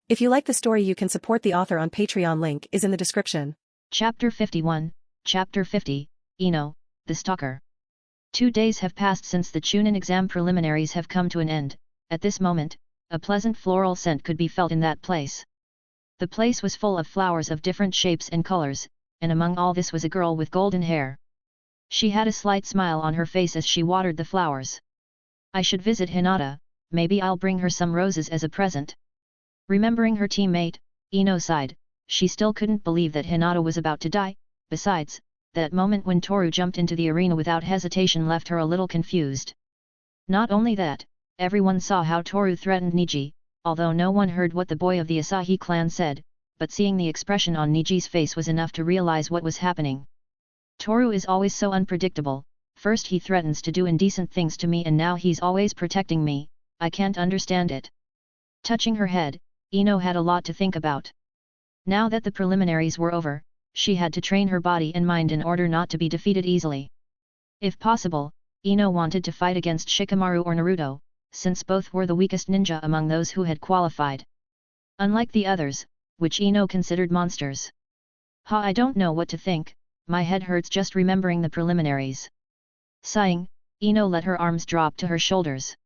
If you like the story, you can support the author on Patreon. Link is in the description. Chapter 51, Chapter 50, Ino, the Stalker. 2 days have passed since the chunin exam preliminaries have come to an end. At this moment, a pleasant floral scent could be felt in that place. The place was full of flowers of different shapes and colors, and among all this was a girl with golden hair. She had a slight smile on her face as she watered the flowers. I should visit Hinata, maybe I'll bring her some roses as a present. Remembering her teammate, Ino sighed. She still couldn't believe that Hinata was about to die. Besides, that moment when Toru jumped into the arena without hesitation left her a little confused. Not only that, everyone saw how Toru threatened Niji, although no one heard what the boy of the Asahi clan said, but seeing the expression on Niji's face was enough to realize what was happening. Toru is always so unpredictable. First he threatens to do indecent things to me and now he's always protecting me. I can't understand it. Touching her head, Ino had a lot to think about. Now that the preliminaries were over, she had to train her body and mind in order not to be defeated easily. If possible, Ino wanted to fight against Shikamaru or Naruto, since both were the weakest ninja among those who had qualified. Unlike the others, which Ino considered monsters. I don't know what to think, my head hurts just remembering the preliminaries. Sighing, Ino let her arms drop to her shoulders.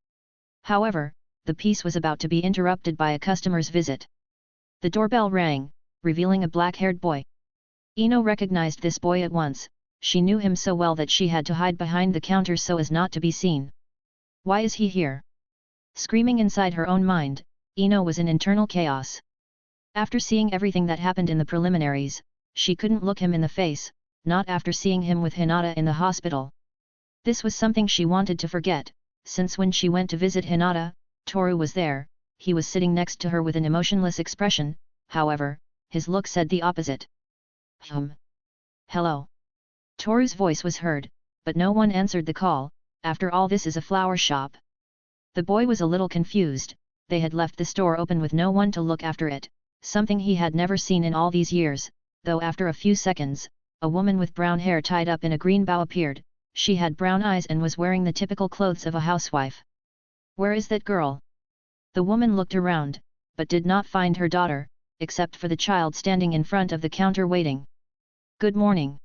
However, the peace was about to be interrupted by a customer's visit. The doorbell rang, revealing a black-haired boy. Ino recognized this boy at once. She knew him so well that she had to hide behind the counter so as not to be seen. Why is he here? Screaming inside her own mind, Ino was in internal chaos. After seeing everything that happened in the preliminaries, she couldn't look him in the face, not after seeing him with Hinata in the hospital. This was something she wanted to forget, since when she went to visit Hinata, Toru was there. He was sitting next to her with an emotionless expression. However, his look said the opposite. Hello. Toru's voice was heard, but no one answered the call. After all, this is a flower shop. The boy was a little confused. They had left the store open with no one to look after it, something he had never seen in all these years, though after a few seconds, a woman with brown hair tied up in a green bow appeared. She had brown eyes and was wearing the typical clothes of a housewife. Where is that girl? The woman looked around, but did not find her daughter, except for the child standing in front of the counter waiting. Good morning.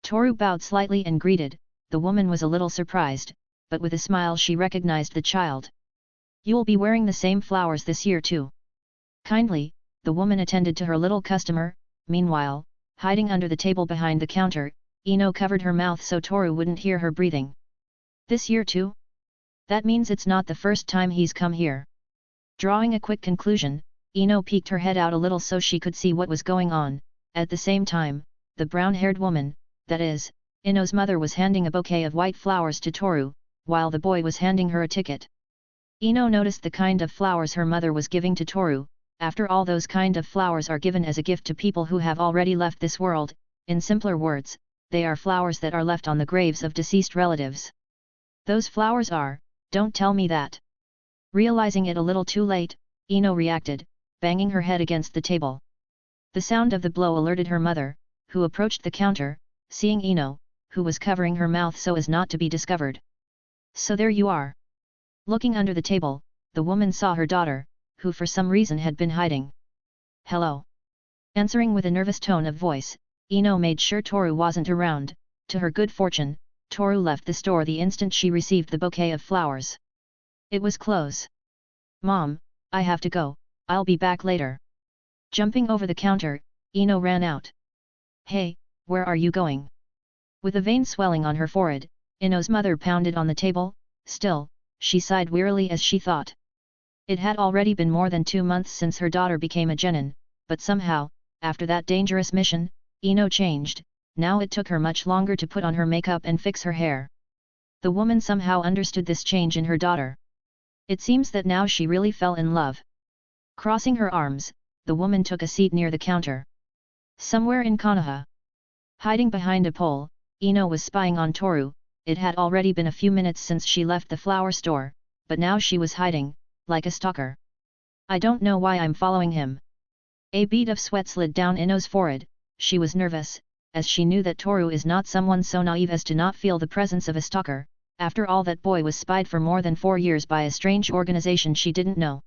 Toru bowed slightly and greeted. The woman was a little surprised, but with a smile she recognized the child. You'll be wearing the same flowers this year too. Kindly, the woman attended to her little customer. Meanwhile, hiding under the table behind the counter, Ino covered her mouth so Toru wouldn't hear her breathing. This year too? That means it's not the first time he's come here. Drawing a quick conclusion, Ino peeked her head out a little so she could see what was going on. At the same time, the brown-haired woman, that is, Ino's mother, was handing a bouquet of white flowers to Toru, while the boy was handing her a ticket. Ino noticed the kind of flowers her mother was giving to Toru. After all, those kind of flowers are given as a gift to people who have already left this world. In simpler words, they are flowers that are left on the graves of deceased relatives. Those flowers are. Don't tell me that. Realizing it a little too late, Ino reacted, banging her head against the table. The sound of the blow alerted her mother, who approached the counter, seeing Ino, who was covering her mouth so as not to be discovered. So there you are. Looking under the table, the woman saw her daughter, who for some reason had been hiding. Hello. Answering with a nervous tone of voice, Ino made sure Toru wasn't around. To her good fortune, Toru left the store the instant she received the bouquet of flowers. It was close. Mom, I have to go, I'll be back later. Jumping over the counter, Ino ran out. Hey, where are you going? With a vein swelling on her forehead, Ino's mother pounded on the table. Still, she sighed wearily as she thought. It had already been more than 2 months since her daughter became a genin, but somehow, after that dangerous mission, Ino changed. Now it took her much longer to put on her makeup and fix her hair. The woman somehow understood this change in her daughter. It seems that now she really fell in love. Crossing her arms, the woman took a seat near the counter. Somewhere in Konoha, hiding behind a pole, Ino was spying on Toru. It had already been a few minutes since she left the flower store, but now she was hiding, like a stalker. I don't know why I'm following him. A bead of sweat slid down Ino's forehead. She was nervous, as she knew that Toru is not someone so naive as to not feel the presence of a stalker. After all, that boy was spied for more than 4 years by a strange organization she didn't know.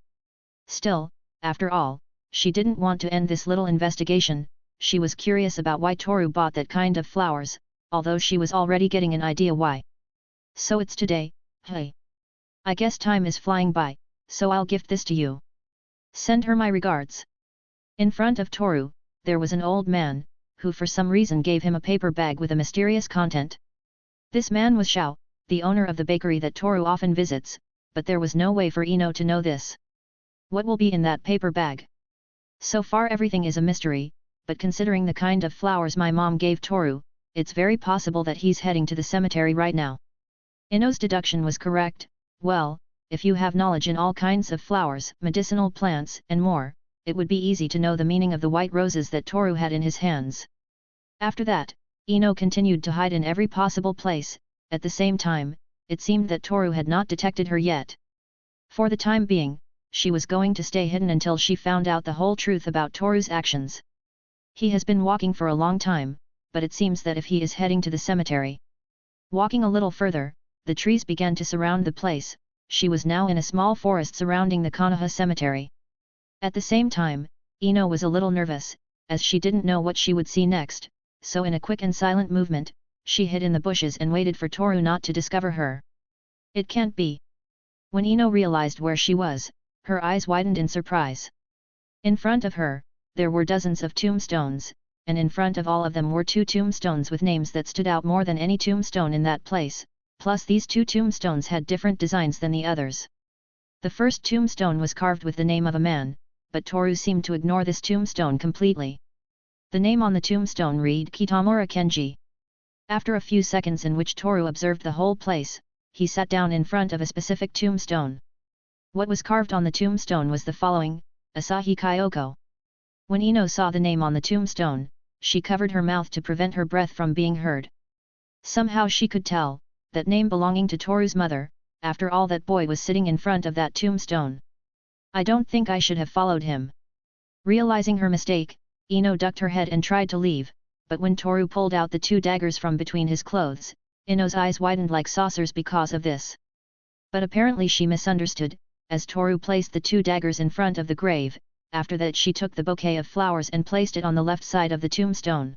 Still, after all, she didn't want to end this little investigation. She was curious about why Toru bought that kind of flowers, although she was already getting an idea why. So it's today, hey. I guess time is flying by, so I'll gift this to you. Send her my regards. In front of Toru, there was an old man, who for some reason gave him a paper bag with a mysterious content. This man was Xiao, the owner of the bakery that Toru often visits, but there was no way for Ino to know this. What will be in that paper bag? So far everything is a mystery, but considering the kind of flowers my mom gave Toru, it's very possible that he's heading to the cemetery right now. Ino's deduction was correct. Well, if you have knowledge in all kinds of flowers, medicinal plants, and more, it would be easy to know the meaning of the white roses that Toru had in his hands. After that, Ino continued to hide in every possible place. At the same time, it seemed that Toru had not detected her yet. For the time being, she was going to stay hidden until she found out the whole truth about Toru's actions. He has been walking for a long time, but it seems that if he is heading to the cemetery. Walking a little further, the trees began to surround the place. She was now in a small forest surrounding the Konoha cemetery. At the same time, Ino was a little nervous, as she didn't know what she would see next, so in a quick and silent movement, she hid in the bushes and waited for Toru not to discover her. It can't be. When Ino realized where she was, her eyes widened in surprise. In front of her, there were dozens of tombstones, and in front of all of them were 2 tombstones with names that stood out more than any tombstone in that place, plus these 2 tombstones had different designs than the others. The first tombstone was carved with the name of a man, but Toru seemed to ignore this tombstone completely. The name on the tombstone read Kitamura Kenji. After a few seconds in which Toru observed the whole place, he sat down in front of a specific tombstone. What was carved on the tombstone was the following: Asahi Kyoko. When Ino saw the name on the tombstone, she covered her mouth to prevent her breath from being heard. Somehow she could tell, that name belonging to Toru's mother. After all, that boy was sitting in front of that tombstone. I don't think I should have followed him. Realizing her mistake, Ino ducked her head and tried to leave, but when Toru pulled out the 2 daggers from between his clothes, Ino's eyes widened like saucers because of this. But apparently she misunderstood, as Toru placed the 2 daggers in front of the grave. After that she took the bouquet of flowers and placed it on the left side of the tombstone.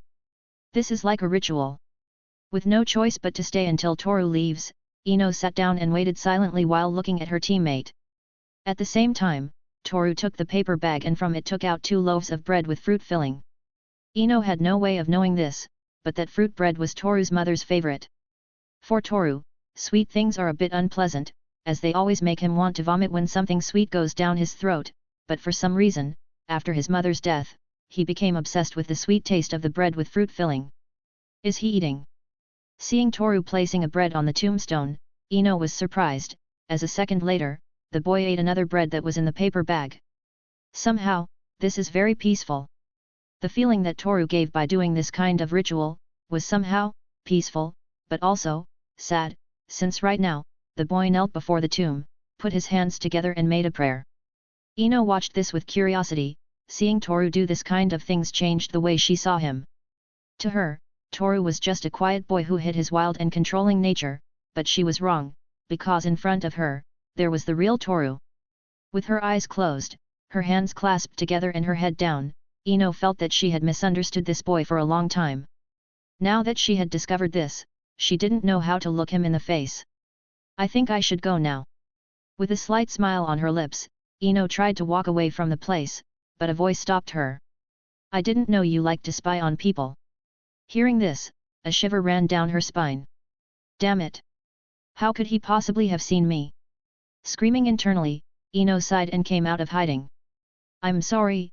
This is like a ritual. With no choice but to stay until Toru leaves, Ino sat down and waited silently while looking at her teammate. At the same time, Toru took the paper bag and from it took out 2 loaves of bread with fruit filling. Ino had no way of knowing this, but that fruit bread was Toru's mother's favorite. For Toru, sweet things are a bit unpleasant, as they always make him want to vomit when something sweet goes down his throat, but for some reason, after his mother's death, he became obsessed with the sweet taste of the bread with fruit filling. Is he eating? Seeing Toru placing a bread on the tombstone, Ino was surprised, as a second later, the boy ate another bread that was in the paper bag. Somehow, this is very peaceful. The feeling that Toru gave by doing this kind of ritual, was somehow, peaceful, but also, sad, since right now, the boy knelt before the tomb, put his hands together and made a prayer. Ino watched this with curiosity. Seeing Toru do this kind of things changed the way she saw him. To her, Toru was just a quiet boy who hid his wild and controlling nature, but she was wrong, because in front of her, there was the real Toru. With her eyes closed, her hands clasped together and her head down, Ino felt that she had misunderstood this boy for a long time. Now that she had discovered this, she didn't know how to look him in the face. I think I should go now. With a slight smile on her lips, Ino tried to walk away from the place, but a voice stopped her. I didn't know you liked to spy on people. Hearing this, a shiver ran down her spine. Damn it! How could he possibly have seen me? Screaming internally, Ino sighed and came out of hiding. I'm sorry,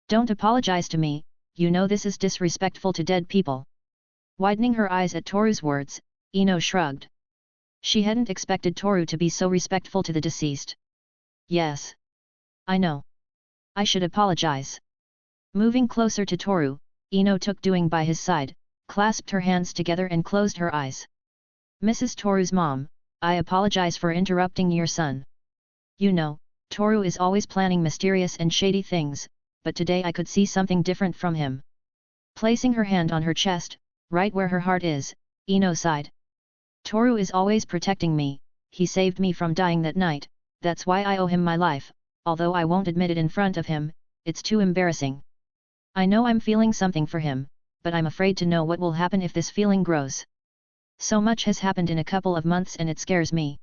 Don't apologize to me, you know this is disrespectful to dead people. Widening her eyes at Toru's words, Ino shrugged. She hadn't expected Toru to be so respectful to the deceased. Yes. I know. I should apologize. Moving closer to Toru, Ino took doing by his side, clasped her hands together and closed her eyes. Mrs. Toru's mom, I apologize for interrupting your son. You know, Toru is always planning mysterious and shady things, but today I could see something different from him. Placing her hand on her chest, right where her heart is, Ino sighed. Toru is always protecting me, he saved me from dying that night, that's why I owe him my life, although I won't admit it in front of him, it's too embarrassing. I know I'm feeling something for him, but I'm afraid to know what will happen if this feeling grows. So much has happened in a couple of months and it scares me.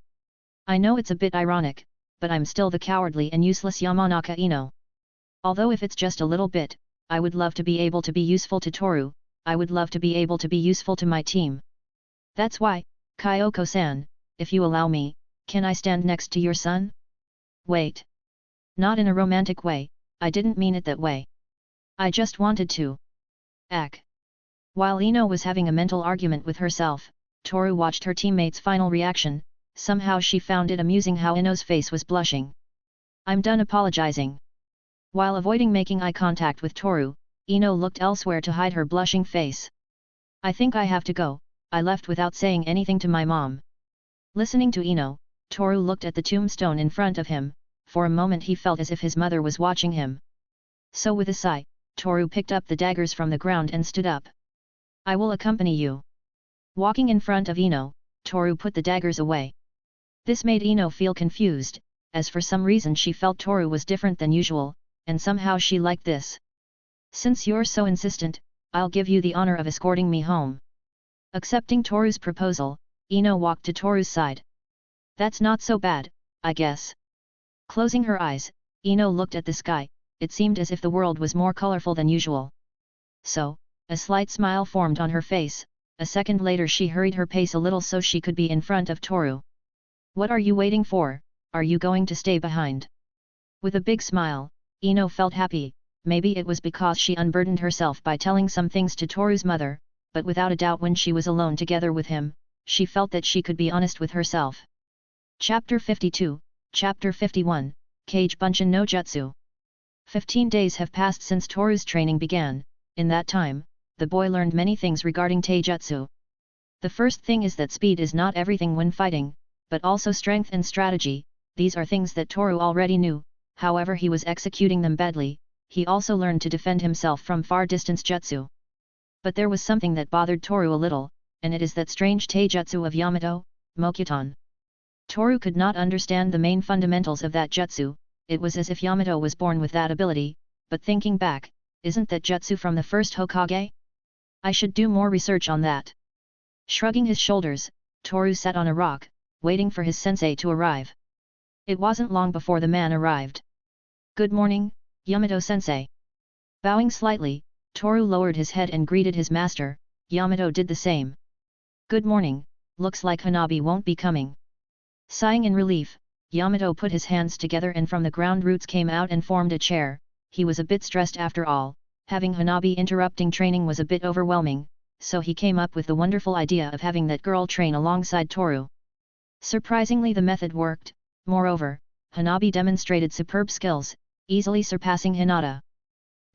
I know it's a bit ironic, but I'm still the cowardly and useless Yamanaka Ino. Although if it's just a little bit, I would love to be able to be useful to Toru, I would love to be able to be useful to my team. That's why, Kyoko-san, if you allow me, can I stand next to your son? Wait. Not in a romantic way, I didn't mean it that way. I just wanted to. Ack. While Ino was having a mental argument with herself, Toru watched her teammate's final reaction. Somehow she found it amusing how Ino's face was blushing. I'm done apologizing. While avoiding making eye contact with Toru, Ino looked elsewhere to hide her blushing face. I think I have to go, I left without saying anything to my mom. Listening to Ino, Toru looked at the tombstone in front of him. For a moment he felt as if his mother was watching him. So with a sigh, Toru picked up the daggers from the ground and stood up. I will accompany you. Walking in front of Ino, Toru put the daggers away. This made Ino feel confused, as for some reason she felt Toru was different than usual, and somehow she liked this. Since you're so insistent, I'll give you the honor of escorting me home. Accepting Toru's proposal, Ino walked to Toru's side. That's not so bad, I guess. Closing her eyes, Ino looked at the sky. It seemed as if the world was more colorful than usual. So, a slight smile formed on her face. A second later she hurried her pace a little so she could be in front of Toru. What are you waiting for? Are you going to stay behind? With a big smile, Ino felt happy. Maybe it was because she unburdened herself by telling some things to Toru's mother, but without a doubt when she was alone together with him, she felt that she could be honest with herself. Chapter 52, Chapter 51, Kage Bunshin no Jutsu. 15 days have passed since Toru's training began. In that time, the boy learned many things regarding taijutsu. The first thing is that speed is not everything when fighting, but also strength and strategy. These are things that Toru already knew, however he was executing them badly. He also learned to defend himself from far distance jutsu. But there was something that bothered Toru a little, and it is that strange taijutsu of Yamato, Mokuton. Toru could not understand the main fundamentals of that jutsu. It was as if Yamato was born with that ability, but thinking back, isn't that jutsu from the first Hokage? I should do more research on that. Shrugging his shoulders, Toru sat on a rock, waiting for his sensei to arrive. It wasn't long before the man arrived. Good morning, Yamato-sensei. Bowing slightly, Toru lowered his head and greeted his master. Yamato did the same. Good morning, looks like Hanabi won't be coming. Sighing in relief, Yamato put his hands together and from the ground roots came out and formed a chair. He was a bit stressed after all, having Hanabi interrupting training was a bit overwhelming, so he came up with the wonderful idea of having that girl train alongside Toru. Surprisingly the method worked. Moreover, Hanabi demonstrated superb skills, easily surpassing Hinata.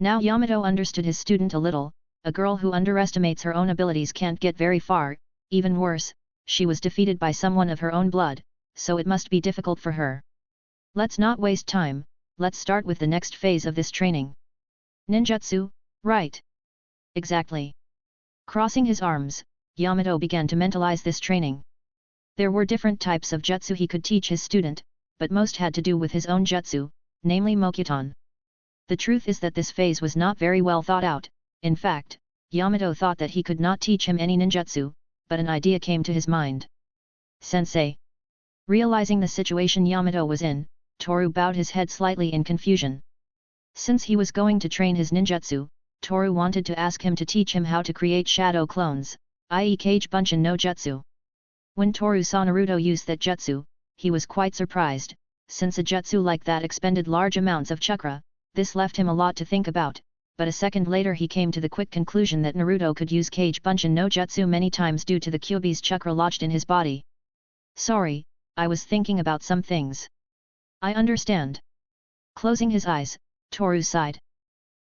Now Yamato understood his student a little. A girl who underestimates her own abilities can't get very far. Even worse, she was defeated by someone of her own blood, so it must be difficult for her. Let's not waste time, let's start with the next phase of this training. Ninjutsu, right? Exactly. Crossing his arms, Yamato began to mentalize this training. There were different types of jutsu he could teach his student, but most had to do with his own jutsu, namely Mokuton. The truth is that this phase was not very well thought out. In fact, Yamato thought that he could not teach him any ninjutsu, but an idea came to his mind. Sensei. Realizing the situation Yamato was in, Toru bowed his head slightly in confusion. Since he was going to train his ninjutsu, Toru wanted to ask him to teach him how to create shadow clones, i.e. Kage Bunshin no Jutsu. When Toru saw Naruto use that jutsu, he was quite surprised. Since a jutsu like that expended large amounts of chakra, this left him a lot to think about, but a second later he came to the quick conclusion that Naruto could use Kage Bunshin no Jutsu many times due to the Kyuubi's chakra lodged in his body. Sorry, I was thinking about some things. I understand. Closing his eyes, Toru sighed.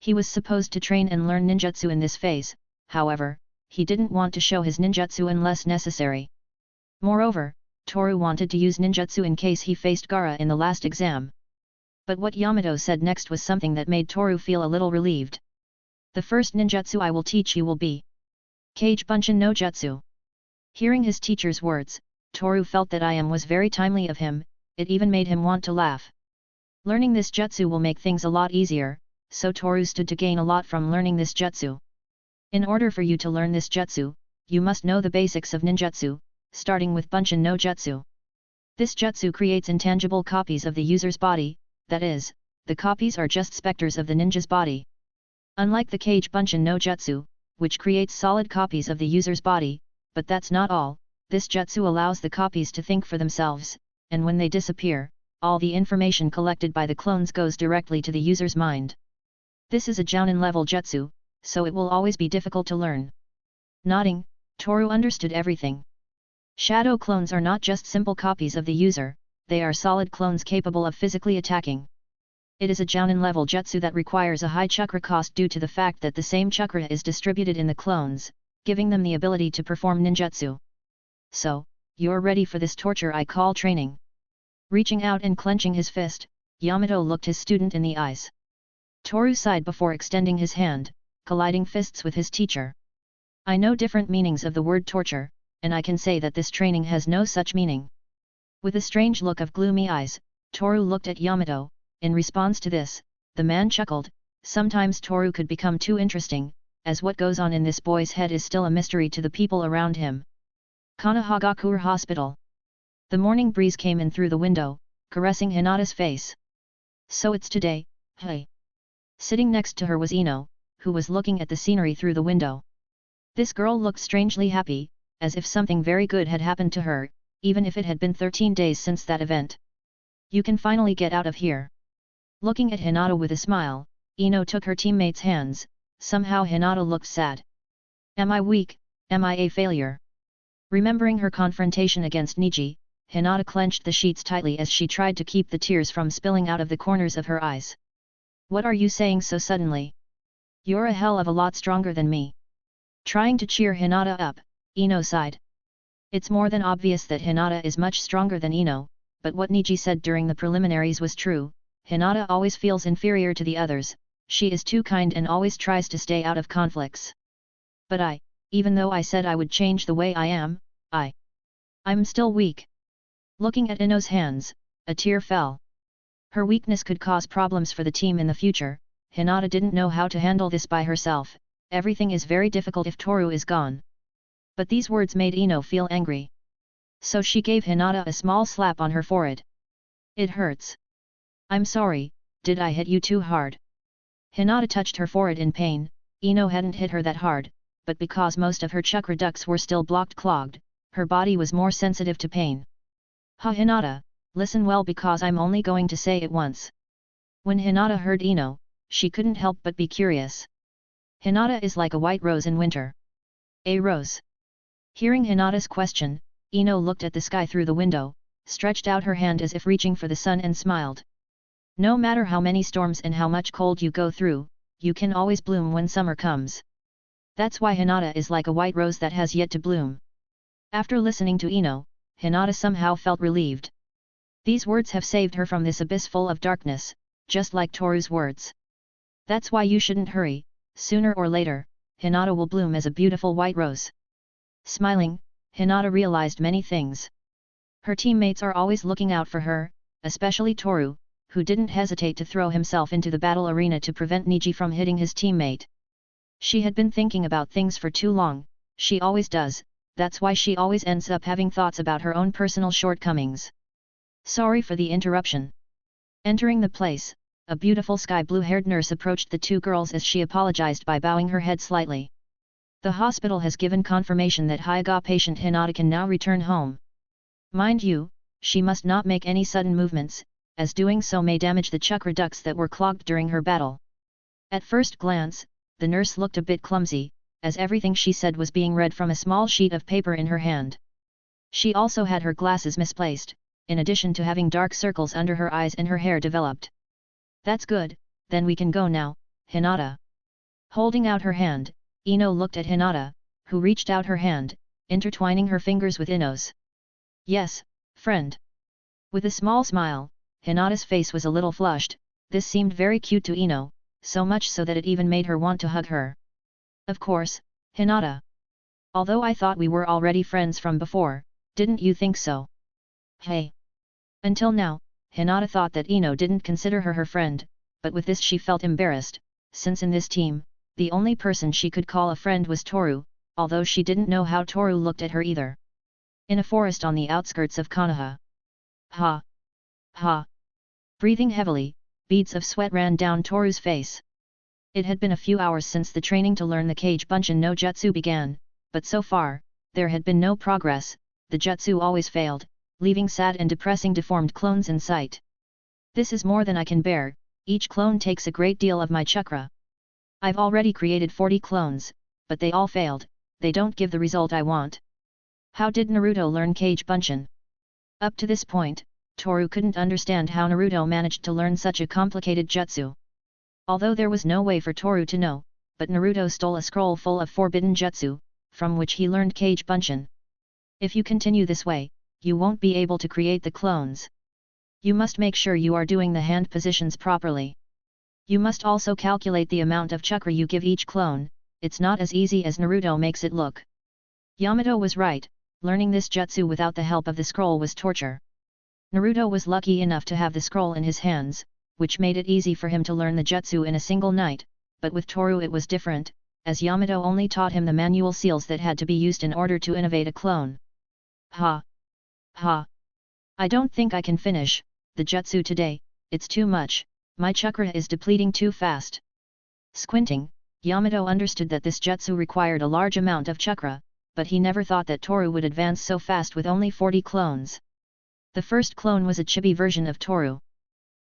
He was supposed to train and learn ninjutsu in this phase, however, he didn't want to show his ninjutsu unless necessary. Moreover, Toru wanted to use ninjutsu in case he faced Gaara in the last exam. But what Yamato said next was something that made Toru feel a little relieved. The first ninjutsu I will teach you will be Kage Bunshin no Jutsu. Hearing his teacher's words, Toru felt that was very timely of him. It even made him want to laugh. Learning this jutsu will make things a lot easier, so Toru stood to gain a lot from learning this jutsu. In order for you to learn this jutsu, you must know the basics of ninjutsu, starting with Bunshin no Jutsu. This jutsu creates intangible copies of the user's body, that is, the copies are just specters of the ninja's body. Unlike the Kage Bunshin no Jutsu, which creates solid copies of the user's body, but that's not all, this jutsu allows the copies to think for themselves, and when they disappear, all the information collected by the clones goes directly to the user's mind. This is a jounin level jutsu, so it will always be difficult to learn. Nodding, Toru understood everything. Shadow clones are not just simple copies of the user, they are solid clones capable of physically attacking. It is a jounin level jutsu that requires a high chakra cost due to the fact that the same chakra is distributed in the clones, giving them the ability to perform ninjutsu. So, you're ready for this torture I call training. Reaching out and clenching his fist, Yamato looked his student in the eyes. Toru sighed before extending his hand, colliding fists with his teacher. I know different meanings of the word torture, and I can say that this training has no such meaning. With a strange look of gloomy eyes, Toru looked at Yamato. In response to this, the man chuckled. Sometimes Toru could become too interesting, as what goes on in this boy's head is still a mystery to the people around him. Kanahagakure Hospital. The morning breeze came in through the window, caressing Hinata's face. So it's today, hey. Sitting next to her was Ino, who was looking at the scenery through the window. This girl looked strangely happy, as if something very good had happened to her, even if it had been 13 days since that event. You can finally get out of here. Looking at Hinata with a smile, Ino took her teammate's hands. Somehow Hinata looked sad. Am I weak? Am I a failure? Remembering her confrontation against Niji, Hinata clenched the sheets tightly as she tried to keep the tears from spilling out of the corners of her eyes. What are you saying so suddenly? You're a hell of a lot stronger than me. Trying to cheer Hinata up, Ino sighed. It's more than obvious that Hinata is much stronger than Ino, but what Niji said during the preliminaries was true. Hinata always feels inferior to the others, she is too kind and always tries to stay out of conflicts. But even though I said I would change the way I am, I'm still weak. Looking at Ino's hands, a tear fell. Her weakness could cause problems for the team in the future. Hinata didn't know how to handle this by herself. Everything is very difficult if Toru is gone. But these words made Ino feel angry. So she gave Hinata a small slap on her forehead. It hurts. I'm sorry, did I hit you too hard? Hinata touched her forehead in pain. Ino hadn't hit her that hard, but because most of her chakra ducts were still clogged, her body was more sensitive to pain. Hinata, listen well because I'm only going to say it once. When Hinata heard Ino, she couldn't help but be curious. Hinata is like a white rose in winter. A rose. Hearing Hinata's question, Ino looked at the sky through the window, stretched out her hand as if reaching for the sun and smiled. No matter how many storms and how much cold you go through, you can always bloom when summer comes. That's why Hinata is like a white rose that has yet to bloom. After listening to Ino, Hinata somehow felt relieved. These words have saved her from this abyss full of darkness, just like Toru's words. That's why you shouldn't hurry, sooner or later, Hinata will bloom as a beautiful white rose. Smiling, Hinata realized many things. Her teammates are always looking out for her, especially Toru, who didn't hesitate to throw himself into the battle arena to prevent Niji from hitting his teammate. She had been thinking about things for too long, she always does, that's why she always ends up having thoughts about her own personal shortcomings. Sorry for the interruption. Entering the place, a beautiful sky blue-haired nurse approached the two girls as she apologized by bowing her head slightly. The hospital has given confirmation that Hyuga patient Hinata can now return home. Mind you, she must not make any sudden movements, as doing so may damage the chakra ducts that were clogged during her battle. At first glance, the nurse looked a bit clumsy, as everything she said was being read from a small sheet of paper in her hand. She also had her glasses misplaced, in addition to having dark circles under her eyes and her hair developed. That's good, then we can go now, Hinata. Holding out her hand, Ino looked at Hinata, who reached out her hand, intertwining her fingers with Ino's. Yes, friend. With a small smile, Hinata's face was a little flushed. This seemed very cute to Ino, so much so that it even made her want to hug her. Of course, Hinata. Although I thought we were already friends from before, didn't you think so? Hey. Until now, Hinata thought that Ino didn't consider her friend, but with this she felt embarrassed, since in this team, the only person she could call a friend was Toru, although she didn't know how Toru looked at her either. In a forest on the outskirts of Konoha. Ha! Ha! Breathing heavily, beads of sweat ran down Toru's face. It had been a few hours since the training to learn the Kage Bunshin no Jutsu began, but so far, there had been no progress, the jutsu always failed, leaving sad and depressing deformed clones in sight. This is more than I can bear, each clone takes a great deal of my chakra. I've already created 40 clones, but they all failed, they don't give the result I want. How did Naruto learn Kage Bunshin? Up to this point, Toru couldn't understand how Naruto managed to learn such a complicated jutsu. Although there was no way for Toru to know, but Naruto stole a scroll full of forbidden jutsu, from which he learned Kage Bunshin. If you continue this way, you won't be able to create the clones. You must make sure you are doing the hand positions properly. You must also calculate the amount of chakra you give each clone, it's not as easy as Naruto makes it look. Yamato was right, learning this jutsu without the help of the scroll was torture. Naruto was lucky enough to have the scroll in his hands, which made it easy for him to learn the jutsu in a single night, but with Toru it was different, as Yamato only taught him the manual seals that had to be used in order to innovate a clone. Ha! Ha! I don't think I can finish the jutsu today, it's too much, my chakra is depleting too fast. Squinting, Yamato understood that this jutsu required a large amount of chakra, but he never thought that Toru would advance so fast with only 40 clones. The first clone was a chibi version of Toru.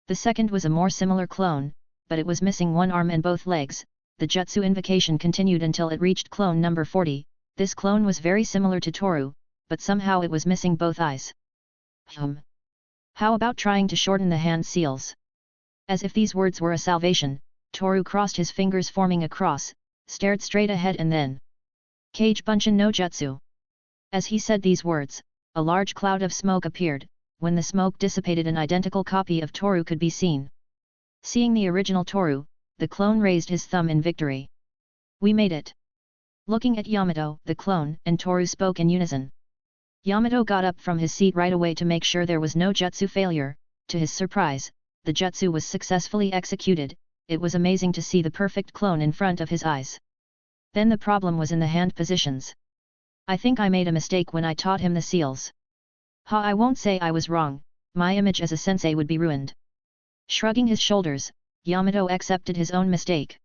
The second was a more similar clone, but it was missing one arm and both legs. The jutsu invocation continued until it reached clone number 40, this clone was very similar to Toru, but somehow it was missing both eyes. How about trying to shorten the hand seals? As if these words were a salvation, Toru crossed his fingers forming a cross, stared straight ahead and then Kage Bunshin no Jutsu. As he said these words, a large cloud of smoke appeared. When the smoke dissipated, an identical copy of Toru could be seen. Seeing the original Toru, the clone raised his thumb in victory. We made it! Looking at Yamato, the clone, and Toru spoke in unison. Yamato got up from his seat right away to make sure there was no jutsu failure. To his surprise, the jutsu was successfully executed. It was amazing to see the perfect clone in front of his eyes. Then the problem was in the hand positions. I think I made a mistake when I taught him the seals. I won't say I was wrong, my image as a sensei would be ruined. Shrugging his shoulders, Yamato accepted his own mistake.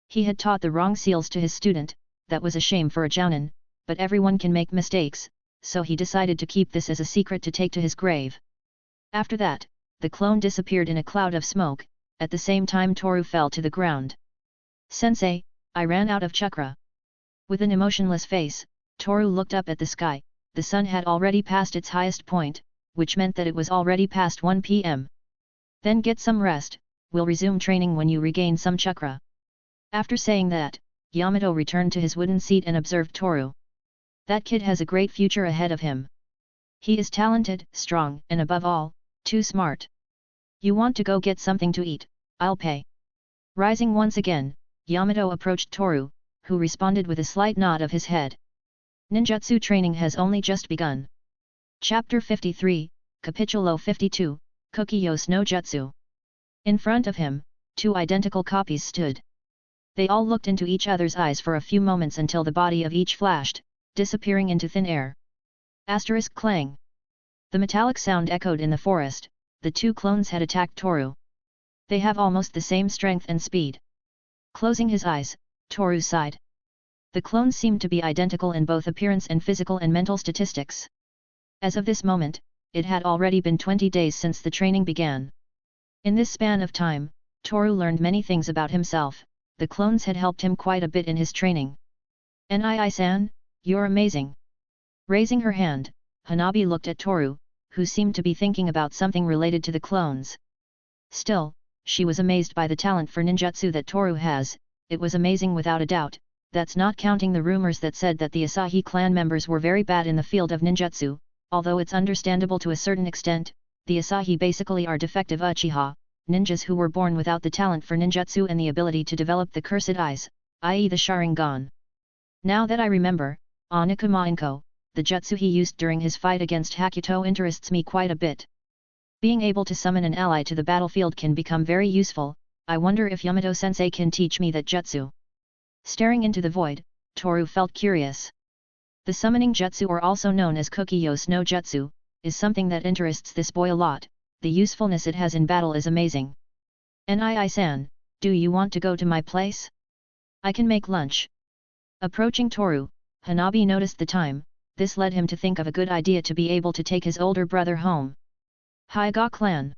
He had taught the wrong seals to his student, that was a shame for a jounin, but everyone can make mistakes, so he decided to keep this as a secret to take to his grave. After that, the clone disappeared in a cloud of smoke, at the same time Toru fell to the ground. Sensei, I ran out of chakra. With an emotionless face, Toru looked up at the sky. The sun had already passed its highest point, which meant that it was already past 1 p.m. Then get some rest, we'll resume training when you regain some chakra. After saying that, Yamato returned to his wooden seat and observed Toru. That kid has a great future ahead of him. He is talented, strong, and above all, too smart. You want to go get something to eat, I'll pay. Rising once again, Yamato approached Toru, who responded with a slight nod of his head. Ninjutsu training has only just begun. Chapter 53, Capitulo 52, Kukiyos no Jutsu. In front of him, two identical copies stood. They all looked into each other's eyes for a few moments until the body of each flashed, disappearing into thin air. Asterisk clang. The metallic sound echoed in the forest. The two clones had attacked Toru. They have almost the same strength and speed. Closing his eyes, Toru sighed. The clones seemed to be identical in both appearance and physical and mental statistics. As of this moment, it had already been 20 days since the training began. In this span of time, Toru learned many things about himself. The clones had helped him quite a bit in his training. Nii-san, you're amazing. Raising her hand, Hanabi looked at Toru, who seemed to be thinking about something related to the clones. Still, she was amazed by the talent for ninjutsu that Toru has. It was amazing without a doubt. That's not counting the rumors that said that the Asahi clan members were very bad in the field of ninjutsu, although it's understandable to a certain extent. The Asahi basically are defective Uchiha, ninjas who were born without the talent for ninjutsu and the ability to develop the cursed eyes, i.e. the Sharingan. Now that I remember, Onikumainko, the jutsu he used during his fight against Hakuto interests me quite a bit. Being able to summon an ally to the battlefield can become very useful. I wonder if Yamato-sensei can teach me that jutsu. Staring into the void, Toru felt curious. The summoning jutsu, or also known as Kuki-yos no jutsu, is something that interests this boy a lot. The usefulness it has in battle is amazing. Nii-san, do you want to go to my place? I can make lunch. Approaching Toru, Hanabi noticed the time. This led him to think of a good idea to be able to take his older brother home. Hyuga clan.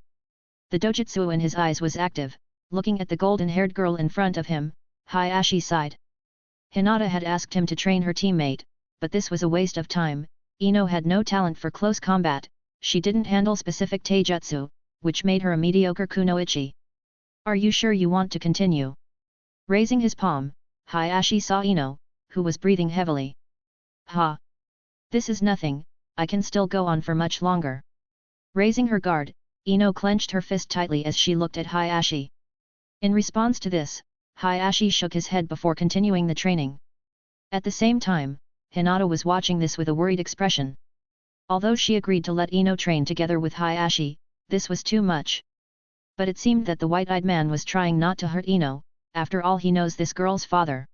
The dojutsu in his eyes was active. Looking at the golden-haired girl in front of him, Hiashi sighed. Hinata had asked him to train her teammate, but this was a waste of time. Ino had no talent for close combat. She didn't handle specific taijutsu, which made her a mediocre kunoichi. Are you sure you want to continue? Raising his palm, Hiashi saw Ino, who was breathing heavily. Ha! This is nothing, I can still go on for much longer. Raising her guard, Ino clenched her fist tightly as she looked at Hiashi. In response to this, Hiashi shook his head before continuing the training. At the same time, Hinata was watching this with a worried expression. Although she agreed to let Ino train together with Hiashi, this was too much. But it seemed that the white-eyed man was trying not to hurt Ino. After all, he knows this girl's father.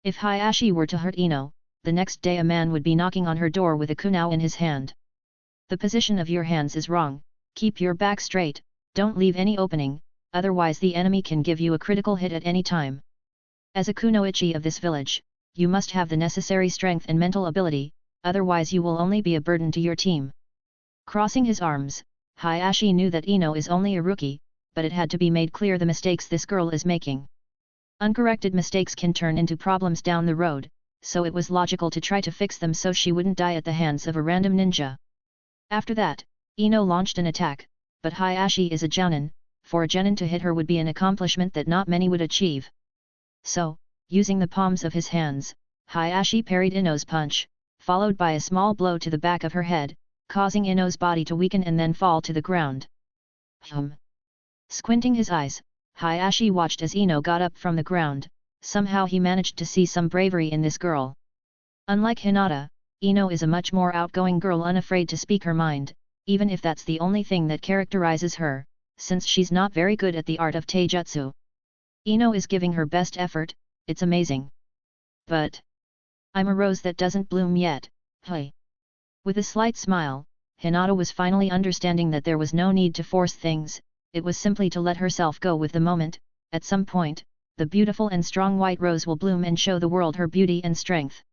If Hiashi were to hurt Ino, the next day a man would be knocking on her door with a kunao in his hand. The position of your hands is wrong, keep your back straight, don't leave any opening, otherwise the enemy can give you a critical hit at any time. As a kunoichi of this village, you must have the necessary strength and mental ability, otherwise you will only be a burden to your team. Crossing his arms, Hiashi knew that Ino is only a rookie, but it had to be made clear the mistakes this girl is making. Uncorrected mistakes can turn into problems down the road, so it was logical to try to fix them so she wouldn't die at the hands of a random ninja. After that, Ino launched an attack, but Hiashi is a jounin. For a genin to hit her would be an accomplishment that not many would achieve. So, using the palms of his hands, Hiashi parried Ino's punch, followed by a small blow to the back of her head, causing Ino's body to weaken and then fall to the ground. Squinting his eyes, Hiashi watched as Ino got up from the ground. Somehow he managed to see some bravery in this girl. Unlike Hinata, Ino is a much more outgoing girl, unafraid to speak her mind, even if that's the only thing that characterizes her. Since she's not very good at the art of taijutsu. Ino is giving her best effort, it's amazing. But I'm a rose that doesn't bloom yet, hey. With a slight smile, Hinata was finally understanding that there was no need to force things, it was simply to let herself go with the moment. At some point, the beautiful and strong white rose will bloom and show the world her beauty and strength.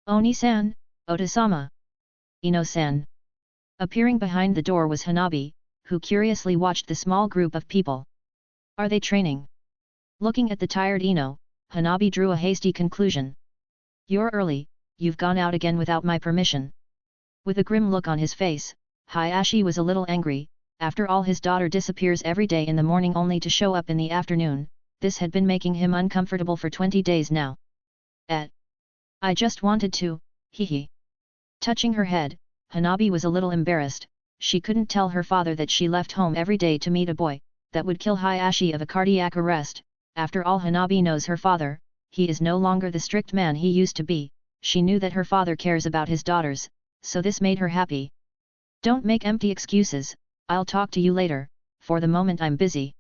Oni-san, Ota-sama. Ino-san. Appearing behind the door was Hanabi, who curiously watched the small group of people. Are they training? Looking at the tired Ino, Hanabi drew a hasty conclusion. You're early, you've gone out again without my permission. With a grim look on his face, Hiashi was a little angry. After all, his daughter disappears every day in the morning only to show up in the afternoon. This had been making him uncomfortable for 20 days now. I just wanted to, hee. Touching her head, Hanabi was a little embarrassed. She couldn't tell her father that she left home every day to meet a boy. That would kill Hiashi of a cardiac arrest. After all, Hanabi knows her father. He is no longer the strict man he used to be. She knew that her father cares about his daughters, so this made her happy. Don't make empty excuses, I'll talk to you later, for the moment I'm busy.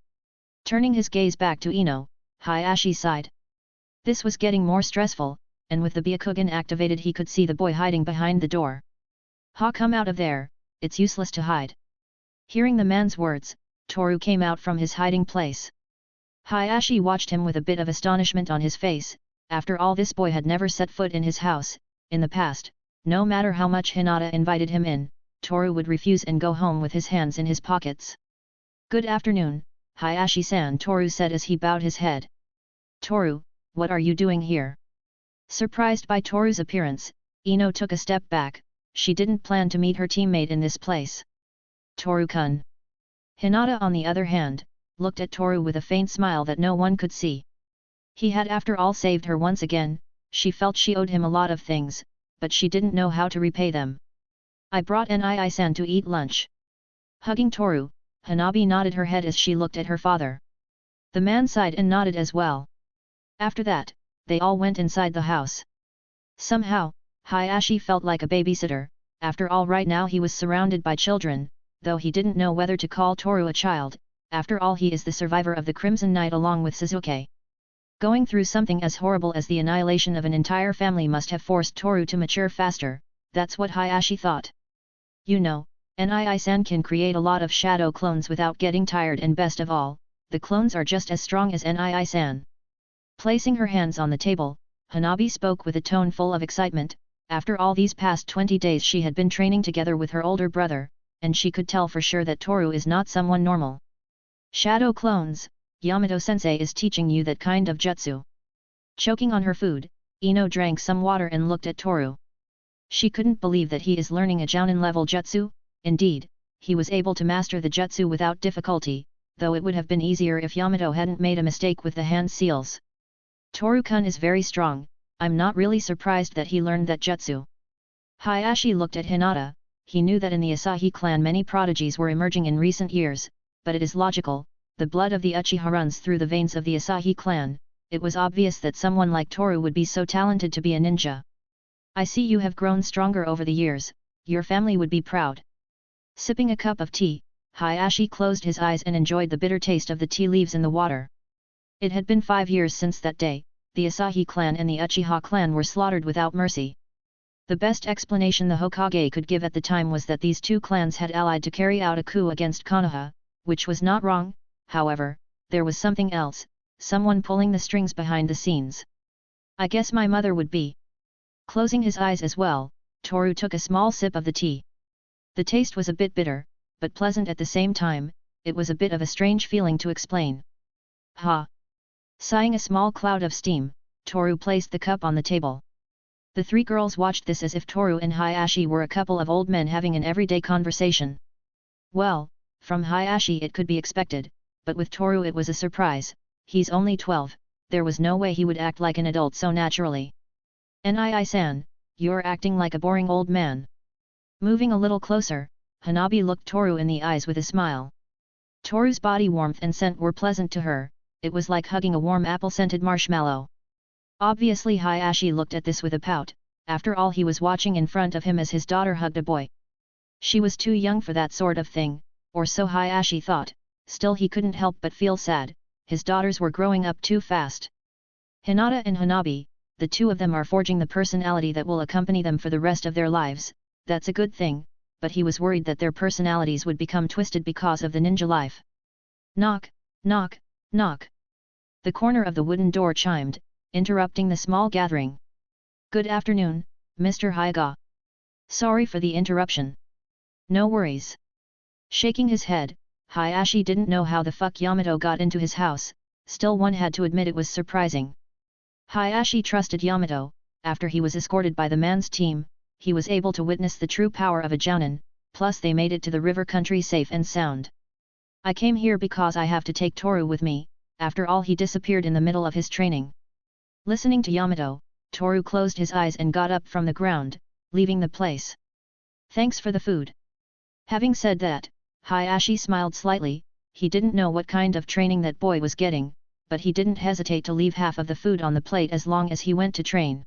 Turning his gaze back to Ino, Hiashi sighed. This was getting more stressful, and with the Byakugan activated he could see the boy hiding behind the door. Ha, come out of there, it's useless to hide. Hearing the man's words, Toru came out from his hiding place. Hiashi watched him with a bit of astonishment on his face. After all, this boy had never set foot in his house. In the past, no matter how much Hinata invited him in, Toru would refuse and go home with his hands in his pockets. Good afternoon, Hiashi-san, Toru said as he bowed his head. Toru, what are you doing here? Surprised by Toru's appearance, Ino took a step back. She didn't plan to meet her teammate in this place. Toru-kun. Hinata, on the other hand, looked at Toru with a faint smile that no one could see. He had after all saved her once again. She felt she owed him a lot of things, but she didn't know how to repay them. I brought Nii-san to eat lunch. Hugging Toru, Hanabi nodded her head as she looked at her father. The man sighed and nodded as well. After that, they all went inside the house. Somehow, Hiashi felt like a babysitter. After all, right now he was surrounded by children. though he didn't know whether to call Toru a child, after all he is the survivor of the Crimson Night along with Sasuke. Going through something as horrible as the annihilation of an entire family must have forced Toru to mature faster, that's what Hiashi thought. You know, Nii-san can create a lot of shadow clones without getting tired, and best of all, the clones are just as strong as Nii-san. Placing her hands on the table, Hanabi spoke with a tone full of excitement. After all these past 20 days she had been training together with her older brother, and she could tell for sure that Toru is not someone normal. Shadow clones, Yamato-sensei is teaching you that kind of jutsu. Choking on her food, Ino drank some water and looked at Toru. She couldn't believe that he is learning a jounin-level jutsu. Indeed, he was able to master the jutsu without difficulty, though it would have been easier if Yamato hadn't made a mistake with the hand seals. Toru-kun is very strong, I'm not really surprised that he learned that jutsu. Hiashi looked at Hinata. He knew that in the Asahi clan many prodigies were emerging in recent years, but it is logical, the blood of the Uchiha runs through the veins of the Asahi clan, it was obvious that someone like Toru would be so talented to be a ninja. I see you have grown stronger over the years, your family would be proud. Sipping a cup of tea, Hiashi closed his eyes and enjoyed the bitter taste of the tea leaves in the water. It had been 5 years since that day, the Asahi clan and the Uchiha clan were slaughtered without mercy. The best explanation the Hokage could give at the time was that these two clans had allied to carry out a coup against Konoha, which was not wrong. However, there was something else, someone pulling the strings behind the scenes. I guess my mother would be. Closing his eyes as well, Toru took a small sip of the tea. The taste was a bit bitter, but pleasant at the same time, it was a bit of a strange feeling to explain. Ha! Sighing a small cloud of steam, Toru placed the cup on the table. The three girls watched this as if Toru and Hiashi were a couple of old men having an everyday conversation. Well, from Hiashi it could be expected, but with Toru it was a surprise. He's only 12, there was no way he would act like an adult so naturally. Nii-san, you're acting like a boring old man. Moving a little closer, Hanabi looked Toru in the eyes with a smile. Toru's body warmth and scent were pleasant to her, it was like hugging a warm apple-scented marshmallow. Obviously Hiashi looked at this with a pout, after all he was watching in front of him as his daughter hugged a boy. She was too young for that sort of thing, or so Hiashi thought, still he couldn't help but feel sad, his daughters were growing up too fast. Hinata and Hanabi, the two of them are forging the personality that will accompany them for the rest of their lives, that's a good thing, but he was worried that their personalities would become twisted because of the ninja life. Knock, knock, knock. The corner of the wooden door chimed, interrupting the small gathering. Good afternoon, Mr. Hyuga. Sorry for the interruption. No worries. Shaking his head, Hiashi didn't know how the fuck Yamato got into his house, still one had to admit it was surprising. Hiashi trusted Yamato, after he was escorted by the man's team, he was able to witness the true power of a jounin, plus they made it to the river country safe and sound. I came here because I have to take Toru with me, after all he disappeared in the middle of his training. Listening to Yamato, Toru closed his eyes and got up from the ground, leaving the place. Thanks for the food. Having said that, Hiashi smiled slightly, he didn't know what kind of training that boy was getting, but he didn't hesitate to leave half of the food on the plate as long as he went to train.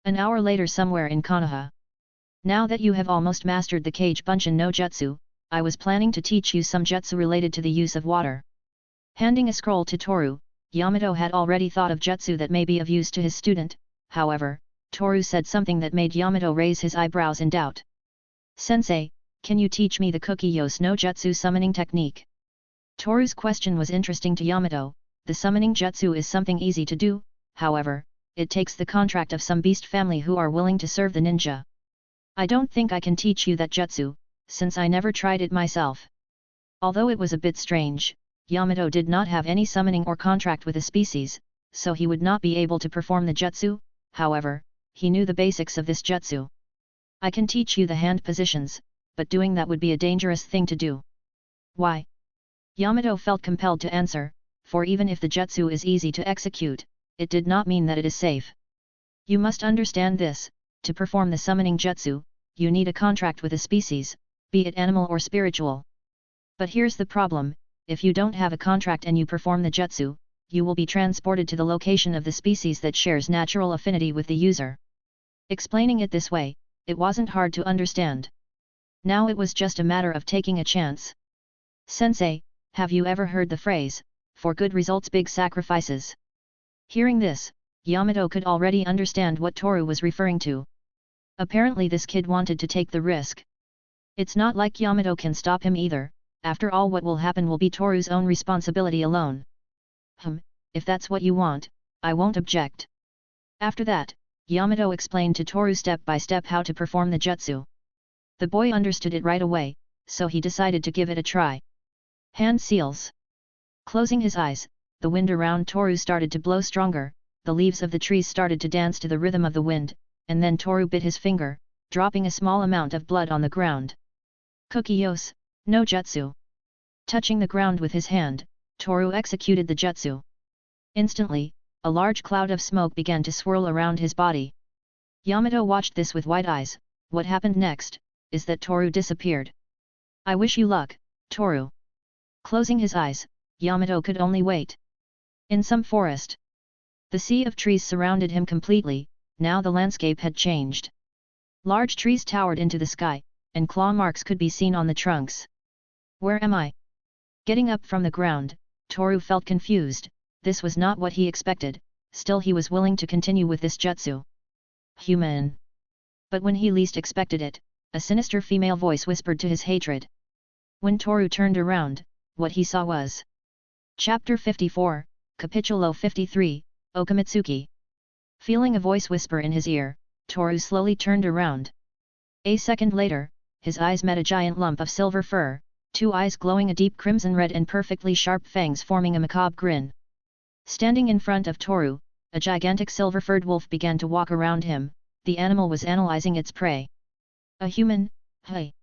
An hour later somewhere in Konoha. Now that you have almost mastered the Kage Bunshin no Jutsu, I was planning to teach you some jutsu related to the use of water. Handing a scroll to Toru, Yamato had already thought of jutsu that may be of use to his student, however, Toru said something that made Yamato raise his eyebrows in doubt. Sensei, can you teach me the Kukiyos no Jutsu summoning technique? Toru's question was interesting to Yamato. The summoning jutsu is something easy to do, however, it takes the contract of some beast family who are willing to serve the ninja. I don't think I can teach you that jutsu, since I never tried it myself. Although it was a bit strange, Yamato did not have any summoning or contract with a species, so he would not be able to perform the jutsu, however, he knew the basics of this jutsu. I can teach you the hand positions, but doing that would be a dangerous thing to do. Why? Yamato felt compelled to answer, for even if the jutsu is easy to execute, it did not mean that it is safe. You must understand this, to perform the summoning jutsu, you need a contract with a species, be it animal or spiritual. But here's the problem, if you don't have a contract and you perform the jutsu, you will be transported to the location of the species that shares natural affinity with the user. Explaining it this way, it wasn't hard to understand. Now it was just a matter of taking a chance. Sensei, have you ever heard the phrase, for good results big sacrifices? Hearing this, Yamato could already understand what Toru was referring to. Apparently this kid wanted to take the risk. It's not like Yamato can stop him either, after all what will happen will be Toru's own responsibility alone. If that's what you want, I won't object. After that, Yamato explained to Toru step by step how to perform the jutsu. The boy understood it right away, so he decided to give it a try. Hand seals. Closing his eyes, the wind around Toru started to blow stronger, the leaves of the trees started to dance to the rhythm of the wind, and then Toru bit his finger, dropping a small amount of blood on the ground. Kukiyos, no jutsu. Touching the ground with his hand, Toru executed the jutsu. Instantly, a large cloud of smoke began to swirl around his body. Yamato watched this with wide eyes. What happened next, is that Toru disappeared. I wish you luck, Toru. Closing his eyes, Yamato could only wait. In some forest. The sea of trees surrounded him completely, now the landscape had changed. Large trees towered into the sky, and claw marks could be seen on the trunks. Where am I? Getting up from the ground, Toru felt confused. This was not what he expected, still he was willing to continue with this jutsu. Human. But when he least expected it, a sinister female voice whispered to his hatred. When Toru turned around, what he saw was Chapter 54, Capitulo 53, Okamitsuki. Feeling a voice whisper in his ear, Toru slowly turned around. A second later, his eyes met a giant lump of silver fur, two eyes glowing a deep crimson red and perfectly sharp fangs forming a macabre grin. Standing in front of Toru, a gigantic silver-furred wolf began to walk around him. The animal was analyzing its prey. A human, hey.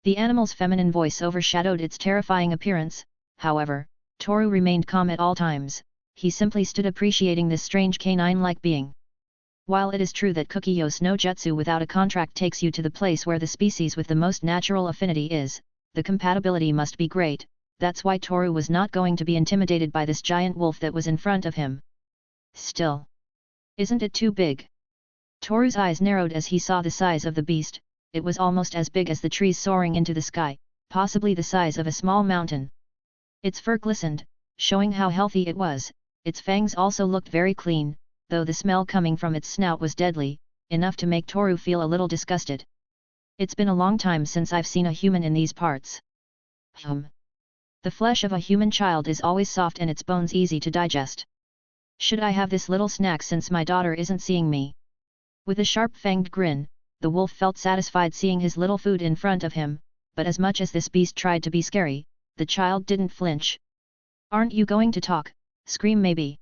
The animal's feminine voice overshadowed its terrifying appearance. However, Toru remained calm at all times. He simply stood appreciating this strange canine-like being. While it is true that Kukiyos no Jutsu without a contract takes you to the place where the species with the most natural affinity is, the compatibility must be great. That's why Toru was not going to be intimidated by this giant wolf that was in front of him. Still. Isn't it too big? Toru's eyes narrowed as he saw the size of the beast. It was almost as big as the trees soaring into the sky, possibly the size of a small mountain. Its fur glistened, showing how healthy it was. Its fangs also looked very clean, though the smell coming from its snout was deadly, enough to make Toru feel a little disgusted. It's been a long time since I've seen a human in these parts. The flesh of a human child is always soft and its bones easy to digest. Should I have this little snack since my daughter isn't seeing me? With a sharp-fanged grin, the wolf felt satisfied seeing his little food in front of him, but as much as this beast tried to be scary, the child didn't flinch. Aren't you going to talk? Scream maybe.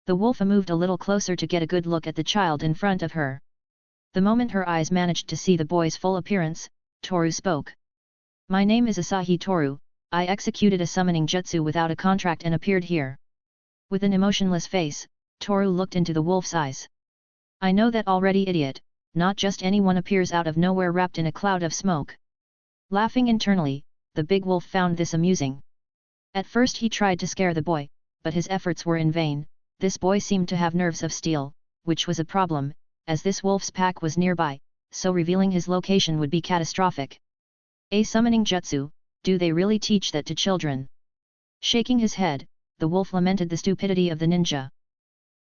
The wolf moved a little closer to get a good look at the child in front of her. The moment her eyes managed to see the boy's full appearance, Toru spoke. My name is Asahi Toru. I executed a summoning jutsu without a contract and appeared here. With an emotionless face, Toru looked into the wolf's eyes. I know that already, idiot, not just anyone appears out of nowhere wrapped in a cloud of smoke. Laughing internally, the big wolf found this amusing. At first he tried to scare the boy, but his efforts were in vain. This boy seemed to have nerves of steel, which was a problem, as this wolf's pack was nearby, so revealing his location would be catastrophic. A summoning jutsu, do they really teach that to children? Shaking his head, the wolf lamented the stupidity of the ninja.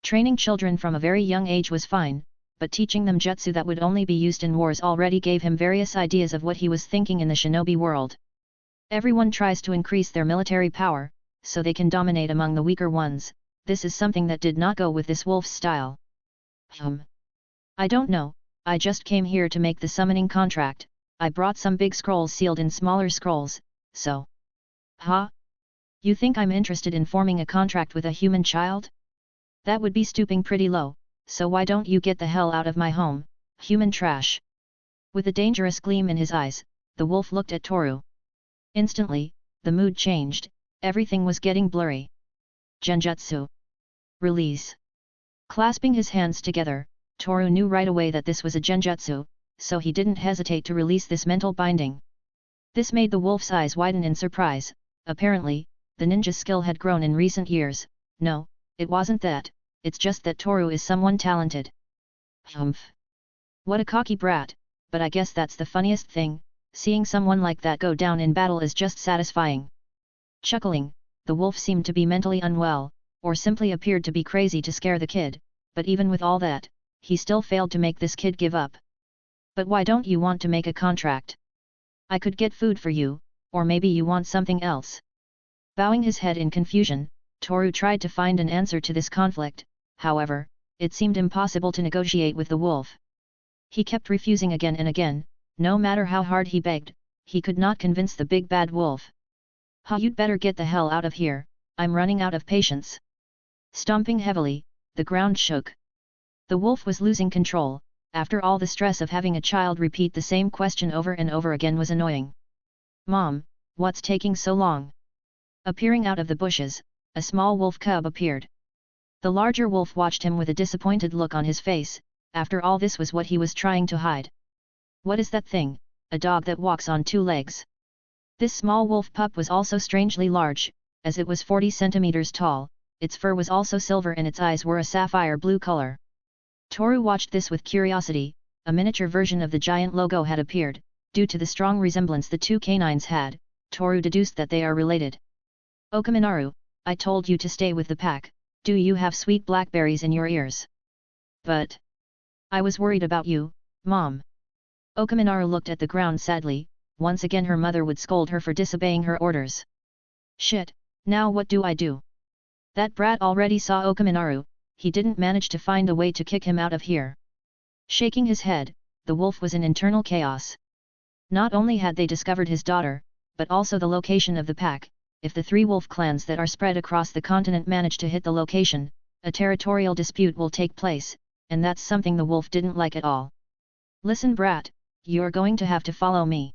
Training children from a very young age was fine, but teaching them jutsu that would only be used in wars already gave him various ideas of what he was thinking in the shinobi world. Everyone tries to increase their military power, so they can dominate among the weaker ones. This is something that did not go with this wolf's style. I don't know, I just came here to make the summoning contract. I brought some big scrolls sealed in smaller scrolls, so... Huh? You think I'm interested in forming a contract with a human child? That would be stooping pretty low, so why don't you get the hell out of my home, human trash? With a dangerous gleam in his eyes, the wolf looked at Toru. Instantly, the mood changed, everything was getting blurry. Genjutsu. Release. Clasping his hands together, Toru knew right away that this was a genjutsu, so he didn't hesitate to release this mental binding. This made the wolf's eyes widen in surprise. Apparently, the ninja skill had grown in recent years. No, it wasn't that, it's just that Toru is someone talented. Humph. What a cocky brat, but I guess that's the funniest thing. seeing someone like that go down in battle is just satisfying. Chuckling, the wolf seemed to be mentally unwell, or simply appeared to be crazy to scare the kid, but even with all that, he still failed to make this kid give up. But why don't you want to make a contract? I could get food for you, or maybe you want something else. Bowing his head in confusion, Toru tried to find an answer to this conflict, however, it seemed impossible to negotiate with the wolf. He kept refusing again and again, no matter how hard he begged, he could not convince the big bad wolf. "Ha, you'd better get the hell out of here, I'm running out of patience." Stomping heavily, the ground shook. The wolf was losing control. After all, the stress of having a child repeat the same question over and over again was annoying. "Mom, what's taking so long?" Appearing out of the bushes, a small wolf cub appeared. The larger wolf watched him with a disappointed look on his face. After all, this was what he was trying to hide. "What is that thing? A dog that walks on two legs?" This small wolf pup was also strangely large, as it was 40 centimeters tall, its fur was also silver and its eyes were a sapphire blue color. Toru watched this with curiosity. A miniature version of the giant logo had appeared. Due to the strong resemblance the two canines had, Toru deduced that they are related. "Orochimaru, I told you to stay with the pack, do you have sweet blackberries in your ears?" "But I was worried about you, Mom." Orochimaru looked at the ground sadly. Once again her mother would scold her for disobeying her orders. "Shit, now what do I do?" That brat already saw Orochimaru. He didn't manage to find a way to kick him out of here. Shaking his head, the wolf was in internal chaos. Not only had they discovered his daughter, but also the location of the pack. If the 3 wolf clans that are spread across the continent manage to hit the location, a territorial dispute will take place, and that's something the wolf didn't like at all. "Listen, brat, you're going to have to follow me."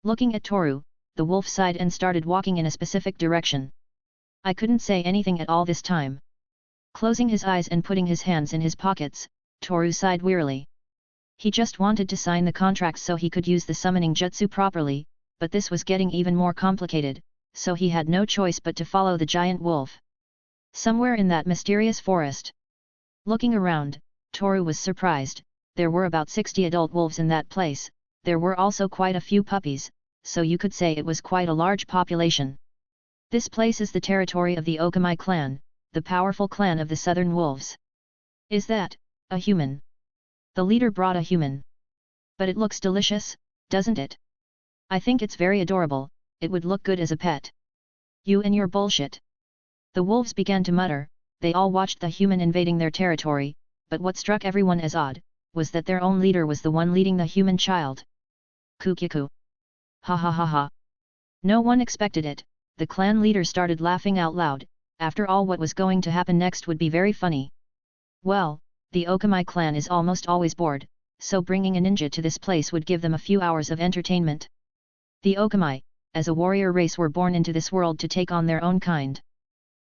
Looking at Toru, the wolf sighed and started walking in a specific direction. I couldn't say anything at all this time. Closing his eyes and putting his hands in his pockets, Toru sighed wearily. He just wanted to sign the contract so he could use the summoning jutsu properly, but this was getting even more complicated, so he had no choice but to follow the giant wolf. Somewhere in that mysterious forest. Looking around, Toru was surprised. There were about 60 adult wolves in that place. There were also quite a few puppies, so you could say it was quite a large population. This place is the territory of the Okami clan, the powerful clan of the southern wolves. "Is that a human?" The leader brought a human. "But it looks delicious, doesn't it?" "I think it's very adorable, it would look good as a pet." "You and your bullshit." The wolves began to mutter. They all watched the human invading their territory, but what struck everyone as odd was that their own leader was the one leading the human child. "Kukiku. Ha ha ha ha." No one expected it. The clan leader started laughing out loud. After all, what was going to happen next would be very funny. Well, the Okami clan is almost always bored, so bringing a ninja to this place would give them a few hours of entertainment. The Okami, as a warrior race, were born into this world to take on their own kind.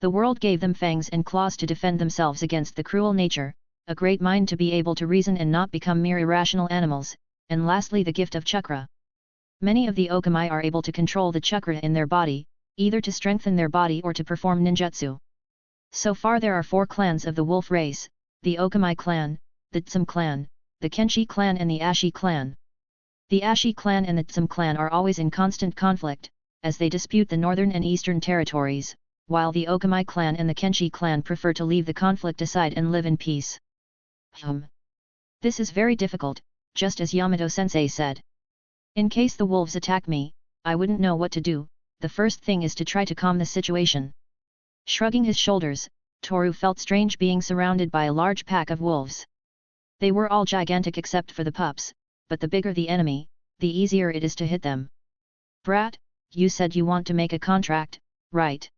The world gave them fangs and claws to defend themselves against the cruel nature, a great mind to be able to reason and not become mere irrational animals, and lastly the gift of chakra. Many of the Okami are able to control the chakra in their body, either to strengthen their body or to perform ninjutsu. So far there are 4 clans of the wolf race: the Okami clan, the Tsum clan, the Kenshi clan and the Ashi clan. The Ashi clan and the Tsum clan are always in constant conflict, as they dispute the northern and eastern territories, while the Okami clan and the Kenshi clan prefer to leave the conflict aside and live in peace. This is very difficult, just as Yamato-sensei said. In case the wolves attack me, I wouldn't know what to do. The first thing is to try to calm the situation. Shrugging his shoulders, Toru felt strange being surrounded by a large pack of wolves. They were all gigantic except for the pups, but the bigger the enemy, the easier it is to hit them. "Brat, you said you want to make a contract, right?"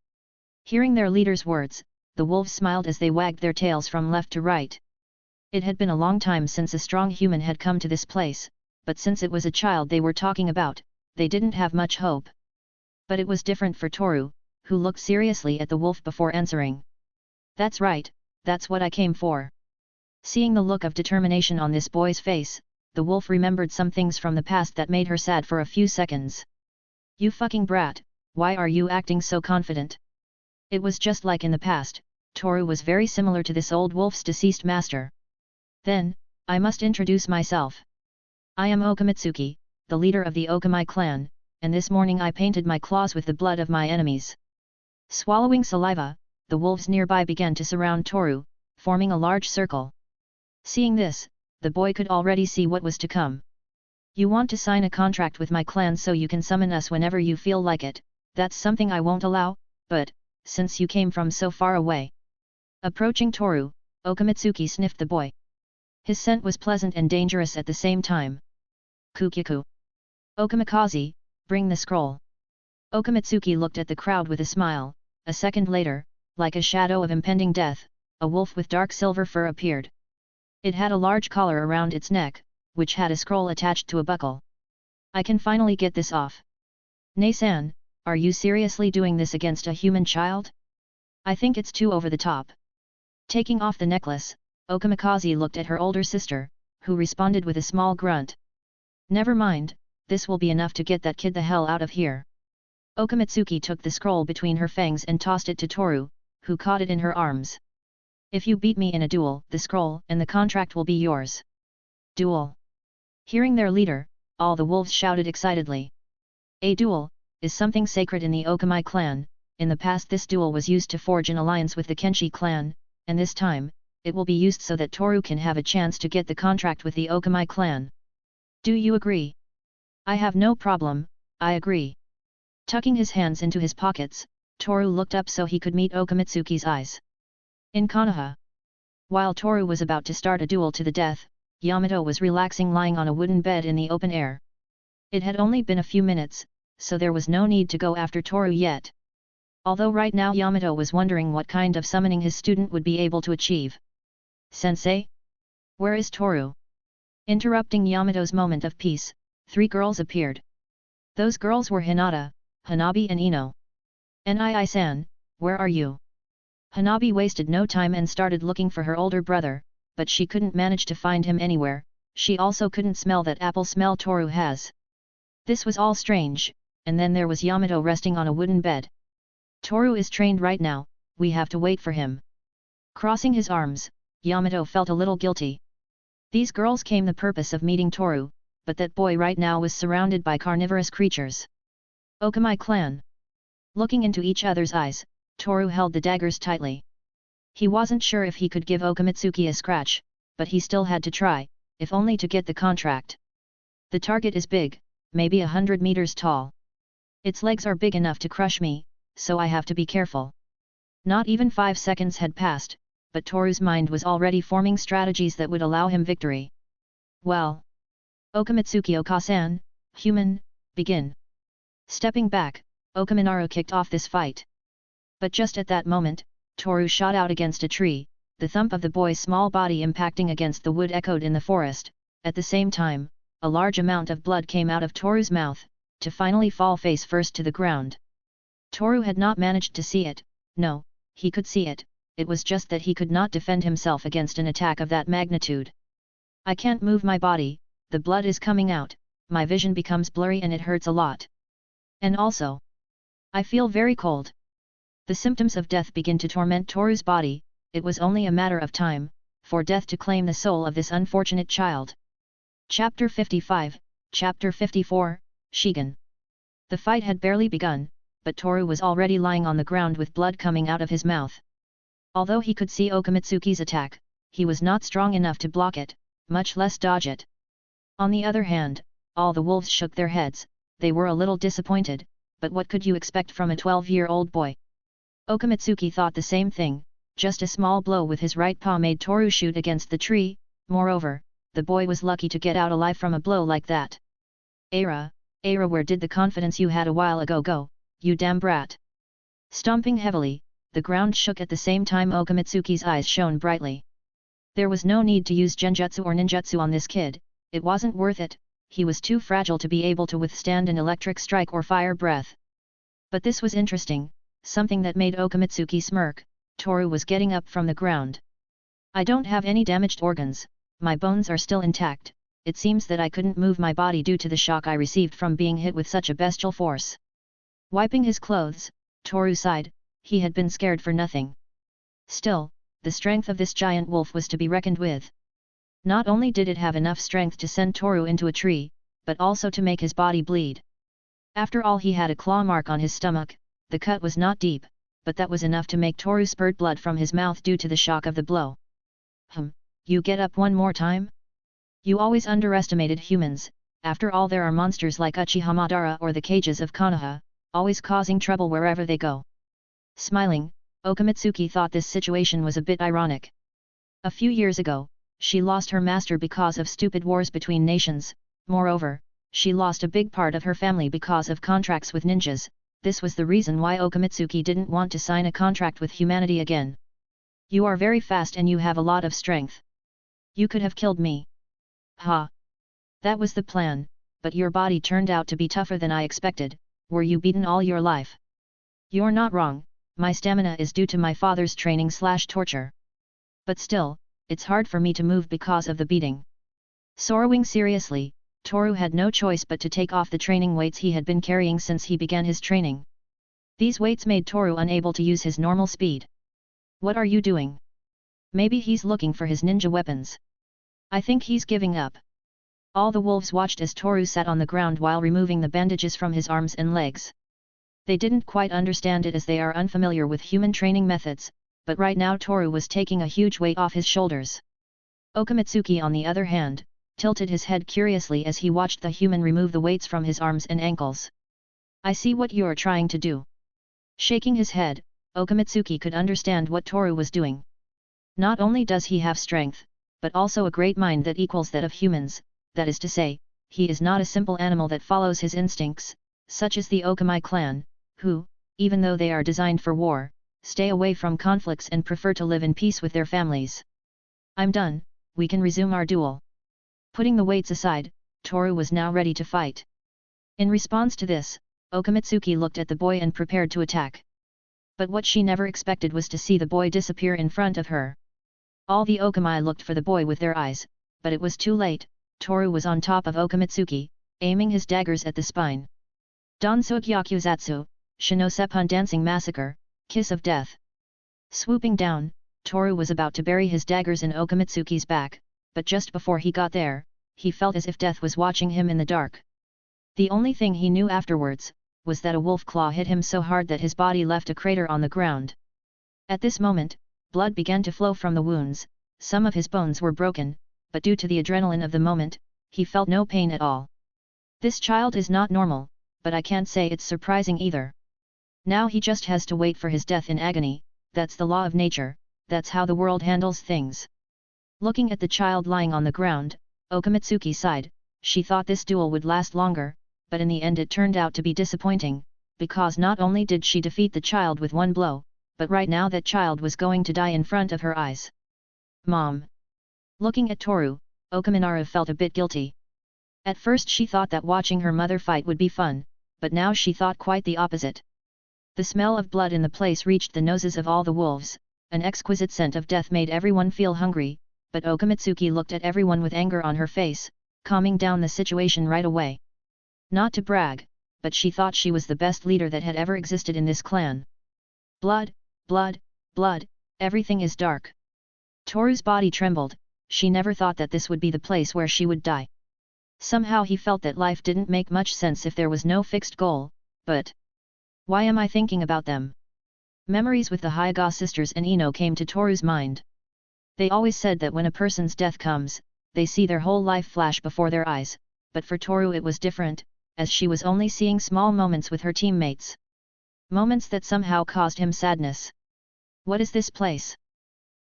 Hearing their leader's words, the wolves smiled as they wagged their tails from left to right. It had been a long time since a strong human had come to this place, but since it was a child they were talking about, they didn't have much hope. But it was different for Toru, who looked seriously at the wolf before answering. "That's right, that's what I came for." Seeing the look of determination on this boy's face, the wolf remembered some things from the past that made her sad for a few seconds. "You fucking brat, why are you acting so confident?" It was just like in the past, Toru was very similar to this old wolf's deceased master. "Then, I must introduce myself. I am Okamitsuki, the leader of the Okami clan, and this morning I painted my claws with the blood of my enemies. Swallowing saliva, the wolves nearby began to surround Toru, forming a large circle. Seeing this, the boy could already see what was to come. You want to sign a contract with my clan so you can summon us whenever you feel like it, that's something I won't allow, but, since you came from so far away. Approaching Toru, Okamitsuki sniffed the boy. His scent was pleasant and dangerous at the same time. Kukiku. Okamikaze, bring the scroll. Okamitsuki looked at the crowd with a smile. A second later, like a shadow of impending death, a wolf with dark silver fur appeared. It had a large collar around its neck, which had a scroll attached to a buckle. I can finally get this off. Nei-san, are you seriously doing this against a human child? I think it's too over the top. Taking off the necklace, Okamikaze looked at her older sister, who responded with a small grunt. Never mind, this will be enough to get that kid the hell out of here. Okamitsuki took the scroll between her fangs and tossed it to Toru, who caught it in her arms. If you beat me in a duel, the scroll and the contract will be yours. Duel. Hearing their leader, all the wolves shouted excitedly. A duel is something sacred in the Okami clan. In the past this duel was used to forge an alliance with the Kenshi clan, and this time, it will be used so that Toru can have a chance to get the contract with the Okami clan. Do you agree? I have no problem, I agree. Tucking his hands into his pockets, Toru looked up so he could meet Okamitsuki's eyes. In Konoha. While Toru was about to start a duel to the death, Yamato was relaxing lying on a wooden bed in the open air. It had only been a few minutes, so there was no need to go after Toru yet. Although right now Yamato was wondering what kind of summoning his student would be able to achieve. Sensei? Where is Toru? Interrupting Yamato's moment of peace, 3 girls appeared. Those girls were Hinata, Hanabi and Ino. Nii-san, where are you? Hanabi wasted no time and started looking for her older brother, but she couldn't manage to find him anywhere. She also couldn't smell that apple smell Toru has. This was all strange, and then there was Yamato resting on a wooden bed. Toru is trained right now, we have to wait for him. Crossing his arms, Yamato felt a little guilty. These girls came the purpose of meeting Toru, but that boy right now was surrounded by carnivorous creatures. Okami clan. Looking into each other's eyes, Toru held the daggers tightly. He wasn't sure if he could give Okamitsuki a scratch, but he still had to try, if only to get the contract. The target is big, maybe 100 meters tall. Its legs are big enough to crush me, so I have to be careful. Not even 5 seconds had passed, but Toru's mind was already forming strategies that would allow him victory. Well. Okamitsuki Okasan, human, begin. Stepping back, Okaminaru kicked off this fight. But just at that moment, Toru shot out against a tree, the thump of the boy's small body impacting against the wood echoed in the forest. At the same time, a large amount of blood came out of Toru's mouth, to finally fall face first to the ground. Toru had not managed to see it. No, he could see it, it was just that he could not defend himself against an attack of that magnitude. I can't move my body, the blood is coming out, my vision becomes blurry and it hurts a lot. And also, I feel very cold. The symptoms of death begin to torment Toru's body. It was only a matter of time, for death to claim the soul of this unfortunate child. Chapter 55, Chapter 54, Shigen. The fight had barely begun, but Toru was already lying on the ground with blood coming out of his mouth. Although he could see Okamitsuki's attack, he was not strong enough to block it, much less dodge it. On the other hand, all the wolves shook their heads. They were a little disappointed, but what could you expect from a 12-year-old boy? Okamitsuki thought the same thing. Just a small blow with his right paw made Toru shoot against the tree. Moreover, the boy was lucky to get out alive from a blow like that. Aira, where did the confidence you had a while ago go, you damn brat? Stomping heavily, the ground shook at the same time Okamitsuki's eyes shone brightly. There was no need to use genjutsu or ninjutsu on this kid, it wasn't worth it, he was too fragile to be able to withstand an electric strike or fire breath. But this was interesting, something that made Okamitsuki smirk. Toru was getting up from the ground. I don't have any damaged organs, my bones are still intact, it seems that I couldn't move my body due to the shock I received from being hit with such a bestial force. Wiping his clothes, Toru sighed, he had been scared for nothing. Still, the strength of this giant wolf was to be reckoned with. Not only did it have enough strength to send Toru into a tree, but also to make his body bleed. After all, he had a claw mark on his stomach. The cut was not deep, but that was enough to make Toru spurt blood from his mouth due to the shock of the blow. You get up one more time? You always underestimated humans. After all, there are monsters like Uchihamadara or the cages of Konoha, always causing trouble wherever they go. Smiling, Okamitsuki thought this situation was a bit ironic. A few years ago, she lost her master because of stupid wars between nations. Moreover, she lost a big part of her family because of contracts with ninjas. This was the reason why Okamitsuki didn't want to sign a contract with humanity again. You are very fast and you have a lot of strength. You could have killed me. Ha! That was the plan, but your body turned out to be tougher than I expected. Were you beaten all your life? You're not wrong, my stamina is due to my father's training/torture. But still, it's hard for me to move because of the beating. Sorrowing seriously, Toru had no choice but to take off the training weights he had been carrying since he began his training. These weights made Toru unable to use his normal speed. What are you doing? Maybe he's looking for his ninja weapons. I think he's giving up. All the wolves watched as Toru sat on the ground while removing the bandages from his arms and legs. They didn't quite understand it as they are unfamiliar with human training methods, but right now Toru was taking a huge weight off his shoulders. Okamitsuki, on the other hand, tilted his head curiously as he watched the human remove the weights from his arms and ankles. I see what you're trying to do. Shaking his head, Okamitsuki could understand what Toru was doing. Not only does he have strength, but also a great mind that equals that of humans, that is to say, he is not a simple animal that follows his instincts, such as the Okami clan, who, even though they are designed for war, stay away from conflicts and prefer to live in peace with their families. I'm done, we can resume our duel. Putting the weights aside, Toru was now ready to fight. In response to this, Okamitsuki looked at the boy and prepared to attack. But what she never expected was to see the boy disappear in front of her. All the Okami looked for the boy with their eyes, but it was too late. Toru was on top of Okamitsuki, aiming his daggers at the spine. Danzo Gyakuzatsu, Shinosepun Dancing Massacre, Kiss of Death. Swooping down, Toru was about to bury his daggers in Okamitsuki's back, but just before he got there, he felt as if death was watching him in the dark. The only thing he knew afterwards, was that a wolf claw hit him so hard that his body left a crater on the ground. At this moment, blood began to flow from the wounds, some of his bones were broken, but due to the adrenaline of the moment, he felt no pain at all. This child is not normal, but I can't say it's surprising either. Now he just has to wait for his death in agony. That's the law of nature, that's how the world handles things. Looking at the child lying on the ground, Okamitsuki sighed. She thought this duel would last longer, but in the end it turned out to be disappointing, because not only did she defeat the child with one blow, but right now that child was going to die in front of her eyes. Mom. Looking at Toru, Okaminaru felt a bit guilty. At first she thought that watching her mother fight would be fun, but now she thought quite the opposite. The smell of blood in the place reached the noses of all the wolves. An exquisite scent of death made everyone feel hungry, but Okamitsuki looked at everyone with anger on her face, calming down the situation right away. Not to brag, but she thought she was the best leader that had ever existed in this clan. Blood, blood, blood, everything is dark. Toru's body trembled. She never thought that this would be the place where she would die. Somehow he felt that life didn't make much sense if there was no fixed goal, but why am I thinking about them? Memories with the Hyuga sisters and Ino came to Toru's mind. They always said that when a person's death comes, they see their whole life flash before their eyes, but for Toru it was different, as she was only seeing small moments with her teammates. Moments that somehow caused him sadness. What is this place?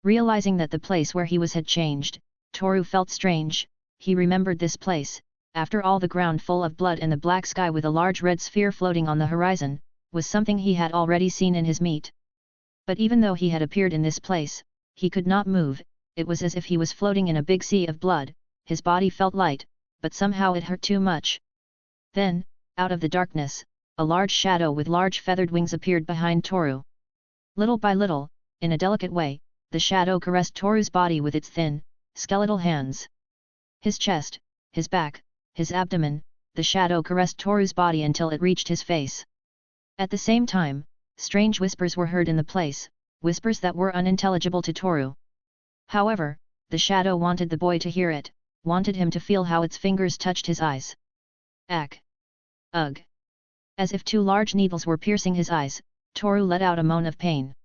Realizing that the place where he was had changed, Toru felt strange. He remembered this place, after all the ground full of blood and the black sky with a large red sphere floating on the horizon, was something he had already seen in his meat. But even though he had appeared in this place, he could not move. It was as if he was floating in a big sea of blood. His body felt light, but somehow it hurt too much. Then, out of the darkness, a large shadow with large feathered wings appeared behind Toru. Little by little, in a delicate way, the shadow caressed Toru's body with its thin, skeletal hands. His chest, his back, his abdomen, the shadow caressed Toru's body until it reached his face. At the same time, strange whispers were heard in the place, whispers that were unintelligible to Toru. However, the shadow wanted the boy to hear it, wanted him to feel how its fingers touched his eyes. Ak. Ugh. As if two large needles were piercing his eyes, Toru let out a moan of pain.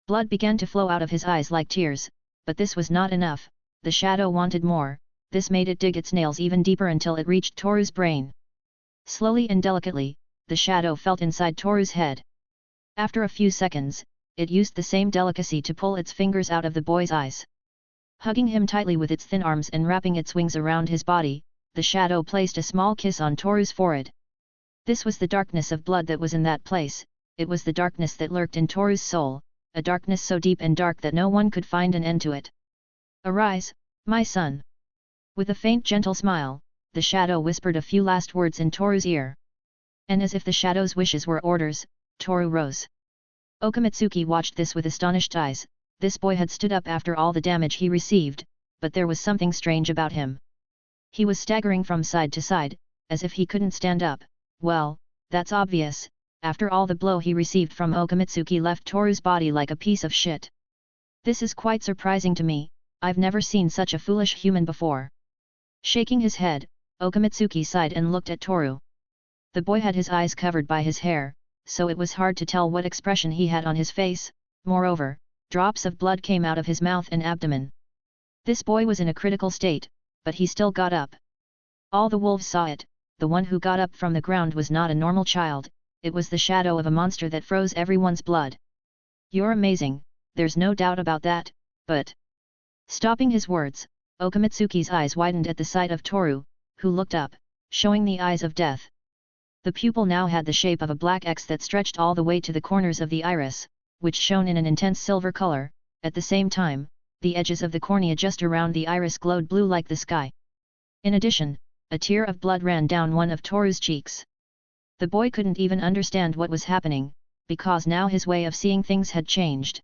Blood began to flow out of his eyes like tears, but this was not enough, the shadow wanted more, this made it dig its nails even deeper until it reached Toru's brain. Slowly and delicately, the shadow felt inside Toru's head. After a few seconds, it used the same delicacy to pull its fingers out of the boy's eyes. Hugging him tightly with its thin arms and wrapping its wings around his body, the shadow placed a small kiss on Toru's forehead. This was the darkness of blood that was in that place, it was the darkness that lurked in Toru's soul, a darkness so deep and dark that no one could find an end to it. "Arise, my son." With a faint gentle smile, the shadow whispered a few last words in Toru's ear. And as if the shadow's wishes were orders, Toru rose. Okamitsuki watched this with astonished eyes. This boy had stood up after all the damage he received, but there was something strange about him. He was staggering from side to side, as if he couldn't stand up. Well, that's obvious, after all the blow he received from Okamitsuki left Toru's body like a piece of shit. This is quite surprising to me, I've never seen such a foolish human before. Shaking his head, Okamitsuki sighed and looked at Toru. The boy had his eyes covered by his hair, so it was hard to tell what expression he had on his face, moreover, drops of blood came out of his mouth and abdomen. This boy was in a critical state, but he still got up. All the wolves saw it, the one who got up from the ground was not a normal child, it was the shadow of a monster that froze everyone's blood. "You're amazing, there's no doubt about that, but..." Stopping his words, Okamitsuki's eyes widened at the sight of Toru, who looked up, showing the eyes of death. The pupil now had the shape of a black X that stretched all the way to the corners of the iris, which shone in an intense silver color, at the same time, the edges of the cornea just around the iris glowed blue like the sky. In addition, a tear of blood ran down one of Toru's cheeks. The boy couldn't even understand what was happening, because now his way of seeing things had changed.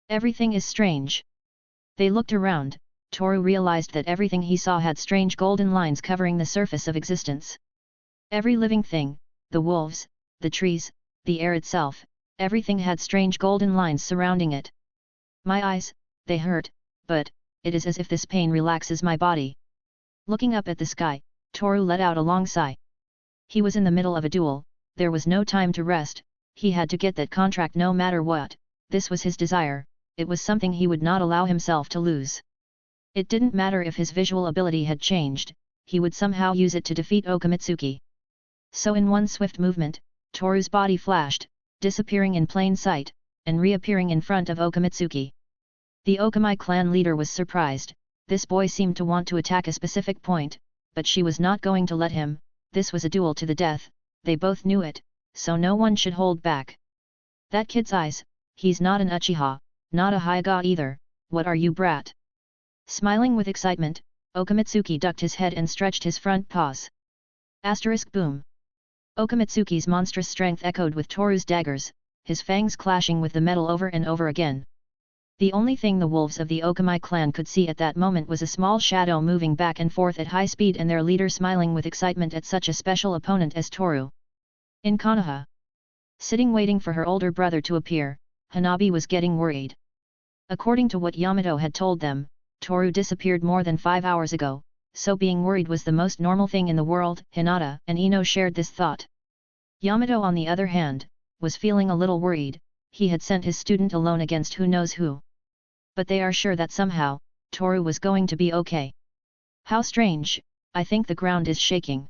Everything is strange. They looked around, Toru realized that everything he saw had strange golden lines covering the surface of existence. Every living thing, the wolves, the trees, the air itself, everything had strange golden lines surrounding it. "My eyes, they hurt, but, it is as if this pain relaxes my body." Looking up at the sky, Toru let out a long sigh. He was in the middle of a duel, there was no time to rest, he had to get that contract no matter what, this was his desire, it was something he would not allow himself to lose. It didn't matter if his visual ability had changed, he would somehow use it to defeat Okamitsuki. So in one swift movement, Toru's body flashed, disappearing in plain sight, and reappearing in front of Okamitsuki. The Okami clan leader was surprised, this boy seemed to want to attack a specific point, but she was not going to let him, this was a duel to the death, they both knew it, so no one should hold back. "That kid's eyes, he's not an Uchiha, not a Hyuga either, what are you, brat?" Smiling with excitement, Okamitsuki ducked his head and stretched his front paws. Boom. Okamitsuki's monstrous strength echoed with Toru's daggers, his fangs clashing with the metal over and over again. The only thing the wolves of the Okami clan could see at that moment was a small shadow moving back and forth at high speed and their leader smiling with excitement at such a special opponent as Toru. In Konoha, sitting waiting for her older brother to appear, Hanabi was getting worried. According to what Yamato had told them, Toru disappeared more than 5 hours ago, so being worried was the most normal thing in the world. Hinata and Ino shared this thought. Yamato on the other hand, was feeling a little worried, he had sent his student alone against who knows who. But they are sure that somehow, Toru was going to be okay. How strange, I think the ground is shaking.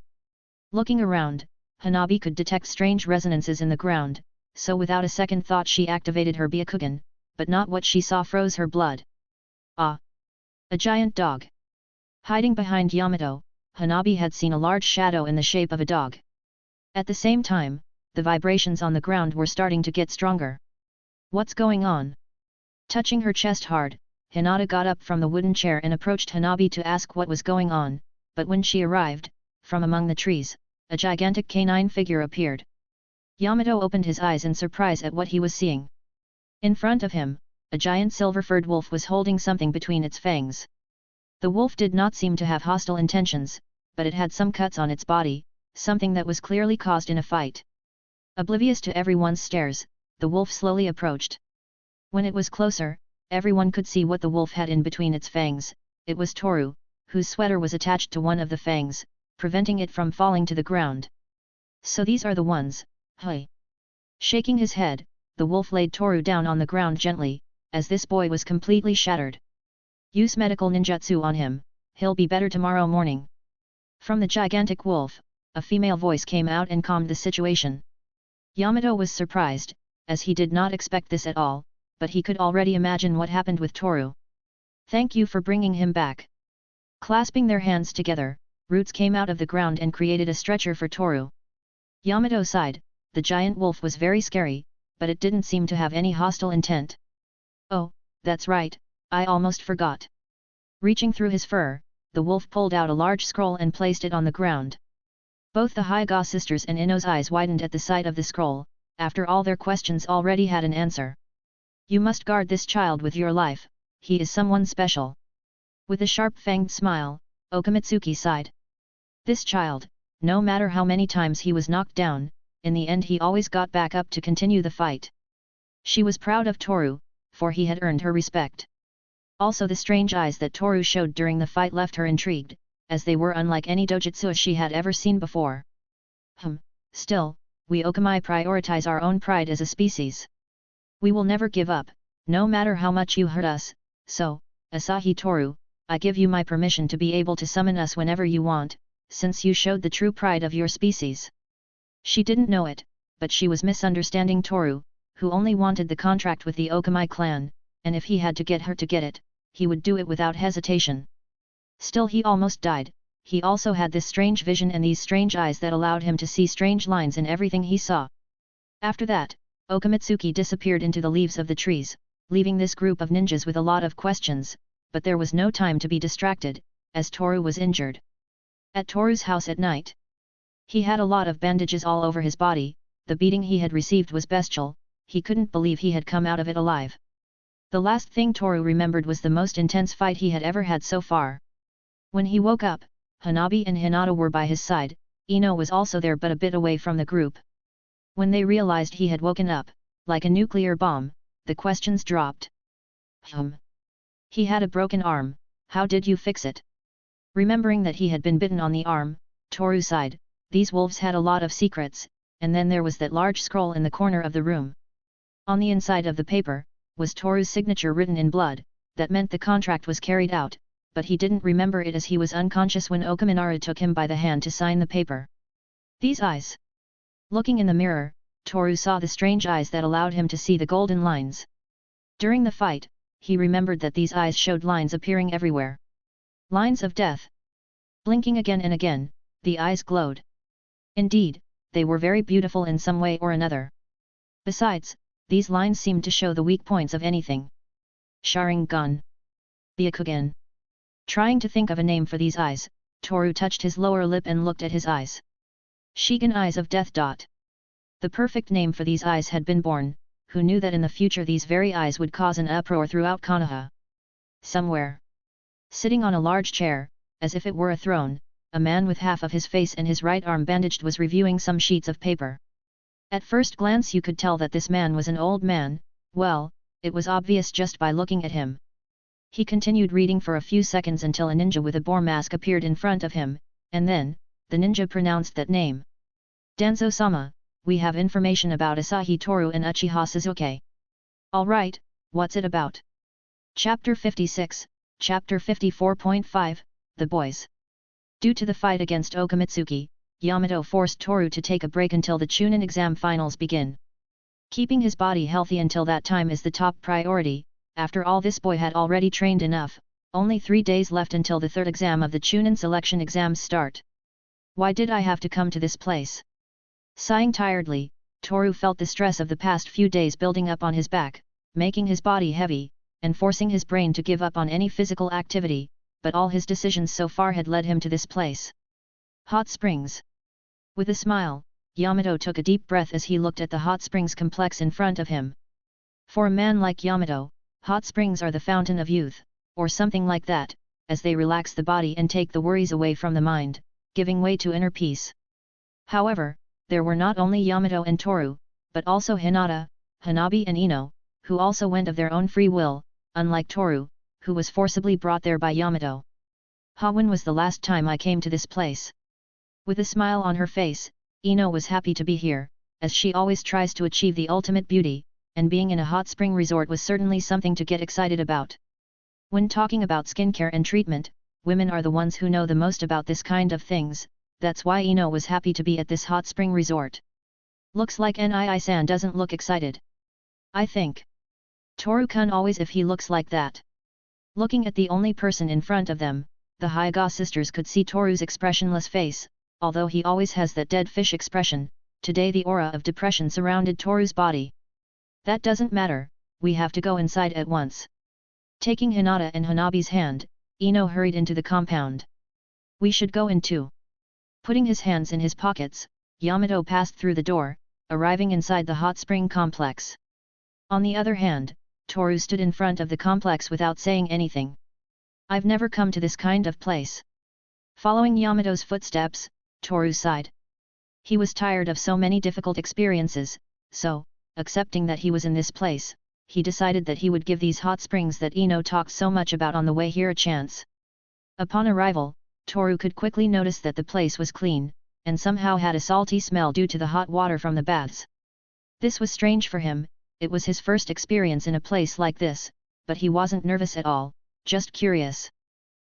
Looking around, Hanabi could detect strange resonances in the ground, so without a second thought she activated her Byakugan, but not what she saw froze her blood. Ah! A giant dog. Hiding behind Yamato, Hanabi had seen a large shadow in the shape of a dog. At the same time, the vibrations on the ground were starting to get stronger. What's going on? Touching her chest hard, Hinata got up from the wooden chair and approached Hanabi to ask what was going on, but when she arrived, from among the trees, a gigantic canine figure appeared. Yamato opened his eyes in surprise at what he was seeing. In front of him, a giant silver-furred wolf was holding something between its fangs. The wolf did not seem to have hostile intentions, but it had some cuts on its body, something that was clearly caused in a fight. Oblivious to everyone's stares, the wolf slowly approached. When it was closer, everyone could see what the wolf had in between its fangs, it was Toru, whose sweater was attached to one of the fangs, preventing it from falling to the ground. So these are the ones, hey. Shaking his head, the wolf laid Toru down on the ground gently, as this boy was completely shattered. Use medical ninjutsu on him, he'll be better tomorrow morning. From the gigantic wolf, a female voice came out and calmed the situation. Yamato was surprised, as he did not expect this at all, but he could already imagine what happened with Toru. Thank you for bringing him back. Clasping their hands together, roots came out of the ground and created a stretcher for Toru. Yamato sighed. The giant wolf was very scary, but it didn't seem to have any hostile intent. Oh, that's right, I almost forgot. Reaching through his fur, the wolf pulled out a large scroll and placed it on the ground. Both the Hyuga sisters and Ino's eyes widened at the sight of the scroll. After all their questions already had an answer. You must guard this child with your life, he is someone special. With a sharp-fanged smile, Okamitsuki sighed. This child, no matter how many times he was knocked down, in the end he always got back up to continue the fight. She was proud of Toru, for he had earned her respect. Also the strange eyes that Toru showed during the fight left her intrigued, as they were unlike any dojutsu she had ever seen before. Still, we Okami prioritize our own pride as a species. We will never give up, no matter how much you hurt us, so, Asahi Toru, I give you my permission to be able to summon us whenever you want, since you showed the true pride of your species. She didn't know it, but she was misunderstanding Toru, who only wanted the contract with the Okami clan, and if he had to get her to get it, he would do it without hesitation. Still he almost died. He also had this strange vision and these strange eyes that allowed him to see strange lines in everything he saw. After that, Okamitsuki disappeared into the leaves of the trees, leaving this group of ninjas with a lot of questions, but there was no time to be distracted, as Toru was injured. At Toru's house at night, he had a lot of bandages all over his body. The beating he had received was bestial, he couldn't believe he had come out of it alive. The last thing Toru remembered was the most intense fight he had ever had so far. When he woke up, Hanabi and Hinata were by his side. Ino was also there but a bit away from the group. When they realized he had woken up, like a nuclear bomb, the questions dropped. He had a broken arm, how did you fix it? Remembering that he had been bitten on the arm, Toru sighed. These wolves had a lot of secrets, and then there was that large scroll in the corner of the room. On the inside of the paper, was Toru's signature written in blood. That meant the contract was carried out, but he didn't remember it as he was unconscious when Okaminaru took him by the hand to sign the paper. These eyes. Looking in the mirror, Toru saw the strange eyes that allowed him to see the golden lines. During the fight, he remembered that these eyes showed lines appearing everywhere. Lines of death. Blinking again and again, the eyes glowed. Indeed, they were very beautiful in some way or another. Besides, these lines seemed to show the weak points of anything. Sharingan. Byakugan. Trying to think of a name for these eyes, Toru touched his lower lip and looked at his eyes. Shigan eyes of death. The perfect name for these eyes had been born. Who knew that in the future these very eyes would cause an uproar throughout Konoha? Somewhere, sitting on a large chair, as if it were a throne, a man with half of his face and his right arm bandaged was reviewing some sheets of paper. At first glance you could tell that this man was an old man. Well, it was obvious just by looking at him. He continued reading for a few seconds until a ninja with a boar mask appeared in front of him, and then, the ninja pronounced that name. Danzo-sama, we have information about Asahi Toru and Uchiha Suzuki. Alright, what's it about? Chapter 56, Chapter 54.5, The Boys. Due to the fight against Okamitsuki, Yamato forced Toru to take a break until the chunin exam finals begin. Keeping his body healthy until that time is the top priority. After all, this boy had already trained enough. Only 3 days left until the third exam of the chunin selection exams start. Why did I have to come to this place? Sighing tiredly, Toru felt the stress of the past few days building up on his back, making his body heavy, and forcing his brain to give up on any physical activity, but all his decisions so far had led him to this place. Hot springs. With a smile, Yamato took a deep breath as he looked at the hot springs complex in front of him. For a man like Yamato, hot springs are the fountain of youth, or something like that, as they relax the body and take the worries away from the mind, giving way to inner peace. However, there were not only Yamato and Toru, but also Hinata, Hanabi and Ino, who also went of their own free will, unlike Toru, who was forcibly brought there by Yamato. When was the last time I came to this place? With a smile on her face, Ino was happy to be here, as she always tries to achieve the ultimate beauty, and being in a hot spring resort was certainly something to get excited about. When talking about skincare and treatment, women are the ones who know the most about this kind of things, that's why Ino was happy to be at this hot spring resort. Looks like Nii-san doesn't look excited. I think. Toru-kun always if he looks like that. Looking at the only person in front of them, the Hyuga sisters could see Toru's expressionless face, although he always has that dead fish expression, today the aura of depression surrounded Toru's body. That doesn't matter, we have to go inside at once. Taking Hinata and Hanabi's hand, Ino hurried into the compound. We should go in too. Putting his hands in his pockets, Yamato passed through the door, arriving inside the hot spring complex. On the other hand, Toru stood in front of the complex without saying anything. I've never come to this kind of place. Following Yamato's footsteps, Toru sighed. He was tired of so many difficult experiences, so, accepting that he was in this place, he decided that he would give these hot springs that Ino talked so much about on the way here a chance. Upon arrival, Toru could quickly notice that the place was clean, and somehow had a salty smell due to the hot water from the baths. This was strange for him, it was his first experience in a place like this, but he wasn't nervous at all, just curious.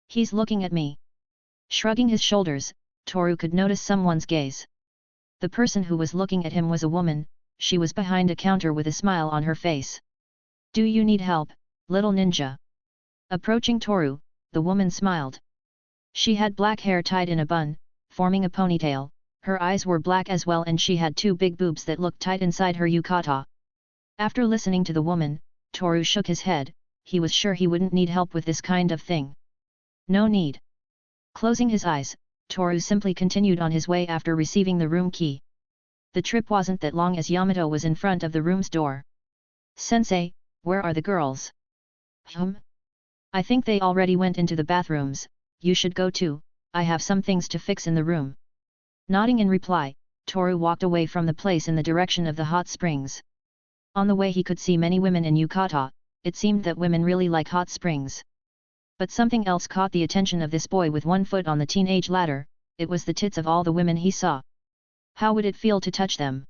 He's looking at me. Shrugging his shoulders, Toru could notice someone's gaze. The person who was looking at him was a woman, she was behind a counter with a smile on her face. Do you need help, little ninja? Approaching Toru, the woman smiled. She had black hair tied in a bun, forming a ponytail, her eyes were black as well and she had two big boobs that looked tight inside her yukata. After listening to the woman, Toru shook his head, he was sure he wouldn't need help with this kind of thing. No need. Closing his eyes, Toru simply continued on his way after receiving the room key. The trip wasn't that long as Yamato was in front of the room's door. Sensei, where are the girls? I think they already went into the bathrooms, you should go too, I have some things to fix in the room. Nodding in reply, Toru walked away from the place in the direction of the hot springs. On the way he could see many women in yukata, it seemed that women really like hot springs. But something else caught the attention of this boy with one foot on the teenage ladder, it was the tits of all the women he saw. How would it feel to touch them?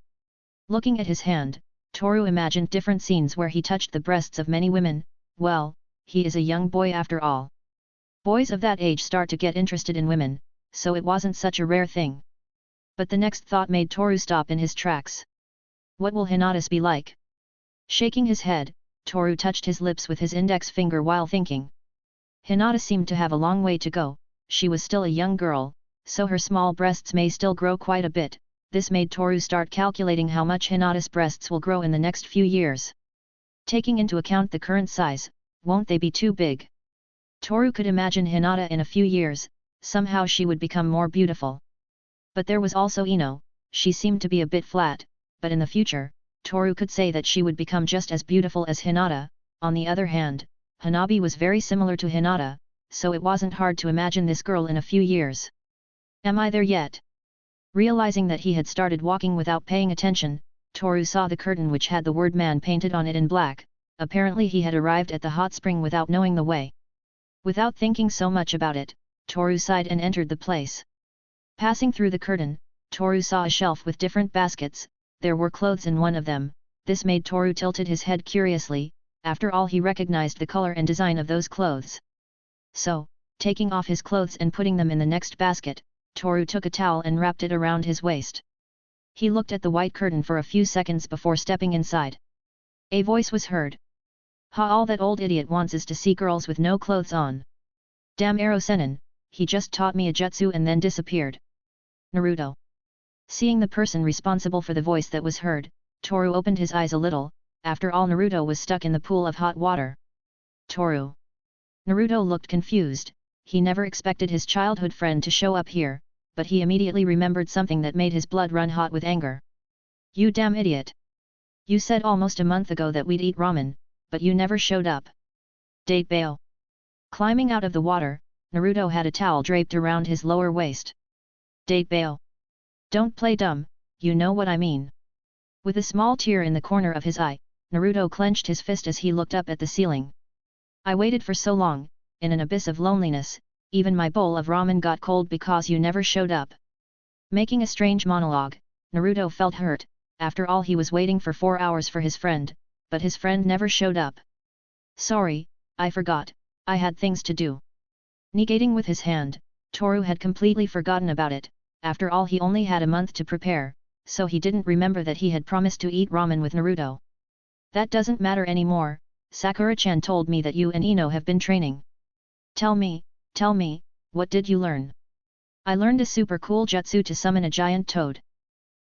Looking at his hand, Toru imagined different scenes where he touched the breasts of many women, well, he is a young boy after all. Boys of that age start to get interested in women, so it wasn't such a rare thing. But the next thought made Toru stop in his tracks. What will Hinata's be like? Shaking his head, Toru touched his lips with his index finger while thinking. Hinata seemed to have a long way to go, she was still a young girl, so her small breasts may still grow quite a bit, this made Toru start calculating how much Hinata's breasts will grow in the next few years. Taking into account the current size, won't they be too big? Toru could imagine Hinata in a few years, somehow she would become more beautiful. But there was also Ino, she seemed to be a bit flat, but in the future, Toru could say that she would become just as beautiful as Hinata. On the other hand, Hanabi was very similar to Hinata, so it wasn't hard to imagine this girl in a few years. Am I there yet? Realizing that he had started walking without paying attention, Toru saw the curtain which had the word man painted on it in black, apparently he had arrived at the hot spring without knowing the way. Without thinking so much about it, Toru sighed and entered the place. Passing through the curtain, Toru saw a shelf with different baskets, there were clothes in one of them, this made Toru tilted his head curiously, after all he recognized the color and design of those clothes. So, taking off his clothes and putting them in the next basket, Toru took a towel and wrapped it around his waist. He looked at the white curtain for a few seconds before stepping inside. A voice was heard. Ha, all that old idiot wants is to see girls with no clothes on. Damn Ero-sennin, he just taught me a jutsu and then disappeared. Naruto. Seeing the person responsible for the voice that was heard, Toru opened his eyes a little, after all Naruto was stuck in the pool of hot water. Toru. Naruto looked confused, he never expected his childhood friend to show up here, but he immediately remembered something that made his blood run hot with anger. You damn idiot! You said almost a month ago that we'd eat ramen, but you never showed up. Date bail. Climbing out of the water, Naruto had a towel draped around his lower waist. Date bail. Don't play dumb, you know what I mean. With a small tear in the corner of his eye, Naruto clenched his fist as he looked up at the ceiling. I waited for so long, in an abyss of loneliness, even my bowl of ramen got cold because you never showed up. Making a strange monologue, Naruto felt hurt. After all, he was waiting for 4 hours for his friend, but his friend never showed up. Sorry, I forgot, I had things to do. Negating with his hand, Toru had completely forgotten about it. After all, he only had a month to prepare, so he didn't remember that he had promised to eat ramen with Naruto. That doesn't matter anymore. Sakura-chan told me that you and Ino have been training. Tell me, what did you learn? I learned a super cool jutsu to summon a giant toad.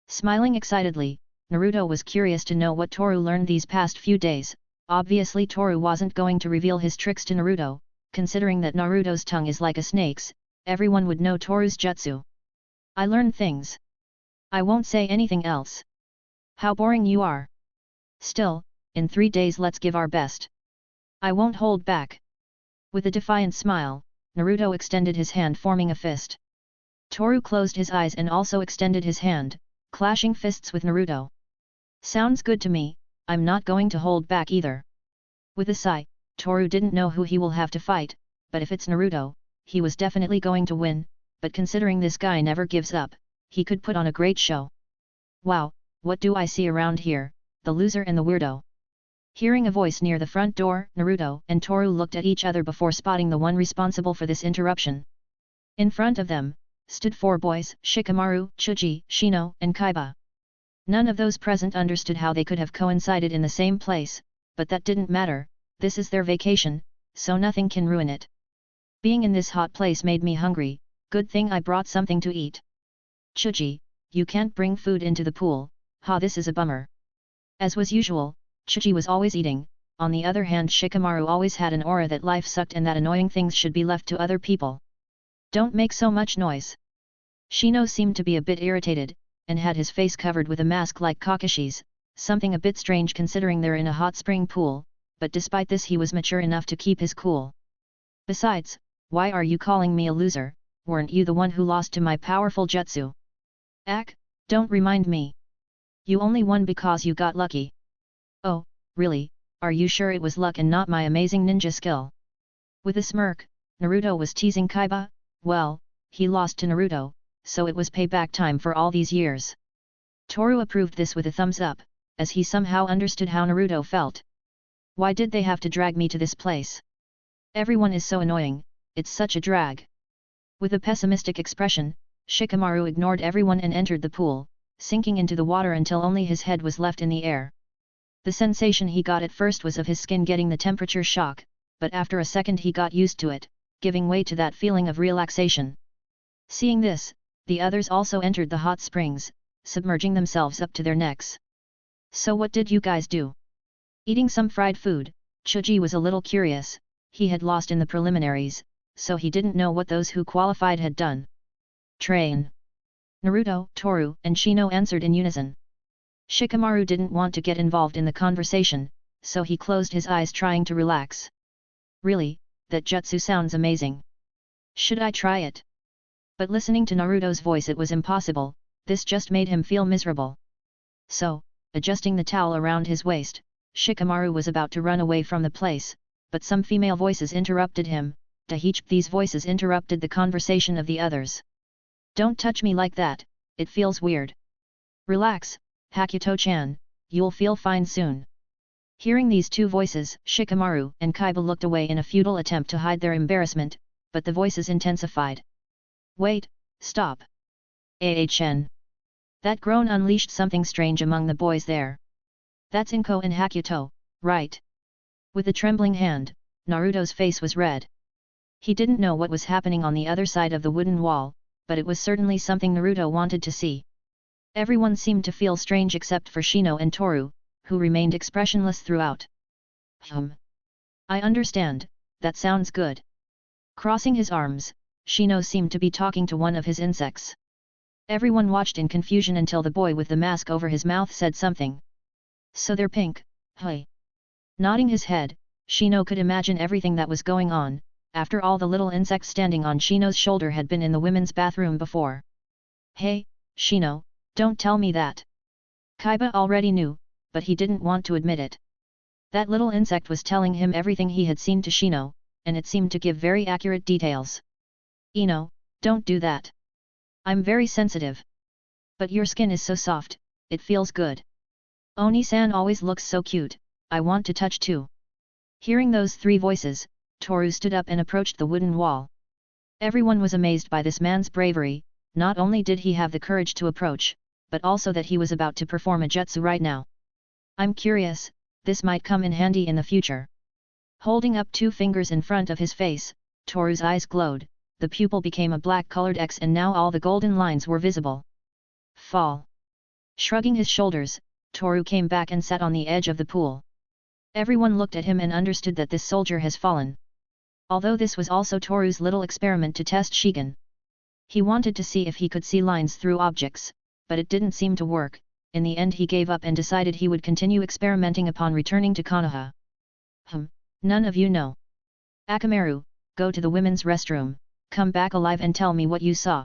Smiling excitedly, Naruto was curious to know what Toru learned these past few days. Obviously Toru wasn't going to reveal his tricks to Naruto, considering that Naruto's tongue is like a snake's, everyone would know Toru's jutsu. I learned things. I won't say anything else. How boring you are. Still, in 3 days let's give our best. I won't hold back. With a defiant smile, Naruto extended his hand forming a fist. Toru closed his eyes and also extended his hand, clashing fists with Naruto. Sounds good to me, I'm not going to hold back either. With a sigh, Toru didn't know who he will have to fight, but if it's Naruto, he was definitely going to win, but considering this guy never gives up, he could put on a great show. Wow, what do I see around here, the loser and the weirdo? Hearing a voice near the front door, Naruto and Toru looked at each other before spotting the one responsible for this interruption. In front of them, stood 4 boys, Shikamaru, Chuji, Shino, and Kaiba. None of those present understood how they could have coincided in the same place, but that didn't matter, this is their vacation, so nothing can ruin it. Being in this hot place made me hungry, good thing I brought something to eat. Chuji, you can't bring food into the pool, this is a bummer. As was usual, Chuji was always eating, on the other hand Shikamaru always had an aura that life sucked and that annoying things should be left to other people. Don't make so much noise. Shino seemed to be a bit irritated, and had his face covered with a mask like Kakashi's, something a bit strange considering they're in a hot spring pool, but despite this he was mature enough to keep his cool. Besides, why are you calling me a loser? Weren't you the one who lost to my powerful jutsu? Don't remind me. You only won because you got lucky. Oh, really, are you sure it was luck and not my amazing ninja skill? With a smirk, Naruto was teasing Kaiba. Well, he lost to Naruto, so it was payback time for all these years. Toru approved this with a thumbs up, as he somehow understood how Naruto felt. Why did they have to drag me to this place? Everyone is so annoying, it's such a drag. With a pessimistic expression, Shikamaru ignored everyone and entered the pool, sinking into the water until only his head was left in the air. The sensation he got at first was of his skin getting the temperature shock, but after a second he got used to it, giving way to that feeling of relaxation. Seeing this, the others also entered the hot springs, submerging themselves up to their necks. So what did you guys do? Eating some fried food, Chuji was a little curious. He had lost in the preliminaries, so he didn't know what those who qualified had done. Train. Naruto, Toru, and Shino answered in unison. Shikamaru didn't want to get involved in the conversation, so he closed his eyes trying to relax. Really, that jutsu sounds amazing. Should I try it? But listening to Naruto's voice it was impossible, this just made him feel miserable. So, adjusting the towel around his waist, Shikamaru was about to run away from the place, but some female voices interrupted him. These voices interrupted the conversation of the others. Don't touch me like that, it feels weird. Relax, Hakuto-chan, you'll feel fine soon. Hearing these 2 voices, Shikamaru and Kaiba looked away in a futile attempt to hide their embarrassment, but the voices intensified. Wait, stop. Chen. That groan unleashed something strange among the boys there. That's Inko and Hakuto, right? With a trembling hand, Naruto's face was red. He didn't know what was happening on the other side of the wooden wall, but it was certainly something Naruto wanted to see. Everyone seemed to feel strange except for Shino and Toru, who remained expressionless throughout. I understand, that sounds good. Crossing his arms, Shino seemed to be talking to one of his insects. Everyone watched in confusion until the boy with the mask over his mouth said something. So they're pink, hey. Nodding his head, Shino could imagine everything that was going on. After all, the little insect standing on Shino's shoulder had been in the women's bathroom before. Hey, Shino, don't tell me that. Kaiba already knew, but he didn't want to admit it. That little insect was telling him everything he had seen to Shino, and it seemed to give very accurate details. Ino, don't do that. I'm very sensitive. But your skin is so soft, it feels good. Oni-san always looks so cute, I want to touch too. Hearing those three voices, Toru stood up and approached the wooden wall. Everyone was amazed by this man's bravery. Not only did he have the courage to approach, but also that he was about to perform a jutsu right now. I'm curious, this might come in handy in the future. Holding up 2 fingers in front of his face, Toru's eyes glowed, the pupil became a black-colored X and now all the golden lines were visible. Fall. Shrugging his shoulders, Toru came back and sat on the edge of the pool. Everyone looked at him and understood that this soldier has fallen. Although this was also Toru's little experiment to test Shigen. He wanted to see if he could see lines through objects, but it didn't seem to work. In the end he gave up and decided he would continue experimenting upon returning to Konoha. None of you know. Akamaru, go to the women's restroom, come back alive and tell me what you saw.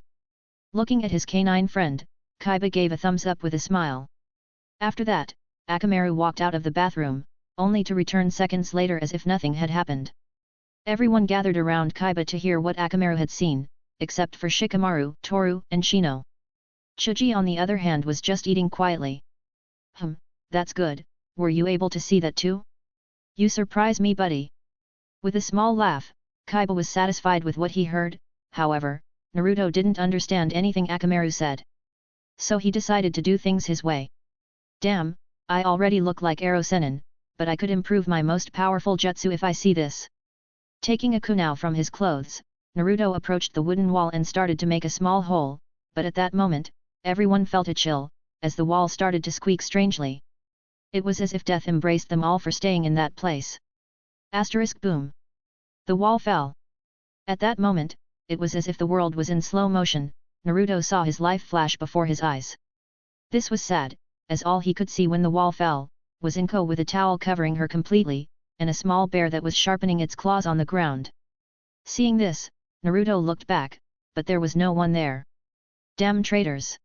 Looking at his canine friend, Kaiba gave a thumbs up with a smile. After that, Akamaru walked out of the bathroom, only to return seconds later as if nothing had happened. Everyone gathered around Kaiba to hear what Akamaru had seen, except for Shikamaru, Toru, and Shino. Chuji on the other hand was just eating quietly. That's good, were you able to see that too? You surprise me, buddy. With a small laugh, Kaiba was satisfied with what he heard. However, Naruto didn't understand anything Akamaru said. So he decided to do things his way. Damn, I already look like Ero Sennin, but I could improve my most powerful jutsu if I see this. Taking a kunai from his clothes, Naruto approached the wooden wall and started to make a small hole, but at that moment, everyone felt a chill, as the wall started to squeak strangely. It was as if death embraced them all for staying in that place. Boom. The wall fell. At that moment, it was as if the world was in slow motion. Naruto saw his life flash before his eyes. This was sad, as all he could see when the wall fell, was Inko with a towel covering her completely, and a small bear that was sharpening its claws on the ground. Seeing this, Naruto looked back, but there was no one there. Damn traitors!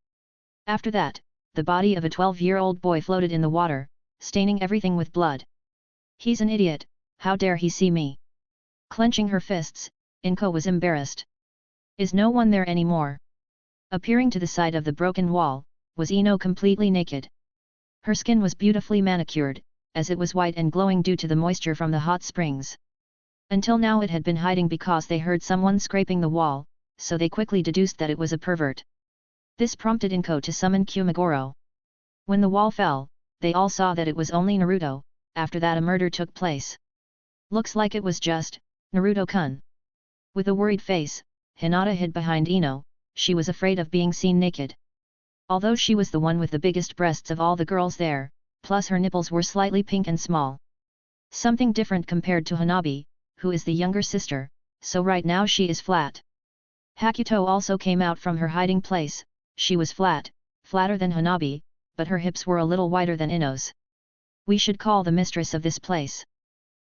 After that, the body of a 12-year-old boy floated in the water, staining everything with blood. He's an idiot, how dare he see me? Clenching her fists, Inko was embarrassed. Is no one there anymore? Appearing to the side of the broken wall, was Ino completely naked. Her skin was beautifully manicured, as it was white and glowing due to the moisture from the hot springs. Until now it had been hiding because they heard someone scraping the wall, so they quickly deduced that it was a pervert. This prompted Inko to summon Kumagoro. When the wall fell, they all saw that it was only Naruto. After that a murder took place. Looks like it was just Naruto-kun. With a worried face, Hinata hid behind Ino. She was afraid of being seen naked. Although she was the one with the biggest breasts of all the girls there, plus her nipples were slightly pink and small. Something different compared to Hanabi, who is the younger sister, so right now she is flat. Hakuto also came out from her hiding place. She was flatter than Hanabi, but her hips were a little wider than Ino's. We should call the mistress of this place.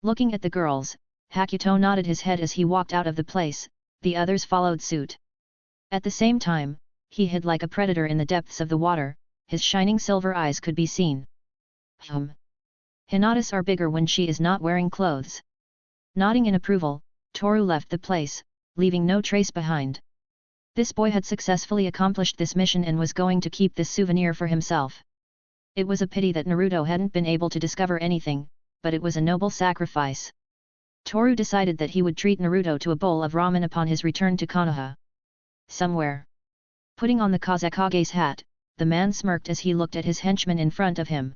Looking at the girls, Hakuto nodded his head as he walked out of the place. The others followed suit. At the same time, he hid like a predator in the depths of the water. His shining silver eyes could be seen. Hinata's are bigger when she is not wearing clothes. Nodding in approval, Toru left the place, leaving no trace behind. This boy had successfully accomplished this mission and was going to keep this souvenir for himself. It was a pity that Naruto hadn't been able to discover anything, but it was a noble sacrifice. Toru decided that he would treat Naruto to a bowl of ramen upon his return to Konoha. Somewhere. Putting on the Kazekage's hat, the man smirked as he looked at his henchman in front of him.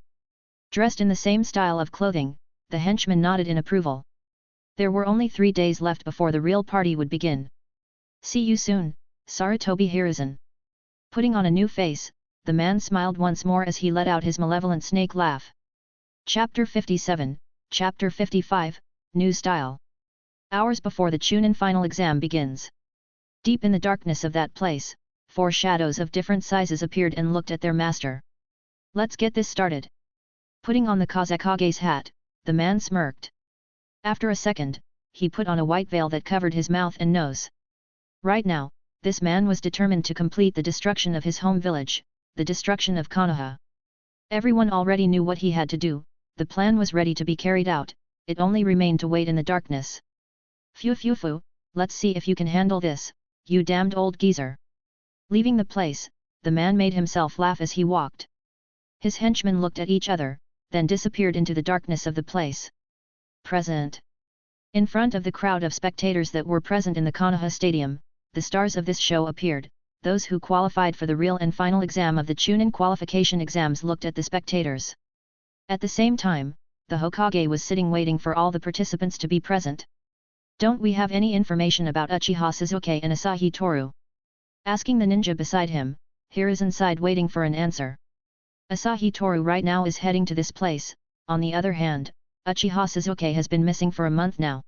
Dressed in the same style of clothing, the henchman nodded in approval. There were only 3 days left before the real party would begin. See you soon, Sarutobi Hiruzen. Putting on a new face, the man smiled once more as he let out his malevolent snake laugh. Chapter 57, Chapter 55, New Style. Hours before the chunin final exam begins. Deep in the darkness of that place, 4 shadows of different sizes appeared and looked at their master. Let's get this started. Putting on the Kazekage's hat, the man smirked. After a second, he put on a white veil that covered his mouth and nose. Right now, this man was determined to complete the destruction of his home village, the destruction of Konoha. Everyone already knew what he had to do, the plan was ready to be carried out, it only remained to wait in the darkness. Phew, let's see if you can handle this, you damned old geezer. Leaving the place, the man made himself laugh as he walked. His henchmen looked at each other, then disappeared into the darkness of the place. Present. In front of the crowd of spectators that were present in the Konoha Stadium, the stars of this show appeared. Those who qualified for the real and final exam of the chunin qualification exams looked at the spectators. At the same time, the Hokage was sitting waiting for all the participants to be present. Don't we have any information about Uchiha Sasuke and Asahi Toru? Asking the ninja beside him, Hiruzen sighed waiting for an answer. Asahi Toru right now is heading to this place. On the other hand, Uchiha Sasuke has been missing for a month now.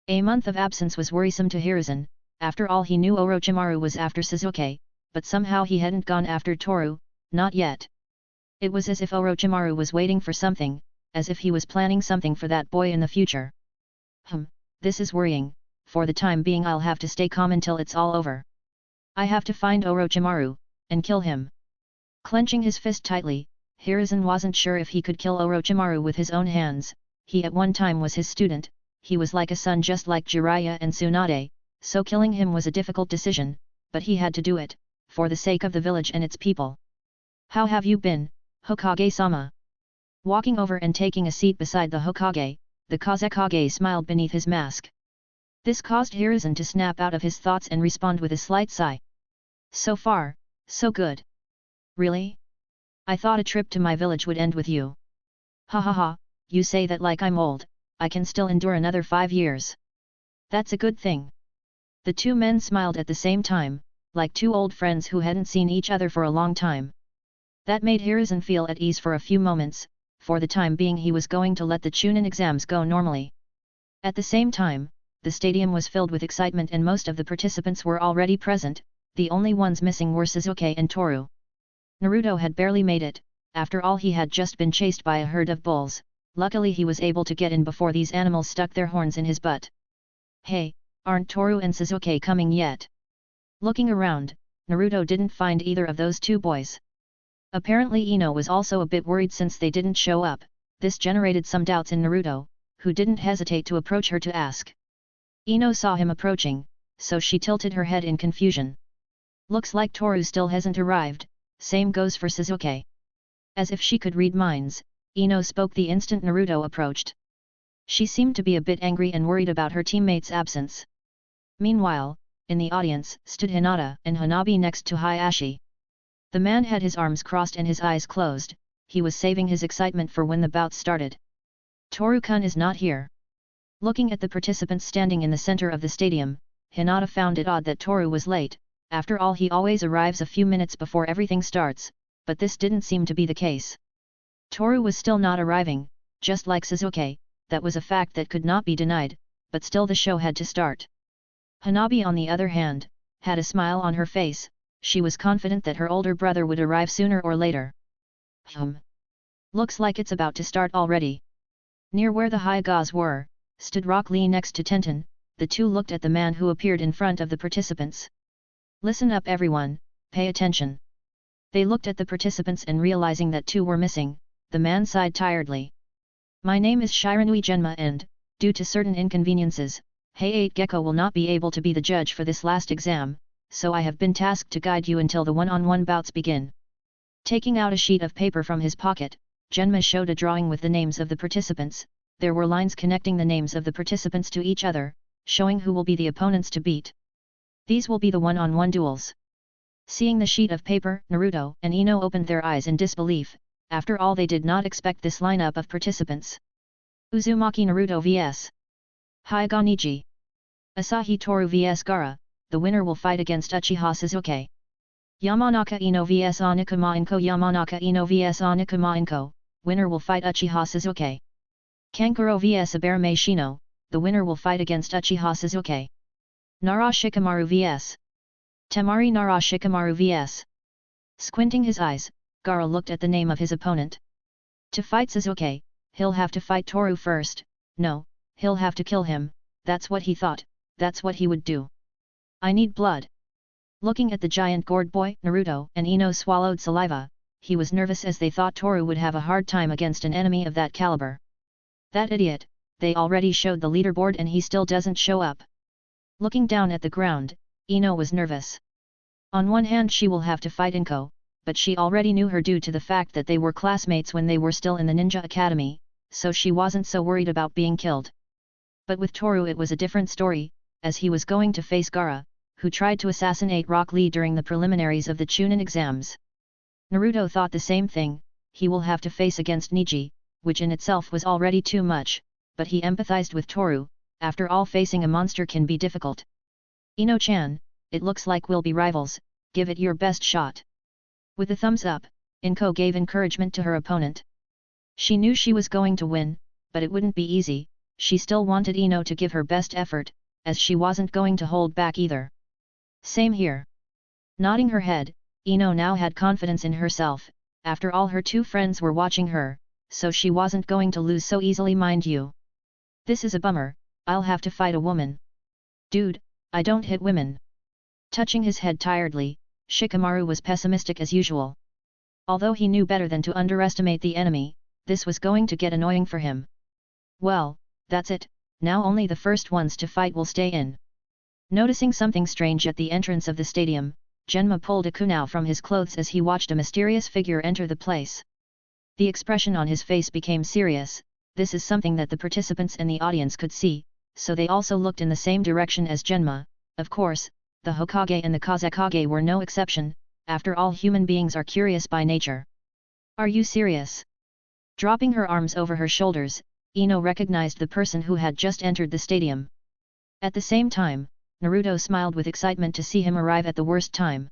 A month of absence was worrisome to Hiruzen. After all, he knew Orochimaru was after Sasuke, but somehow he hadn't gone after Toru, not yet. It was as if Orochimaru was waiting for something, as if he was planning something for that boy in the future. This is worrying. For the time being I'll have to stay calm until it's all over. I have to find Orochimaru, and kill him. Clenching his fist tightly, Hiruzen wasn't sure if he could kill Orochimaru with his own hands. He at one time was his student, he was like a son just like Jiraiya and Tsunade, so killing him was a difficult decision, but he had to do it, for the sake of the village and its people. How have you been, Hokage-sama? Walking over and taking a seat beside the Hokage, the Kazekage smiled beneath his mask. This caused Hiruzen to snap out of his thoughts and respond with a slight sigh. So far, so good. Really? I thought a trip to my village would end with you. Ha ha ha, you say that like I'm old, I can still endure another 5 years. That's a good thing. The two men smiled at the same time, like two old friends who hadn't seen each other for a long time. That made Hiruzen feel at ease for a few moments. For the time being he was going to let the chunin exams go normally. At the same time, the stadium was filled with excitement and most of the participants were already present. The only ones missing were Sasuke and Toru. Naruto had barely made it. After all, he had just been chased by a herd of bulls. Luckily he was able to get in before these animals stuck their horns in his butt. Hey, aren't Toru and Sasuke coming yet? Looking around, Naruto didn't find either of those two boys. Apparently Ino was also a bit worried since they didn't show up. This generated some doubts in Naruto, who didn't hesitate to approach her to ask. Ino saw him approaching, so she tilted her head in confusion. Looks like Toru still hasn't arrived, same goes for Sasuke. As if she could read minds, Ino spoke the instant Naruto approached. She seemed to be a bit angry and worried about her teammate's absence. Meanwhile, in the audience stood Hinata and Hanabi next to Hiashi. The man had his arms crossed and his eyes closed, he was saving his excitement for when the bout started. Toru-kun is not here. Looking at the participants standing in the center of the stadium, Hinata found it odd that Toru was late. After all, he always arrives a few minutes before everything starts, but this didn't seem to be the case. Toru was still not arriving, just like Sasuke, that was a fact that could not be denied, but still the show had to start. Hanabi on the other hand, had a smile on her face. She was confident that her older brother would arrive sooner or later. Looks like it's about to start already. Near where the Hyugas were, stood Rock Lee next to Tenten. The two looked at the man who appeared in front of the participants. Listen up everyone, pay attention. They looked at the participants and realizing that two were missing, the man sighed tiredly. My name is Shiranui Genma and, due to certain inconveniences, Heiate Gecko will not be able to be the judge for this last exam. So I have been tasked to guide you until the one-on-one bouts begin. Taking out a sheet of paper from his pocket, Genma showed a drawing with the names of the participants. There were lines connecting the names of the participants to each other, showing who will be the opponents to beat. These will be the one-on-one duels. Seeing the sheet of paper, Naruto and Ino opened their eyes in disbelief. After all, they did not expect this lineup of participants. Uzumaki Naruto vs. Hyuga Niji. Asahi Toru vs Gaara. The winner will fight against Uchiha Sasuke. Yamanaka Ino vs Onigashima Inko. Yamanaka Ino vs Onigashima Inko. Winner will fight Uchiha Sasuke. Kankuro vs Abarame Shino. The winner will fight against Uchiha Sasuke. Nara Shikamaru vs. Temari. Nara Shikamaru vs. Squinting his eyes, Gaara looked at the name of his opponent. To fight Sasuke, he'll have to fight Toru first. No, he'll have to kill him. That's what he thought, that's what he would do. I need blood. Looking at the giant gourd boy, Naruto and Ino swallowed saliva. He was nervous as they thought Toru would have a hard time against an enemy of that caliber. That idiot, they already showed the leaderboard and he still doesn't show up. Looking down at the ground, Ino was nervous. On one hand she will have to fight Inko, but she already knew her due to the fact that they were classmates when they were still in the ninja academy, so she wasn't so worried about being killed. But with Toru it was a different story, as he was going to face Gaara, who tried to assassinate Rock Lee during the preliminaries of the chunin exams. Naruto thought the same thing, he will have to face against Neji, which in itself was already too much, but he empathized with Toru, after all facing a monster can be difficult. Ino-chan, it looks like we'll be rivals, give it your best shot. With a thumbs up, Inko gave encouragement to her opponent. She knew she was going to win, but it wouldn't be easy, she still wanted Ino to give her best effort, as she wasn't going to hold back either. Same here. Nodding her head, Ino now had confidence in herself, after all her two friends were watching her, so she wasn't going to lose so easily, mind you. This is a bummer, I'll have to fight a woman. Dude, I don't hit women. Touching his head tiredly, Shikamaru was pessimistic as usual. Although he knew better than to underestimate the enemy, this was going to get annoying for him. Well, that's it, now only the first ones to fight will stay in. Noticing something strange at the entrance of the stadium, Genma pulled a kunao from his clothes as he watched a mysterious figure enter the place. The expression on his face became serious, this is something that the participants and the audience could see, so they also looked in the same direction as Genma. Of course, the Hokage and the Kazekage were no exception, after all human beings are curious by nature. Are you serious? Dropping her arms over her shoulders, Ino recognized the person who had just entered the stadium. At the same time, Naruto smiled with excitement to see him arrive at the worst time.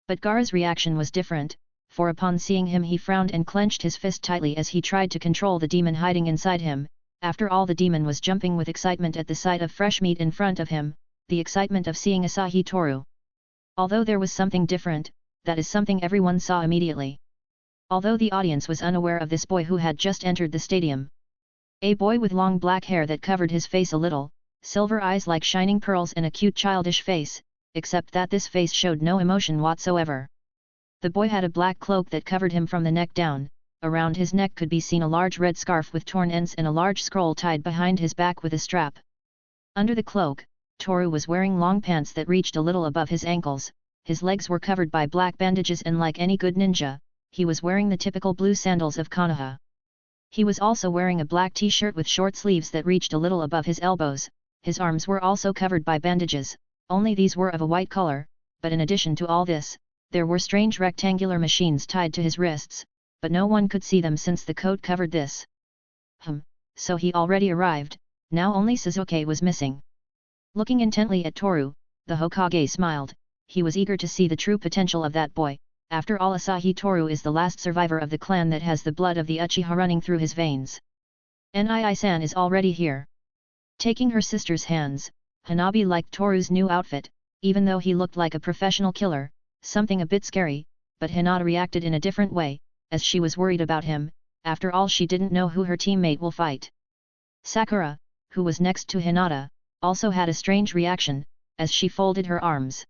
But Gaara's reaction was different, for upon seeing him he frowned and clenched his fist tightly as he tried to control the demon hiding inside him. After all, the demon was jumping with excitement at the sight of fresh meat in front of him, the excitement of seeing Asahi Toru. Although there was something different, that is something everyone saw immediately. Although the audience was unaware of this boy who had just entered the stadium. A boy with long black hair that covered his face a little, silver eyes like shining pearls and a cute childish face, except that this face showed no emotion whatsoever. The boy had a black cloak that covered him from the neck down, around his neck could be seen a large red scarf with torn ends and a large scroll tied behind his back with a strap. Under the cloak, Toru was wearing long pants that reached a little above his ankles, his legs were covered by black bandages and like any good ninja, he was wearing the typical blue sandals of Konoha. He was also wearing a black t-shirt with short sleeves that reached a little above his elbows, his arms were also covered by bandages, only these were of a white color, but in addition to all this, there were strange rectangular machines tied to his wrists, but no one could see them since the coat covered this. So he already arrived, now only Sasuke was missing. Looking intently at Toru, the Hokage smiled, he was eager to see the true potential of that boy, after all Asahi Toru is the last survivor of the clan that has the blood of the Uchiha running through his veins. Nii-san is already here. Taking her sister's hands, Hanabi liked Toru's new outfit, even though he looked like a professional killer, something a bit scary, but Hinata reacted in a different way, as she was worried about him, after all she didn't know who her teammate will fight. Sakura, who was next to Hinata, also had a strange reaction, as she folded her arms.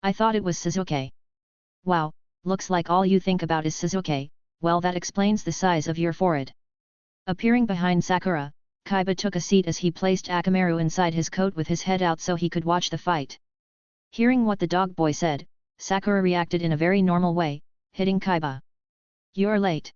I thought it was Sasuke. Wow, looks like all you think about is Sasuke, well that explains the size of your forehead. Appearing behind Sakura, Kaiba took a seat as he placed Akamaru inside his coat with his head out so he could watch the fight. Hearing what the dog boy said, Sakura reacted in a very normal way, hitting Kaiba. You're late.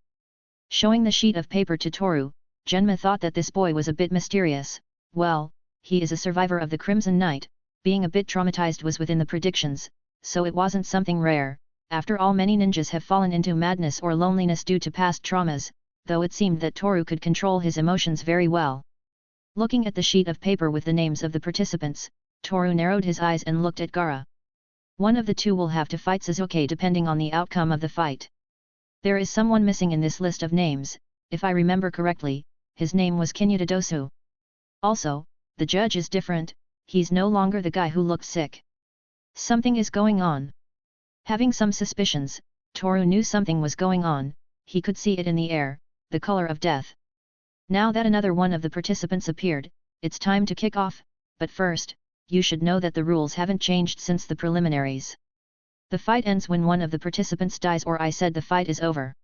Showing the sheet of paper to Toru, Genma thought that this boy was a bit mysterious, well, he is a survivor of the Crimson Night, being a bit traumatized was within the predictions, so it wasn't something rare, after all many ninjas have fallen into madness or loneliness due to past traumas, though it seemed that Toru could control his emotions very well. Looking at the sheet of paper with the names of the participants, Toru narrowed his eyes and looked at Gaara. One of the two will have to fight Sasuke depending on the outcome of the fight. There is someone missing in this list of names, if I remember correctly, his name was Kinyuta Dosu. Also, the judge is different, he's no longer the guy who looked sick. Something is going on. Having some suspicions, Toru knew something was going on, he could see it in the air, the color of death. Now that another one of the participants appeared, it's time to kick off, but first, you should know that the rules haven't changed since the preliminaries. The fight ends when one of the participants dies or I said the fight is over.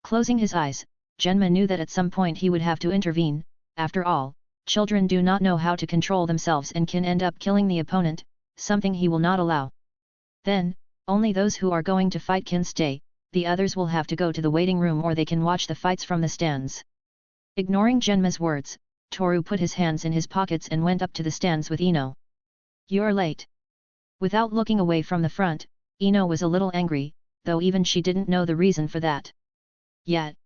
Closing his eyes, Genma knew that at some point he would have to intervene, after all, children do not know how to control themselves and can end up killing the opponent, something he will not allow. Then, Only those who are going to fight can stay, the others will have to go to the waiting room or they can watch the fights from the stands. Ignoring Genma's words, Toru put his hands in his pockets and went up to the stands with Ino. "You're late." Without looking away from the front, Ino was a little angry, though even she didn't know the reason for that. "Yet.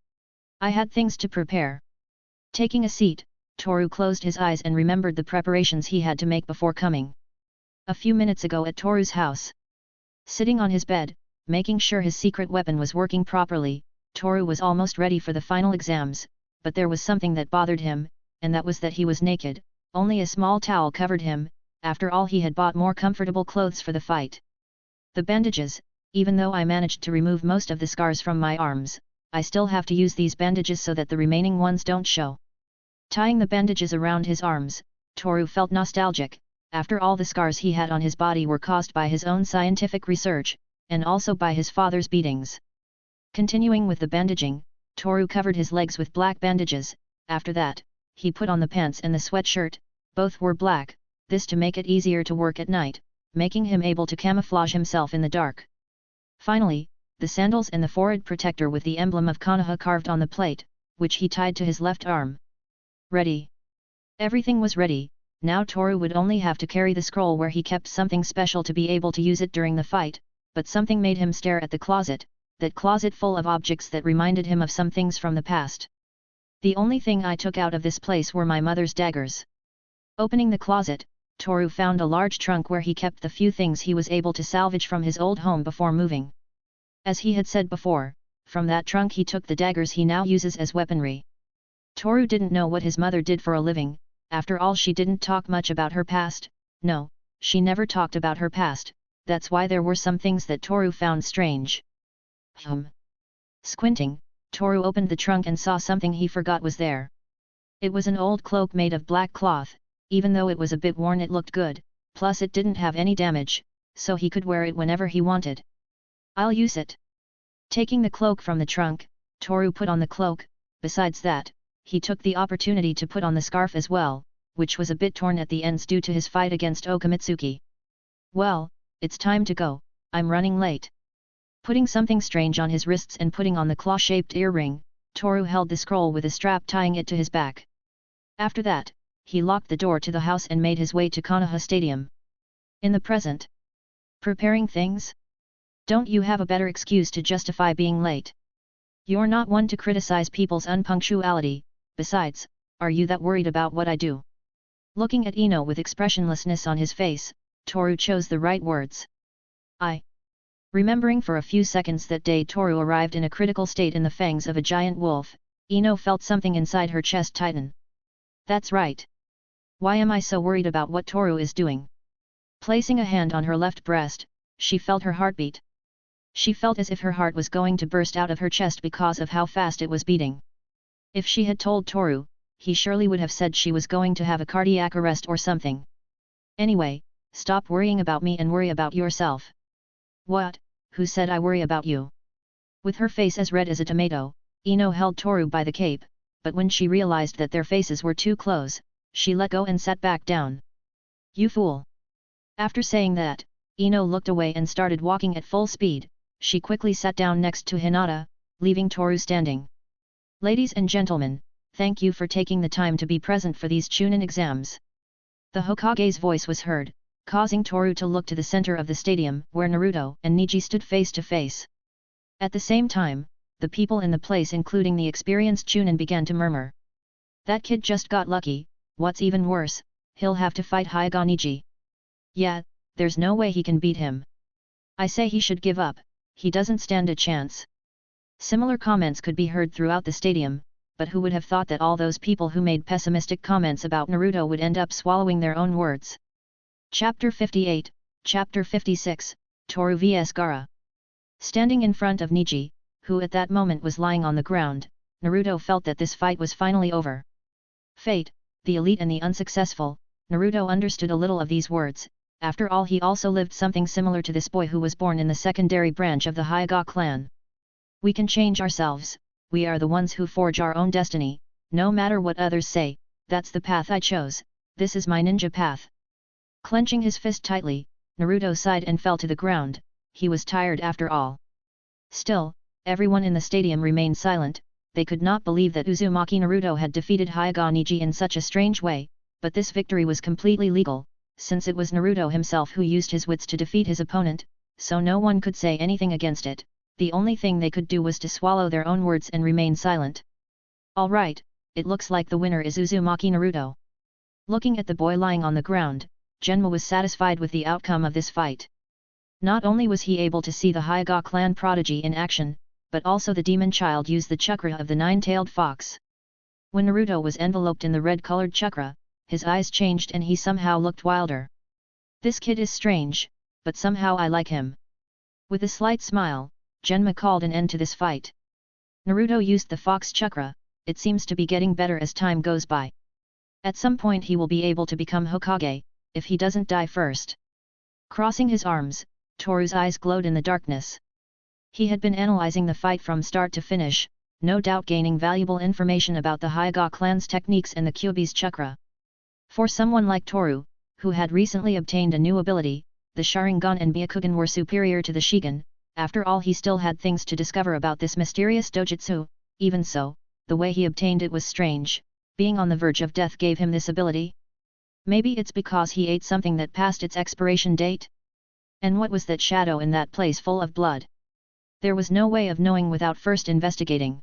I had things to prepare." Taking a seat, Toru closed his eyes and remembered the preparations he had to make before coming. A few minutes ago at Toru's house. Sitting on his bed, making sure his secret weapon was working properly, Toru was almost ready for the final exams, but there was something that bothered him, and that was that he was naked, only a small towel covered him. After all, he had bought more comfortable clothes for the fight. "The bandages, even though I managed to remove most of the scars from my arms, I still have to use these bandages so that the remaining ones don't show." Tying the bandages around his arms, Toru felt nostalgic. After all, the scars he had on his body were caused by his own scientific research, and also by his father's beatings. Continuing with the bandaging, Toru covered his legs with black bandages. After that, he put on the pants and the sweatshirt, both were black, this to make it easier to work at night, making him able to camouflage himself in the dark. Finally, the sandals and the forehead protector with the emblem of Konoha carved on the plate, which he tied to his left arm. Ready. Everything was ready. Now Toru would only have to carry the scroll where he kept something special to be able to use it during the fight, but something made him stare at the closet, that closet full of objects that reminded him of some things from the past. "The only thing I took out of this place were my mother's daggers." Opening the closet, Toru found a large trunk where he kept the few things he was able to salvage from his old home before moving. As he had said before, from that trunk he took the daggers he now uses as weaponry. Toru didn't know what his mother did for a living. After all, she didn't talk much about her past. No, she never talked about her past, that's why there were some things that Toru found strange. Squinting, Toru opened the trunk and saw something he forgot was there. It was an old cloak made of black cloth. Even though it was a bit worn, it looked good, plus it didn't have any damage, so he could wear it whenever he wanted. "I'll use it." Taking the cloak from the trunk, Toru put on the cloak. Besides that, he took the opportunity to put on the scarf as well, which was a bit torn at the ends due to his fight against Okamitsuki. "Well, it's time to go, I'm running late." Putting something strange on his wrists and putting on the claw-shaped earring, Toru held the scroll with a strap tying it to his back. After that, he locked the door to the house and made his way to Konoha Stadium. In the present. Preparing things? Don't you have a better excuse to justify being late? You're not one to criticize people's unpunctuality. Besides, are you that worried about what I do? Looking at Ino with expressionlessness on his face, Toru chose the right words. Remembering for a few seconds that day Toru arrived in a critical state in the fangs of a giant wolf, Ino felt something inside her chest tighten. That's right. Why am I so worried about what Toru is doing? Placing a hand on her left breast, she felt her heartbeat. She felt as if her heart was going to burst out of her chest because of how fast it was beating. If she had told Toru, he surely would have said she was going to have a cardiac arrest or something. Anyway, stop worrying about me and worry about yourself. What? Who said I worry about you? With her face as red as a tomato, Ino held Toru by the cape, but when she realized that their faces were too close, she let go and sat back down. You fool! After saying that, Ino looked away and started walking at full speed. She quickly sat down next to Hinata, leaving Toru standing. Ladies and gentlemen, thank you for taking the time to be present for these chunin exams. The Hokage's voice was heard, causing Toru to look to the center of the stadium where Naruto and Neji stood face to face. At the same time, the people in the place, including the experienced chunin, began to murmur. That kid just got lucky. What's even worse, he'll have to fight Hyuga Neji. Yeah, there's no way he can beat him. I say he should give up, he doesn't stand a chance. Similar comments could be heard throughout the stadium, but who would have thought that all those people who made pessimistic comments about Naruto would end up swallowing their own words. Chapter 58, Chapter 56, Toru vs Gaara. Standing in front of Neji, who at that moment was lying on the ground, Naruto felt that this fight was finally over. Fate, the elite and the unsuccessful, Naruto understood a little of these words. After all, he also lived something similar to this boy who was born in the secondary branch of the Hyuga clan. We can change ourselves, we are the ones who forge our own destiny, no matter what others say, that's the path I chose, this is my ninja path. Clenching his fist tightly, Naruto sighed and fell to the ground. he was tired after all. Still, everyone in the stadium remained silent. They could not believe that Uzumaki Naruto had defeated Hyuga Niji in such a strange way, but this victory was completely legal, since it was Naruto himself who used his wits to defeat his opponent, so no one could say anything against it. The only thing they could do was to swallow their own words and remain silent. Alright, it looks like the winner is Uzumaki Naruto. Looking at the boy lying on the ground, Genma was satisfied with the outcome of this fight. Not only was he able to see the Hyuga clan prodigy in action, but also the demon child used the chakra of the nine-tailed fox. When Naruto was enveloped in the red-colored chakra, his eyes changed and he somehow looked wilder. This kid is strange, but somehow I like him. With a slight smile, Genma called an end to this fight. Naruto used the fox chakra, it seems to be getting better as time goes by. At some point he will be able to become Hokage, if he doesn't die first. Crossing his arms, Toru's eyes glowed in the darkness. He had been analyzing the fight from start to finish, no doubt gaining valuable information about the Hyuga clan's techniques and the Kyuubi's chakra. For someone like Toru, who had recently obtained a new ability, the Sharingan and Byakugan were superior to the Shigan. After all, he still had things to discover about this mysterious dojutsu. Even so, the way he obtained it was strange. Being on the verge of death gave him this ability? Maybe it's because he ate something that passed its expiration date? And what was that shadow in that place full of blood? There was no way of knowing without first investigating.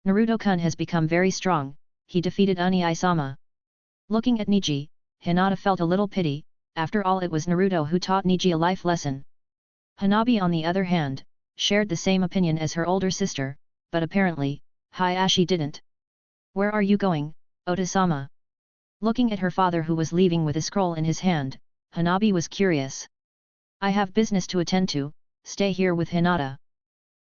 Naruto-kun has become very strong, he defeated Oni-sama. Looking at Niji, Hinata felt a little pity. After all, it was Naruto who taught Niji a life lesson. Hanabi, on the other hand, shared the same opinion as her older sister, but apparently, Hiashi didn't. Where are you going, Ota-sama? Looking at her father who was leaving with a scroll in his hand, Hanabi was curious. I have business to attend to, stay here with Hinata.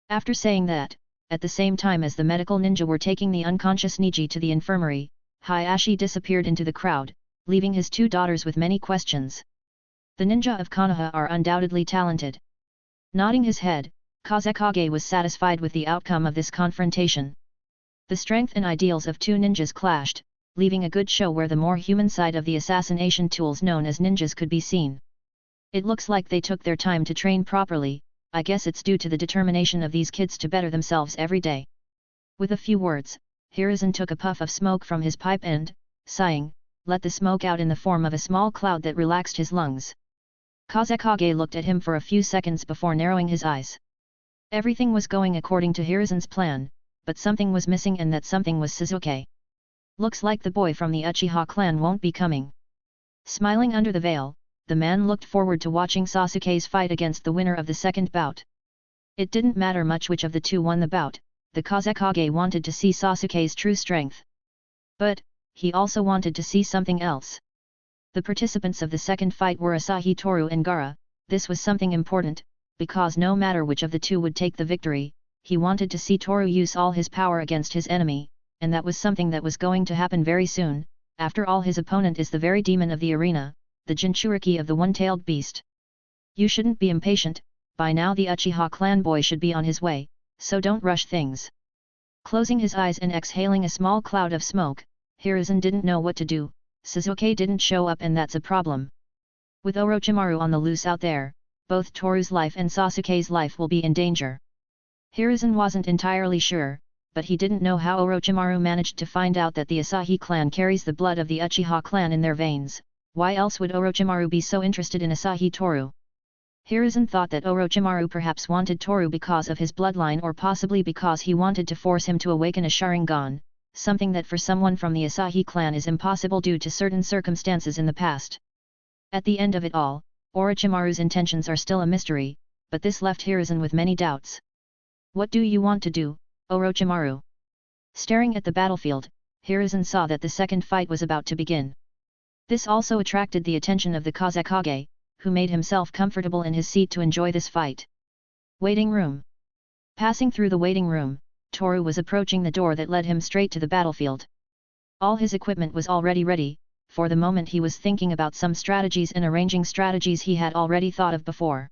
After saying that, at the same time as the medical ninja were taking the unconscious Niji to the infirmary, Hiashi disappeared into the crowd, leaving his two daughters with many questions. The ninja of Konoha are undoubtedly talented. Nodding his head, Kazekage was satisfied with the outcome of this confrontation. The strength and ideals of two ninjas clashed, leaving a good show where the more human side of the assassination tools known as ninjas could be seen. It looks like they took their time to train properly. I guess it's due to the determination of these kids to better themselves every day. With a few words, Hiruzen took a puff of smoke from his pipe and, sighing, let the smoke out in the form of a small cloud that relaxed his lungs. Kazekage looked at him for a few seconds before narrowing his eyes. Everything was going according to Hiruzen's plan, but something was missing, and that something was Sasuke. Looks like the boy from the Uchiha clan won't be coming. Smiling under the veil, the man looked forward to watching Sasuke's fight against the winner of the second bout. It didn't matter much which of the two won the bout, the Kazekage wanted to see Sasuke's true strength. But, he also wanted to see something else. The participants of the second fight were Asahi, Toru and Gaara. This was something important, because no matter which of the two would take the victory, he wanted to see Toru use all his power against his enemy, and that was something that was going to happen very soon. After all, his opponent is the very demon of the arena, the Jinchuriki of the one-tailed beast. You shouldn't be impatient, by now the Uchiha clan boy should be on his way, so don't rush things. Closing his eyes and exhaling a small cloud of smoke, Hiruzen didn't know what to do. Sasuke didn't show up, and that's a problem. With Orochimaru on the loose out there, both Toru's life and Sasuke's life will be in danger. Hiruzen wasn't entirely sure, but he didn't know how Orochimaru managed to find out that the Asahi clan carries the blood of the Uchiha clan in their veins. Why else would Orochimaru be so interested in Asahi Toru? Hiruzen thought that Orochimaru perhaps wanted Toru because of his bloodline, or possibly because he wanted to force him to awaken a Sharingan, something that for someone from the Asahi clan is impossible due to certain circumstances in the past. At the end of it all, Orochimaru's intentions are still a mystery, but this left Hiruzen with many doubts. What do you want to do, Orochimaru? Staring at the battlefield, Hiruzen saw that the second fight was about to begin. This also attracted the attention of the Kazekage, who made himself comfortable in his seat to enjoy this fight. Waiting room. Passing through the waiting room, Toru was approaching the door that led him straight to the battlefield. All his equipment was already ready. For the moment he was thinking about some strategies and arranging strategies he had already thought of before.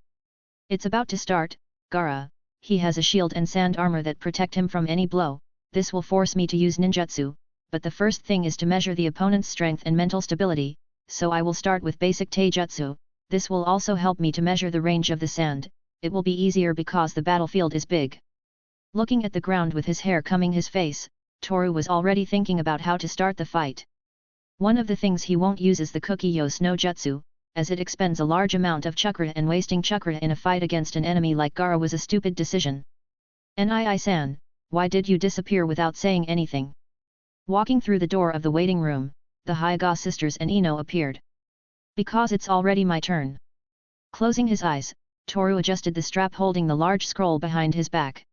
It's about to start, Gaara. He has a shield and sand armor that protect him from any blow. This will force me to use ninjutsu, but the first thing is to measure the opponent's strength and mental stability, so I will start with basic taijutsu. This will also help me to measure the range of the sand, it will be easier because the battlefield is big. Looking at the ground with his hair combing his face, Toru was already thinking about how to start the fight. One of the things he won't use is the Kuki-Yos no Jutsu, as it expends a large amount of chakra, and wasting chakra in a fight against an enemy like Gaara was a stupid decision. Nii-san, why did you disappear without saying anything? Walking through the door of the waiting room, the Hyuga sisters and Ino appeared. Because it's already my turn. Closing his eyes, Toru adjusted the strap holding the large scroll behind his back.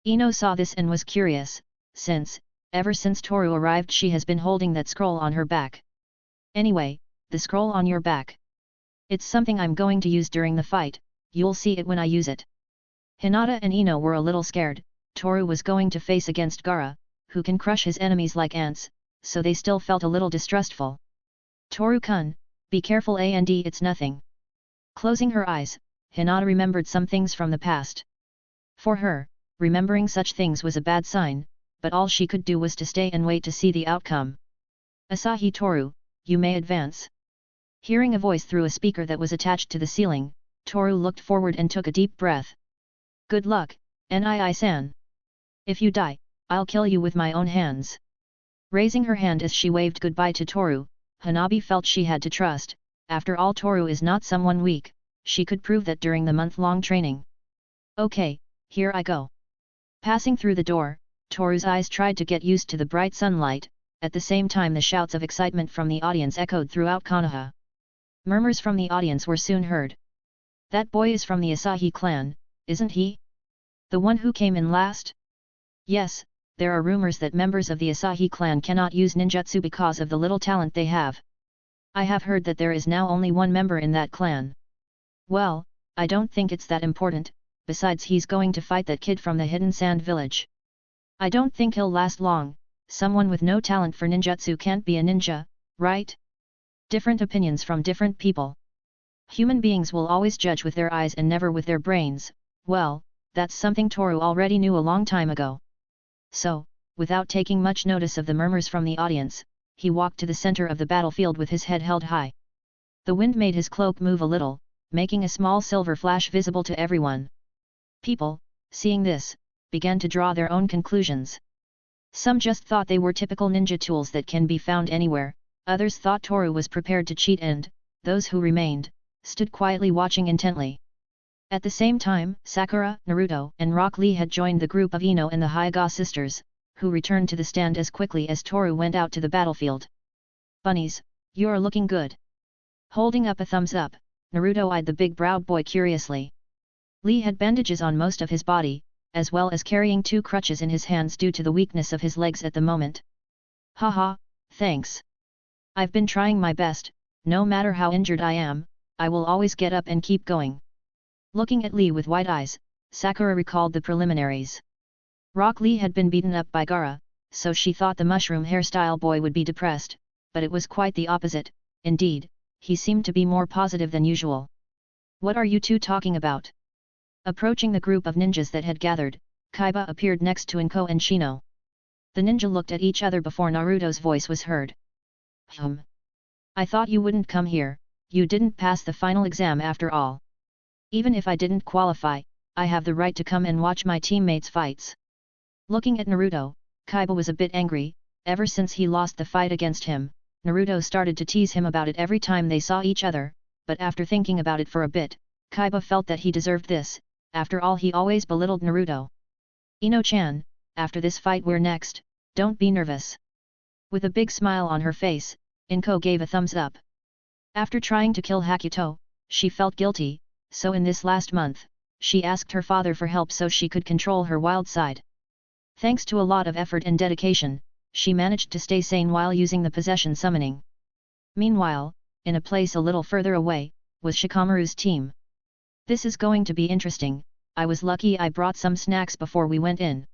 Ino saw this and was curious, since, ever since Toru arrived she has been holding that scroll on her back. Anyway, the scroll on your back. It's something I'm going to use during the fight, you'll see it when I use it. Hinata and Ino were a little scared. Toru was going to face against Gaara, who can crush his enemies like ants, so they still felt a little distrustful. Toru-kun, be careful and it's nothing. Closing her eyes, Hinata remembered some things from the past. For her, remembering such things was a bad sign, but all she could do was to stay and wait to see the outcome. Asahi Toru, you may advance. Hearing a voice through a speaker that was attached to the ceiling, Toru looked forward and took a deep breath. Good luck, Nii-san. If you die, I'll kill you with my own hands. Raising her hand as she waved goodbye to Toru, Hanabi felt she had to trust. After all, Toru is not someone weak, she could prove that during the month-long training. Okay, here I go. Passing through the door, Toru's eyes tried to get used to the bright sunlight, at the same time the shouts of excitement from the audience echoed throughout Konoha. Murmurs from the audience were soon heard. That boy is from the Asahi clan, isn't he? The one who came in last? Yes, there are rumors that members of the Asahi clan cannot use ninjutsu because of the little talent they have. I have heard that there is now only one member in that clan. Well, I don't think it's that important, besides he's going to fight that kid from the hidden sand village. I don't think he'll last long, someone with no talent for ninjutsu can't be a ninja, right? Different opinions from different people. Human beings will always judge with their eyes and never with their brains. Well, that's something Toru already knew a long time ago. So, without taking much notice of the murmurs from the audience, he walked to the center of the battlefield with his head held high. The wind made his cloak move a little, making a small silver flash visible to everyone. People, seeing this, began to draw their own conclusions. Some just thought they were typical ninja tools that can be found anywhere, others thought Toru was prepared to cheat, and, those who remained, stood quietly watching intently. At the same time, Sakura, Naruto, and Rock Lee had joined the group of Ino and the Hyuga sisters, who returned to the stand as quickly as Toru went out to the battlefield. Bunnies, you're looking good. Holding up a thumbs up, Naruto eyed the big-browed boy curiously. Lee had bandages on most of his body, as well as carrying 2 crutches in his hands due to the weakness of his legs at the moment. Haha, thanks. I've been trying my best, no matter how injured I am, I will always get up and keep going. Looking at Lee with wide eyes, Sakura recalled the preliminaries. Rock Lee had been beaten up by Gaara, so she thought the mushroom hairstyle boy would be depressed, but it was quite the opposite. Indeed, he seemed to be more positive than usual. What are you two talking about? Approaching the group of ninjas that had gathered, Kaiba appeared next to Inko and Shino. The ninja looked at each other before Naruto's voice was heard. I thought you wouldn't come here, you didn't pass the final exam after all. Even if I didn't qualify, I have the right to come and watch my teammates' fights. Looking at Naruto, Kaiba was a bit angry. Ever since he lost the fight against him, Naruto started to tease him about it every time they saw each other, but after thinking about it for a bit, Kaiba felt that he deserved this. After all, he always belittled Naruto. Ino-chan, after this fight we're next, don't be nervous. With a big smile on her face, Inko gave a thumbs up. After trying to kill Hakuto, she felt guilty, so in this last month, she asked her father for help so she could control her wild side. Thanks to a lot of effort and dedication, she managed to stay sane while using the possession summoning. Meanwhile, in a place a little further away, was Shikamaru's team. This is going to be interesting, I was lucky I brought some snacks before we went in.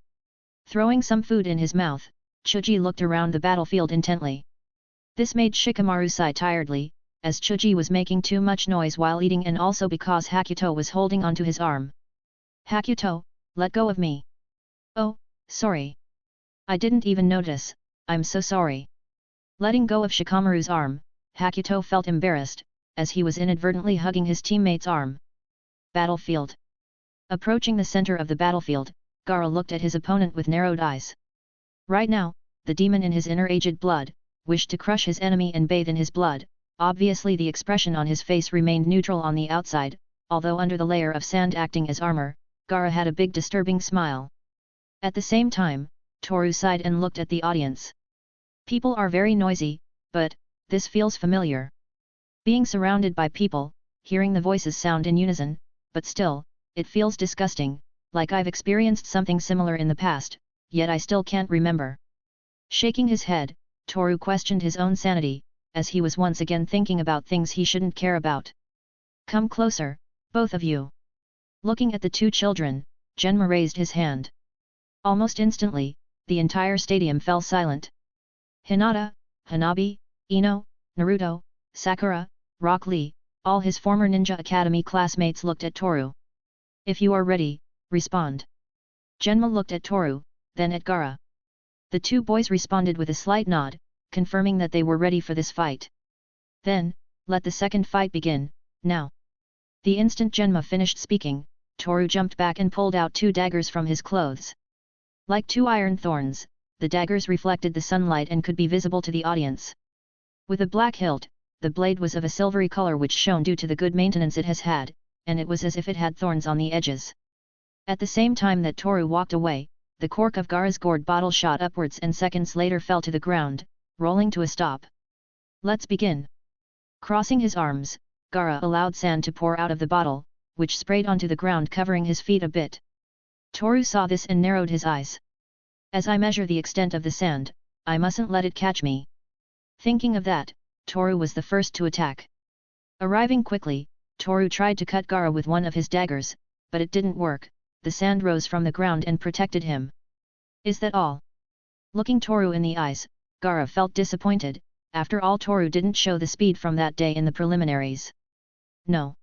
Throwing some food in his mouth, Chuji looked around the battlefield intently. This made Shikamaru sigh tiredly, as Chuji was making too much noise while eating and also because Hakuto was holding onto his arm. Hakuto, let go of me. Oh, sorry. I didn't even notice, I'm so sorry. Letting go of Shikamaru's arm, Hakuto felt embarrassed, as he was inadvertently hugging his teammate's arm. Battlefield. Approaching the center of the battlefield, Gaara looked at his opponent with narrowed eyes. Right now, the demon in his inner aged blood, wished to crush his enemy and bathe in his blood. Obviously the expression on his face remained neutral on the outside, although under the layer of sand acting as armor, Gaara had a big disturbing smile. At the same time, Toru sighed and looked at the audience. People are very noisy, but, this feels familiar. Being surrounded by people, hearing the voices sound in unison, but still, it feels disgusting, like I've experienced something similar in the past, yet I still can't remember. Shaking his head, Toru questioned his own sanity, as he was once again thinking about things he shouldn't care about. Come closer, both of you. Looking at the two children, Genma raised his hand. Almost instantly, the entire stadium fell silent. Hinata, Hanabi, Ino, Naruto, Sakura, Rock Lee, all his former Ninja Academy classmates looked at Toru. If you are ready, respond. Genma looked at Toru, then at Gaara. The two boys responded with a slight nod, confirming that they were ready for this fight. Then, let the second fight begin, now. The instant Genma finished speaking, Toru jumped back and pulled out two daggers from his clothes. Like two iron thorns, the daggers reflected the sunlight and could be visible to the audience. With a black hilt, the blade was of a silvery color which shone due to the good maintenance it has had, and it was as if it had thorns on the edges. At the same time that Toru walked away, the cork of Gaara's gourd bottle shot upwards and seconds later fell to the ground, rolling to a stop. Let's begin. Crossing his arms, Gaara allowed sand to pour out of the bottle, which sprayed onto the ground covering his feet a bit. Toru saw this and narrowed his eyes. As I measure the extent of the sand, I mustn't let it catch me. Thinking of that, Toru was the first to attack. Arriving quickly, Toru tried to cut Gaara with one of his daggers, but it didn't work. The sand rose from the ground and protected him. Is that all? Looking Toru in the eyes, Gaara felt disappointed. After all, Toru didn't show the speed from that day in the preliminaries. No.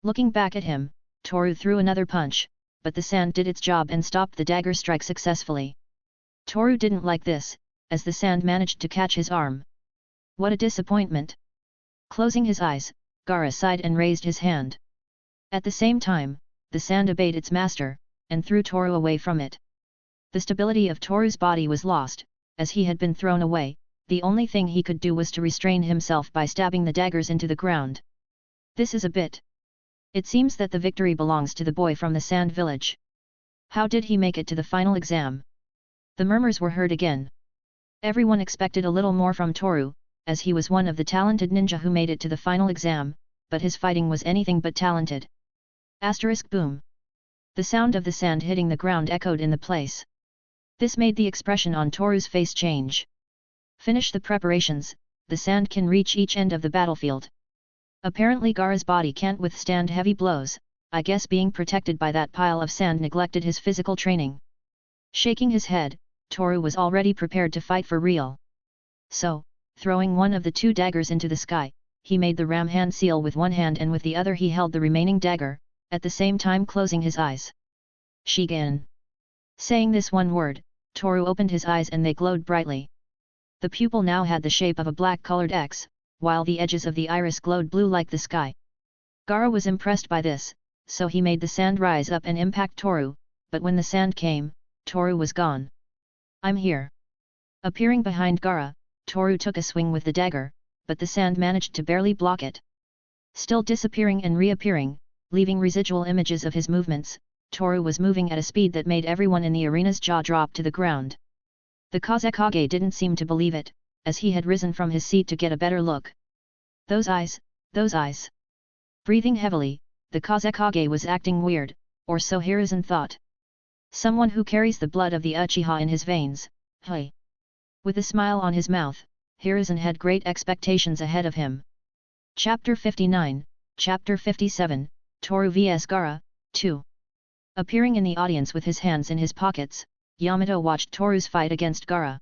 Looking back at him, Toru threw another punch, but the sand did its job and stopped the dagger strike successfully. Toru didn't like this, as the sand managed to catch his arm. What a disappointment! Closing his eyes, Gaara sighed and raised his hand. At the same time, the sand obeyed its master, and threw Toru away from it. The stability of Toru's body was lost, as he had been thrown away. The only thing he could do was to restrain himself by stabbing the daggers into the ground. This is a bit. It seems that the victory belongs to the boy from the sand village. How did he make it to the final exam? The murmurs were heard again. Everyone expected a little more from Toru, as he was one of the talented ninja who made it to the final exam, but his fighting was anything but talented. Asterisk boom. The sound of the sand hitting the ground echoed in the place. This made the expression on Toru's face change. Finish the preparations, the sand can reach each end of the battlefield. Apparently Gaara's body can't withstand heavy blows. I guess being protected by that pile of sand neglected his physical training. Shaking his head, Toru was already prepared to fight for real. So, throwing one of the two daggers into the sky, he made the ram hand seal with one hand and with the other he held the remaining dagger, at the same time closing his eyes. Shigen. Saying this one word, Toru opened his eyes and they glowed brightly. The pupil now had the shape of a black-colored X, while the edges of the iris glowed blue like the sky. Gaara was impressed by this, so he made the sand rise up and impact Toru, but when the sand came, Toru was gone. I'm here. Appearing behind Gaara, Toru took a swing with the dagger, but the sand managed to barely block it. Still disappearing and reappearing, leaving residual images of his movements, Toru was moving at a speed that made everyone in the arena's jaw drop to the ground. The Kazekage didn't seem to believe it, as he had risen from his seat to get a better look. Those eyes, those eyes. Breathing heavily, the Kazekage was acting weird, or so Hiruzen thought. Someone who carries the blood of the Uchiha in his veins, hey. With a smile on his mouth, Hiruzen had great expectations ahead of him. Chapter 59, Chapter 57, Toru vs Gaara, 2. Appearing in the audience with his hands in his pockets, Yamato watched Toru's fight against Gaara.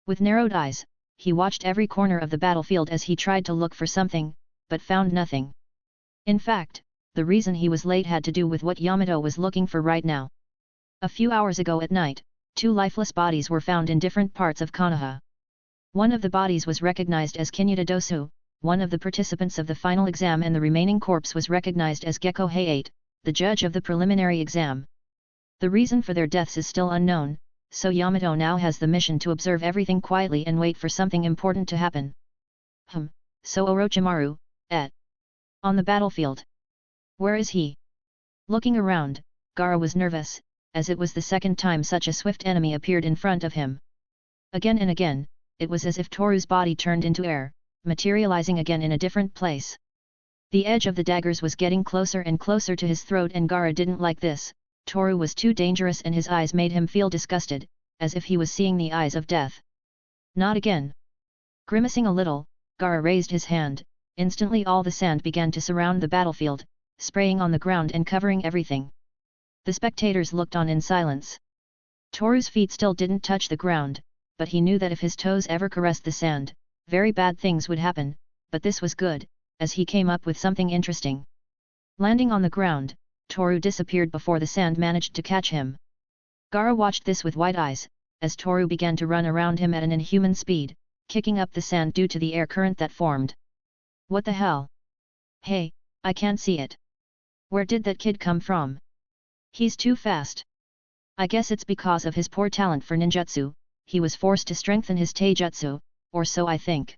With narrowed eyes, he watched every corner of the battlefield as he tried to look for something, but found nothing. In fact, the reason he was late had to do with what Yamato was looking for right now. A few hours ago at night, two lifeless bodies were found in different parts of Konoha. One of the bodies was recognized as Kinyuta Dosu, one of the participants of the final exam, and the remaining corpse was recognized as Gecko Hay 8, the judge of the preliminary exam. The reason for their deaths is still unknown, so Yamato now has the mission to observe everything quietly and wait for something important to happen. So Orochimaru, on the battlefield. Where is he? Looking around, Gaara was nervous, as it was the second time such a swift enemy appeared in front of him. Again and again, it was as if Toru's body turned into air, materializing again in a different place. The edge of the daggers was getting closer and closer to his throat, and Gaara didn't like this. Toru was too dangerous and his eyes made him feel disgusted, as if he was seeing the eyes of death. Not again. Grimacing a little, Gaara raised his hand. Instantly all the sand began to surround the battlefield, spraying on the ground and covering everything. The spectators looked on in silence. Toru's feet still didn't touch the ground, but he knew that if his toes ever caressed the sand, very bad things would happen, but this was good, as he came up with something interesting. Landing on the ground, Toru disappeared before the sand managed to catch him. Gaara watched this with wide eyes, as Toru began to run around him at an inhuman speed, kicking up the sand due to the air current that formed. What the hell? Hey, I can't see it. Where did that kid come from? He's too fast. I guess it's because of his poor talent for ninjutsu, he was forced to strengthen his taijutsu, or so I think.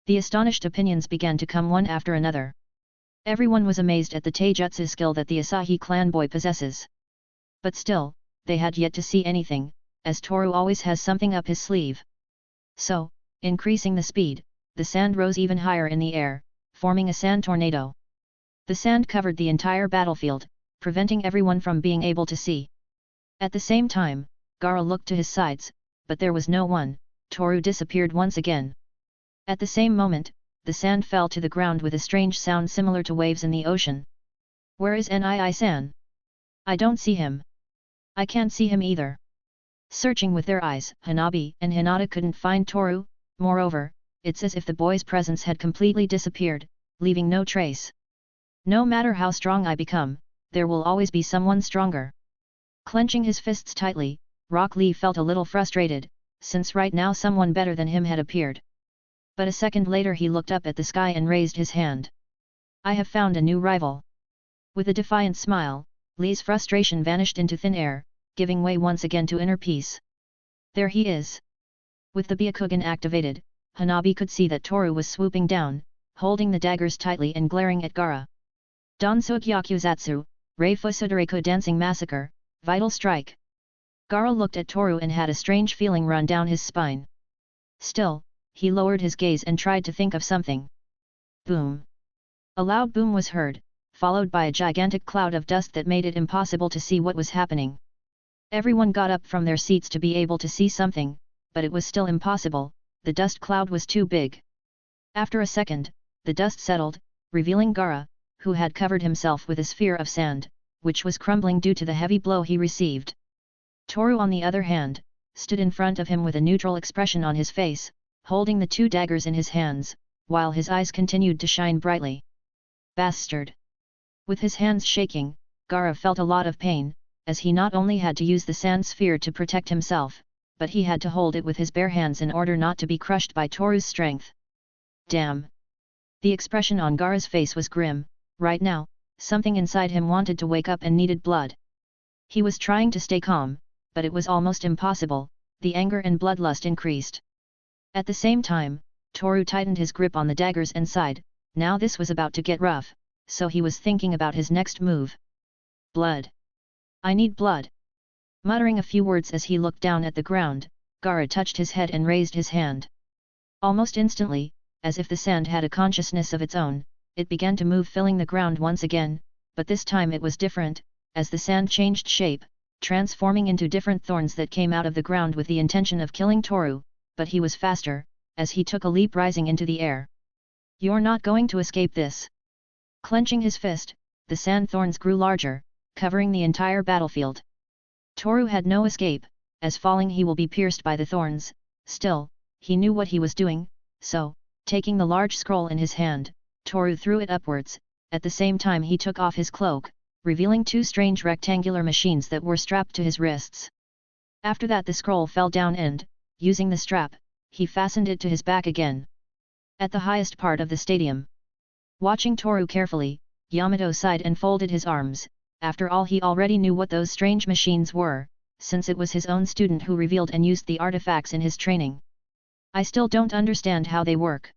The astonished opinions began to come one after another. Everyone was amazed at the taijutsu skill that the Asahi clan boy possesses. But still, they had yet to see anything, as Toru always has something up his sleeve. So, increasing the speed, the sand rose even higher in the air, forming a sand tornado. The sand covered the entire battlefield, preventing everyone from being able to see. At the same time, Gaara looked to his sides, but there was no one. Toru disappeared once again. At the same moment, the sand fell to the ground with a strange sound similar to waves in the ocean. Where is Nii-san? I don't see him. I can't see him either. Searching with their eyes, Hanabi and Hinata couldn't find Toru. Moreover, it's as if the boy's presence had completely disappeared, leaving no trace. No matter how strong I become, there will always be someone stronger. Clenching his fists tightly, Rock Lee felt a little frustrated, since right now someone better than him had appeared. But a second later he looked up at the sky and raised his hand. I have found a new rival. With a defiant smile, Lee's frustration vanished into thin air, giving way once again to inner peace. There he is. With the Byakugan activated, Hanabi could see that Toru was swooping down, holding the daggers tightly and glaring at Gaara. Danzo Gyakuzatsu, Rei Fusudareku Dancing Massacre, Vital Strike. Gaara looked at Toru and had a strange feeling run down his spine. Still, he lowered his gaze and tried to think of something. Boom! A loud boom was heard, followed by a gigantic cloud of dust that made it impossible to see what was happening. Everyone got up from their seats to be able to see something, but it was still impossible, the dust cloud was too big. After a second, the dust settled, revealing Gaara, who had covered himself with a sphere of sand, which was crumbling due to the heavy blow he received. Toru on the other hand, stood in front of him with a neutral expression on his face, holding the two daggers in his hands, while his eyes continued to shine brightly. Bastard! With his hands shaking, Gaara felt a lot of pain, as he not only had to use the sand sphere to protect himself, but he had to hold it with his bare hands in order not to be crushed by Toru's strength. Damn! The expression on Gaara's face was grim. Right now, something inside him wanted to wake up and needed blood. He was trying to stay calm, but it was almost impossible, the anger and bloodlust increased. At the same time, Toru tightened his grip on the daggers and sighed. Now this was about to get rough, so he was thinking about his next move. Blood! I need blood! Muttering a few words as he looked down at the ground, Gaara touched his head and raised his hand. Almost instantly, as if the sand had a consciousness of its own, it began to move, filling the ground once again, but this time it was different, as the sand changed shape, transforming into different thorns that came out of the ground with the intention of killing Toru, but he was faster, as he took a leap rising into the air. You're not going to escape this! Clenching his fist, the sand thorns grew larger, covering the entire battlefield. Toru had no escape, as falling he will be pierced by the thorns. Still, he knew what he was doing, so, taking the large scroll in his hand, Toru threw it upwards. At the same time he took off his cloak, revealing two strange rectangular machines that were strapped to his wrists. After that the scroll fell down and, using the strap, he fastened it to his back again. At the highest part of the stadium. Watching Toru carefully, Yamato sighed and folded his arms. After all, he already knew what those strange machines were, since it was his own student who revealed and used the artifacts in his training. I still don't understand how they work.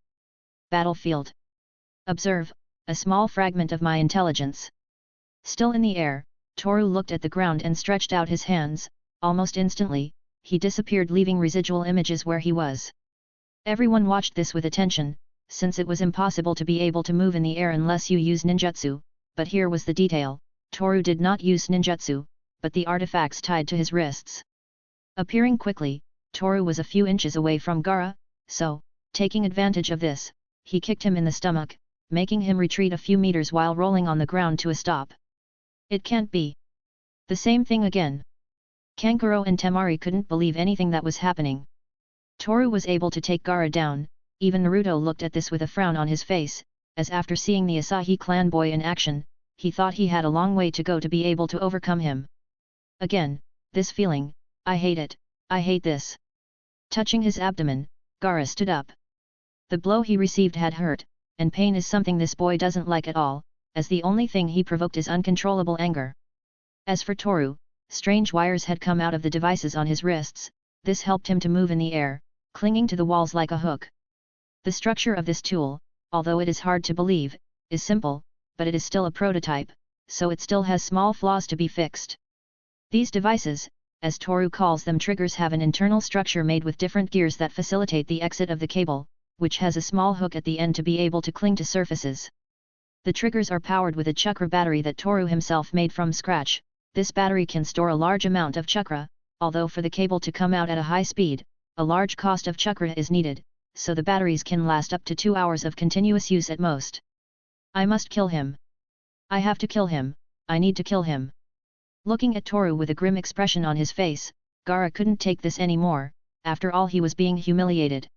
Battlefield. Observe, a small fragment of my intelligence. Still in the air, Toru looked at the ground and stretched out his hands. Almost instantly, he disappeared, leaving residual images where he was. Everyone watched this with attention, since it was impossible to be able to move in the air unless you use ninjutsu, but here was the detail: Toru did not use ninjutsu, but the artifacts tied to his wrists. Appearing quickly, Toru was a few inches away from Gaara, so, taking advantage of this, he kicked him in the stomach, making him retreat a few meters while rolling on the ground to a stop. It can't be. The same thing again. Kankuro and Temari couldn't believe anything that was happening. Toru was able to take Gaara down. Even Naruto looked at this with a frown on his face, as after seeing the Asahi clan boy in action, he thought he had a long way to go to be able to overcome him. Again, this feeling, I hate it, I hate this. Touching his abdomen, Gaara stood up. The blow he received had hurt, and pain is something this boy doesn't like at all, as the only thing he provoked is uncontrollable anger. As for Toru, strange wires had come out of the devices on his wrists. This helped him to move in the air, clinging to the walls like a hook. The structure of this tool, although it is hard to believe, is simple, but it is still a prototype, so it still has small flaws to be fixed. These devices, as Toru calls them, triggers, have an internal structure made with different gears that facilitate the exit of the cable, which has a small hook at the end to be able to cling to surfaces. The triggers are powered with a chakra battery that Toru himself made from scratch. This battery can store a large amount of chakra, although for the cable to come out at a high speed, a large cost of chakra is needed, so the batteries can last up to 2 hours of continuous use at most. I must kill him. I have to kill him, I need to kill him. Looking at Toru with a grim expression on his face, Gaara couldn't take this anymore. After all, he was being humiliated.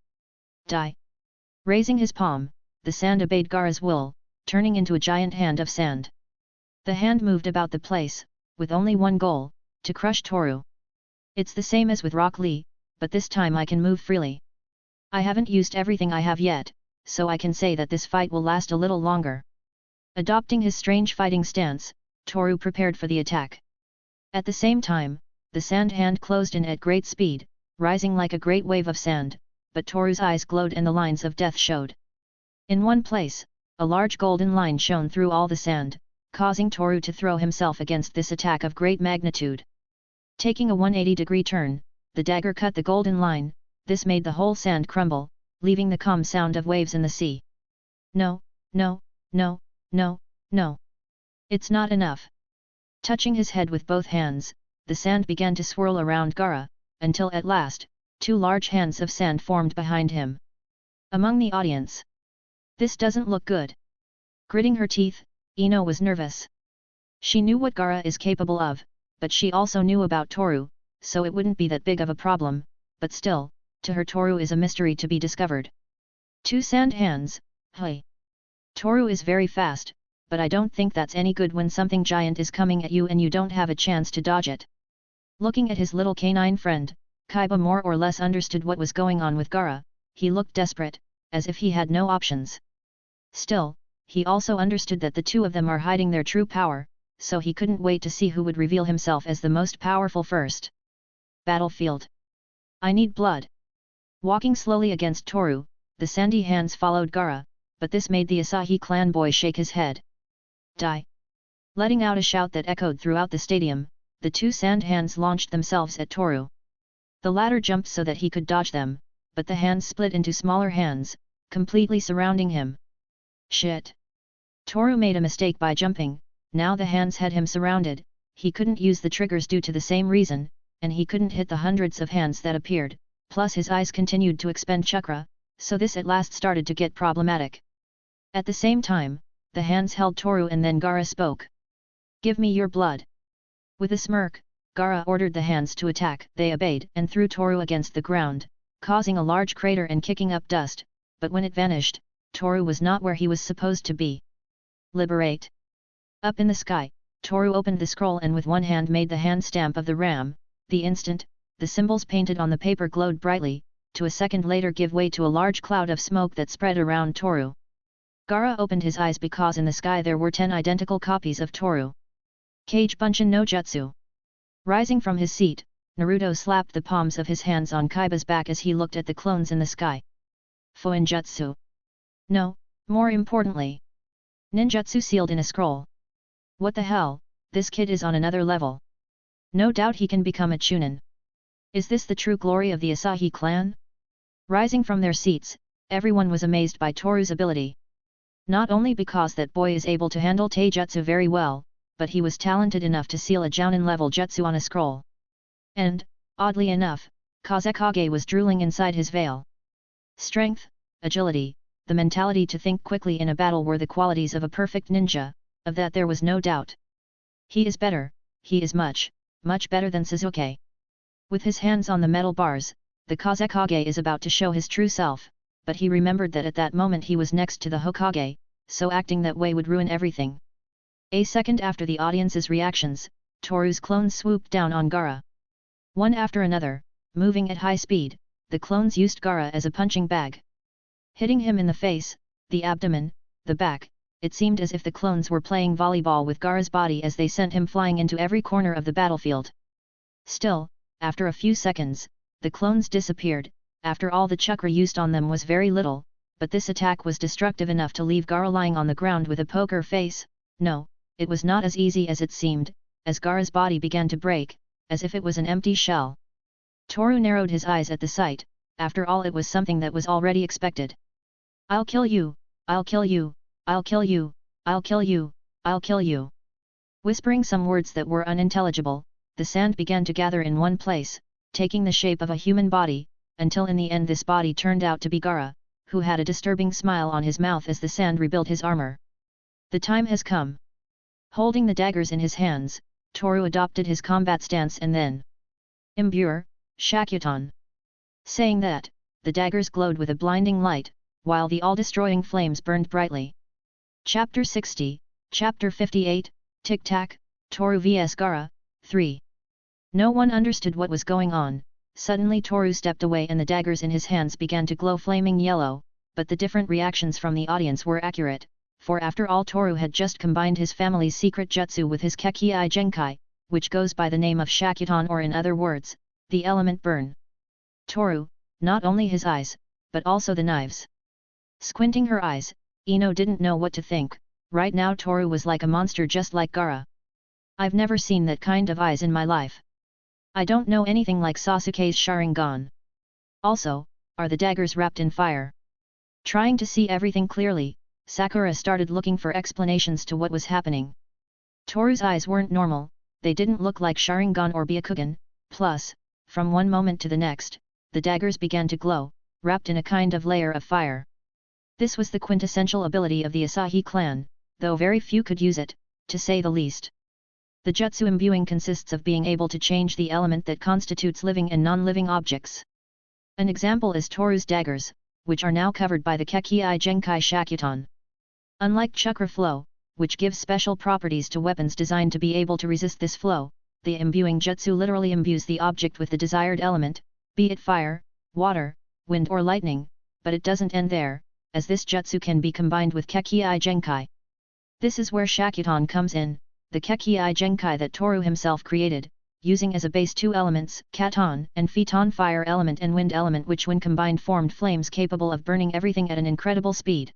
Die. Raising his palm, the sand obeyed Gaara's will, turning into a giant hand of sand. The hand moved about the place, with only one goal: to crush Toru. It's the same as with Rock Lee, but this time I can move freely. I haven't used everything I have yet, so I can say that this fight will last a little longer. Adopting his strange fighting stance, Toru prepared for the attack. At the same time, the sand hand closed in at great speed, rising like a great wave of sand, but Toru's eyes glowed and the lines of death showed. In one place, a large golden line shone through all the sand, causing Toru to throw himself against this attack of great magnitude. Taking a 180-degree turn, the dagger cut the golden line. This made the whole sand crumble, leaving the calm sound of waves in the sea. No, no, no, no, no. It's not enough. Touching his head with both hands, the sand began to swirl around Gaara, until at last, 2 large hands of sand formed behind him. Among the audience, this doesn't look good. Gritting her teeth, Ino was nervous. She knew what Gaara is capable of, but she also knew about Toru, so it wouldn't be that big of a problem, but still, to her Toru is a mystery to be discovered. 2 sand hands, hey. Toru is very fast, but I don't think that's any good when something giant is coming at you and you don't have a chance to dodge it. Looking at his little canine friend, Kaiba more or less understood what was going on with Gaara. He looked desperate, as if he had no options. Still, he also understood that the 2 of them are hiding their true power, so he couldn't wait to see who would reveal himself as the most powerful first. Battlefield. I need blood. Walking slowly against Toru, the sandy hands followed Gaara, but this made the Asahi clan boy shake his head. Die. Letting out a shout that echoed throughout the stadium, the 2 sand hands launched themselves at Toru. The latter jumped so that he could dodge them, but the hands split into smaller hands, completely surrounding him. Shit. Toru made a mistake by jumping. Now the hands had him surrounded. He couldn't use the triggers due to the same reason, and he couldn't hit the hundreds of hands that appeared, plus his eyes continued to expend chakra, so this at last started to get problematic. At the same time, the hands held Toru and then Gaara spoke. Give me your blood. With a smirk, Gaara ordered the hands to attack. They obeyed and threw Toru against the ground, causing a large crater and kicking up dust, but when it vanished, Toru was not where he was supposed to be. Liberate. Up in the sky, Toru opened the scroll and with one hand made the hand stamp of the ram. The instant, the symbols painted on the paper glowed brightly, to a second later give way to a large cloud of smoke that spread around Toru. Gaara opened his eyes because in the sky there were 10 identical copies of Toru. Kage Bunshin no Jutsu. Rising from his seat, Naruto slapped the palms of his hands on Kaiba's back as he looked at the clones in the sky. Fuinjutsu. No, more importantly. Ninjutsu sealed in a scroll. What the hell, this kid is on another level. No doubt he can become a chunin. Is this the true glory of the Asahi clan? Rising from their seats, everyone was amazed by Toru's ability. Not only because that boy is able to handle taijutsu very well, but he was talented enough to seal a jounin-level jutsu on a scroll. And, oddly enough, Kazekage was drooling inside his veil. Strength, agility, the mentality to think quickly in a battle were the qualities of a perfect ninja, of that there was no doubt. He is better, he is much, much better than Sasuke. With his hands on the metal bars, the Kazekage is about to show his true self, but he remembered that at that moment he was next to the Hokage, so acting that way would ruin everything. A second after the audience's reactions, Toru's clones swooped down on Gaara. One after another, moving at high speed, the clones used Gaara as a punching bag. Hitting him in the face, the abdomen, the back, it seemed as if the clones were playing volleyball with Gaara's body as they sent him flying into every corner of the battlefield. Still, after a few seconds, the clones disappeared. After all, the chakra used on them was very little, but this attack was destructive enough to leave Gaara lying on the ground with a poker face. No, it was not as easy as it seemed, as Gaara's body began to break, as if it was an empty shell. Toru narrowed his eyes at the sight. After all, it was something that was already expected. I'll kill you, I'll kill you, I'll kill you, I'll kill you, I'll kill you. Whispering some words that were unintelligible, the sand began to gather in one place, taking the shape of a human body, until in the end this body turned out to be Gaara, who had a disturbing smile on his mouth as the sand rebuilt his armor. The time has come. Holding the daggers in his hands, Toru adopted his combat stance and then imbue, Shakuton. Saying that, the daggers glowed with a blinding light, while the all-destroying flames burned brightly. Chapter 60, Chapter 58, Tic-Tac, Toru vs Gaara, 3. No one understood what was going on. Suddenly Toru stepped away and the daggers in his hands began to glow flaming yellow, but the different reactions from the audience were accurate, for after all Toru had just combined his family's secret jutsu with his Kekii Genkai, which goes by the name of Shakuton, or in other words, the element burn. Toru, not only his eyes, but also the knives. Squinting her eyes, Ino didn't know what to think. Right now Toru was like a monster, just like Gaara. I've never seen that kind of eyes in my life. I don't know anything like Sasuke's Sharingan. Also, are the daggers wrapped in fire? Trying to see everything clearly, Sakura started looking for explanations to what was happening. Toru's eyes weren't normal, they didn't look like Sharingan or Byakugan, plus, from one moment to the next, the daggers began to glow, wrapped in a kind of layer of fire. This was the quintessential ability of the Asahi clan, though very few could use it, to say the least. The jutsu imbuing consists of being able to change the element that constitutes living and non-living objects. An example is Toru's daggers, which are now covered by the Kekii Genkai Shakuton. Unlike chakra flow, which gives special properties to weapons designed to be able to resist this flow, the imbuing jutsu literally imbues the object with the desired element, be it fire, water, wind or lightning, but it doesn't end there, as this jutsu can be combined with Kekii Genkai. This is where Shakuton comes in, the Kekii Genkai that Toru himself created, using as a base two elements, Katon and Phaeton, fire element and wind element, which when combined formed flames capable of burning everything at an incredible speed.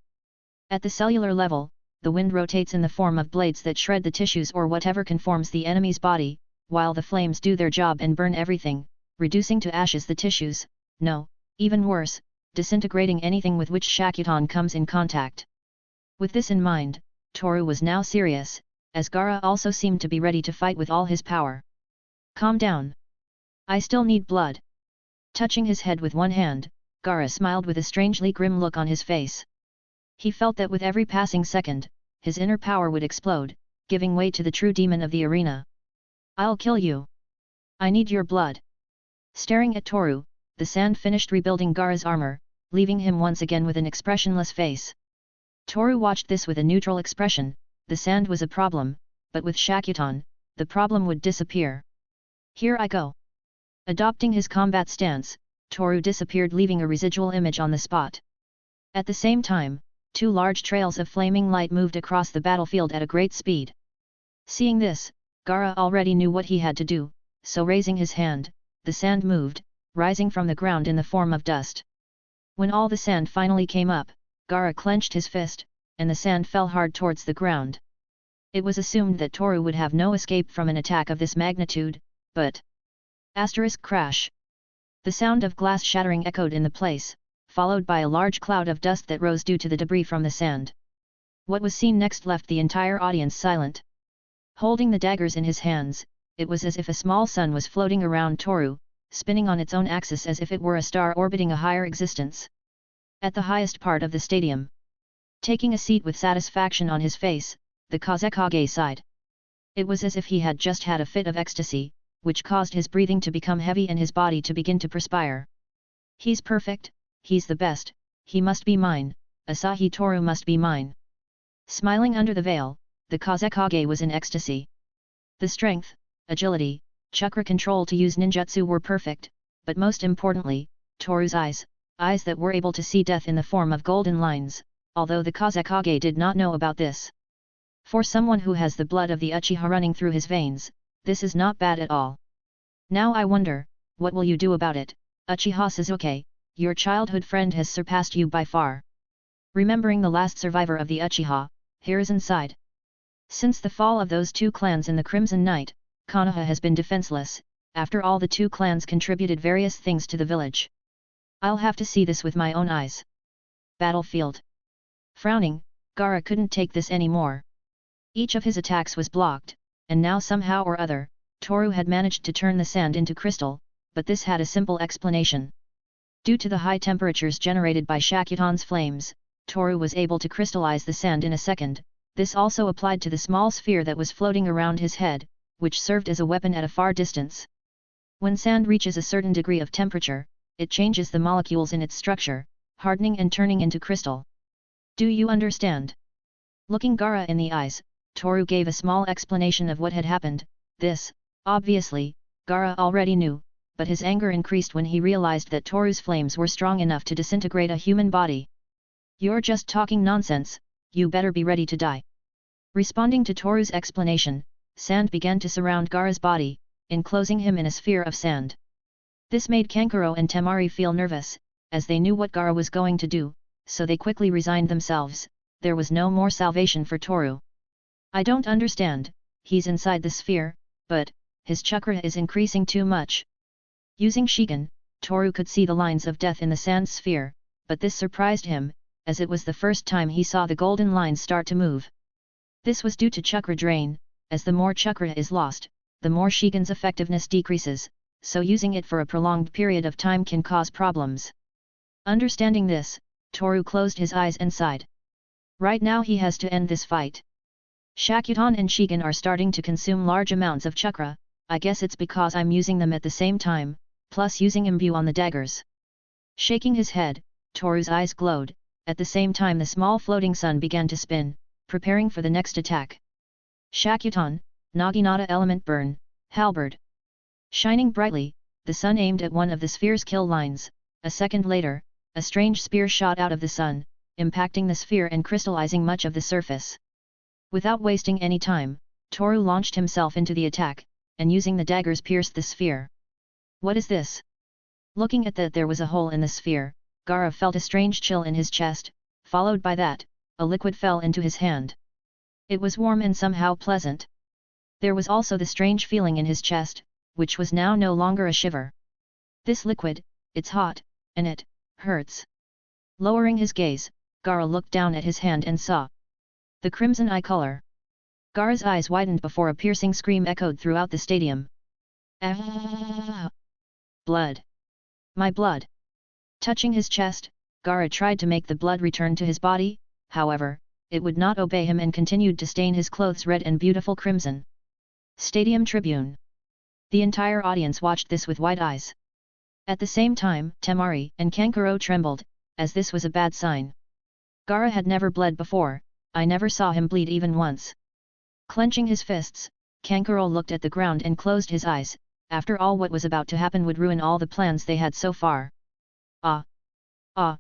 At the cellular level, the wind rotates in the form of blades that shred the tissues or whatever conforms the enemy's body, while the flames do their job and burn everything, reducing to ashes the tissues, no, even worse, disintegrating anything with which Shakuton comes in contact. With this in mind, Toru was now serious, as Gaara also seemed to be ready to fight with all his power. Calm down. I still need blood. Touching his head with one hand, Gaara smiled with a strangely grim look on his face. He felt that with every passing second, his inner power would explode, giving way to the true demon of the arena. I'll kill you. I need your blood. Staring at Toru, the sand finished rebuilding Gaara's armor, leaving him once again with an expressionless face. Toru watched this with a neutral expression. The sand was a problem, but with Shakuton, the problem would disappear. Here I go. Adopting his combat stance, Toru disappeared, leaving a residual image on the spot. At the same time, two large trails of flaming light moved across the battlefield at a great speed. Seeing this, Gaara already knew what he had to do, so raising his hand, the sand moved, rising from the ground in the form of dust. When all the sand finally came up, Gaara clenched his fist, and the sand fell hard towards the ground. It was assumed that Toru would have no escape from an attack of this magnitude, but... Crash. The sound of glass shattering echoed in the place, followed by a large cloud of dust that rose due to the debris from the sand. What was seen next left the entire audience silent. Holding the daggers in his hands, it was as if a small sun was floating around Toru, spinning on its own axis as if it were a star orbiting a higher existence. At the highest part of the stadium, taking a seat with satisfaction on his face, the Kazekage sighed. It was as if he had just had a fit of ecstasy, which caused his breathing to become heavy and his body to begin to perspire. He's perfect, he's the best, he must be mine, Asahi Toru must be mine. Smiling under the veil, the Kazekage was in ecstasy. The strength, agility, chakra control to use ninjutsu were perfect, but most importantly, Toru's eyes that were able to see death in the form of golden lines, although the Kazekage did not know about this. For someone who has the blood of the Uchiha running through his veins, this is not bad at all. Now I wonder, what will you do about it, Uchiha Sasuke, your childhood friend has surpassed you by far. Remembering the last survivor of the Uchiha, Hiruzen sighed. Since the fall of those two clans in the Crimson Night, Konoha has been defenseless, after all the two clans contributed various things to the village. I'll have to see this with my own eyes. Battlefield. Frowning, Gaara couldn't take this anymore. Each of his attacks was blocked, and now somehow or other, Toru had managed to turn the sand into crystal, but this had a simple explanation. Due to the high temperatures generated by Shakuton's flames, Toru was able to crystallize the sand in a second. This also applied to the small sphere that was floating around his head, which served as a weapon at a far distance. When sand reaches a certain degree of temperature, it changes the molecules in its structure, hardening and turning into crystal. Do you understand? Looking Gaara in the eyes, Toru gave a small explanation of what had happened. This, obviously, Gaara already knew, but his anger increased when he realized that Toru's flames were strong enough to disintegrate a human body. You're just talking nonsense, you better be ready to die. Responding to Toru's explanation, sand began to surround Gaara's body, enclosing him in a sphere of sand. This made Kankuro and Temari feel nervous, as they knew what Gaara was going to do, so they quickly resigned themselves. There was no more salvation for Toru. I don't understand, he's inside the sphere, but his chakra is increasing too much. Using Shigen, Toru could see the lines of death in the sand sphere, but this surprised him, as it was the first time he saw the golden lines start to move. This was due to chakra drain, as the more chakra is lost, the more Shigen's effectiveness decreases, so using it for a prolonged period of time can cause problems. Understanding this, Toru closed his eyes and sighed. Right now he has to end this fight. Shakuton and Shigen are starting to consume large amounts of chakra, I guess it's because I'm using them at the same time, plus using imbue on the daggers. Shaking his head, Toru's eyes glowed, at the same time the small floating sun began to spin, preparing for the next attack. Shakuton, Naginata element burn, halberd. Shining brightly, the sun aimed at one of the sphere's kill lines. A second later, a strange spear shot out of the sun, impacting the sphere and crystallizing much of the surface. Without wasting any time, Toru launched himself into the attack, and using the daggers pierced the sphere. What is this? Looking at that there was a hole in the sphere, Gaara felt a strange chill in his chest, followed by that, a liquid fell into his hand. It was warm and somehow pleasant. There was also the strange feeling in his chest, which was now no longer a shiver. This liquid, it's hot, and it hurts. Lowering his gaze, Gaara looked down at his hand and saw the crimson eye color. Gaara's eyes widened before a piercing scream echoed throughout the stadium. Ah! Blood! My blood! Touching his chest, Gaara tried to make the blood return to his body, however, it would not obey him and continued to stain his clothes red and beautiful crimson. Stadium Tribune. The entire audience watched this with wide eyes. At the same time, Temari and Kankuro trembled, as this was a bad sign. Gaara had never bled before, I never saw him bleed even once. Clenching his fists, Kankuro looked at the ground and closed his eyes. After all, what was about to happen would ruin all the plans they had so far. Ah! Ah!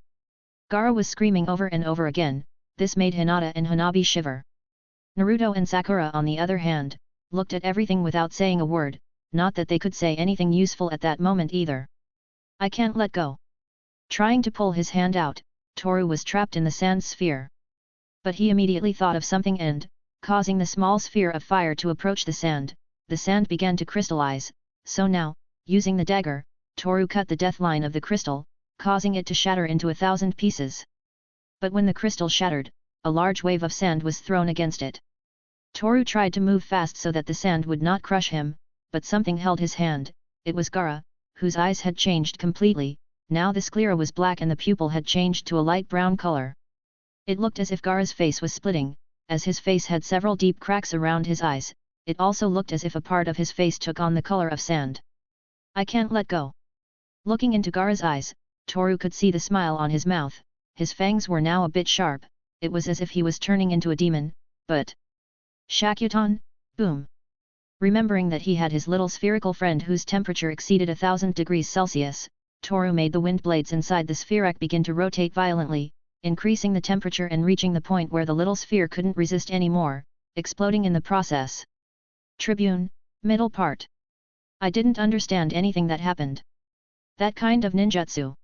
Gaara was screaming over and over again. This made Hinata and Hanabi shiver. Naruto and Sakura on the other hand, looked at everything without saying a word, not that they could say anything useful at that moment either. I can't let go. Trying to pull his hand out, Toru was trapped in the sand sphere. But he immediately thought of something and, causing the small sphere of fire to approach the sand began to crystallize, so now, using the dagger, Toru cut the death line of the crystal, causing it to shatter into 1,000 pieces. But when the crystal shattered, a large wave of sand was thrown against it. Toru tried to move fast so that the sand would not crush him, but something held his hand. It was Gaara, whose eyes had changed completely. Now the sclera was black and the pupil had changed to a light brown color. It looked as if Gaara's face was splitting, as his face had several deep cracks around his eyes. It also looked as if a part of his face took on the color of sand. I can't let go. Looking into Gaara's eyes, Toru could see the smile on his mouth. His fangs were now a bit sharp. It was as if he was turning into a demon, but... Shakuton, boom! Remembering that he had his little spherical friend whose temperature exceeded 1,000 degrees Celsius, Toru made the wind blades inside the sphere begin to rotate violently, increasing the temperature and reaching the point where the little sphere couldn't resist anymore, exploding in the process. Tribune, middle part. I didn't understand anything that happened. That kind of ninjutsu.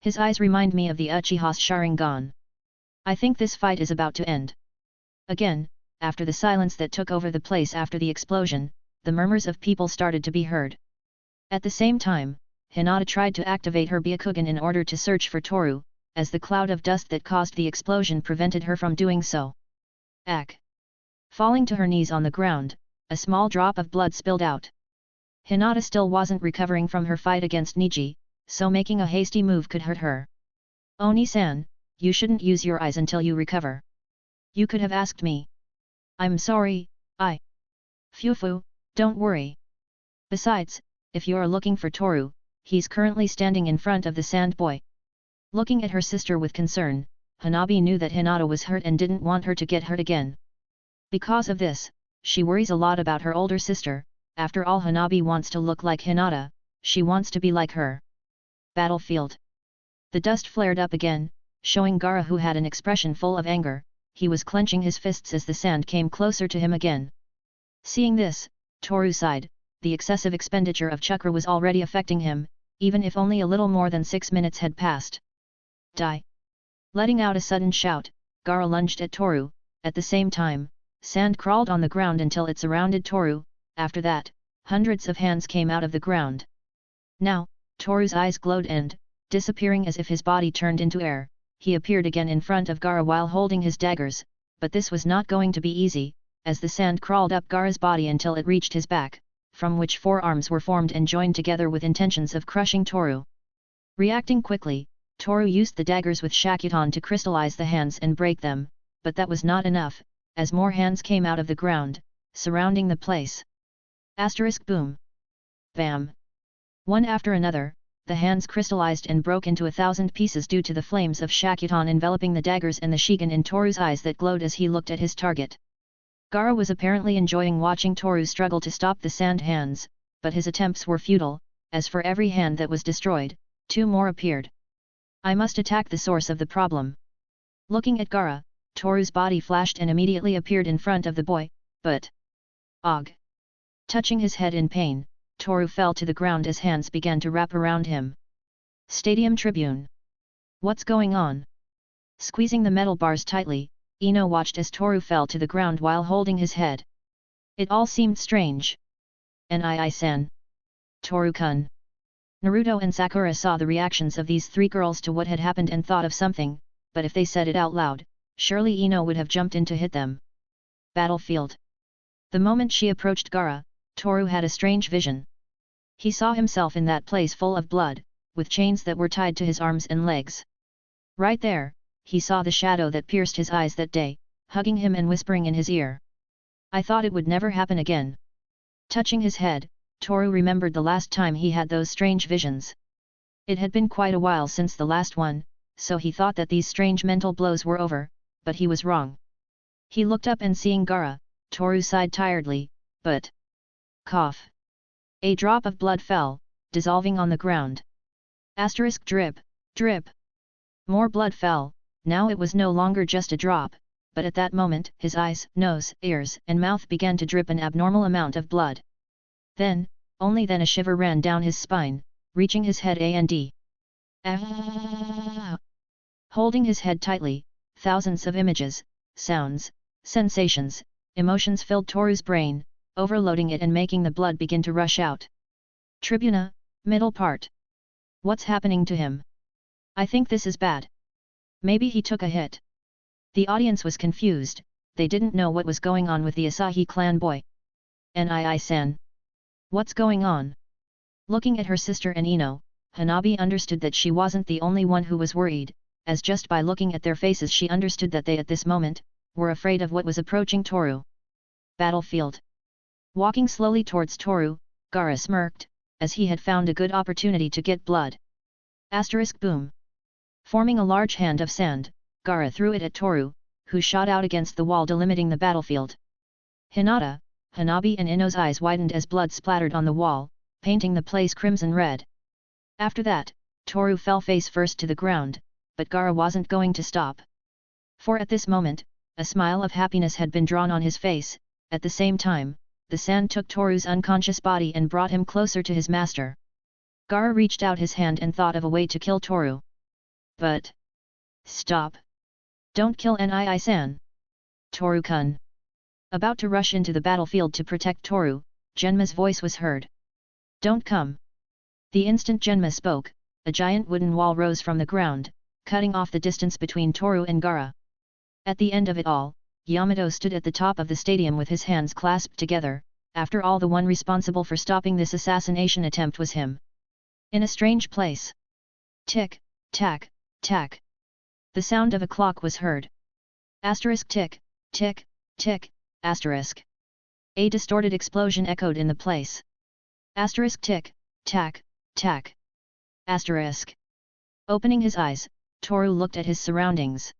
His eyes remind me of the Uchiha's Sharingan. I think this fight is about to end. Again, after the silence that took over the place after the explosion, the murmurs of people started to be heard. At the same time, Hinata tried to activate her Byakugan in order to search for Toru, as the cloud of dust that caused the explosion prevented her from doing so. Ack! Falling to her knees on the ground, a small drop of blood spilled out. Hinata still wasn't recovering from her fight against Niji, so making a hasty move could hurt her. Oni-san, you shouldn't use your eyes until you recover. You could have asked me. I'm sorry, Fufu, don't worry. Besides, if you are looking for Toru, he's currently standing in front of the sand boy. Looking at her sister with concern, Hanabi knew that Hinata was hurt and didn't want her to get hurt again. Because of this, she worries a lot about her older sister. After all, Hanabi wants to look like Hinata, she wants to be like her. Battlefield. The dust flared up again, showing Gaara, who had an expression full of anger. He was clenching his fists as the sand came closer to him again. Seeing this, Toru sighed. The excessive expenditure of chakra was already affecting him, even if only a little more than 6 minutes had passed. Die! Letting out a sudden shout, Gaara lunged at Toru. At the same time, sand crawled on the ground until it surrounded Toru. After that, hundreds of hands came out of the ground. Now, Toru's eyes glowed and, disappearing as if his body turned into air, he appeared again in front of Gaara while holding his daggers, but this was not going to be easy, as the sand crawled up Gaara's body until it reached his back, from which 4 arms were formed and joined together with intentions of crushing Toru. Reacting quickly, Toru used the daggers with Shakuton to crystallize the hands and break them, but that was not enough, as more hands came out of the ground, surrounding the place. Asterisk boom. Bam. One after another, the hands crystallized and broke into 1,000 pieces due to the flames of Shakuton enveloping the daggers and the Shigan in Toru's eyes that glowed as he looked at his target. Gaara was apparently enjoying watching Toru struggle to stop the sand hands, but his attempts were futile, as for every hand that was destroyed, 2 more appeared. I must attack the source of the problem. Looking at Gaara, Toru's body flashed and immediately appeared in front of the boy, but... Og! Touching his head in pain, Toru fell to the ground as hands began to wrap around him. Stadium Tribune. What's going on? Squeezing the metal bars tightly, Ino watched as Toru fell to the ground while holding his head. It all seemed strange. Nii-san. Toru-kun. Naruto and Sakura saw the reactions of these 3 girls to what had happened and thought of something, but if they said it out loud, surely Ino would have jumped in to hit them. Battlefield. The moment she approached Gaara, Toru had a strange vision. He saw himself in that place full of blood, with chains that were tied to his arms and legs. Right there, he saw the shadow that pierced his eyes that day, hugging him and whispering in his ear. I thought it would never happen again. Touching his head, Toru remembered the last time he had those strange visions. It had been quite a while since the last one, so he thought that these strange mental blows were over, but he was wrong. He looked up and seeing Gaara, Toru sighed tiredly, but... Cough. A drop of blood fell, dissolving on the ground. Asterisk drip, drip. More blood fell, now it was no longer just a drop, but at that moment his eyes, nose, ears and mouth began to drip an abnormal amount of blood. Then, only then a shiver ran down his spine, reaching his head and holding his head tightly, thousands of images, sounds, sensations, emotions filled Toru's brain, overloading it and making the blood begin to rush out. Tribuna, middle part. What's happening to him? I think this is bad. Maybe he took a hit. The audience was confused, they didn't know what was going on with the Asahi clan boy. Nii-san. What's going on? Looking at her sister and Ino, Hanabi understood that she wasn't the only one who was worried, as just by looking at their faces she understood that they at this moment, were afraid of what was approaching Toru. Battlefield. Walking slowly towards Toru, Gaara smirked, as he had found a good opportunity to get blood. Boom. Forming a large hand of sand, Gaara threw it at Toru, who shot out against the wall delimiting the battlefield. Hinata, Hanabi and Ino's eyes widened as blood splattered on the wall, painting the place crimson red. After that, Toru fell face first to the ground, but Gaara wasn't going to stop. For at this moment, a smile of happiness had been drawn on his face, at the same time, the sand took Toru's unconscious body and brought him closer to his master. Gaara reached out his hand and thought of a way to kill Toru. But... Stop! Don't kill Nii-san! Toru-kun! About to rush into the battlefield to protect Toru, Genma's voice was heard. Don't come! The instant Genma spoke, a giant wooden wall rose from the ground, cutting off the distance between Toru and Gaara. At the end of it all, Yamato stood at the top of the stadium with his hands clasped together. After all, the one responsible for stopping this assassination attempt was him. In a strange place. Tick, tack, tack. The sound of a clock was heard. Asterisk tick, tick, tick, asterisk. A distorted explosion echoed in the place. Asterisk tick, tack, tack. Asterisk. Opening his eyes, Toru looked at his surroundings.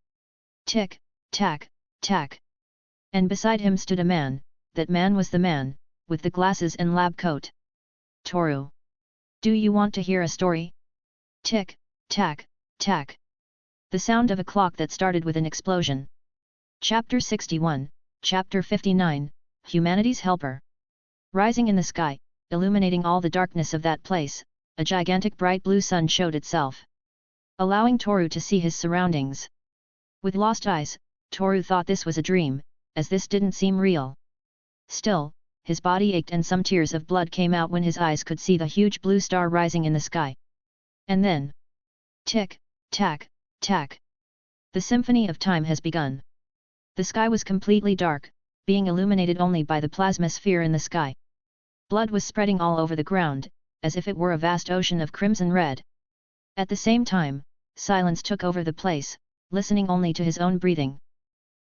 Tick, tack, tack. And beside him stood a man. That man was the man, with the glasses and lab coat. Toru. Do you want to hear a story? Tick, tack, tack. The sound of a clock that started with an explosion. Chapter 61, Chapter 59, Humanity's Helper. Rising in the sky, illuminating all the darkness of that place, a gigantic bright blue sun showed itself, allowing Toru to see his surroundings. With lost eyes, Toru thought this was a dream, as this didn't seem real. Still, his body ached and some tears of blood came out when his eyes could see the huge blue star rising in the sky. And then... Tick, tack, tack. The symphony of time has begun. The sky was completely dark, being illuminated only by the plasma sphere in the sky. Blood was spreading all over the ground, as if it were a vast ocean of crimson red. At the same time, silence took over the place, listening only to his own breathing.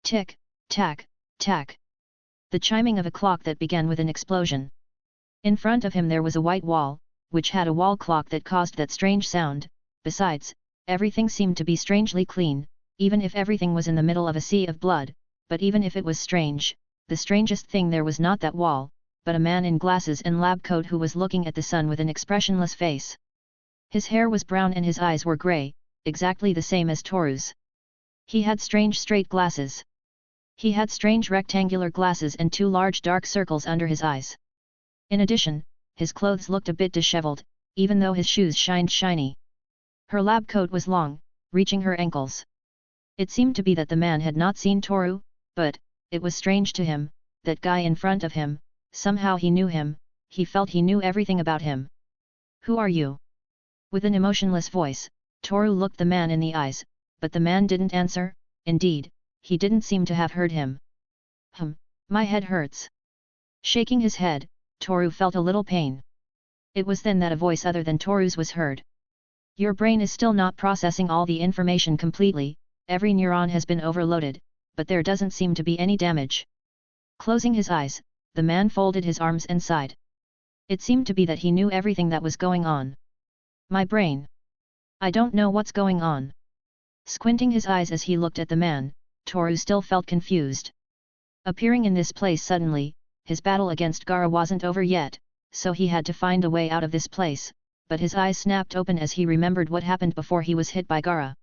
Tick, tack, tack. The chiming of a clock that began with an explosion. In front of him there was a white wall, which had a wall clock that caused that strange sound. Besides, everything seemed to be strangely clean, even if everything was in the middle of a sea of blood. But even if it was strange, the strangest thing there was not that wall, but a man in glasses and lab coat who was looking at the sun with an expressionless face. His hair was brown and his eyes were grey, exactly the same as Toru's. He had strange straight glasses. He had strange rectangular glasses and two large dark circles under his eyes. In addition, his clothes looked a bit disheveled, even though his shoes shined shiny. Her lab coat was long, reaching her ankles. It seemed to be that the man had not seen Toru, but, it was strange to him, that guy in front of him, somehow he knew him, he felt he knew everything about him. Who are you? With an emotionless voice, Toru looked the man in the eyes, but the man didn't answer. Indeed, he didn't seem to have heard him. My head hurts. Shaking his head, Toru felt a little pain. It was then that a voice other than Toru's was heard. Your brain is still not processing all the information completely, every neuron has been overloaded, but there doesn't seem to be any damage. Closing his eyes, the man folded his arms and sighed. It seemed to be that he knew everything that was going on. My brain. I don't know what's going on. Squinting his eyes as he looked at the man, Toru still felt confused. Appearing in this place suddenly, his battle against Gaara wasn't over yet, so he had to find a way out of this place, but his eyes snapped open as he remembered what happened before he was hit by Gaara.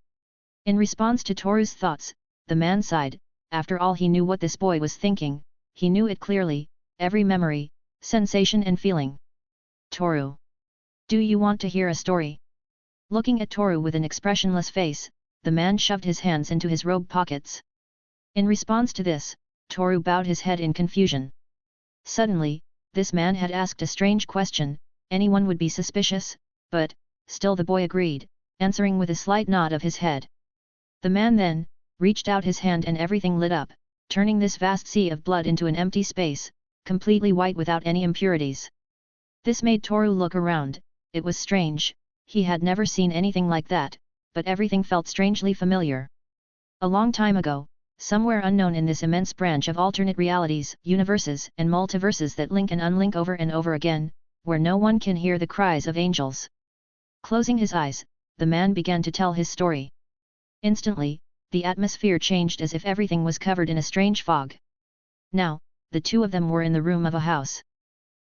In response to Toru's thoughts, the man sighed, after all he knew what this boy was thinking, he knew it clearly, every memory, sensation and feeling. Toru. Do you want to hear a story? Looking at Toru with an expressionless face, the man shoved his hands into his robe pockets. In response to this, Toru bowed his head in confusion. Suddenly, this man had asked a strange question, anyone would be suspicious, but, still the boy agreed, answering with a slight nod of his head. The man then, reached out his hand and everything lit up, turning this vast sea of blood into an empty space, completely white without any impurities. This made Toru look around. It was strange, he had never seen anything like that, but everything felt strangely familiar. A long time ago, somewhere unknown in this immense branch of alternate realities, universes and multiverses that link and unlink over and over again, where no one can hear the cries of angels. Closing his eyes, the man began to tell his story. Instantly, the atmosphere changed as if everything was covered in a strange fog. Now, the two of them were in the room of a house.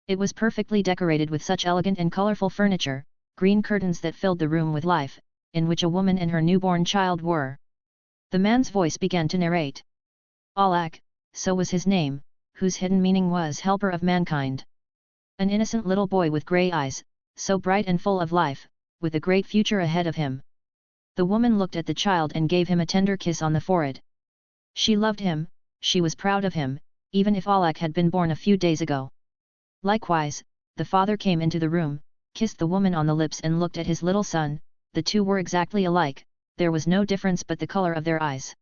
It was perfectly decorated with such elegant and colorful furniture, green curtains that filled the room with life, in which a woman and her newborn child were. The man's voice began to narrate. Alak, so was his name, whose hidden meaning was helper of mankind. An innocent little boy with grey eyes, so bright and full of life, with a great future ahead of him. The woman looked at the child and gave him a tender kiss on the forehead. She loved him, she was proud of him, even if Alak had been born a few days ago. Likewise, the father came into the room, kissed the woman on the lips and looked at his little son. The two were exactly alike, there was no difference but the color of their eyes.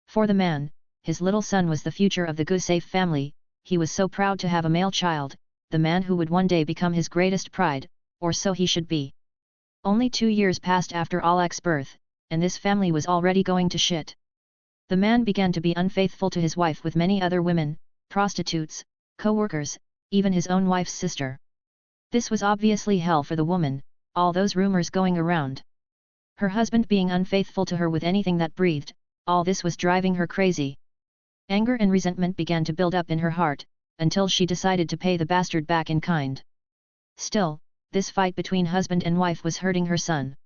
For the man, his little son was the future of the Gusev family, he was so proud to have a male child, the man who would one day become his greatest pride, or so he should be. Only 2 years passed after Alak's birth, and this family was already going to shit. The man began to be unfaithful to his wife with many other women, prostitutes, co-workers, even his own wife's sister. This was obviously hell for the woman, all those rumors going around. Her husband being unfaithful to her with anything that breathed, all this was driving her crazy. Anger and resentment began to build up in her heart, until she decided to pay the bastard back in kind. Still, this fight between husband and wife was hurting her son.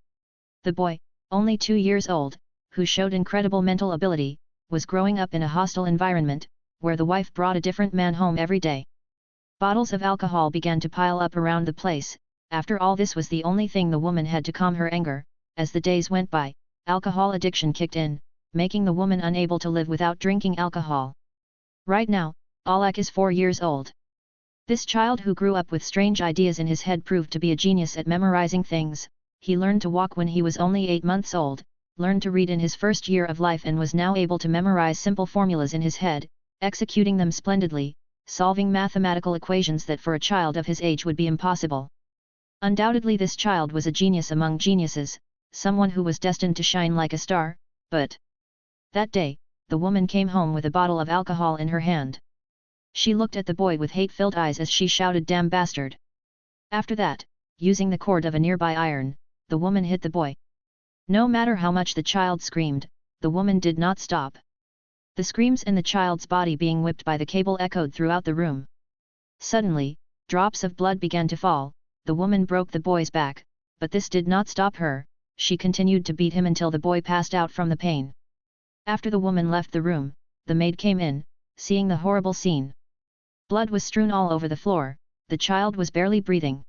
The boy, only 2 years old, who showed incredible mental ability, was growing up in a hostile environment, where the wife brought a different man home every day. Bottles of alcohol began to pile up around the place. After all, this was the only thing the woman had to calm her anger. As the days went by, alcohol addiction kicked in, making the woman unable to live without drinking alcohol. Right now, Alak is 4 years old. This child who grew up with strange ideas in his head proved to be a genius at memorizing things. He learned to walk when he was only 8 months old, learned to read in his first year of life and was now able to memorize simple formulas in his head, executing them splendidly, solving mathematical equations that for a child of his age would be impossible. Undoubtedly this child was a genius among geniuses, someone who was destined to shine like a star, but that day, the woman came home with a bottle of alcohol in her hand. She looked at the boy with hate-filled eyes as she shouted, "Damn bastard!" After that, using the cord of a nearby iron, the woman hit the boy. No matter how much the child screamed, the woman did not stop. The screams and the child's body being whipped by the cable echoed throughout the room. Suddenly, drops of blood began to fall. The woman broke the boy's back, but this did not stop her. She continued to beat him until the boy passed out from the pain. After the woman left the room, the maid came in, seeing the horrible scene. Blood was strewn all over the floor, the child was barely breathing.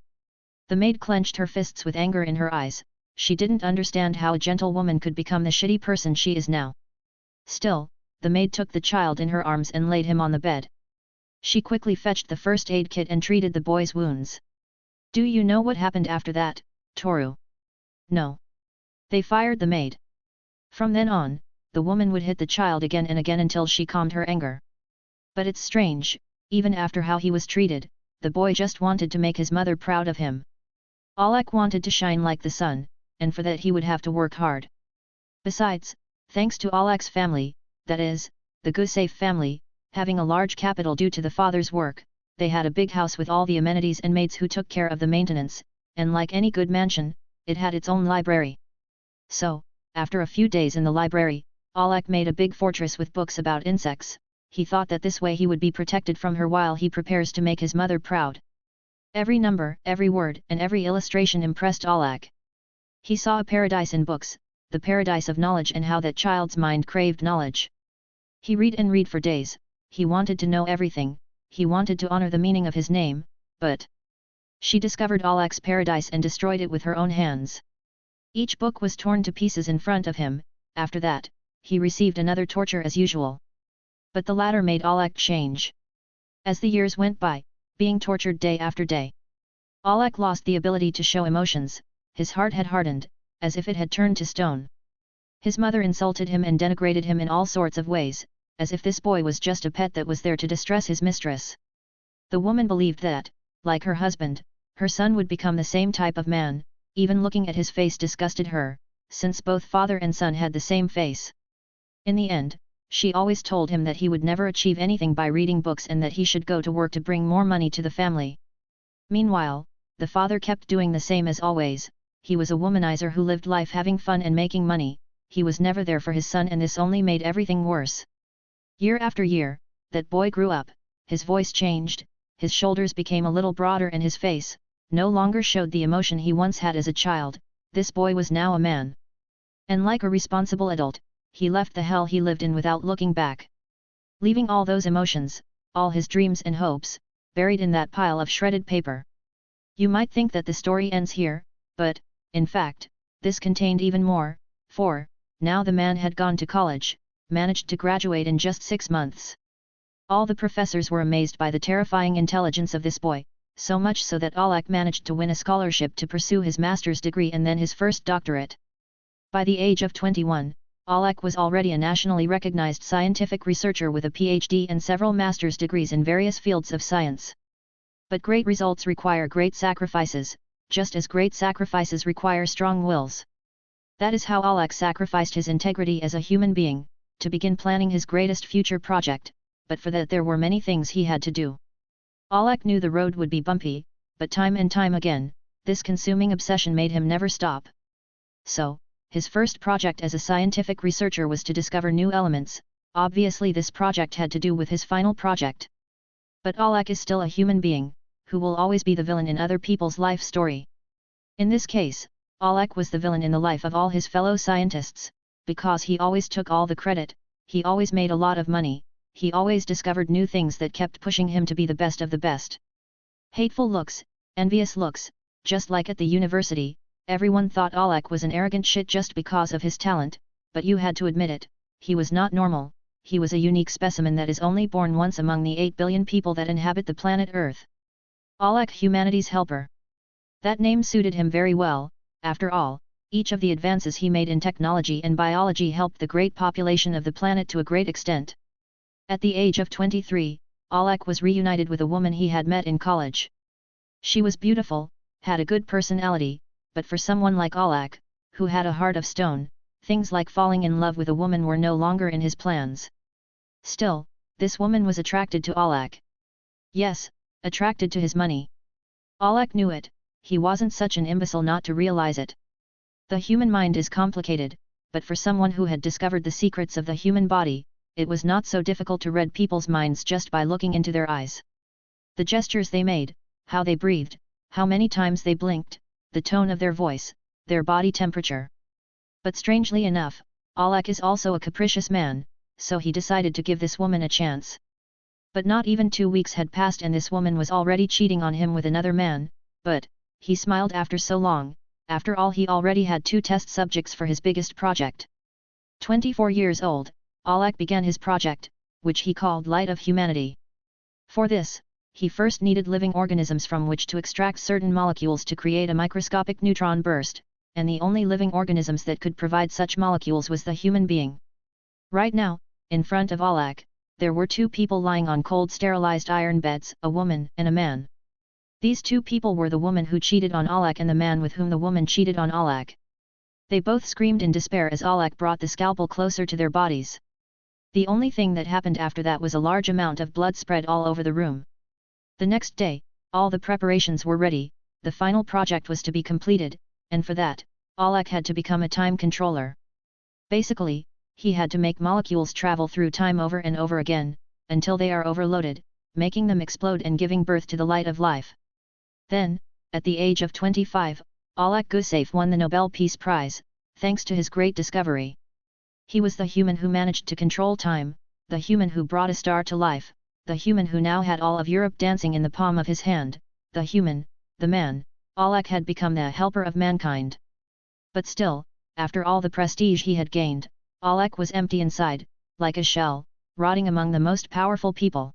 The maid clenched her fists with anger in her eyes. She didn't understand how a gentle woman could become the shitty person she is now. Still, the maid took the child in her arms and laid him on the bed. She quickly fetched the first aid kit and treated the boy's wounds. Do you know what happened after that, Toru? No. They fired the maid. From then on, the woman would hit the child again and again until she calmed her anger. But it's strange, even after how he was treated, the boy just wanted to make his mother proud of him. Alek wanted to shine like the sun, and for that he would have to work hard. Besides, thanks to Alek's family, that is, the Gusev family, having a large capital due to the father's work, they had a big house with all the amenities and maids who took care of the maintenance, and like any good mansion, it had its own library. So, after a few days in the library, Alek made a big fortress with books about insects. He thought that this way he would be protected from her while he prepares to make his mother proud. Every number, every word, and every illustration impressed Alek. He saw a paradise in books, the paradise of knowledge, and how that child's mind craved knowledge. He read and read for days, he wanted to know everything, he wanted to honor the meaning of his name, but she discovered Alak's paradise and destroyed it with her own hands. Each book was torn to pieces in front of him. After that, he received another torture as usual. But the latter made Alak change. As the years went by, being tortured day after day, Alak lost the ability to show emotions, his heart had hardened, as if it had turned to stone. His mother insulted him and denigrated him in all sorts of ways, as if this boy was just a pet that was there to distress his mistress. The woman believed that, like her husband, her son would become the same type of man. Even looking at his face disgusted her, since both father and son had the same face. In the end, she always told him that he would never achieve anything by reading books and that he should go to work to bring more money to the family. Meanwhile, the father kept doing the same as always. He was a womanizer who lived life having fun and making money. He was never there for his son, and this only made everything worse. Year after year, that boy grew up, his voice changed, his shoulders became a little broader and his face no longer showed the emotion he once had as a child. This boy was now a man. And like a responsible adult, he left the hell he lived in without looking back. Leaving all those emotions, all his dreams and hopes, buried in that pile of shredded paper. You might think that the story ends here, but, in fact, this contained even more, for, now the man had gone to college, managed to graduate in just 6 months. All the professors were amazed by the terrifying intelligence of this boy, so much so that Alak managed to win a scholarship to pursue his master's degree and then his first doctorate. By the age of 21, Alak was already a nationally recognized scientific researcher with a PhD and several master's degrees in various fields of science. But great results require great sacrifices, just as great sacrifices require strong wills. That is how Alak sacrificed his integrity as a human being, to begin planning his greatest future project, but for that there were many things he had to do. Alak knew the road would be bumpy, but time and time again, this consuming obsession made him never stop. So, his first project as a scientific researcher was to discover new elements. Obviously this project had to do with his final project. But Alak is still a human being, who will always be the villain in other people's life story. In this case, Alak was the villain in the life of all his fellow scientists, because he always took all the credit, he always made a lot of money. He always discovered new things that kept pushing him to be the best of the best. Hateful looks, envious looks, just like at the university, everyone thought Alak was an arrogant shit just because of his talent, but you had to admit it, he was not normal, he was a unique specimen that is only born once among the 8 billion people that inhabit the planet Earth. Alak, humanity's helper. That name suited him very well. After all, each of the advances he made in technology and biology helped the great population of the planet to a great extent. At the age of 23, Alak was reunited with a woman he had met in college. She was beautiful, had a good personality, but for someone like Alak, who had a heart of stone, things like falling in love with a woman were no longer in his plans. Still, this woman was attracted to Alak. Yes, attracted to his money. Alak knew it, he wasn't such an imbecile not to realize it. The human mind is complicated, but for someone who had discovered the secrets of the human body, it was not so difficult to read people's minds just by looking into their eyes. The gestures they made, how they breathed, how many times they blinked, the tone of their voice, their body temperature. But strangely enough, Alak is also a capricious man, so he decided to give this woman a chance. But not even 2 weeks had passed and this woman was already cheating on him with another man, but, he smiled after so long. After all, he already had 2 test subjects for his biggest project. 24 years old, Alak began his project, which he called Light of Humanity. For this, he first needed living organisms from which to extract certain molecules to create a microscopic neutron burst, and the only living organisms that could provide such molecules was the human being. Right now, in front of Alak, there were 2 people lying on cold sterilized iron beds, a woman and a man. These 2 people were the woman who cheated on Alak and the man with whom the woman cheated on Alak. They both screamed in despair as Alak brought the scalpel closer to their bodies. The only thing that happened after that was a large amount of blood spread all over the room. The next day, all the preparations were ready, the final project was to be completed, and for that, Alak had to become a time controller. Basically, he had to make molecules travel through time over and over again, until they are overloaded, making them explode and giving birth to the light of life. Then, at the age of 25, Alek Gusev won the Nobel Peace Prize, thanks to his great discovery. He was the human who managed to control time, the human who brought a star to life, the human who now had all of Europe dancing in the palm of his hand, the human, the man, Alak had become the helper of mankind. But still, after all the prestige he had gained, Alak was empty inside, like a shell, rotting among the most powerful people.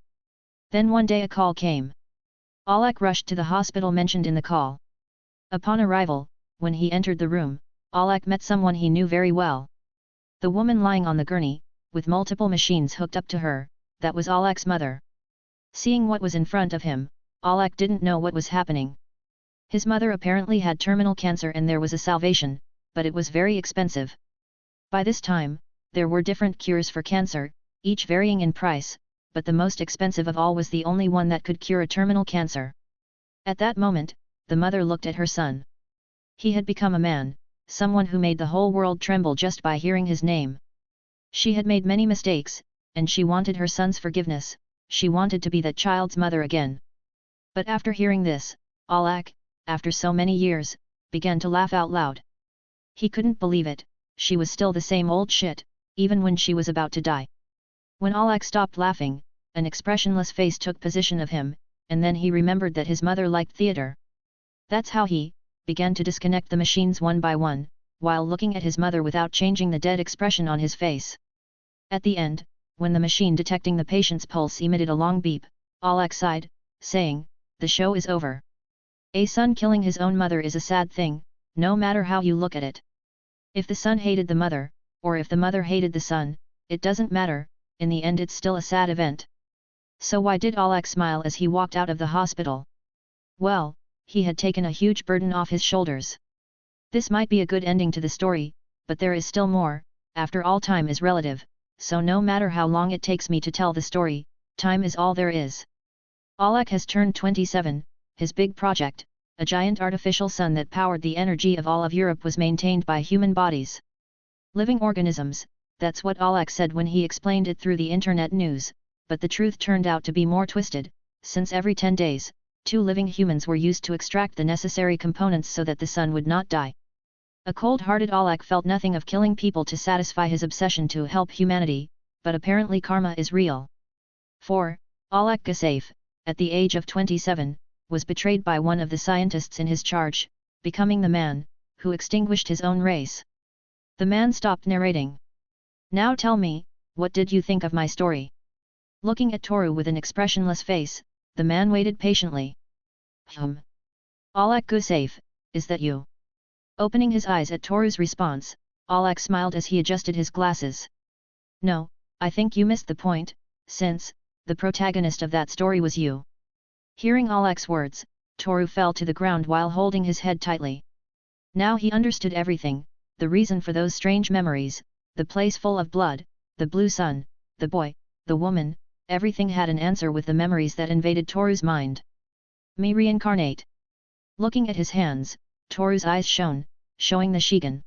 Then one day a call came. Alak rushed to the hospital mentioned in the call. Upon arrival, when he entered the room, Alak met someone he knew very well. The woman lying on the gurney, with multiple machines hooked up to her, that was Alak's mother. Seeing what was in front of him, Alak didn't know what was happening. His mother apparently had terminal cancer and there was a salvation, but it was very expensive. By this time, there were different cures for cancer, each varying in price, but the most expensive of all was the only one that could cure a terminal cancer. At that moment, the mother looked at her son. He had become a man, someone who made the whole world tremble just by hearing his name. She had made many mistakes, and she wanted her son's forgiveness, she wanted to be that child's mother again. But after hearing this, Alak, after so many years, began to laugh out loud. He couldn't believe it, she was still the same old shit, even when she was about to die. When Alak stopped laughing, an expressionless face took possession of him, and then he remembered that his mother liked theater. That's how he began to disconnect the machines one by one, while looking at his mother without changing the dead expression on his face. At the end, when the machine detecting the patient's pulse emitted a long beep, Alak sighed, saying, "The show is over." A son killing his own mother is a sad thing, no matter how you look at it. If the son hated the mother, or if the mother hated the son, it doesn't matter, in the end it's still a sad event. So why did Alak smile as he walked out of the hospital? Well, he had taken a huge burden off his shoulders. This might be a good ending to the story, but there is still more. After all, time is relative, so no matter how long it takes me to tell the story, time is all there is. Alak has turned 27, his big project, a giant artificial sun that powered the energy of all of Europe, was maintained by human bodies. Living organisms, that's what Alak said when he explained it through the internet news, but the truth turned out to be more twisted, since every 10 days, 2 living humans were used to extract the necessary components so that the sun would not die. A cold-hearted Alak felt nothing of killing people to satisfy his obsession to help humanity, but apparently karma is real. 4. Alek Gusev, at the age of 27, was betrayed by one of the scientists in his charge, becoming the man who extinguished his own race. The man stopped narrating. "Now tell me, what did you think of my story?" Looking at Toru with an expressionless face, the man waited patiently. Alek Gusev, is that you?" Opening his eyes at Toru's response, Alek smiled as he adjusted his glasses. "No, I think you missed the point, since the protagonist of that story was you." Hearing Alek's words, Toru fell to the ground while holding his head tightly. Now he understood everything, the reason for those strange memories, the place full of blood, the blue sun, the boy, the woman, everything had an answer with the memories that invaded Toru's mind. "Me reincarnate." Looking at his hands, Toru's eyes shone, showing the Shigan.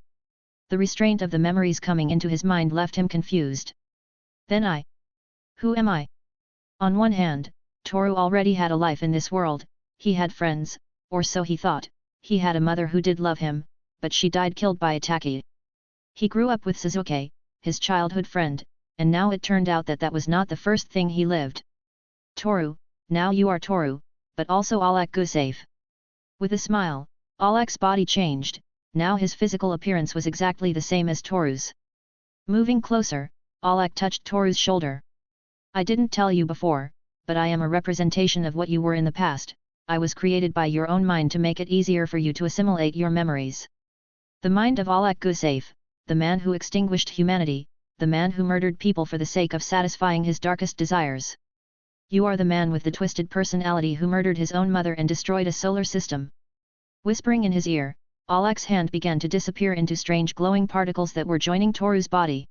The restraint of the memories coming into his mind left him confused. "Then who am I?" On one hand, Toru already had a life in this world, he had friends, or so he thought, he had a mother who did love him, but she died killed by Taki. He grew up with Suzuki, his childhood friend, and now it turned out that that was not the first thing he lived. "Toru, now you are Toru, but also Alek Gusev." With a smile, Alek's body changed, now his physical appearance was exactly the same as Toru's. Moving closer, Alek touched Toru's shoulder. "I didn't tell you before, but I am a representation of what you were in the past. I was created by your own mind to make it easier for you to assimilate your memories." The mind of Alek Gusev, the man who extinguished humanity, the man who murdered people for the sake of satisfying his darkest desires. "You are the man with the twisted personality who murdered his own mother and destroyed a solar system." Whispering in his ear, Alek's hand began to disappear into strange glowing particles that were joining Toru's body.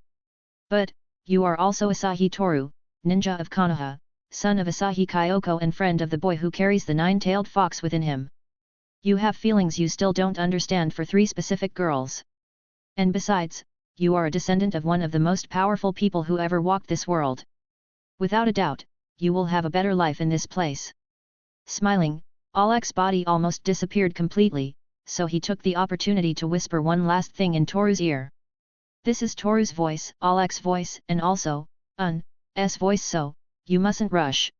"But, you are also Asahi Toru, ninja of Konoha, son of Asahi Kyoko and friend of the boy who carries the 9-tailed fox within him. You have feelings you still don't understand for 3 specific girls. And besides, you are a descendant of one of the most powerful people who ever walked this world. Without a doubt, you will have a better life in this place." Smiling, Alek's body almost disappeared completely, so he took the opportunity to whisper one last thing in Toru's ear. This is Toru's voice, Alek's voice, and also, voice, so, you mustn't rush.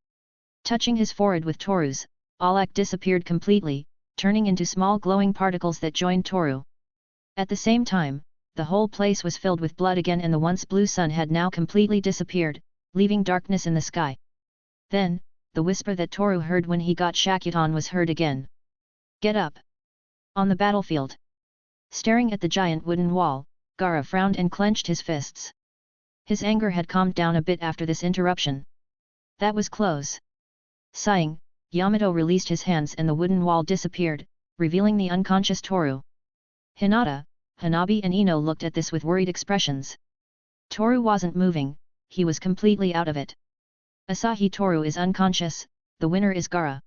Touching his forehead with Toru's, Alak disappeared completely, turning into small glowing particles that joined Toru. At the same time, the whole place was filled with blood again, and the once blue sun had now completely disappeared, leaving darkness in the sky. Then, the whisper that Toru heard when he got Shakuton was heard again. Get up! On the battlefield. Staring at the giant wooden wall, Gaara frowned and clenched his fists. His anger had calmed down a bit after this interruption. That was close. Sighing, Yamato released his hands and the wooden wall disappeared, revealing the unconscious Toru. Hinata, Hanabi and Ino looked at this with worried expressions. Toru wasn't moving, he was completely out of it. Asahi, Toru is unconscious, the winner is Gaara.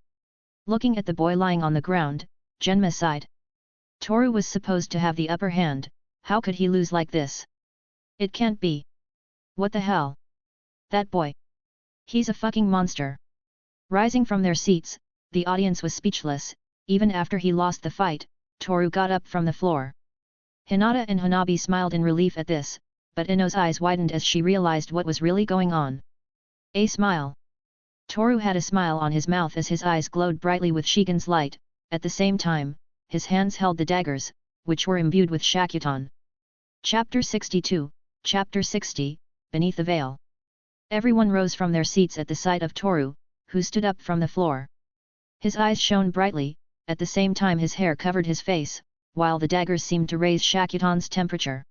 Looking at the boy lying on the ground, Genma sighed. Toru was supposed to have the upper hand, how could he lose like this? It can't be. What the hell? That boy. He's a fucking monster. Rising from their seats, the audience was speechless. Even after he lost the fight, Toru got up from the floor. Hinata and Hanabi smiled in relief at this, but Ino's eyes widened as she realized what was really going on. A smile. Toru had a smile on his mouth as his eyes glowed brightly with Shigen's light. At the same time, his hands held the daggers, which were imbued with Shakuton. Chapter 62, Chapter 60, Beneath the Veil. Everyone rose from their seats at the sight of Toru, who stood up from the floor. His eyes shone brightly, at the same time his hair covered his face, while the daggers seemed to raise Shakuton's temperature.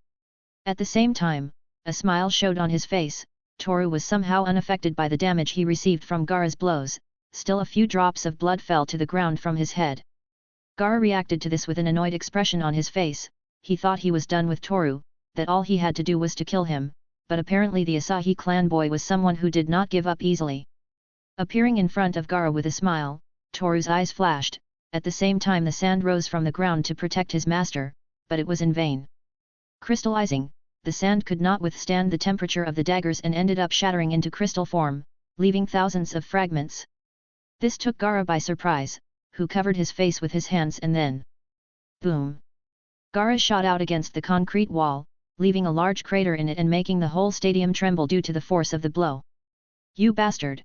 At the same time, a smile showed on his face. Toru was somehow unaffected by the damage he received from Gaara's blows, still a few drops of blood fell to the ground from his head. Gaara reacted to this with an annoyed expression on his face. He thought he was done with Toru, that all he had to do was to kill him, but apparently the Asahi clan boy was someone who did not give up easily. Appearing in front of Gaara with a smile, Toru's eyes flashed. At the same time the sand rose from the ground to protect his master, but it was in vain. Crystallizing, the sand could not withstand the temperature of the daggers and ended up shattering into crystal form, leaving thousands of fragments. This took Gaara by surprise, who covered his face with his hands and then... boom! Gaara shot out against the concrete wall, leaving a large crater in it and making the whole stadium tremble due to the force of the blow. You bastard!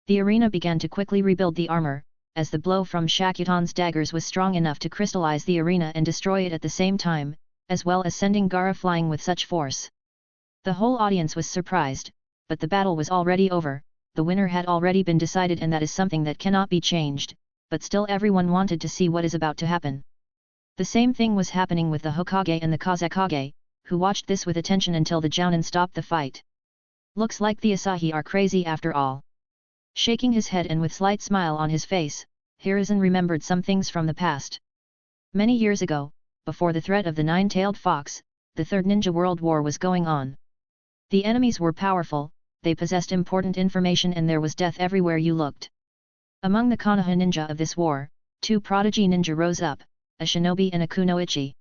The arena began to quickly rebuild the armor, as the blow from Shakuton's daggers was strong enough to crystallize the arena and destroy it at the same time, as well as sending Gaara flying with such force. The whole audience was surprised, but the battle was already over, the winner had already been decided, and that is something that cannot be changed, but still everyone wanted to see what is about to happen. The same thing was happening with the Hokage and the Kazekage, who watched this with attention until the Jounin stopped the fight. Looks like the Asahi are crazy after all. Shaking his head and with slight smile on his face, Hiruzen remembered some things from the past. Many years ago, before the threat of the nine-tailed fox, the Third Ninja World War was going on. The enemies were powerful, they possessed important information, and there was death everywhere you looked. Among the Konoha ninja of this war, two prodigy ninja rose up, a shinobi and a kunoichi.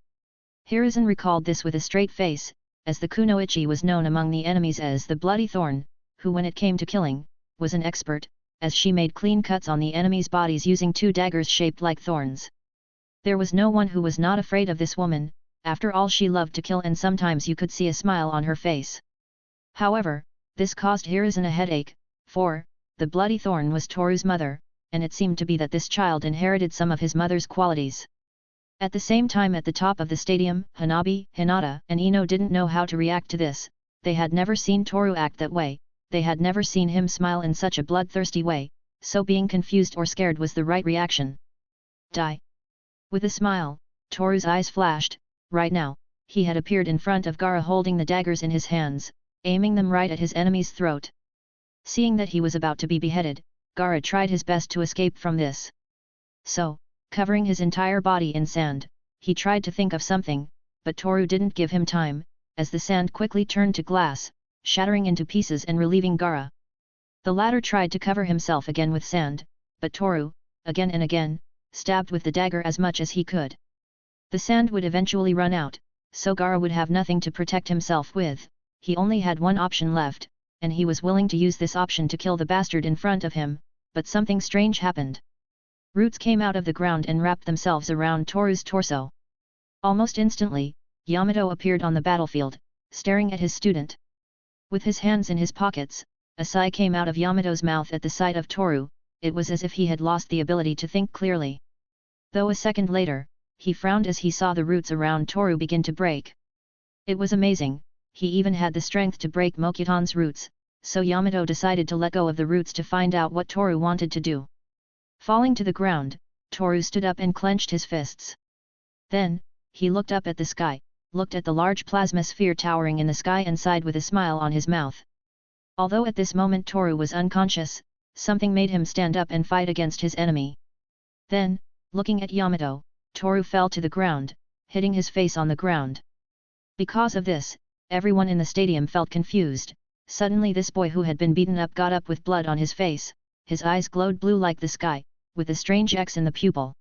Hiruzen recalled this with a straight face, as the kunoichi was known among the enemies as the Bloody Thorn, who when it came to killing, was an expert, as she made clean cuts on the enemies' bodies using two daggers shaped like thorns. There was no one who was not afraid of this woman, after all she loved to kill, and sometimes you could see a smile on her face. However, this caused Hiruzen a headache, for, the Bloody Thorn was Toru's mother, and it seemed to be that this child inherited some of his mother's qualities. At the same time at the top of the stadium, Hanabi, Hinata and Ino didn't know how to react to this. They had never seen Toru act that way, they had never seen him smile in such a bloodthirsty way, so being confused or scared was the right reaction. Die! With a smile, Toru's eyes flashed. Right now, he had appeared in front of Gaara holding the daggers in his hands, aiming them right at his enemy's throat. Seeing that he was about to be beheaded, Gaara tried his best to escape from this. So, covering his entire body in sand, he tried to think of something, but Toru didn't give him time, as the sand quickly turned to glass, shattering into pieces and relieving Gaara. The latter tried to cover himself again with sand, but Toru, again and again, stabbed with the dagger as much as he could. The sand would eventually run out, so Gaara would have nothing to protect himself with. He only had one option left, and he was willing to use this option to kill the bastard in front of him, but something strange happened. Roots came out of the ground and wrapped themselves around Toru's torso. Almost instantly, Yamato appeared on the battlefield, staring at his student. With his hands in his pockets, A sigh came out of Yamato's mouth at the sight of Toru. It was as if he had lost the ability to think clearly. Though a second later, he frowned as he saw the roots around Toru begin to break. It was amazing, he even had the strength to break Mokuton's roots, so Yamato decided to let go of the roots to find out what Toru wanted to do. Falling to the ground, Toru stood up and clenched his fists. Then, he looked up at the sky, looked at the large plasma sphere towering in the sky and sighed with a smile on his mouth. Although at this moment Toru was unconscious, something made him stand up and fight against his enemy. Then, looking at Yamato, Toru fell to the ground, hitting his face on the ground. Because of this, everyone in the stadium felt confused. Suddenly this boy who had been beaten up got up with blood on his face, his eyes glowed blue like the sky, with a strange X in the pupil.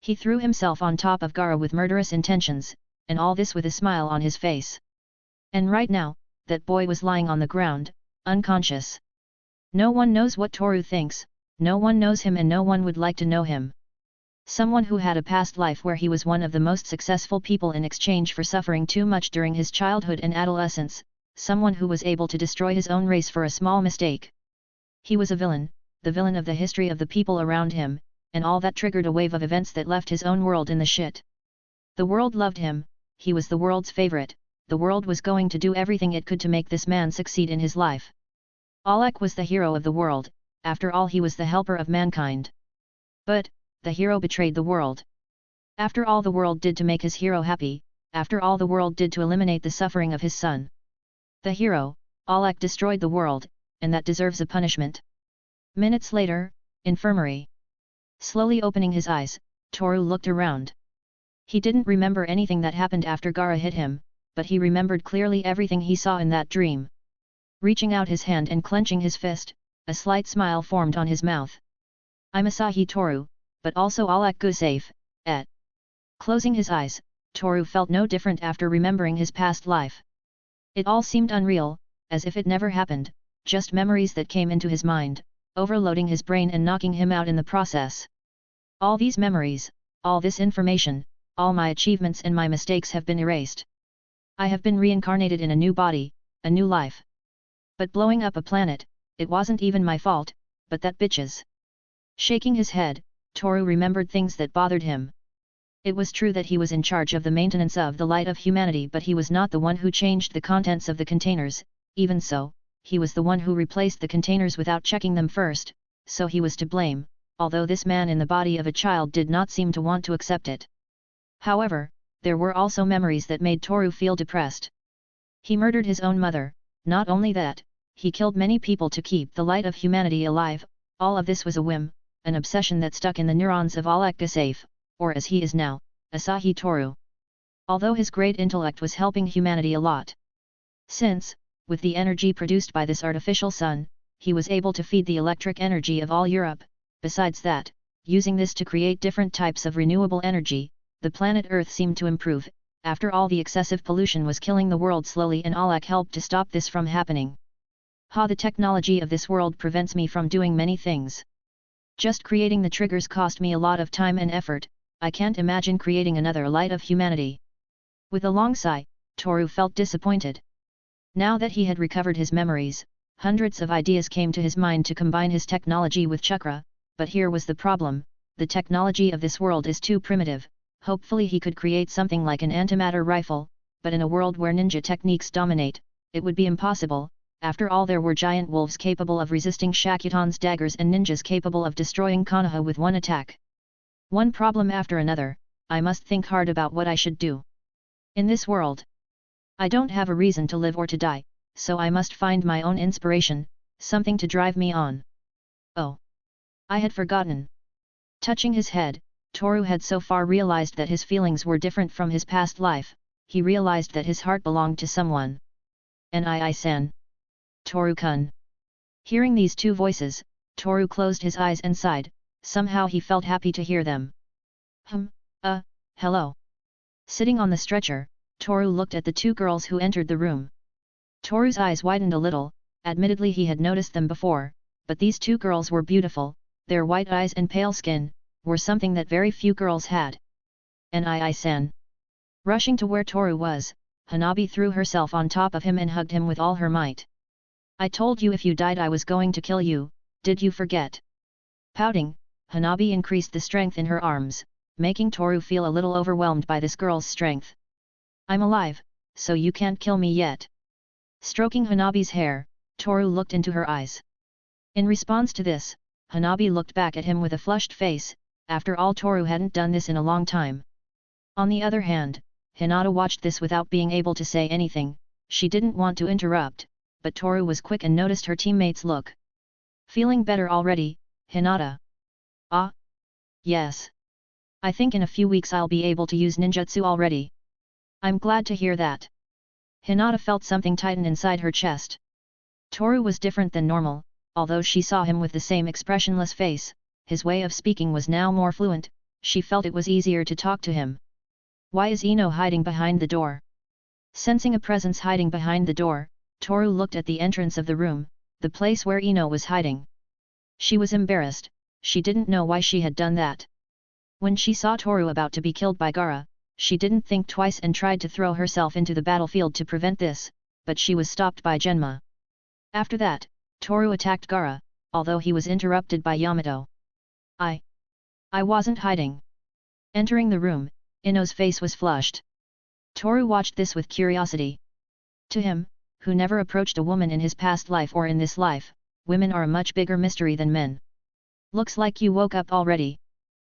He threw himself on top of Gaara with murderous intentions, and all this with a smile on his face. And right now, that boy was lying on the ground, unconscious. No one knows what Toru thinks, no one knows him and no one would like to know him. Someone who had a past life where he was one of the most successful people in exchange for suffering too much during his childhood and adolescence, someone who was able to destroy his own race for a small mistake. He was a villain, the villain of the history of the people around him, and all that triggered a wave of events that left his own world in the shit. The world loved him, he was the world's favorite, the world was going to do everything it could to make this man succeed in his life. Alek was the hero of the world, after all he was the helper of mankind. But, the hero betrayed the world. After all the world did to make his hero happy, after all the world did to eliminate the suffering of his son. The hero, Alek destroyed the world, and that deserves a punishment. Minutes later, infirmary. Slowly opening his eyes, Toru looked around. He didn't remember anything that happened after Gaara hit him, but he remembered clearly everything he saw in that dream. Reaching out his hand and clenching his fist, a slight smile formed on his mouth. I'm Asahi Toru, but also Alek Gusev, et. Closing his eyes, Toru felt no different after remembering his past life. It all seemed unreal, as if it never happened, just memories that came into his mind, overloading his brain and knocking him out in the process. All these memories, all this information, all my achievements and my mistakes have been erased. I have been reincarnated in a new body, a new life. But blowing up a planet, it wasn't even my fault, but that bitch's. Shaking his head, Toru remembered things that bothered him. It was true that he was in charge of the maintenance of the light of humanity, but he was not the one who changed the contents of the containers. Even so, he was the one who replaced the containers without checking them first, so he was to blame, although this man in the body of a child did not seem to want to accept it. However, there were also memories that made Toru feel depressed. He murdered his own mother. Not only that, he killed many people to keep the light of humanity alive. All of this was a whim, an obsession that stuck in the neurons of Alek Gusev, or as he is now, Asahi Toru. Although his great intellect was helping humanity a lot. Since, with the energy produced by this artificial sun, he was able to feed the electric energy of all Europe. Besides that, using this to create different types of renewable energy, the planet Earth seemed to improve. After all, the excessive pollution was killing the world slowly, and Alek helped to stop this from happening. The technology of this world prevents me from doing many things. Just creating the triggers cost me a lot of time and effort. I can't imagine creating another light of humanity. With a long sigh, Toru felt disappointed. Now that he had recovered his memories, hundreds of ideas came to his mind to combine his technology with chakra, but here was the problem: the technology of this world is too primitive. Hopefully he could create something like an antimatter rifle, but in a world where ninja techniques dominate, it would be impossible. After all, there were giant wolves capable of resisting Shakuton's daggers and ninjas capable of destroying Konoha with one attack. One problem after another. I must think hard about what I should do. In this world, I don't have a reason to live or to die, so I must find my own inspiration, something to drive me on. Oh! I had forgotten. Touching his head, Toru had so far realized that his feelings were different from his past life. He realized that his heart belonged to someone. Nii-san. Toru-kun. Hearing these two voices, Toru closed his eyes and sighed. Somehow he felt happy to hear them. Hello. Sitting on the stretcher, Toru looked at the two girls who entered the room. Toru's eyes widened a little. Admittedly he had noticed them before, but these two girls were beautiful. Their white eyes and pale skin were something that very few girls had. Nii-san. Rushing to where Toru was, Hanabi threw herself on top of him and hugged him with all her might. I told you if you died I was going to kill you, did you forget? Pouting, Hanabi increased the strength in her arms, making Toru feel a little overwhelmed by this girl's strength. I'm alive, so you can't kill me yet. Stroking Hanabi's hair, Toru looked into her eyes. In response to this, Hanabi looked back at him with a flushed face, after all Toru hadn't done this in a long time. On the other hand, Hinata watched this without being able to say anything. She didn't want to interrupt, but Toru was quick and noticed her teammate's look. Feeling better already, Hinata? Ah? Yes. I think in a few weeks I'll be able to use ninjutsu already. I'm glad to hear that. Hinata felt something tighten inside her chest. Toru was different than normal, although she saw him with the same expressionless face, his way of speaking was now more fluent, she felt it was easier to talk to him. Why is Ino hiding behind the door? Sensing a presence hiding behind the door, Toru looked at the entrance of the room, the place where Ino was hiding. She was embarrassed, she didn't know why she had done that. When she saw Toru about to be killed by Gaara, she didn't think twice and tried to throw herself into the battlefield to prevent this, but she was stopped by Genma. After that, Toru attacked Gaara, although he was interrupted by Yamato. I wasn't hiding. Entering the room, Ino's face was flushed. Toru watched this with curiosity. To him, who never approached a woman in his past life or in this life, women are a much bigger mystery than men. Looks like you woke up already.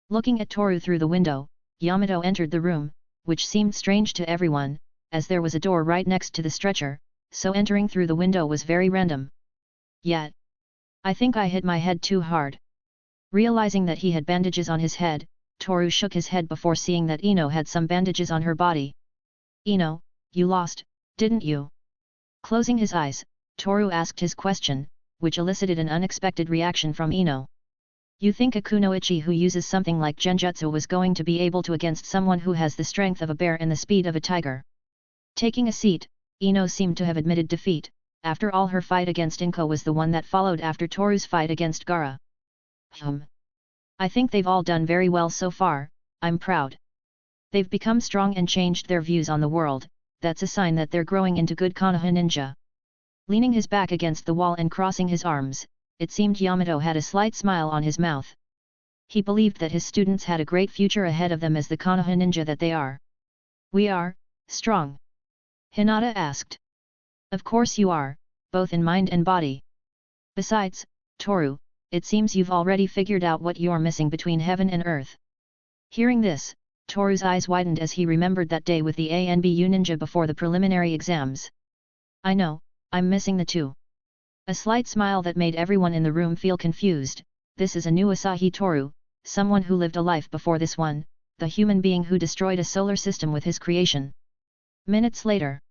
Looking at Toru through the window, Yamato entered the room, which seemed strange to everyone, as there was a door right next to the stretcher, so entering through the window was very random. Yet, I think I hit my head too hard. Realizing that he had bandages on his head, Toru shook his head before seeing that Ino had some bandages on her body. Ino, you lost, didn't you? Closing his eyes, Toru asked his question, which elicited an unexpected reaction from Ino. You think a kunoichi who uses something like genjutsu was going to be able to against someone who has the strength of a bear and the speed of a tiger? Taking a seat, Ino seemed to have admitted defeat. After all, her fight against Inko was the one that followed after Toru's fight against Gaara. I think they've all done very well so far, I'm proud. They've become strong and changed their views on the world, that's a sign that they're growing into good Konoha ninja. Leaning his back against the wall and crossing his arms, it seemed Yamato had a slight smile on his mouth. He believed that his students had a great future ahead of them as the Konoha ninja that they are. We are, strong? Hinata asked. Of course you are, both in mind and body. Besides, Toru, it seems you've already figured out what you're missing between heaven and earth. Hearing this, Toru's eyes widened as he remembered that day with the ANBU ninja before the preliminary exams. I know, I'm missing the two. A slight smile that made everyone in the room feel confused. This is a new Asahi Toru, someone who lived a life before this one, the human being who destroyed a solar system with his creation. Minutes later,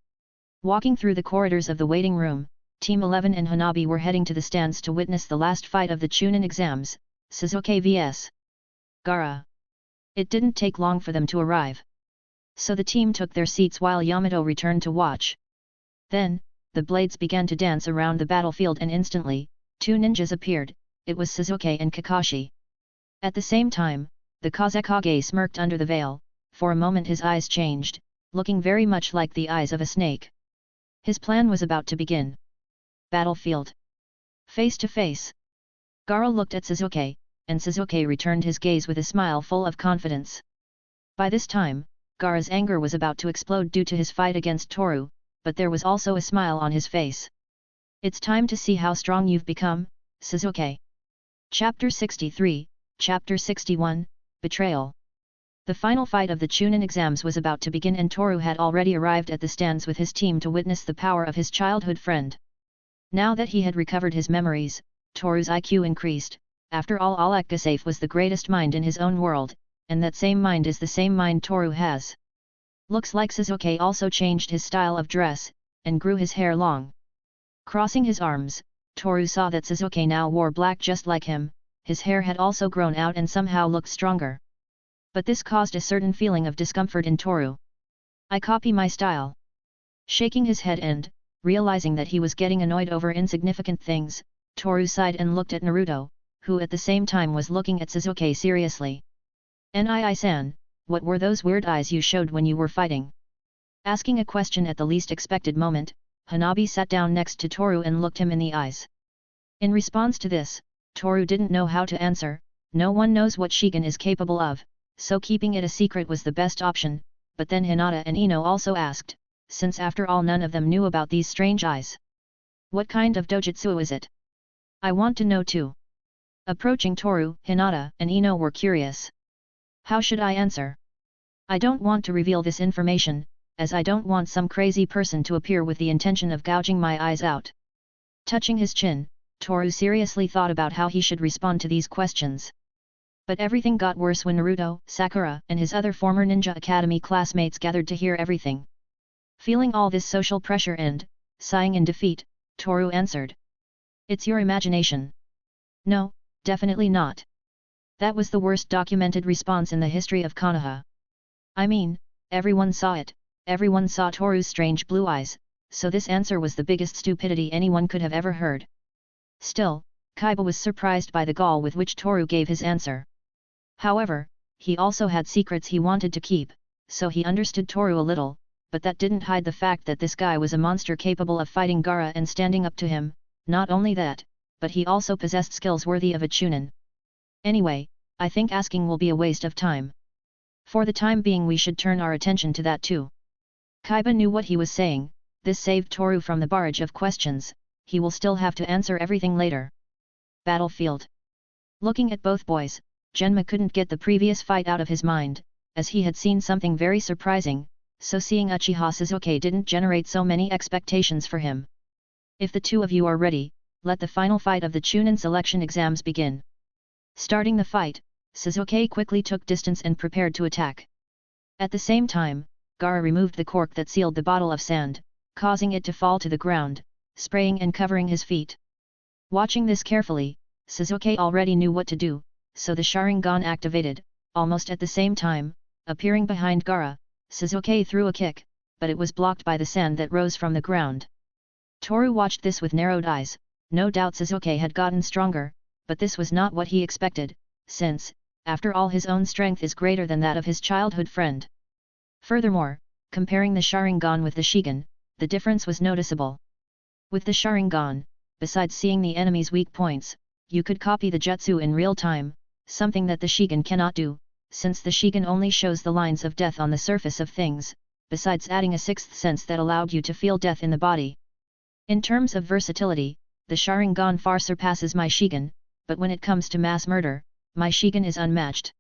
walking through the corridors of the waiting room, Team 11 and Hanabi were heading to the stands to witness the last fight of the chunin exams, Sasuke vs. Gaara. It didn't take long for them to arrive. So the team took their seats while Yamato returned to watch. Then, the blades began to dance around the battlefield and instantly, two ninjas appeared, it was Sasuke and Kakashi. At the same time, the Kazekage smirked under the veil, for a moment his eyes changed, looking very much like the eyes of a snake. His plan was about to begin. Battlefield. Face to face. Gaara looked at Sasuke, and Sasuke returned his gaze with a smile full of confidence. By this time, Gaara's anger was about to explode due to his fight against Toru, but there was also a smile on his face. It's time to see how strong you've become, Sasuke. Chapter 63, Chapter 61, Betrayal. The final fight of the chunin exams was about to begin and Toru had already arrived at the stands with his team to witness the power of his childhood friend. Now that he had recovered his memories, Toru's IQ increased. After all, Alek Gusev was the greatest mind in his own world, and that same mind is the same mind Toru has. Looks like Sasuke also changed his style of dress, and grew his hair long. Crossing his arms, Toru saw that Sasuke now wore black just like him, his hair had also grown out and somehow looked stronger. But this caused a certain feeling of discomfort in Toru. I copy my style. Shaking his head and, realizing that he was getting annoyed over insignificant things, Toru sighed and looked at Naruto, who at the same time was looking at Sasuke seriously. Nii-san, what were those weird eyes you showed when you were fighting? Asking a question at the least expected moment, Hanabi sat down next to Toru and looked him in the eyes. In response to this, Toru didn't know how to answer. No one knows what Shigen is capable of, so keeping it a secret was the best option, but then Hinata and Ino also asked, since after all none of them knew about these strange eyes. What kind of dojutsu is it? I want to know too. Approaching Toru, Hinata and Ino were curious. How should I answer? I don't want to reveal this information, as I don't want some crazy person to appear with the intention of gouging my eyes out. Touching his chin, Toru seriously thought about how he should respond to these questions. But everything got worse when Naruto, Sakura, and his other former Ninja Academy classmates gathered to hear everything. Feeling all this social pressure and, sighing in defeat, Toru answered. It's your imagination. No, definitely not. That was the worst documented response in the history of Konoha. I mean, everyone saw it, everyone saw Toru's strange blue eyes, so this answer was the biggest stupidity anyone could have ever heard. Still, Kaiba was surprised by the gall with which Toru gave his answer. However, he also had secrets he wanted to keep, so he understood Toru a little, but that didn't hide the fact that this guy was a monster capable of fighting Gaara and standing up to him. Not only that, but he also possessed skills worthy of a chunin. Anyway, I think asking will be a waste of time. For the time being we should turn our attention to that too. Kaiba knew what he was saying, this saved Toru from the barrage of questions, he will still have to answer everything later. Battlefield. Looking at both boys, Genma couldn't get the previous fight out of his mind, as he had seen something very surprising, so seeing Uchiha Sasuke didn't generate so many expectations for him. If the two of you are ready, let the final fight of the chunin selection exams begin. Starting the fight, Sasuke quickly took distance and prepared to attack. At the same time, Gaara removed the cork that sealed the bottle of sand, causing it to fall to the ground, spraying and covering his feet. Watching this carefully, Sasuke already knew what to do, so the Sharingan activated. Almost at the same time, appearing behind Gaara, Sasuke threw a kick, but it was blocked by the sand that rose from the ground. Toru watched this with narrowed eyes. No doubt Sasuke had gotten stronger, but this was not what he expected, since, after all, his own strength is greater than that of his childhood friend. Furthermore, comparing the Sharingan with the Shigen, the difference was noticeable. With the Sharingan, besides seeing the enemy's weak points, you could copy the jutsu in real time, something that the Shigen cannot do, since the Shigen only shows the lines of death on the surface of things, besides adding a sixth sense that allowed you to feel death in the body. In terms of versatility, the Sharingan far surpasses my Shigen, but when it comes to mass murder, my Shigen is unmatched.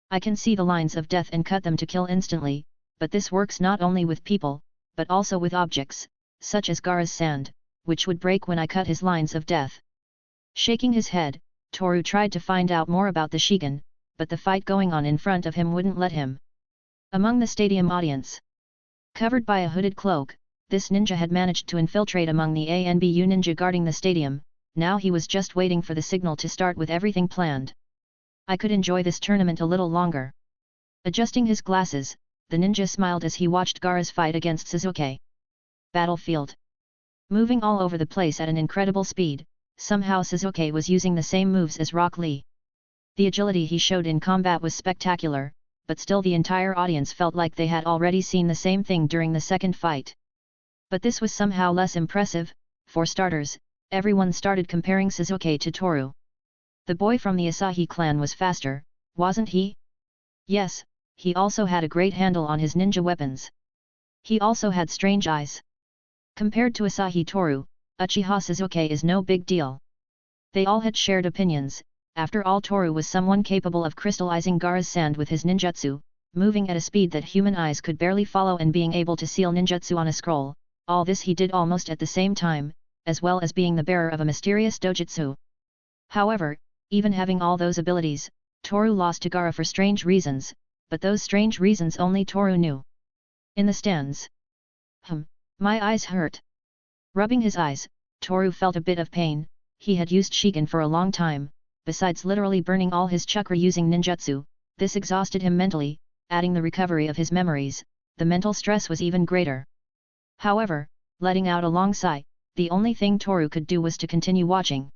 I can see the lines of death and cut them to kill instantly, but this works not only with people, but also with objects, such as Gaara's sand, which would break when I cut his lines of death. Shaking his head, Toru tried to find out more about the Shigen, but the fight going on in front of him wouldn't let him. Among the stadium audience, covered by a hooded cloak, this ninja had managed to infiltrate among the ANBU ninja guarding the stadium. Now he was just waiting for the signal to start with everything planned. I could enjoy this tournament a little longer. Adjusting his glasses, the ninja smiled as he watched Gaara's fight against Sasuke. Battlefield. Moving all over the place at an incredible speed, somehow Sasuke was using the same moves as Rock Lee. The agility he showed in combat was spectacular, but still the entire audience felt like they had already seen the same thing during the second fight. But this was somehow less impressive. For starters, everyone started comparing Sasuke to Toru. The boy from the Asahi clan was faster, wasn't he? Yes, he also had a great handle on his ninja weapons. He also had strange eyes. Compared to Asahi Toru, Uchiha Sasuke is no big deal. They all had shared opinions. After all, Toru was someone capable of crystallizing Gaara's sand with his ninjutsu, moving at a speed that human eyes could barely follow and being able to seal ninjutsu on a scroll. All this he did almost at the same time, as well as being the bearer of a mysterious dojutsu. However, even having all those abilities, Toru lost to Gaara for strange reasons, but those strange reasons only Toru knew. In the stands. My eyes hurt. Rubbing his eyes, Toru felt a bit of pain. He had used Shigen for a long time, besides literally burning all his chakra using ninjutsu. This exhausted him mentally, adding the recovery of his memories, the mental stress was even greater. However, letting out a long sigh, the only thing Toru could do was to continue watching.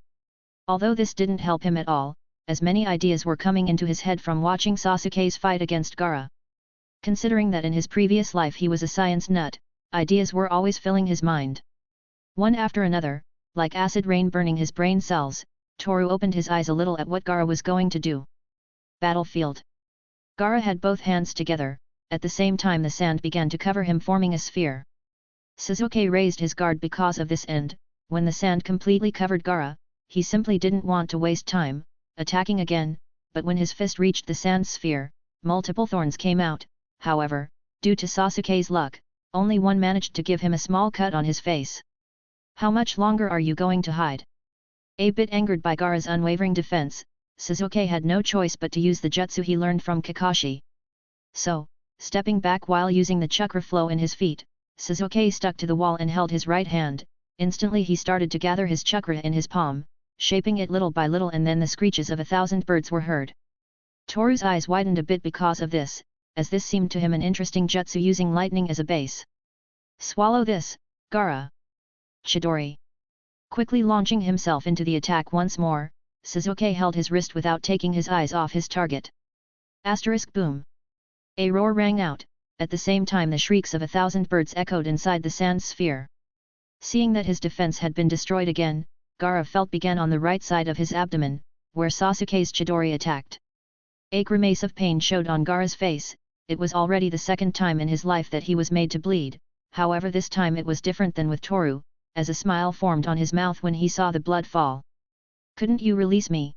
Although this didn't help him at all, as many ideas were coming into his head from watching Sasuke's fight against Gaara. Considering that in his previous life he was a science nut, ideas were always filling his mind. One after another, like acid rain burning his brain cells, Toru opened his eyes a little at what Gaara was going to do. Battlefield. Gaara had both hands together, at the same time the sand began to cover him, forming a sphere. Sasuke raised his guard because of this, and, when the sand completely covered Gaara, he simply didn't want to waste time, attacking again, but when his fist reached the sand sphere, multiple thorns came out. However, due to Sasuke's luck, only one managed to give him a small cut on his face. How much longer are you going to hide? A bit angered by Gaara's unwavering defense, Sasuke had no choice but to use the jutsu he learned from Kakashi. So, stepping back while using the chakra flow in his feet, Sasuke stuck to the wall and held his right hand. Instantly he started to gather his chakra in his palm, shaping it little by little, and then the screeches of 1,000 birds were heard. Toru's eyes widened a bit because of this, as this seemed to him an interesting jutsu using lightning as a base. Swallow this, Gaara! Chidori! Quickly launching himself into the attack once more, Sasuke held his wrist without taking his eyes off his target. Boom! A roar rang out, at the same time the shrieks of 1,000 birds echoed inside the sand sphere. Seeing that his defense had been destroyed again, Gaara felt began on the right side of his abdomen, where Sasuke's Chidori attacked. A grimace of pain showed on Gaara's face. It was already the second time in his life that he was made to bleed, however this time it was different than with Toru, as a smile formed on his mouth when he saw the blood fall. Couldn't you release me?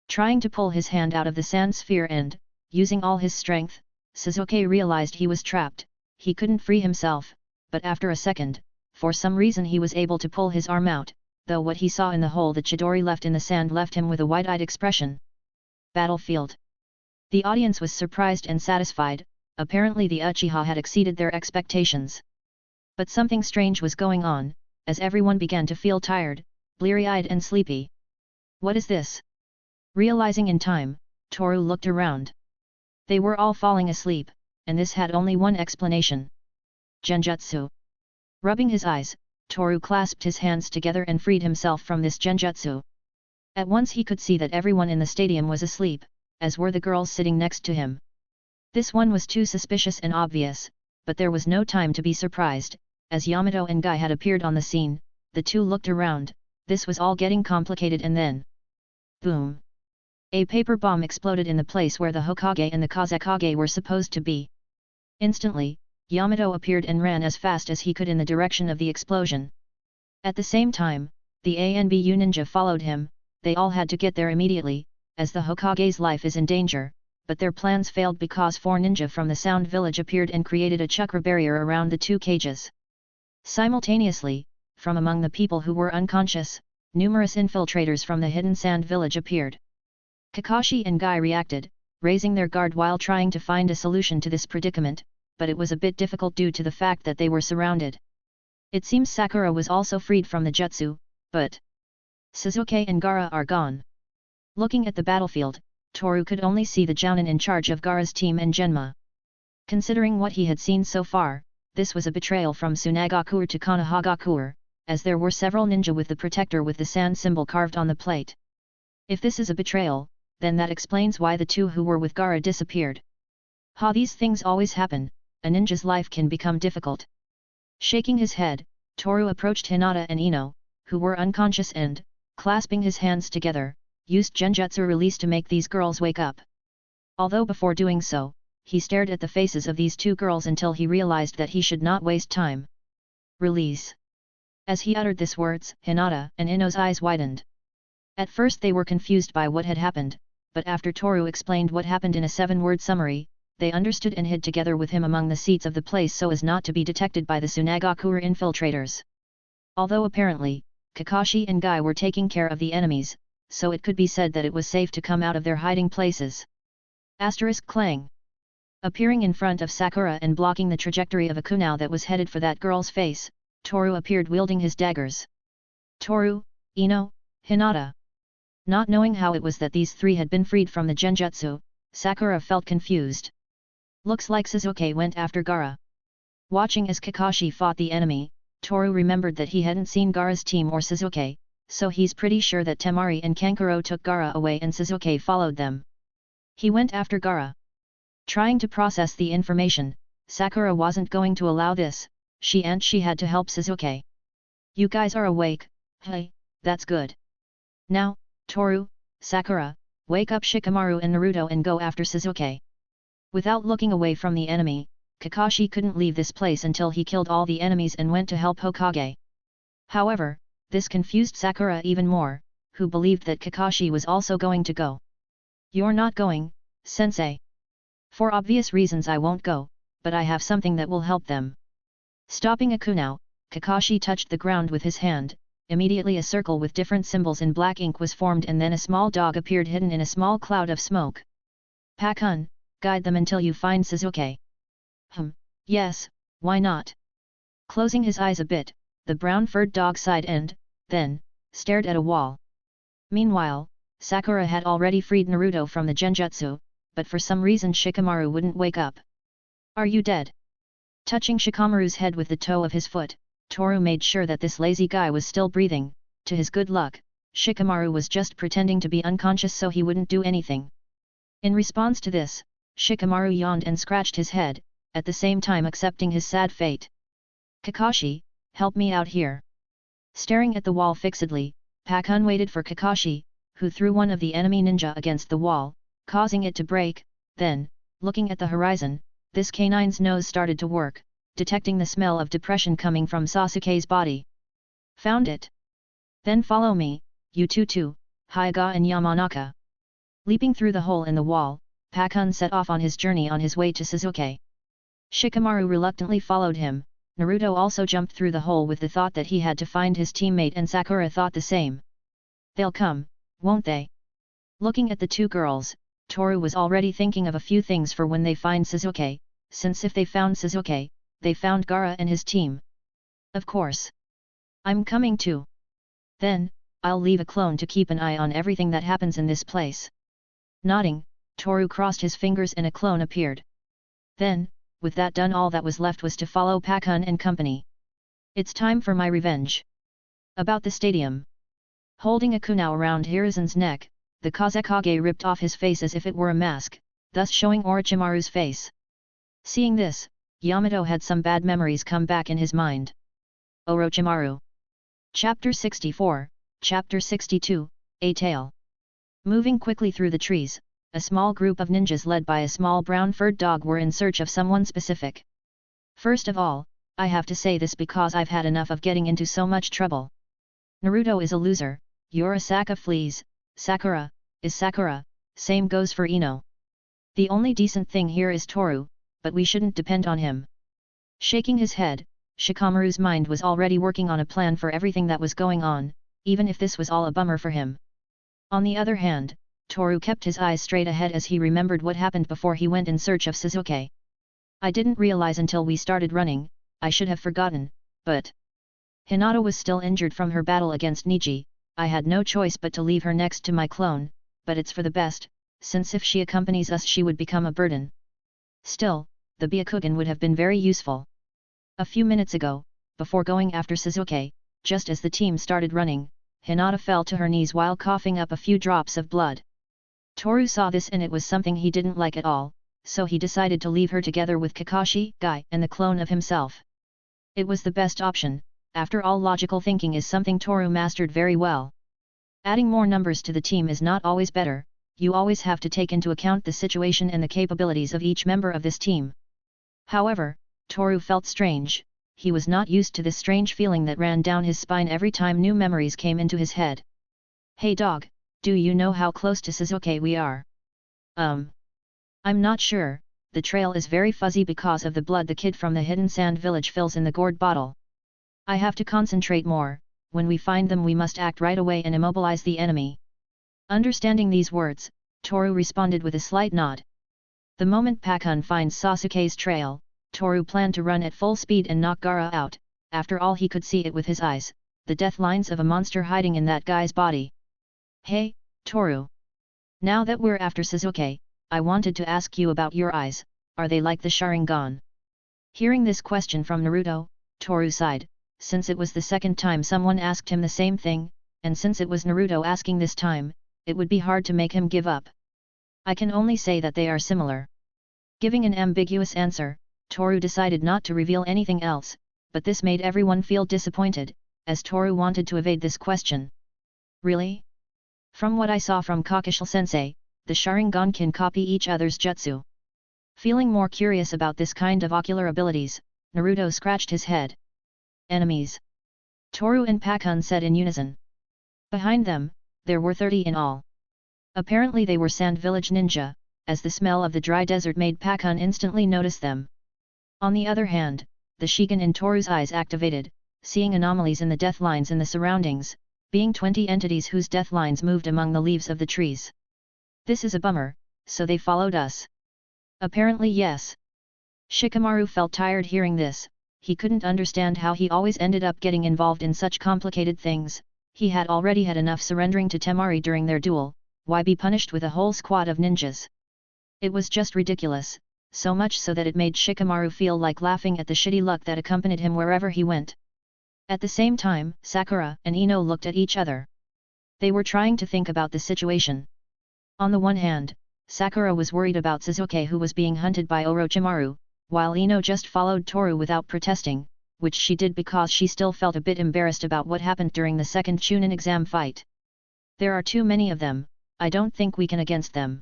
Trying to pull his hand out of the sand sphere and, using all his strength, Sasuke realized he was trapped. He couldn't free himself, but after a second, for some reason he was able to pull his arm out, though what he saw in the hole that Chidori left in the sand left him with a wide-eyed expression. Battlefield. The audience was surprised and satisfied. Apparently the Uchiha had exceeded their expectations. But something strange was going on, as everyone began to feel tired, bleary-eyed and sleepy. What is this? Realizing in time, Toru looked around. They were all falling asleep, and this had only one explanation. Genjutsu. Rubbing his eyes, Toru clasped his hands together and freed himself from this genjutsu. At once he could see that everyone in the stadium was asleep, as were the girls sitting next to him. This one was too suspicious and obvious, but there was no time to be surprised. As Yamato and Guy had appeared on the scene, the two looked around. This was all getting complicated, and then... boom! A paper bomb exploded in the place where the Hokage and the Kazekage were supposed to be. Instantly, Yamato appeared and ran as fast as he could in the direction of the explosion. At the same time, the ANBU ninja followed him. They all had to get there immediately, as the Hokage's life is in danger, but their plans failed because 4 ninja from the Sound Village appeared and created a chakra barrier around the 2 cages. Simultaneously, from among the people who were unconscious, numerous infiltrators from the hidden Sand Village appeared. Kakashi and Guy reacted, raising their guard while trying to find a solution to this predicament, but it was a bit difficult due to the fact that they were surrounded. It seems Sakura was also freed from the jutsu, but Sasuke and Gaara are gone. Looking at the battlefield, Toru could only see the Jounin in charge of Gaara's team and Genma. Considering what he had seen so far, this was a betrayal from Tsunagakuer to Konohagakuer, as there were several ninja with the protector with the sand symbol carved on the plate. If this is a betrayal, then that explains why the 2 who were with Gaara disappeared. These things always happen. A ninja's life can become difficult. Shaking his head, Toru approached Hinata and Ino, who were unconscious and, clasping his hands together, used genjutsu release to make these girls wake up. Although before doing so, he stared at the faces of these 2 girls until he realized that he should not waste time. Release. As he uttered these words, Hinata and Ino's eyes widened. At first they were confused by what had happened, but after Toru explained what happened in a 7-word summary, they understood and hid together with him among the seats of the place so as not to be detected by the Tsunagakuer infiltrators. Although apparently, Kakashi and Guy were taking care of the enemies, so it could be said that it was safe to come out of their hiding places. Clang. Appearing in front of Sakura and blocking the trajectory of a kunai that was headed for that girl's face, Toru appeared wielding his daggers. Toru, Ino, Hinata. Not knowing how it was that these 3 had been freed from the genjutsu, Sakura felt confused. Looks like Sasuke went after Gaara. Watching as Kakashi fought the enemy, Toru remembered that he hadn't seen Gaara's team or Sasuke, so he's pretty sure that Temari and Kankuro took Gaara away and Sasuke followed them. He went after Gaara. Trying to process the information, Sakura wasn't going to allow this. She had to help Sasuke. You guys are awake, hey, that's good. Now, Toru, Sakura, wake up Shikamaru and Naruto and go after Sasuke. Without looking away from the enemy, Kakashi couldn't leave this place until he killed all the enemies and went to help Hokage. However, this confused Sakura even more, who believed that Kakashi was also going to go. You're not going, sensei. For obvious reasons I won't go, but I have something that will help them. Stopping Akunao, Kakashi touched the ground with his hand. Immediately a circle with different symbols in black ink was formed and then a small dog appeared hidden in a small cloud of smoke. Pakun, guide them until you find Sasuke. Yes, why not? Closing his eyes a bit, the brown-furred dog sighed and, then, stared at a wall. Meanwhile, Sakura had already freed Naruto from the genjutsu, but for some reason Shikamaru wouldn't wake up. Are you dead? Touching Shikamaru's head with the toe of his foot, Toru made sure that this lazy guy was still breathing. To his good luck, Shikamaru was just pretending to be unconscious so he wouldn't do anything. In response to this, Shikamaru yawned and scratched his head, at the same time accepting his sad fate. Kakashi, help me out here. Staring at the wall fixedly, Pakun waited for Kakashi, who threw one of the enemy ninja against the wall, causing it to break. Then, looking at the horizon, this canine's nose started to work, detecting the smell of depression coming from Sasuke's body. Found it. Then follow me, you two, Hyuga and Yamanaka. Leaping through the hole in the wall, Pakun set off on his journey on his way to Sasuke. Shikamaru reluctantly followed him. Naruto also jumped through the hole with the thought that he had to find his teammate and Sakura thought the same. They'll come, won't they? Looking at the two girls, Toru was already thinking of a few things for when they find Sasuke, since if they found Sasuke, they found Gaara and his team. Of course. I'm coming too. Then, I'll leave a clone to keep an eye on everything that happens in this place. Nodding, Toru crossed his fingers and a clone appeared. Then, with that done, all that was left was to follow Pakun and company. It's time for my revenge. About the stadium. Holding a kunao around Hiruzen's neck, the Kazekage ripped off his face as if it were a mask, thus showing Orochimaru's face. Seeing this, Yamato had some bad memories come back in his mind. Orochimaru. Chapter 64, Chapter 62, A Tale. Moving quickly through the trees, a small group of ninjas led by a small brown-furred dog were in search of someone specific. First of all, I have to say this because I've had enough of getting into so much trouble. Naruto is a loser, you're a sack of fleas, Sakura is Sakura, same goes for Ino. The only decent thing here is Toru, but we shouldn't depend on him. Shaking his head, Shikamaru's mind was already working on a plan for everything that was going on, even if this was all a bummer for him. On the other hand, Toru kept his eyes straight ahead as he remembered what happened before he went in search of Sasuke. I didn't realize until we started running, I should have forgotten, but Hinata was still injured from her battle against Niji. I had no choice but to leave her next to my clone, but it's for the best, since if she accompanies us she would become a burden. Still, the Byakugan would have been very useful. A few minutes ago, before going after Sasuke, just as the team started running, Hinata fell to her knees while coughing up a few drops of blood. Toru saw this and it was something he didn't like at all, so he decided to leave her together with Kakashi, Guy, and the clone of himself. It was the best option. After all, logical thinking is something Toru mastered very well. Adding more numbers to the team is not always better, you always have to take into account the situation and the capabilities of each member of this team. However, Toru felt strange, he was not used to this strange feeling that ran down his spine every time new memories came into his head. Hey dog, do you know how close to Sasuke we are? I'm not sure, the trail is very fuzzy because of the blood the kid from the hidden sand village fills in the gourd bottle. I have to concentrate more, when we find them we must act right away and immobilize the enemy. Understanding these words, Toru responded with a slight nod. The moment Pakun finds Sasuke's trail, Toru planned to run at full speed and knock Gaara out. After all, he could see it with his eyes, the death lines of a monster hiding in that guy's body. Hey, Toru. Now that we're after Sasuke, I wanted to ask you about your eyes, are they like the Sharingan? Hearing this question from Naruto, Toru sighed, since it was the second time someone asked him the same thing, and since it was Naruto asking this time, it would be hard to make him give up. I can only say that they are similar. Giving an ambiguous answer, Toru decided not to reveal anything else, but this made everyone feel disappointed. as Toru wanted to evade this question. Really? From what I saw from Kakashi-sensei, the Sharingan can copy each other's jutsu. Feeling more curious about this kind of ocular abilities, Naruto scratched his head. Enemies. Toru and Pakun said in unison. Behind them, there were 30 in all. Apparently they were Sand Village ninja, as the smell of the dry desert made Pakun instantly notice them. On the other hand, the Shigen in Toru's eyes activated, seeing anomalies in the death lines in the surroundings, being 20 entities whose death lines moved among the leaves of the trees. This is a bummer, so they followed us. Apparently yes. Shikamaru felt tired hearing this. He couldn't understand how he always ended up getting involved in such complicated things. He had already had enough surrendering to Temari during their duel, why be punished with a whole squad of ninjas? It was just ridiculous, so much so that it made Shikamaru feel like laughing at the shitty luck that accompanied him wherever he went. At the same time, Sakura and Ino looked at each other. They were trying to think about the situation. On the one hand, Sakura was worried about Sasuke who was being hunted by Orochimaru, while Ino just followed Toru without protesting, which she did because she still felt a bit embarrassed about what happened during the second chunin exam fight. There are too many of them, I don't think we can against them.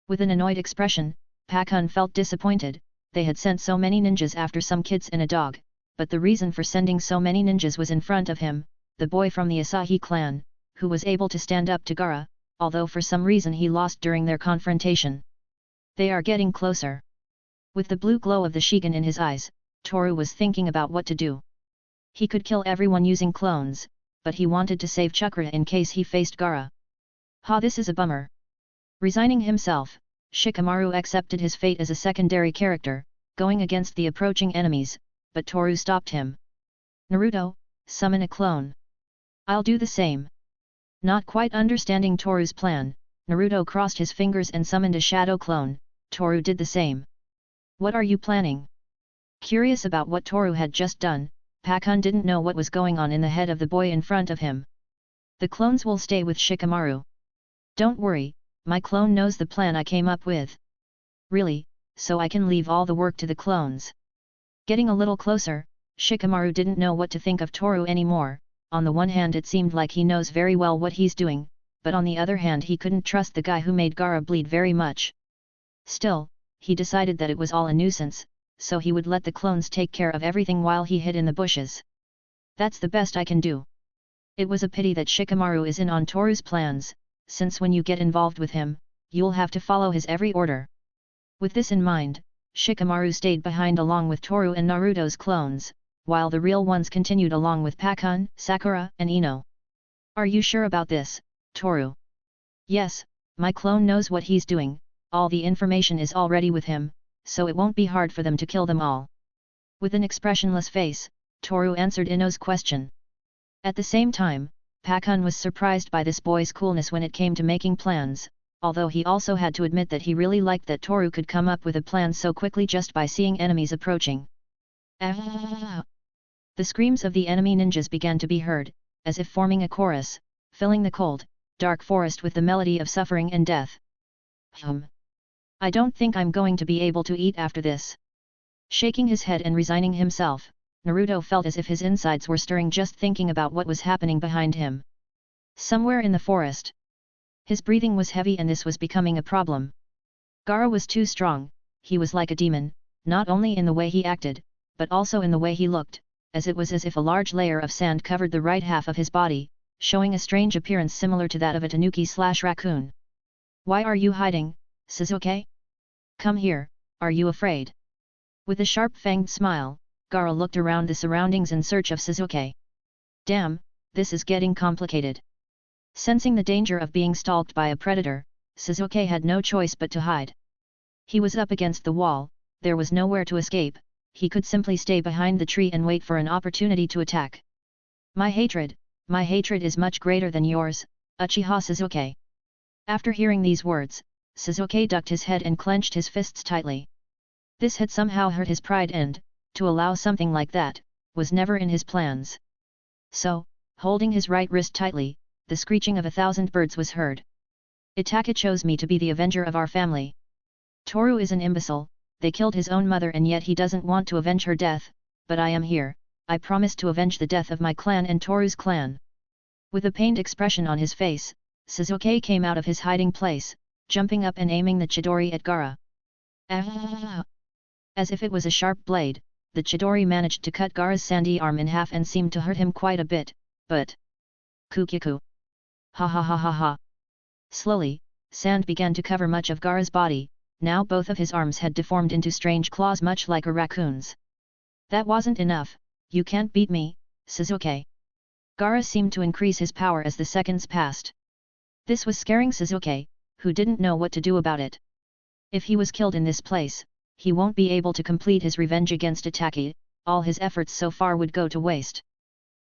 With an annoyed expression, Pakun felt disappointed. They had sent so many ninjas after some kids and a dog, but the reason for sending so many ninjas was in front of him, the boy from the Asahi clan, who was able to stand up to Gaara, although for some reason he lost during their confrontation. They are getting closer. With the blue glow of the Shigen in his eyes, Toru was thinking about what to do. He could kill everyone using clones, but he wanted to save Chakra in case he faced Gaara. This is a bummer. Resigning himself, Shikamaru accepted his fate as a secondary character, going against the approaching enemies, but Toru stopped him. Naruto, summon a clone. I'll do the same. Not quite understanding Toru's plan, Naruto crossed his fingers and summoned a shadow clone. Toru did the same. What are you planning? Curious about what Toru had just done, Pakun didn't know what was going on in the head of the boy in front of him. The clones will stay with Shikamaru. Don't worry, my clone knows the plan I came up with. Really, so I can leave all the work to the clones. Getting a little closer, Shikamaru didn't know what to think of Toru anymore. On the one hand it seemed like he knows very well what he's doing, but on the other hand he couldn't trust the guy who made Gaara bleed very much. Still, he decided that it was all a nuisance, so he would let the clones take care of everything while he hid in the bushes. That's the best I can do. It was a pity that Shikamaru is in on Toru's plans, since when you get involved with him, you'll have to follow his every order. With this in mind, Shikamaru stayed behind along with Toru and Naruto's clones, while the real ones continued along with Pakun, Sakura, and Ino. Are you sure about this, Toru? Yes, my clone knows what he's doing, all the information is already with him, so it won't be hard for them to kill them all. With an expressionless face, Toru answered Ino's question. At the same time, Pakun was surprised by this boy's coolness when it came to making plans, although he also had to admit that he really liked that Toru could come up with a plan so quickly just by seeing enemies approaching. Ah! The screams of the enemy ninjas began to be heard, as if forming a chorus, filling the cold, dark forest with the melody of suffering and death. I don't think I'm going to be able to eat after this. Shaking his head and resigning himself, Naruto felt as if his insides were stirring just thinking about what was happening behind him. Somewhere in the forest. His breathing was heavy and this was becoming a problem. Gaara was too strong, he was like a demon, not only in the way he acted, but also in the way he looked, as it was as if a large layer of sand covered the right half of his body, showing a strange appearance similar to that of a tanuki/raccoon. Why are you hiding, Sasuke? Come here, are you afraid? With a sharp-fanged smile, Gaara looked around the surroundings in search of Sasuke. Damn, this is getting complicated. Sensing the danger of being stalked by a predator, Sasuke had no choice but to hide. He was up against the wall, there was nowhere to escape, he could simply stay behind the tree and wait for an opportunity to attack. My hatred is much greater than yours, Uchiha Sasuke. After hearing these words, Sasuke ducked his head and clenched his fists tightly. This had somehow hurt his pride and, to allow something like that, was never in his plans. So, holding his right wrist tightly, the screeching of 1,000 birds was heard. Itaka chose me to be the avenger of our family. Toru is an imbecile, they killed his own mother and yet he doesn't want to avenge her death, but I am here, I promised to avenge the death of my clan and Toru's clan. With a pained expression on his face, Sasuke came out of his hiding place, jumping up and aiming the Chidori at Gaara. Ah! As if it was a sharp blade, the Chidori managed to cut Gaara's sandy arm in half and seemed to hurt him quite a bit, but... Kukiku! Ha ha ha ha ha! Slowly, sand began to cover much of Gaara's body, now both of his arms had deformed into strange claws much like a raccoon's. That wasn't enough, you can't beat me, Sasuke. Gaara seemed to increase his power as the seconds passed. This was scaring Sasuke, who didn't know what to do about it. If he was killed in this place, he won't be able to complete his revenge against Itachi, all his efforts so far would go to waste.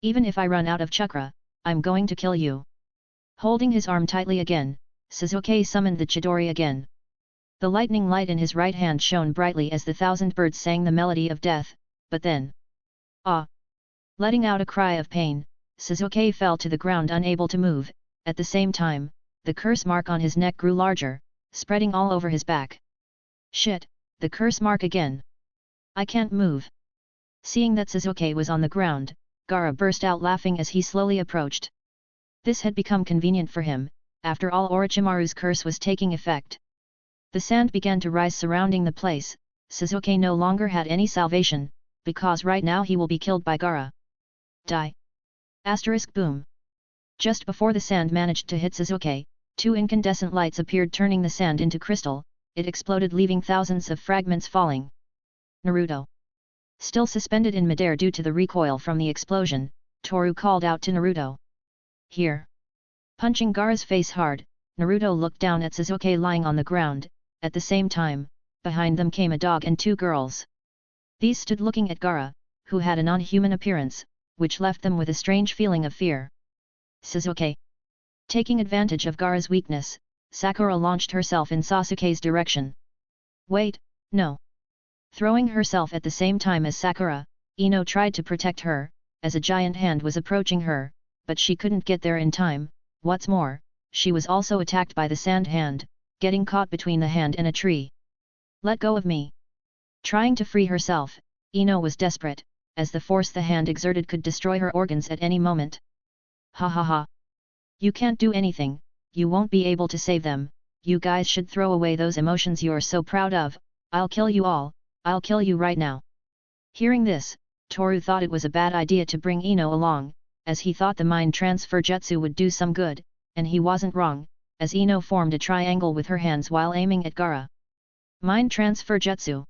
Even if I run out of chakra, I'm going to kill you. Holding his arm tightly again, Sasuke summoned the Chidori again. The lightning light in his right hand shone brightly as the thousand birds sang the melody of death, but then... Ah! Letting out a cry of pain, Sasuke fell to the ground unable to move. At the same time, the curse mark on his neck grew larger, spreading all over his back. Shit, the curse mark again! I can't move! Seeing that Sasuke was on the ground, Gaara burst out laughing as he slowly approached. This had become convenient for him, after all Orochimaru's curse was taking effect. The sand began to rise surrounding the place. Sasuke no longer had any salvation, because right now he will be killed by Gaara. Die! Asterisk boom! Just before the sand managed to hit Sasuke, two incandescent lights appeared turning the sand into crystal. It exploded leaving thousands of fragments falling. Naruto. Still suspended in midair due to the recoil from the explosion, Toru called out to Naruto. Here. Punching Gaara's face hard, Naruto looked down at Sasuke lying on the ground. At the same time, behind them came a dog and two girls. These stood looking at Gaara, who had a non-human appearance, which left them with a strange feeling of fear. Sasuke. Taking advantage of Gaara's weakness, Sakura launched herself in Sasuke's direction. Wait, no. Throwing herself at the same time as Sakura, Ino tried to protect her, as a giant hand was approaching her, but she couldn't get there in time. What's more, she was also attacked by the sand hand, getting caught between the hand and a tree. Let go of me! Trying to free herself, Ino was desperate, as the force the hand exerted could destroy her organs at any moment. Ha ha ha! You can't do anything, you won't be able to save them, you guys should throw away those emotions you're so proud of. I'll kill you all, I'll kill you right now. Hearing this, Toru thought it was a bad idea to bring Ino along, as he thought the mind transfer jutsu would do some good, and he wasn't wrong, as Ino formed a triangle with her hands while aiming at Gaara. Mind transfer jutsu.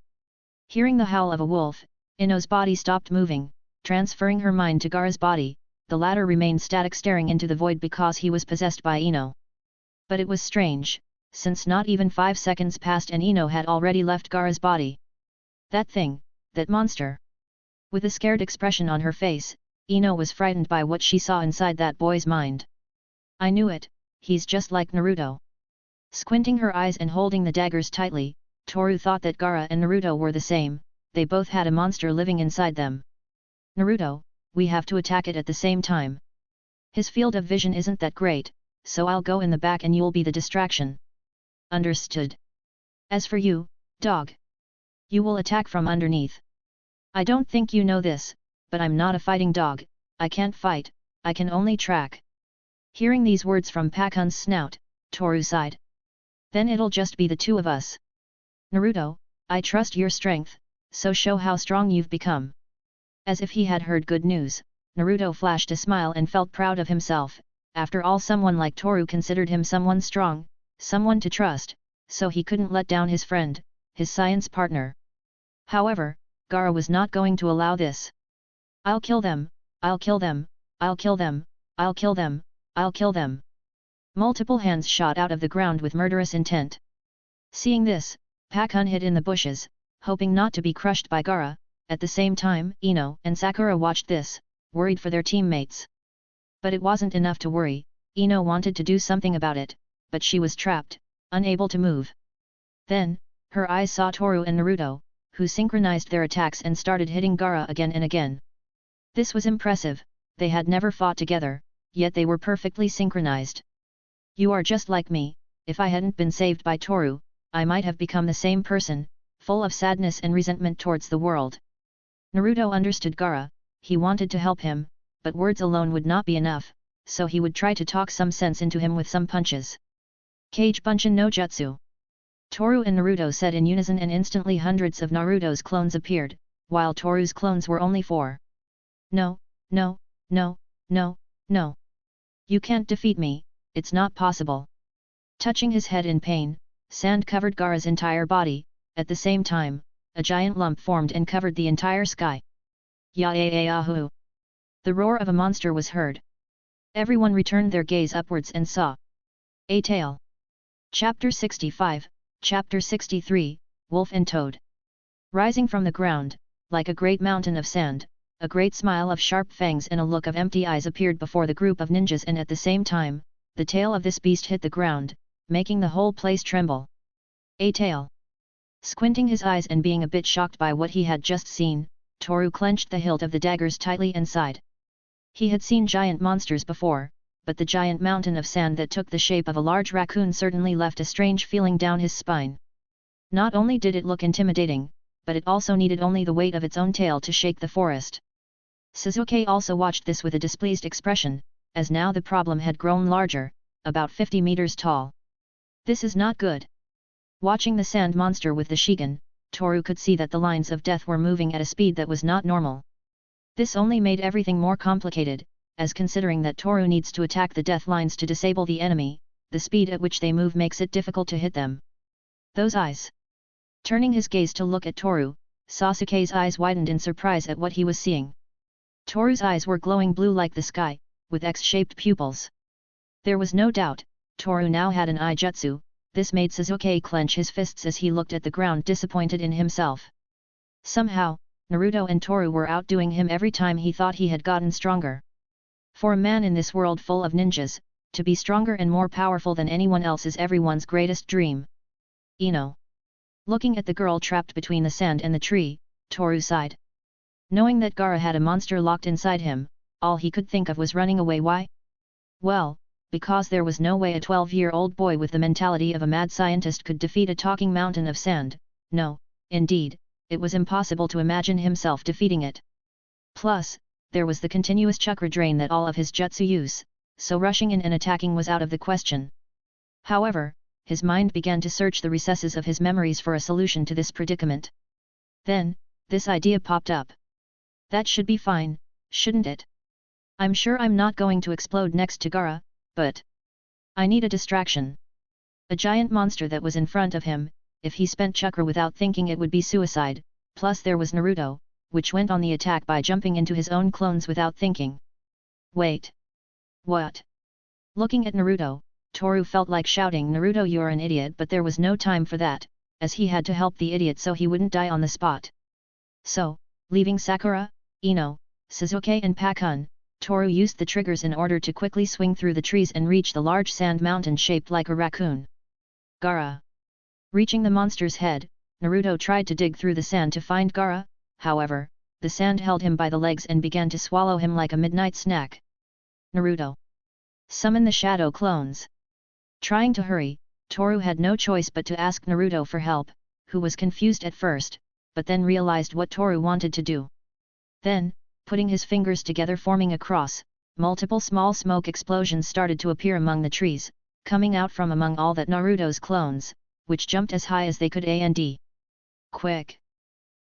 Hearing the howl of a wolf, Ino's body stopped moving, transferring her mind to Gaara's body. The latter remained static staring into the void because he was possessed by Ino. But it was strange, since not even 5 seconds passed and Ino had already left Gaara's body. That thing, that monster. With a scared expression on her face, Ino was frightened by what she saw inside that boy's mind. I knew it, he's just like Naruto. Squinting her eyes and holding the daggers tightly, Toru thought that Gaara and Naruto were the same, they both had a monster living inside them. Naruto, we have to attack it at the same time. His field of vision isn't that great, so I'll go in the back and you'll be the distraction. Understood. As for you, dog. You will attack from underneath. I don't think you know this, but I'm not a fighting dog, I can't fight, I can only track. Hearing these words from Pakun's snout, Toru sighed. Then it'll just be the two of us. Naruto, I trust your strength, so show how strong you've become. As if he had heard good news, Naruto flashed a smile and felt proud of himself. After all, someone like Toru considered him someone strong, someone to trust, so he couldn't let down his friend, his science partner. However, Gaara was not going to allow this. I'll kill them, I'll kill them, I'll kill them, I'll kill them, I'll kill them. Multiple hands shot out of the ground with murderous intent. Seeing this, Pakun hid in the bushes, hoping not to be crushed by Gaara. At the same time, Ino and Sakura watched this, worried for their teammates. But it wasn't enough to worry. Ino wanted to do something about it, but she was trapped, unable to move. Then, her eyes saw Toru and Naruto, who synchronized their attacks and started hitting Gaara again and again. This was impressive, they had never fought together, yet they were perfectly synchronized. You are just like me, if I hadn't been saved by Toru, I might have become the same person, full of sadness and resentment towards the world. Naruto understood Gaara, he wanted to help him, but words alone would not be enough, so he would try to talk some sense into him with some punches. Kage Bunshin no Jutsu. Toru and Naruto said in unison, and instantly hundreds of Naruto's clones appeared, while Toru's clones were only 4. No, no, no, no, no. You can't defeat me, it's not possible. Touching his head in pain, sand covered Gaara's entire body. At the same time, a giant lump formed and covered the entire sky. Ya-ya-ya-hoo! The roar of a monster was heard. Everyone returned their gaze upwards and saw a tail. Chapter 65, Chapter 63, Wolf and Toad. Rising from the ground, like a great mountain of sand, a great smile of sharp fangs and a look of empty eyes appeared before the group of ninjas, and at the same time, the tail of this beast hit the ground, making the whole place tremble. A tail. Squinting his eyes and being a bit shocked by what he had just seen, Toru clenched the hilt of the daggers tightly and sighed. He had seen giant monsters before, but the giant mountain of sand that took the shape of a large raccoon certainly left a strange feeling down his spine. Not only did it look intimidating, but it also needed only the weight of its own tail to shake the forest. Sasuke also watched this with a displeased expression, as now the problem had grown larger, about 50 meters tall. This is not good. Watching the sand monster with the Shigan, Toru could see that the lines of death were moving at a speed that was not normal. This only made everything more complicated, as considering that Toru needs to attack the death lines to disable the enemy, the speed at which they move makes it difficult to hit them. Those eyes. Turning his gaze to look at Toru, Sasuke's eyes widened in surprise at what he was seeing. Toru's eyes were glowing blue like the sky, with X-shaped pupils. There was no doubt, Toru now had an eye jutsu. This made Sasuke clench his fists as he looked at the ground, disappointed in himself. Somehow, Naruto and Toru were outdoing him every time he thought he had gotten stronger. For a man in this world full of ninjas, to be stronger and more powerful than anyone else is everyone's greatest dream. Ino. Looking at the girl trapped between the sand and the tree, Toru sighed. Knowing that Gaara had a monster locked inside him, all he could think of was running away. Why? Well, because there was no way a 12-year-old boy with the mentality of a mad scientist could defeat a talking mountain of sand. No, indeed, it was impossible to imagine himself defeating it. Plus, there was the continuous chakra drain that all of his jutsu use, so rushing in and attacking was out of the question. However, his mind began to search the recesses of his memories for a solution to this predicament. Then, this idea popped up. That should be fine, shouldn't it? I'm sure I'm not going to explode next to Gaara, but I need a distraction. A giant monster that was in front of him, if he spent chakra without thinking it would be suicide, plus there was Naruto, which went on the attack by jumping into his own clones without thinking. Wait. What? Looking at Naruto, Toru felt like shouting, Naruto, you're an idiot, but there was no time for that, as he had to help the idiot so he wouldn't die on the spot. So, leaving Sakura, Ino, Sasuke and Pakun, Toru used the triggers in order to quickly swing through the trees and reach the large sand mountain shaped like a raccoon. Gaara. Reaching the monster's head, Naruto tried to dig through the sand to find Gaara, however, the sand held him by the legs and began to swallow him like a midnight snack. Naruto. Summon the shadow clones. Trying to hurry, Toru had no choice but to ask Naruto for help, who was confused at first, but then realized what Toru wanted to do. Then, putting his fingers together forming a cross, multiple small smoke explosions started to appear among the trees, coming out from among all that Naruto's clones, which jumped as high as they could and quick!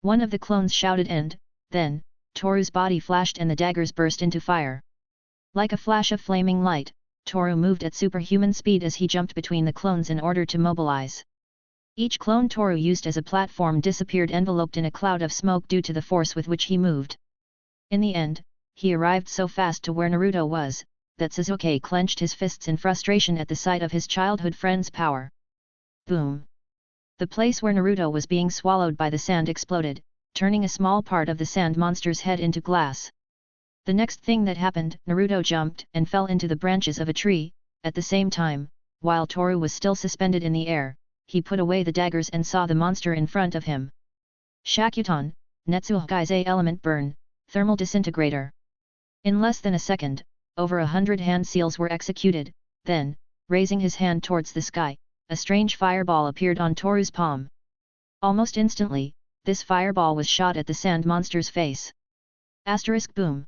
One of the clones shouted and, then, Toru's body flashed and the daggers burst into fire. Like a flash of flaming light, Toru moved at superhuman speed as he jumped between the clones in order to mobilize. Each clone Toru used as a platform disappeared enveloped in a cloud of smoke due to the force with which he moved. In the end, he arrived so fast to where Naruto was, that Sasuke clenched his fists in frustration at the sight of his childhood friend's power. Boom! The place where Naruto was being swallowed by the sand exploded, turning a small part of the sand monster's head into glass. The next thing that happened, Naruto jumped and fell into the branches of a tree. At the same time, while Toru was still suspended in the air, he put away the daggers and saw the monster in front of him. Shakuton, Netsuhaize element burn, thermal disintegrator. In less than a second, over 100 hand seals were executed, then, raising his hand towards the sky, a strange fireball appeared on Toru's palm. Almost instantly, this fireball was shot at the sand monster's face. Boom.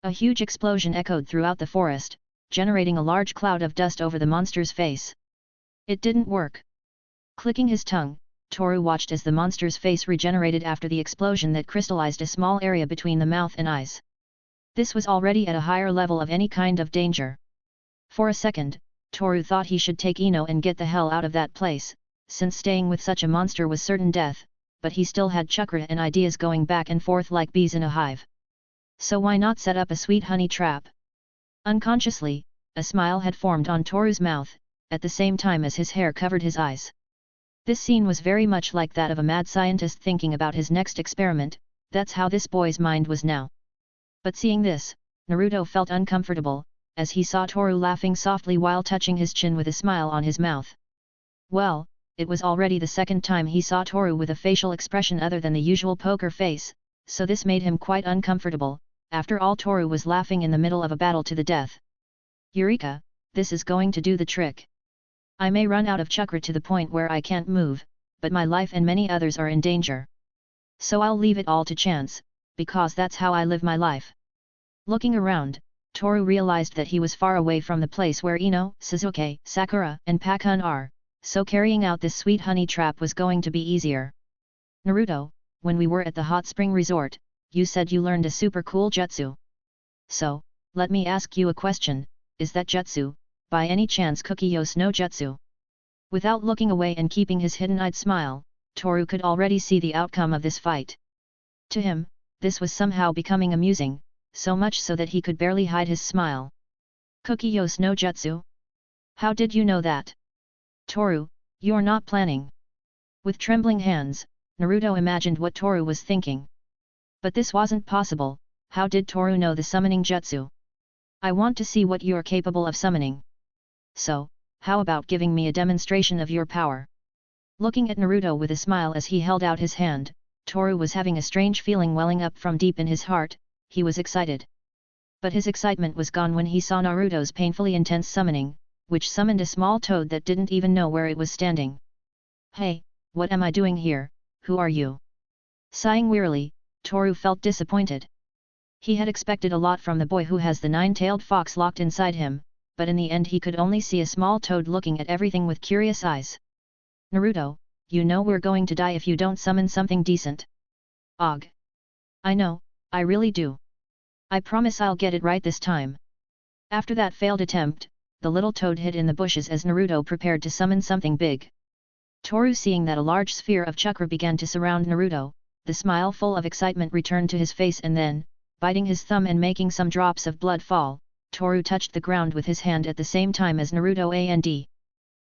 A huge explosion echoed throughout the forest, generating a large cloud of dust over the monster's face. It didn't work. Clicking his tongue, Toru watched as the monster's face regenerated after the explosion that crystallized a small area between the mouth and eyes. This was already at a higher level of any kind of danger. For a second, Toru thought he should take Ino and get the hell out of that place, since staying with such a monster was certain death, but he still had chakra and ideas going back and forth like bees in a hive. So why not set up a sweet honey trap? Unconsciously, a smile had formed on Toru's mouth, at the same time as his hair covered his eyes. This scene was very much like that of a mad scientist thinking about his next experiment. That's how this boy's mind was now. But seeing this, Naruto felt uncomfortable, as he saw Toru laughing softly while touching his chin with a smile on his mouth. Well, it was already the second time he saw Toru with a facial expression other than the usual poker face, so this made him quite uncomfortable. After all, Toru was laughing in the middle of a battle to the death. Eureka, this is going to do the trick. I may run out of chakra to the point where I can't move, but my life and many others are in danger. So I'll leave it all to chance, because that's how I live my life. Looking around, Toru realized that he was far away from the place where Ino, Sasuke, Sakura, and Pakun are, so carrying out this sweet honey trap was going to be easier. Naruto, when we were at the hot spring resort, you said you learned a super cool jutsu. So, let me ask you a question, is that jutsu, by any chance Kukiyo's no jutsu? Without looking away and keeping his hidden-eyed smile, Toru could already see the outcome of this fight. To him, this was somehow becoming amusing, so much so that he could barely hide his smile. Kukiyo's no jutsu? How did you know that? Toru, you're not planning. With trembling hands, Naruto imagined what Toru was thinking. But this wasn't possible. How did Toru know the summoning jutsu? I want to see what you're capable of summoning. So, how about giving me a demonstration of your power? Looking at Naruto with a smile as he held out his hand, Toru was having a strange feeling welling up from deep in his heart. He was excited. But his excitement was gone when he saw Naruto's painfully intense summoning, which summoned a small toad that didn't even know where it was standing. Hey, what am I doing here, who are you? Sighing wearily, Toru felt disappointed. He had expected a lot from the boy who has the nine-tailed fox locked inside him, but in the end he could only see a small toad looking at everything with curious eyes. Naruto, you know we're going to die if you don't summon something decent. Og. I know, I really do. I promise I'll get it right this time. After that failed attempt, the little toad hid in the bushes as Naruto prepared to summon something big. Toru, seeing that a large sphere of chakra began to surround Naruto, the smile full of excitement returned to his face, and then, biting his thumb and making some drops of blood fall, Toru touched the ground with his hand at the same time as Naruto and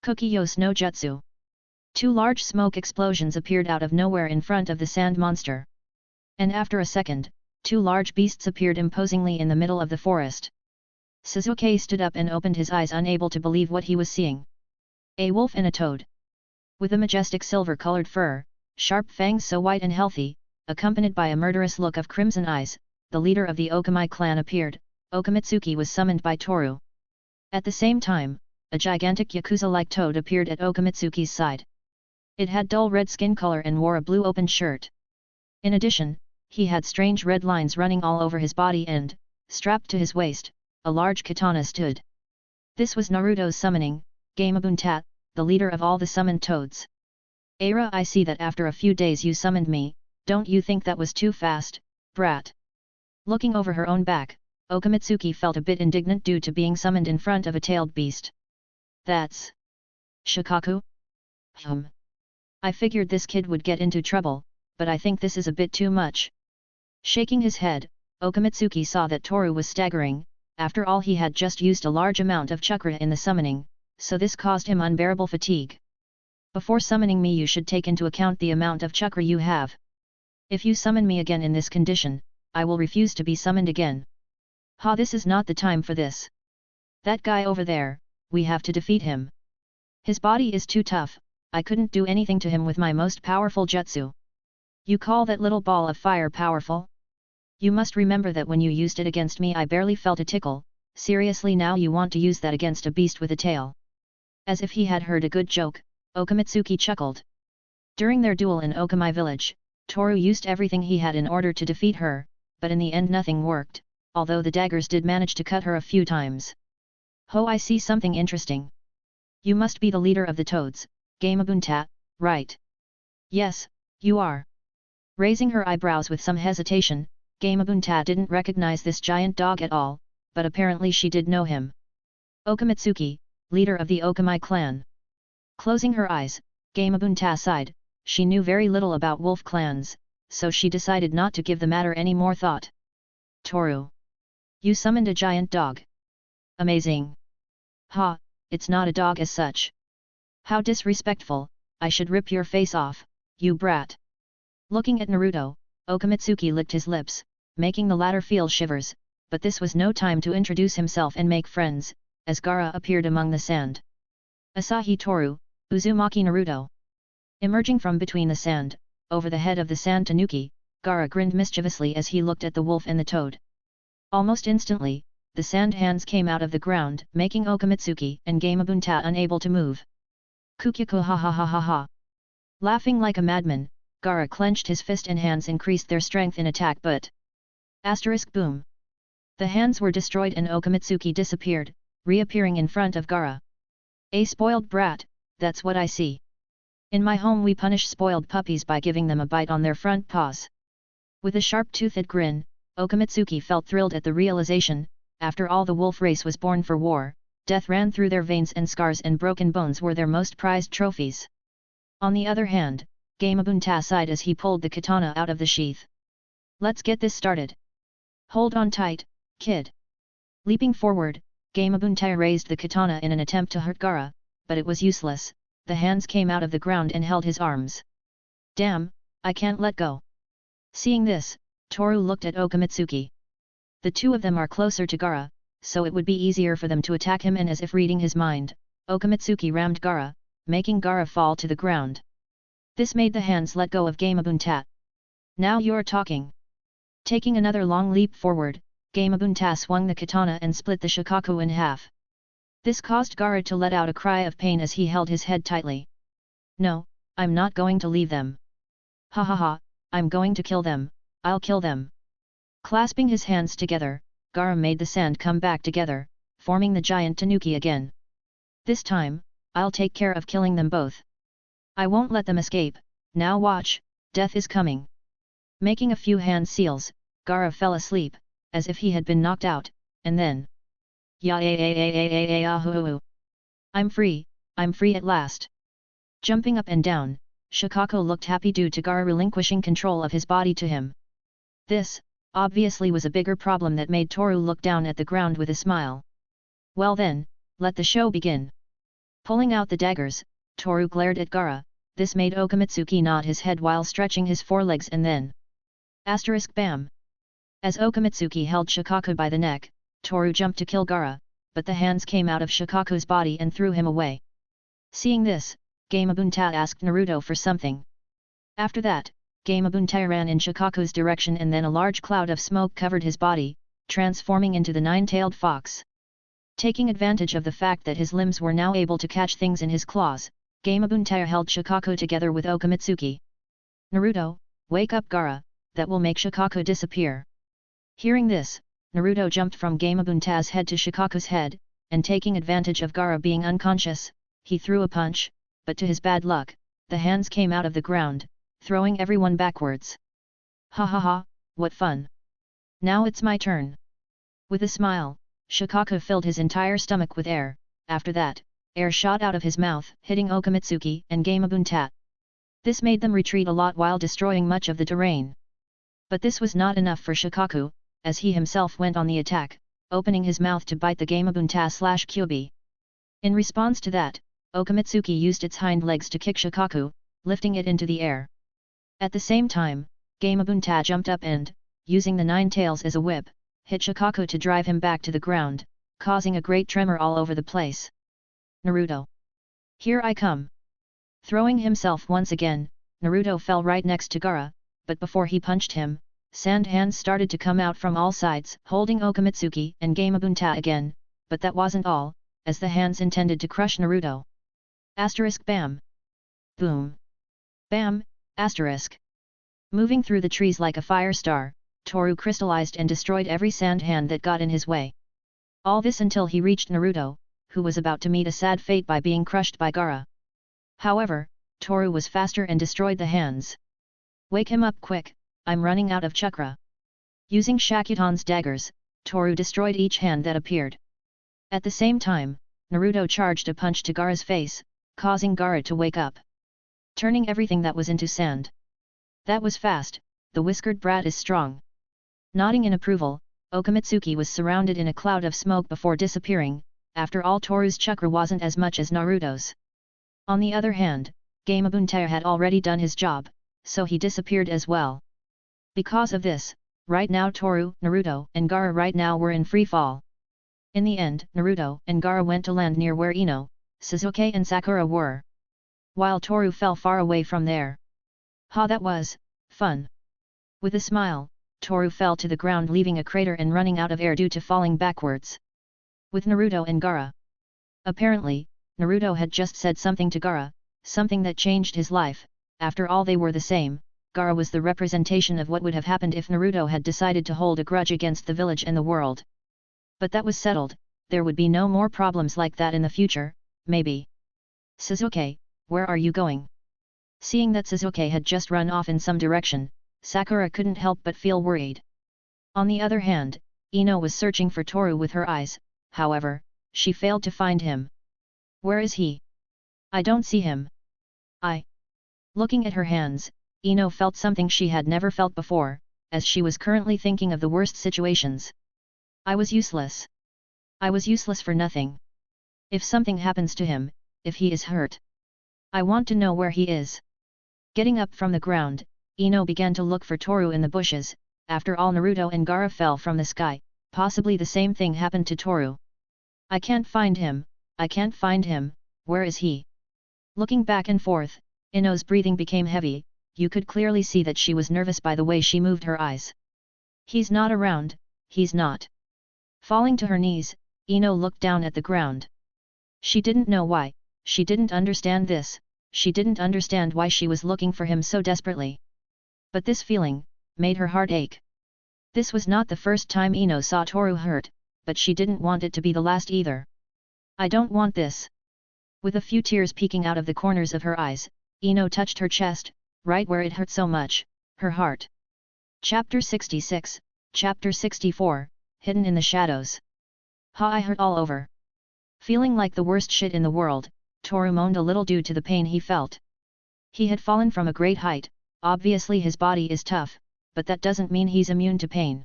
Kukiyo's no jutsu. Two large smoke explosions appeared out of nowhere in front of the sand monster. And after a second, two large beasts appeared imposingly in the middle of the forest. Sasuke stood up and opened his eyes, unable to believe what he was seeing. A wolf and a toad. With a majestic silver-colored fur, sharp fangs so white and healthy, accompanied by a murderous look of crimson eyes, the leader of the Okami clan appeared. Okamitsuki was summoned by Toru. At the same time, a gigantic Yakuza-like toad appeared at Okamitsuki's side. It had dull red skin color and wore a blue open shirt. In addition, he had strange red lines running all over his body and, strapped to his waist, a large katana stood. This was Naruto's summoning, Gamabuntat, the leader of all the summoned toads. Aira, I see that after a few days you summoned me, don't you think that was too fast, brat? Looking over her own back, Okamitsuki felt a bit indignant due to being summoned in front of a tailed beast. That's Shikaku? I figured this kid would get into trouble, but I think this is a bit too much. Shaking his head, Okamitsuki saw that Toru was staggering. After all, he had just used a large amount of chakra in the summoning, so this caused him unbearable fatigue. Before summoning me you should take into account the amount of chakra you have. If you summon me again in this condition, I will refuse to be summoned again. Ha, this is not the time for this. That guy over there, we have to defeat him. His body is too tough, I couldn't do anything to him with my most powerful jutsu. You call that little ball of fire powerful? You must remember that when you used it against me I barely felt a tickle. Seriously, now you want to use that against a beast with a tail? As if he had heard a good joke, Okamitsuki chuckled. During their duel in Okami village, Toru used everything he had in order to defeat her, but in the end nothing worked, although the daggers did manage to cut her a few times. "Ho, I see something interesting. You must be the leader of the toads, Gamabunta, right?" "Yes, you are." Raising her eyebrows with some hesitation, Gamabunta didn't recognize this giant dog at all, but apparently she did know him. "Okamitsuki, leader of the Okami clan." Closing her eyes, Gamabunta sighed. She knew very little about wolf clans, so she decided not to give the matter any more thought. "Toru, you summoned a giant dog. Amazing." "Ha, it's not a dog as such. How disrespectful, I should rip your face off, you brat." Looking at Naruto, Okamitsuki licked his lips, making the latter feel shivers, but this was no time to introduce himself and make friends, as Gaara appeared among the sand. "Asahi Toru, Uzumaki Naruto." Emerging from between the sand, over the head of the sand tanuki, Gaara grinned mischievously as he looked at the wolf and the toad. Almost instantly, the sand hands came out of the ground, making Okamitsuki and Gamabunta unable to move. "Kukyaku ha ha ha ha ha." Laughing like a madman, Gaara clenched his fist and hands increased their strength in attack but... Boom. The hands were destroyed and Okamitsuki disappeared, reappearing in front of Gaara. "A spoiled brat, that's what I see. In my home we punish spoiled puppies by giving them a bite on their front paws." With a sharp-toothed grin, Okamitsuki felt thrilled at the realization, after all the wolf race was born for war, death ran through their veins and scars and broken bones were their most prized trophies. On the other hand, Gamabunta sighed as he pulled the katana out of the sheath. "Let's get this started. Hold on tight, kid." Leaping forward, Gamabunta raised the katana in an attempt to hurt Gaara, but it was useless. The hands came out of the ground and held his arms. "Damn, I can't let go." Seeing this, Toru looked at Okamitsuki. The two of them are closer to Gaara, so it would be easier for them to attack him, and as if reading his mind, Okamitsuki rammed Gaara, making Gaara fall to the ground. This made the hands let go of Gamabunta. "Now you're talking." Taking another long leap forward, Gamabunta swung the katana and split the shikaku in half. This caused Gaara to let out a cry of pain as he held his head tightly. "No, I'm not going to leave them. Ha ha ha, I'm going to kill them, I'll kill them." Clasping his hands together, Gaara made the sand come back together, forming the giant tanuki again. "This time, I'll take care of killing them both. I won't let them escape, now watch, death is coming." Making a few hand seals, Gaara fell asleep, as if he had been knocked out, and then... I'm free at last." Jumping up and down, Shikako looked happy due to Gaara relinquishing control of his body to him. This, obviously, was a bigger problem that made Toru look down at the ground with a smile. "Well then, let the show begin." Pulling out the daggers, Toru glared at Gaara. This made Okamitsuki nod his head while stretching his forelegs and then... Bam! As Okamitsuki held Shikaku by the neck, Toru jumped to kill Gaara, but the hands came out of Shikaku's body and threw him away. Seeing this, Gamabunta asked Naruto for something. After that, Gamabunta ran in Shikaku's direction and then a large cloud of smoke covered his body, transforming into the nine-tailed fox. Taking advantage of the fact that his limbs were now able to catch things in his claws, Gamabunta held Shikaku together with Okamitsuki. "Naruto, wake up Gaara, that will make Shikaku disappear." Hearing this, Naruto jumped from Gamabunta's head to Shikaku's head, and taking advantage of Gaara being unconscious, he threw a punch, but to his bad luck, the hands came out of the ground, throwing everyone backwards. "Ha ha ha, what fun! Now it's my turn." With a smile, Shikaku filled his entire stomach with air. After that, air shot out of his mouth, hitting Okamitsuki and Gamabunta. This made them retreat a lot while destroying much of the terrain. But this was not enough for Shikaku, as he himself went on the attack, opening his mouth to bite the Gamabunta/Kyubi. In response to that, Okamitsuki used its hind legs to kick Shikaku, lifting it into the air. At the same time, Gamabunta jumped up and, using the nine tails as a whip, hit Shikaku to drive him back to the ground, causing a great tremor all over the place. "Naruto! Here I come!" Throwing himself once again, Naruto fell right next to Gaara, but before he punched him, sand hands started to come out from all sides, holding Okamitsuki and Gamabunta again, but that wasn't all, as the hands intended to crush Naruto. Bam! Boom! Bam! Moving through the trees like a fire star, Toru crystallized and destroyed every sand hand that got in his way. All this until he reached Naruto, who was about to meet a sad fate by being crushed by Gaara. However, Toru was faster and destroyed the hands. "Wake him up quick, I'm running out of chakra." Using Shakuton's daggers, Toru destroyed each hand that appeared. At the same time, Naruto charged a punch to Gaara's face, causing Gaara to wake up, turning everything that was into sand. "That was fast, the whiskered brat is strong." Nodding in approval, Okamitsuki was surrounded in a cloud of smoke before disappearing. After all, Toru's chakra wasn't as much as Naruto's. On the other hand, Gamabuntair had already done his job, so he disappeared as well. Because of this, right now Toru, Naruto, and Gaara right now were in free fall. In the end, Naruto and Gaara went to land near where Ino, Sasuke and Sakura were, while Toru fell far away from there. "Ha, that was fun." With a smile, Toru fell to the ground, leaving a crater and running out of air due to falling backwards. With Naruto and Gaara. Apparently, Naruto had just said something to Gaara, something that changed his life. After all, they were the same. Gaara was the representation of what would have happened if Naruto had decided to hold a grudge against the village and the world. But that was settled, there would be no more problems like that in the future, maybe. "Sasuke, where are you going?" Seeing that Sasuke had just run off in some direction, Sakura couldn't help but feel worried. On the other hand, Ino was searching for Toru with her eyes, however, she failed to find him. "Where is he? I don't see him." Looking at her hands, Ino felt something she had never felt before, as she was currently thinking of the worst situations. "I was useless. I was useless for nothing. If something happens to him, if he is hurt, I want to know where he is." Getting up from the ground, Ino began to look for Toru in the bushes. After all, Naruto and Gaara fell from the sky, possibly the same thing happened to Toru. "I can't find him, I can't find him, where is he?" Looking back and forth, Ino's breathing became heavy. You could clearly see that she was nervous by the way she moved her eyes. "He's not around, he's not." Falling to her knees, Ino looked down at the ground. She didn't know why, she didn't understand this, she didn't understand why she was looking for him so desperately. But this feeling made her heart ache. This was not the first time Ino saw Toru hurt, but she didn't want it to be the last either. "I don't want this." With a few tears peeking out of the corners of her eyes, Ino touched her chest, right where it hurt so much, her heart. Chapter 66, Chapter 64, Hidden in the Shadows. "Ha, I hurt all over." Feeling like the worst shit in the world, Toru moaned a little due to the pain he felt. He had fallen from a great height, obviously his body is tough, but that doesn't mean he's immune to pain.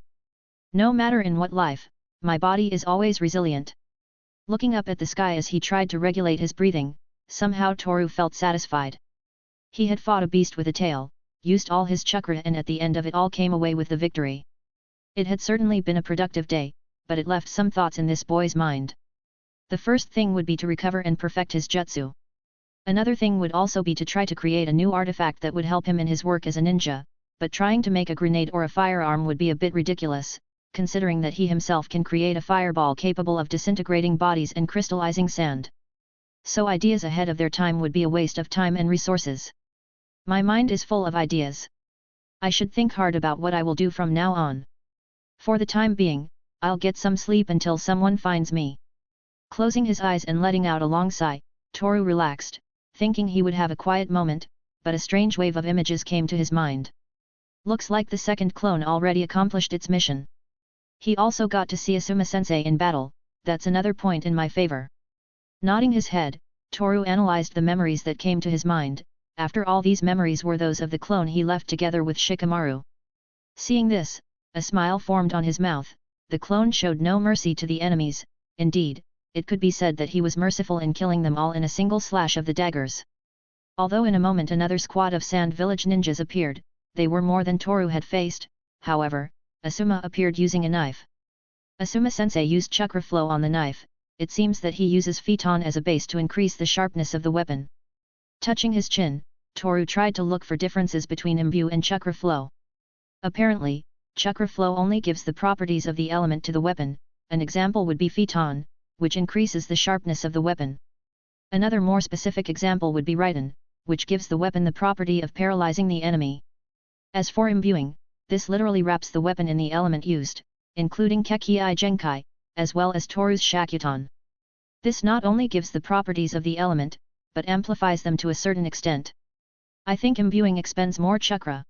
"No matter in what life, my body is always resilient." Looking up at the sky as he tried to regulate his breathing, somehow Toru felt satisfied. He had fought a beast with a tail, used all his chakra, and at the end of it all came away with the victory. It had certainly been a productive day, but it left some thoughts in this boy's mind. The first thing would be to recover and perfect his jutsu. Another thing would also be to try to create a new artifact that would help him in his work as a ninja, but trying to make a grenade or a firearm would be a bit ridiculous, considering that he himself can create a fireball capable of disintegrating bodies and crystallizing sand. So ideas ahead of their time would be a waste of time and resources. "My mind is full of ideas. I should think hard about what I will do from now on. For the time being, I'll get some sleep until someone finds me." Closing his eyes and letting out a long sigh, Toru relaxed, thinking he would have a quiet moment, but a strange wave of images came to his mind. Looks like the second clone already accomplished its mission. He also got to see Asuma-sensei in battle, that's another point in my favor. Nodding his head, Toru analyzed the memories that came to his mind. After all, these memories were those of the clone he left together with Shikamaru. Seeing this, a smile formed on his mouth. The clone showed no mercy to the enemies. Indeed, it could be said that he was merciful in killing them all in a single slash of the daggers. Although in a moment another squad of Sand Village ninjas appeared, they were more than Toru had faced. However, Asuma appeared using a knife. Asuma-sensei used chakra flow on the knife. It seems that he uses phyton as a base to increase the sharpness of the weapon. Touching his chin, Toru tried to look for differences between imbue and chakra flow. Apparently, chakra flow only gives the properties of the element to the weapon. An example would be phyton, which increases the sharpness of the weapon. Another more specific example would be riten, which gives the weapon the property of paralyzing the enemy. As for imbuing, This literally wraps the weapon in the element used, including Kekii Genkai, as well as Toru's Shakuton. This not only gives the properties of the element, but amplifies them to a certain extent. I think imbuing expends more chakra.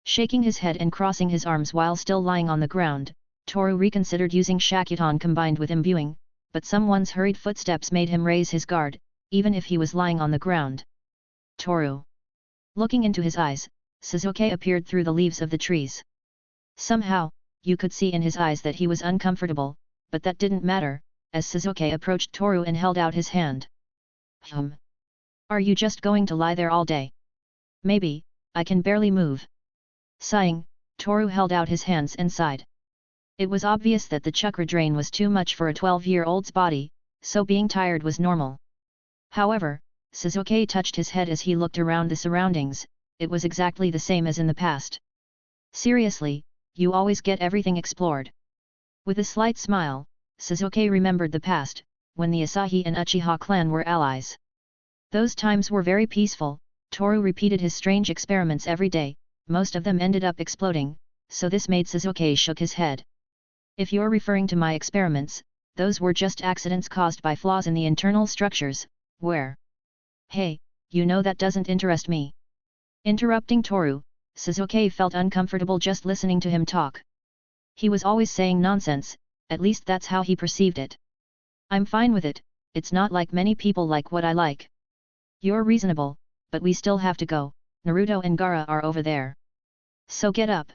Shaking his head and crossing his arms while still lying on the ground, Toru reconsidered using Shakuton combined with imbuing, but someone's hurried footsteps made him raise his guard, even if he was lying on the ground. Toru. Looking into his eyes, Sasuke appeared through the leaves of the trees. Somehow, you could see in his eyes that he was uncomfortable, but that didn't matter, as Sasuke approached Toru and held out his hand. Are you just going to lie there all day? Maybe, I can barely move. Sighing, Toru held out his hands and sighed. It was obvious that the chakra drain was too much for a 12-year-old's body, so being tired was normal. However, Sasuke touched his head as he looked around the surroundings. It was exactly the same as in the past. Seriously, you always get everything explored. With a slight smile, Sasuke remembered the past, when the Asahi and Uchiha clan were allies. Those times were very peaceful. Toru repeated his strange experiments every day, most of them ended up exploding, so this made Sasuke shook his head. If you're referring to my experiments, those were just accidents caused by flaws in the internal structures, where? Hey, you know that doesn't interest me. Interrupting Toru, Sasuke felt uncomfortable just listening to him talk. He was always saying nonsense, at least that's how he perceived it. I'm fine with it, it's not like many people like what I like. You're reasonable, but we still have to go, Naruto and Gaara are over there. So get up.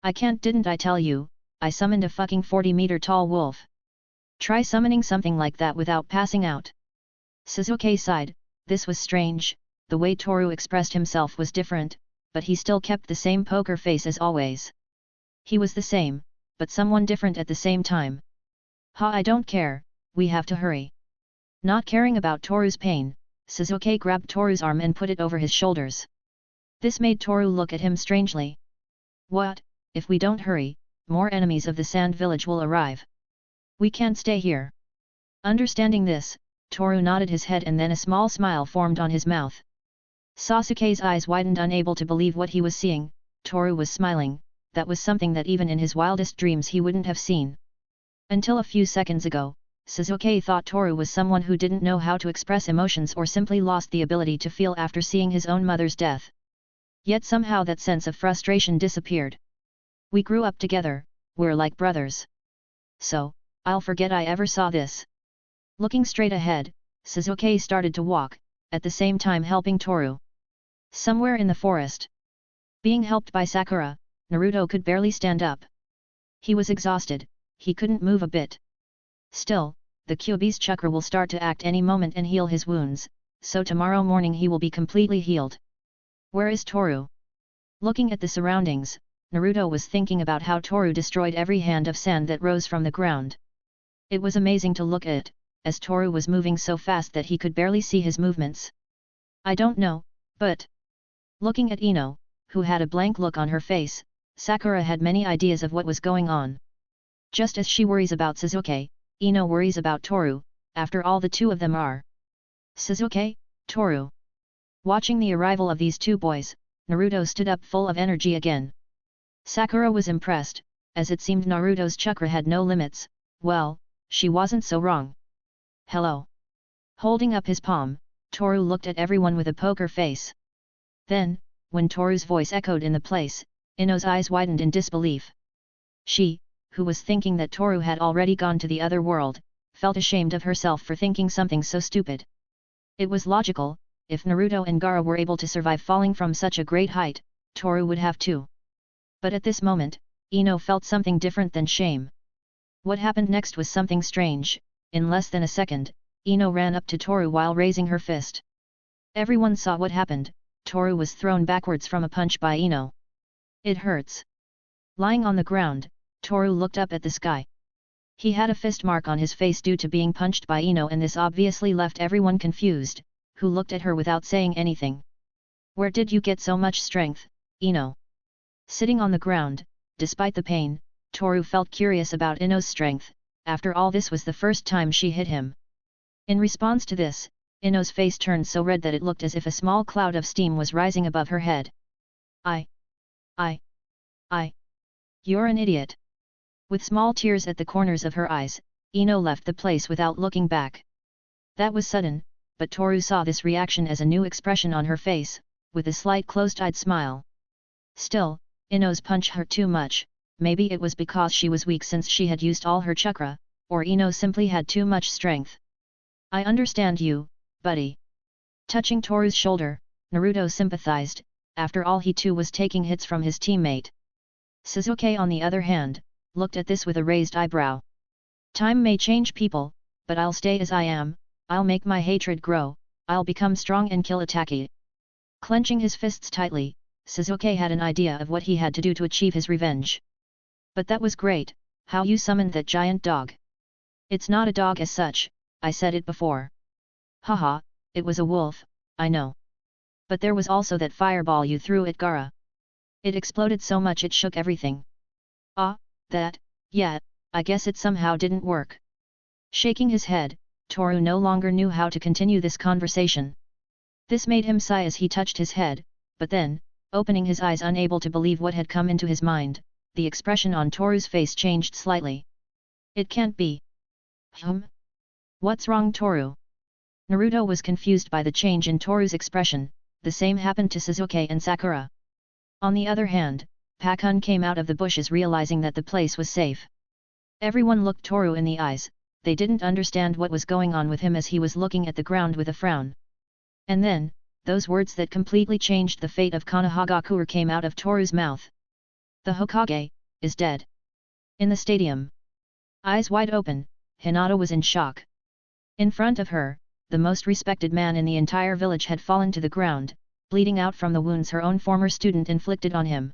I can't, didn't I tell you, I summoned a fucking 40-meter tall wolf. Try summoning something like that without passing out. Sasuke sighed. This was strange, the way Toru expressed himself was different, but he still kept the same poker face as always. He was the same, but someone different at the same time. I don't care, we have to hurry. Not caring about Toru's pain, Sasuke grabbed Toru's arm and put it over his shoulders. This made Toru look at him strangely. What, if we don't hurry, more enemies of the Sand Village will arrive. We can't stay here. Understanding this, Toru nodded his head and then a small smile formed on his mouth. Sasuke's eyes widened, unable to believe what he was seeing. Toru was smiling, that was something that even in his wildest dreams he wouldn't have seen. Until a few seconds ago, Sasuke thought Toru was someone who didn't know how to express emotions or simply lost the ability to feel after seeing his own mother's death. Yet somehow that sense of frustration disappeared. We grew up together, we're like brothers. So, I'll forget I ever saw this. Looking straight ahead, Sasuke started to walk, at the same time helping Toru. Somewhere in the forest. Being helped by Sakura, Naruto could barely stand up. He was exhausted, he couldn't move a bit. Still, the Kyuubi's chakra will start to act any moment and heal his wounds, so tomorrow morning he will be completely healed. Where is Toru? Looking at the surroundings, Naruto was thinking about how Toru destroyed every hand of sand that rose from the ground. It was amazing to look at, as Toru was moving so fast that he could barely see his movements. I don't know, but... Looking at Ino, who had a blank look on her face, Sakura had many ideas of what was going on. Just as she worries about Sasuke, Ino worries about Toru, after all the two of them are. Sasuke, Toru. Watching the arrival of these two boys, Naruto stood up full of energy again. Sakura was impressed, as it seemed Naruto's chakra had no limits. Well, she wasn't so wrong. Hello. Holding up his palm, Toru looked at everyone with a poker face. Then, when Toru's voice echoed in the place, Ino's eyes widened in disbelief. She, who was thinking that Toru had already gone to the other world, felt ashamed of herself for thinking something so stupid. It was logical, if Naruto and Gaara were able to survive falling from such a great height, Toru would have too. But at this moment, Ino felt something different than shame. What happened next was something strange. In less than a second, Ino ran up to Toru while raising her fist. Everyone saw what happened. Toru was thrown backwards from a punch by Ino. It hurts. Lying on the ground, Toru looked up at the sky. He had a fist mark on his face due to being punched by Ino, and this obviously left everyone confused, who looked at her without saying anything. Where did you get so much strength, Ino? Sitting on the ground, despite the pain, Toru felt curious about Ino's strength. After all, this was the first time she hit him. In response to this, Ino's face turned so red that it looked as if a small cloud of steam was rising above her head. I You're an idiot. With small tears at the corners of her eyes, Ino left the place without looking back. That was sudden, but Toru saw this reaction as a new expression on her face, with a slight closed-eyed smile. Still, Ino's punch hurt too much. Maybe it was because she was weak since she had used all her chakra, or Ino simply had too much strength. I understand you, buddy. Touching Toru's shoulder, Naruto sympathized, after all he too was taking hits from his teammate. Sasuke on the other hand, looked at this with a raised eyebrow. Time may change people, but I'll stay as I am, I'll make my hatred grow, I'll become strong and kill Itaki. Clenching his fists tightly, Sasuke had an idea of what he had to do to achieve his revenge. But that was great, how you summoned that giant dog. It's not a dog as such, I said it before. Haha, it was a wolf, I know. But there was also that fireball you threw at Gaara. It exploded so much it shook everything. Ah, that, yeah, I guess it somehow didn't work. Shaking his head, Toru no longer knew how to continue this conversation. This made him sigh as he touched his head, but then, opening his eyes unable to believe what had come into his mind, the expression on Toru's face changed slightly. It can't be. What's wrong, Toru? Naruto was confused by the change in Toru's expression. The same happened to Sasuke and Sakura. On the other hand, Pakun came out of the bushes realizing that the place was safe. Everyone looked Toru in the eyes, they didn't understand what was going on with him as he was looking at the ground with a frown. And then, those words that completely changed the fate of Konohagakure came out of Toru's mouth. The Hokage is dead. In the stadium. Eyes wide open, Hinata was in shock. In front of her, the most respected man in the entire village had fallen to the ground, bleeding out from the wounds her own former student inflicted on him.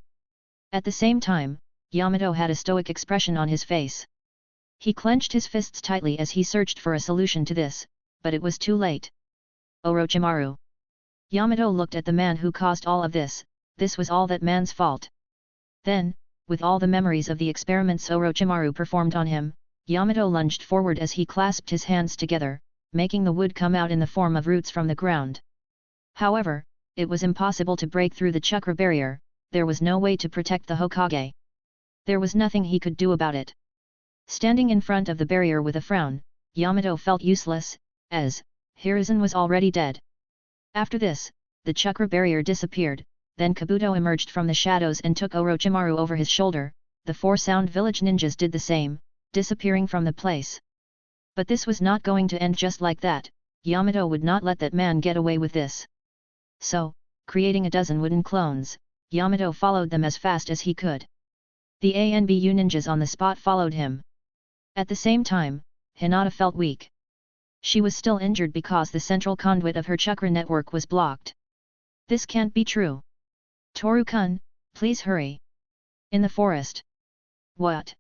At the same time, Yamato had a stoic expression on his face. He clenched his fists tightly as he searched for a solution to this, but it was too late. Orochimaru. Yamato looked at the man who caused all of this was all that man's fault. Then, with all the memories of the experiments Orochimaru performed on him, Yamato lunged forward as he clasped his hands together, making the wood come out in the form of roots from the ground. However, it was impossible to break through the chakra barrier, there was no way to protect the Hokage. There was nothing he could do about it. Standing in front of the barrier with a frown, Yamato felt useless, as Hiruzen was already dead. After this, the chakra barrier disappeared, then Kabuto emerged from the shadows and took Orochimaru over his shoulder, the 4 Sound Village ninjas did the same, disappearing from the place. But this was not going to end just like that, Yamato would not let that man get away with this. So, creating a dozen wooden clones, Yamato followed them as fast as he could. The ANBU ninjas on the spot followed him. At the same time, Hinata felt weak. She was still injured because the central conduit of her chakra network was blocked. This can't be true. Toru-kun, please hurry. In the forest. What?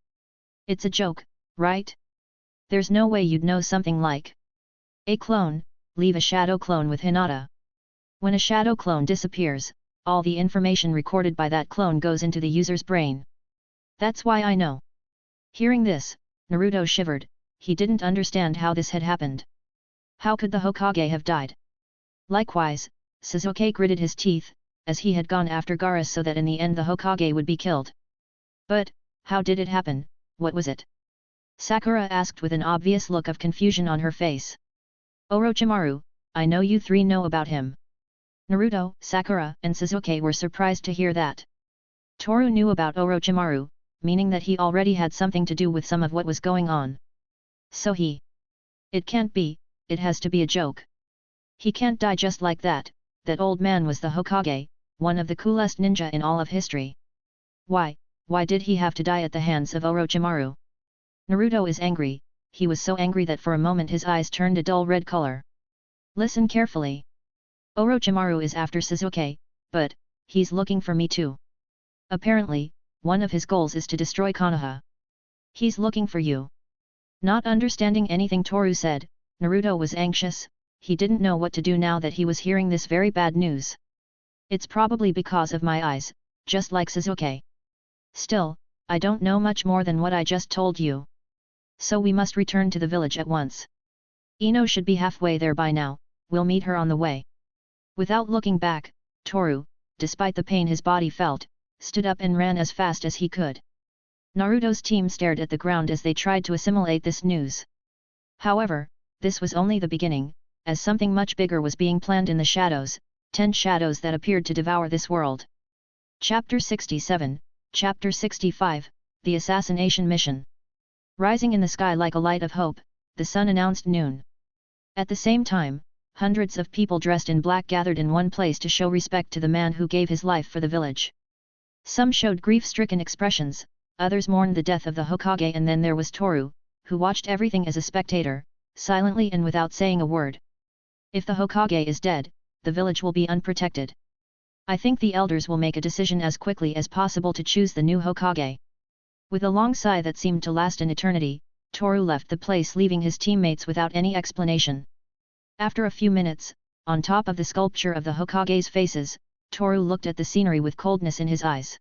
It's a joke, right? There's no way you'd know something like a clone, leave a shadow clone with Hinata. When a shadow clone disappears, all the information recorded by that clone goes into the user's brain. That's why I know. Hearing this, Naruto shivered, he didn't understand how this had happened. How could the Hokage have died? Likewise, Sasuke gritted his teeth, as he had gone after Gaara so that in the end the Hokage would be killed. But, how did it happen, what was it? Sakura asked with an obvious look of confusion on her face. Orochimaru, I know you 3 know about him. Naruto, Sakura, and Sasuke were surprised to hear that. Toru knew about Orochimaru, meaning that he already had something to do with some of what was going on. So he. It can't be, it has to be a joke. He can't die just like that, that old man was the Hokage, one of the coolest ninja in all of history. Why did he have to die at the hands of Orochimaru? Naruto is angry, he was so angry that for a moment his eyes turned a dull red color. Listen carefully. Orochimaru is after Sasuke, but he's looking for me too. Apparently, one of his goals is to destroy Konoha. He's looking for you. Not understanding anything Toru said, Naruto was anxious, he didn't know what to do now that he was hearing this very bad news. It's probably because of my eyes, just like Sasuke. Still, I don't know much more than what I just told you. So we must return to the village at once. Ino should be halfway there by now, we'll meet her on the way. Without looking back, Toru, despite the pain his body felt, stood up and ran as fast as he could. Naruto's team stared at the ground as they tried to assimilate this news. However, this was only the beginning, as something much bigger was being planned in the shadows, 10 shadows that appeared to devour this world. Chapter 67, Chapter 65, The Assassination Mission. Rising in the sky like a light of hope, the sun announced noon. At the same time, hundreds of people dressed in black gathered in one place to show respect to the man who gave his life for the village. Some showed grief-stricken expressions, others mourned the death of the Hokage, and then there was Toru, who watched everything as a spectator, silently and without saying a word. If the Hokage is dead, the village will be unprotected. I think the elders will make a decision as quickly as possible to choose the new Hokage. With a long sigh that seemed to last an eternity, Toru left the place, leaving his teammates without any explanation. After a few minutes, on top of the sculpture of the Hokage's faces, Toru looked at the scenery with coldness in his eyes.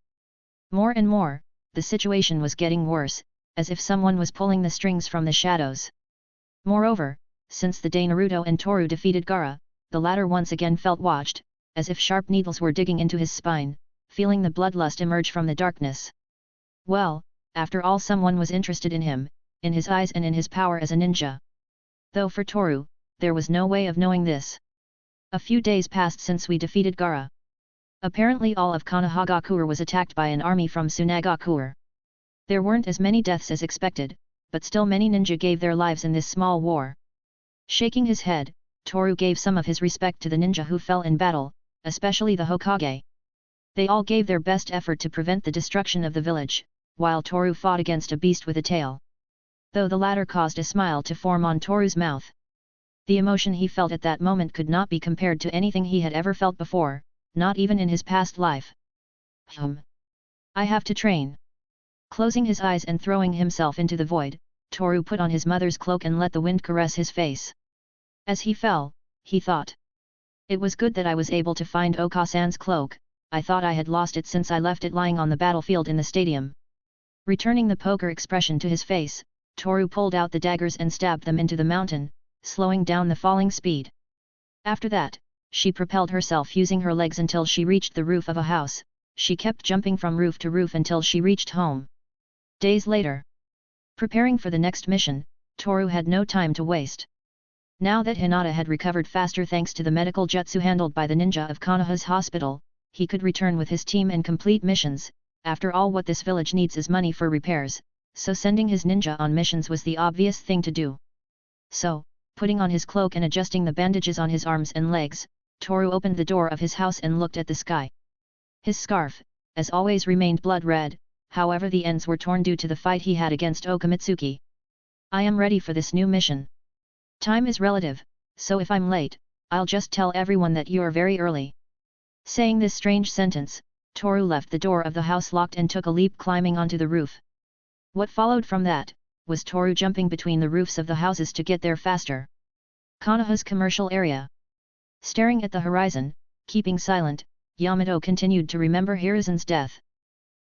More and more, the situation was getting worse, as if someone was pulling the strings from the shadows. Moreover, since the day Naruto and Toru defeated Gaara, the latter once again felt watched, as if sharp needles were digging into his spine, feeling the bloodlust emerge from the darkness. Well, after all, someone was interested in him, in his eyes and in his power as a ninja. Though for Toru, there was no way of knowing this. A few days passed since we defeated Gaara. Apparently all of Konohagakure was attacked by an army from Tsunagakure. There weren't as many deaths as expected, but still many ninja gave their lives in this small war. Shaking his head, Toru gave some of his respect to the ninja who fell in battle, especially the Hokage. They all gave their best effort to prevent the destruction of the village, while Toru fought against a beast with a tail. Though the latter caused a smile to form on Toru's mouth. The emotion he felt at that moment could not be compared to anything he had ever felt before, not even in his past life. I have to train. Closing his eyes and throwing himself into the void, Toru put on his mother's cloak and let the wind caress his face. As he fell, he thought. It was good that I was able to find Okasan's cloak. I thought I had lost it since I left it lying on the battlefield in the stadium. Returning the poker expression to his face, Toru pulled out the daggers and stabbed them into the mountain, slowing down the falling speed. After that, she propelled herself using her legs until she reached the roof of a house. She kept jumping from roof to roof until she reached home. Days later. Preparing for the next mission, Toru had no time to waste. Now that Hinata had recovered faster thanks to the medical jutsu handled by the ninja of Konoha's hospital, he could return with his team and complete missions. After all, what this village needs is money for repairs, so sending his ninja on missions was the obvious thing to do. So, putting on his cloak and adjusting the bandages on his arms and legs, Toru opened the door of his house and looked at the sky. His scarf, as always, remained blood red, however the ends were torn due to the fight he had against Okamitsuki. I am ready for this new mission. Time is relative, so if I'm late, I'll just tell everyone that you're very early. Saying this strange sentence, Toru left the door of the house locked and took a leap, climbing onto the roof. What followed from that, was Toru jumping between the roofs of the houses to get there faster. Konoha's commercial area. Staring at the horizon, keeping silent, Yamato continued to remember Hiruzen's death.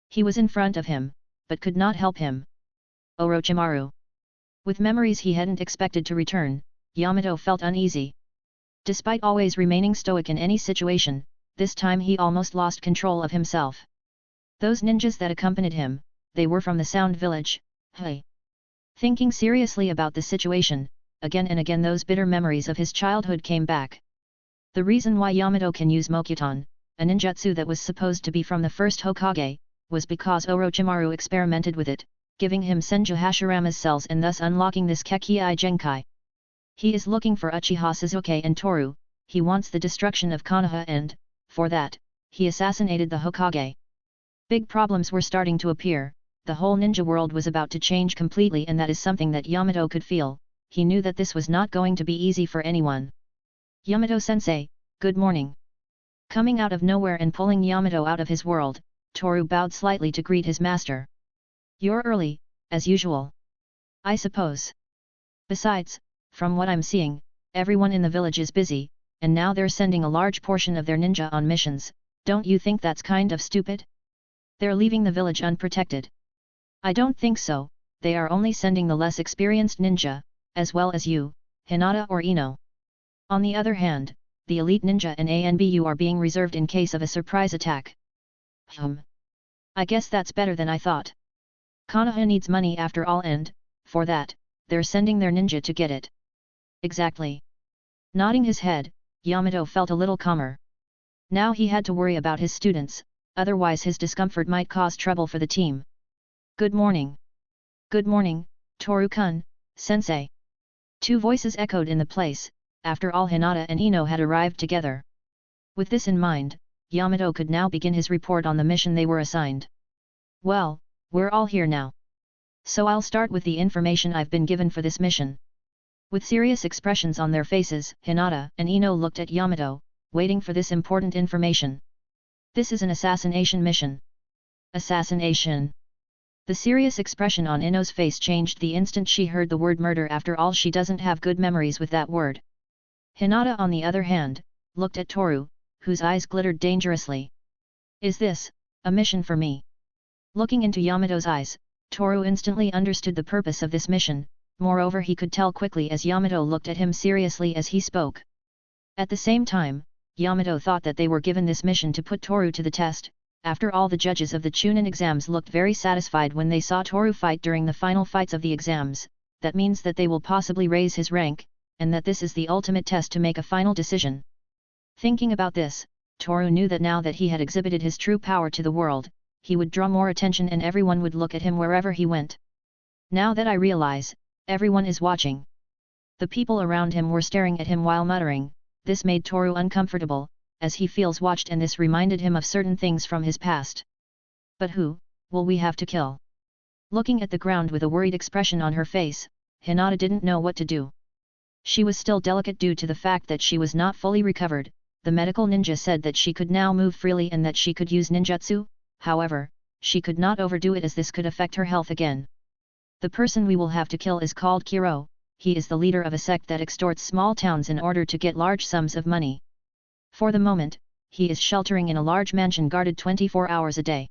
He was in front of him, but could not help him. Orochimaru. With memories he hadn't expected to return, Yamato felt uneasy. Despite always remaining stoic in any situation, this time he almost lost control of himself. Those ninjas that accompanied him, they were from the Sound Village. Hey! Thinking seriously about the situation, again and again those bitter memories of his childhood came back. The reason why Yamato can use Mokuton, a ninjutsu that was supposed to be from the first Hokage, was because Orochimaru experimented with it, giving him Senju Hashirama's cells and thus unlocking this Kekii Genkai. He is looking for Uchiha Sasuke and Toru. He wants the destruction of Konoha and, for that, he assassinated the Hokage. Big problems were starting to appear. The whole ninja world was about to change completely, and that is something that Yamato could feel. He knew that this was not going to be easy for anyone. Yamato-sensei, good morning. Coming out of nowhere and pulling Yamato out of his world, Toru bowed slightly to greet his master. You're early, as usual. I suppose. Besides, from what I'm seeing, everyone in the village is busy, and now they're sending a large portion of their ninja on missions. Don't you think that's kind of stupid? They're leaving the village unprotected. I don't think so. They are only sending the less experienced ninja, as well as you, Hinata or Ino. On the other hand, the elite ninja and ANBU are being reserved in case of a surprise attack. I guess that's better than I thought. Konoha needs money after all and, for that, they're sending their ninja to get it. Exactly. Nodding his head, Yamato felt a little calmer. Now he had to worry about his students, otherwise his discomfort might cause trouble for the team. Good morning. Good morning, Toru-kun, sensei. Two voices echoed in the place, after all Hinata and Ino had arrived together. With this in mind, Yamato could now begin his report on the mission they were assigned. Well, we're all here now. So I'll start with the information I've been given for this mission. With serious expressions on their faces, Hinata and Ino looked at Yamato, waiting for this important information. This is an assassination mission. Assassination. The serious expression on Ino's face changed the instant she heard the word murder. After all, she doesn't have good memories with that word. Hinata, on the other hand, looked at Toru, whose eyes glittered dangerously. Is this a mission for me? Looking into Yamato's eyes, Toru instantly understood the purpose of this mission. Moreover, he could tell quickly as Yamato looked at him seriously as he spoke. At the same time, Yamato thought that they were given this mission to put Toru to the test. After all, the judges of the chunin exams looked very satisfied when they saw Toru fight during the final fights of the exams. That means that they will possibly raise his rank, and that this is the ultimate test to make a final decision. Thinking about this, Toru knew that now that he had exhibited his true power to the world, he would draw more attention and everyone would look at him wherever he went. Now that I realize, everyone is watching. The people around him were staring at him while muttering. This made Toru uncomfortable, as he feels watched, and this reminded him of certain things from his past. But who will we have to kill? Looking at the ground with a worried expression on her face, Hinata didn't know what to do. She was still delicate due to the fact that she was not fully recovered. The medical ninja said that she could now move freely and that she could use ninjutsu. However, she could not overdo it as this could affect her health again. The person we will have to kill is called Kiro. He is the leader of a sect that extorts small towns in order to get large sums of money. For the moment, he is sheltering in a large mansion guarded 24 hours a day.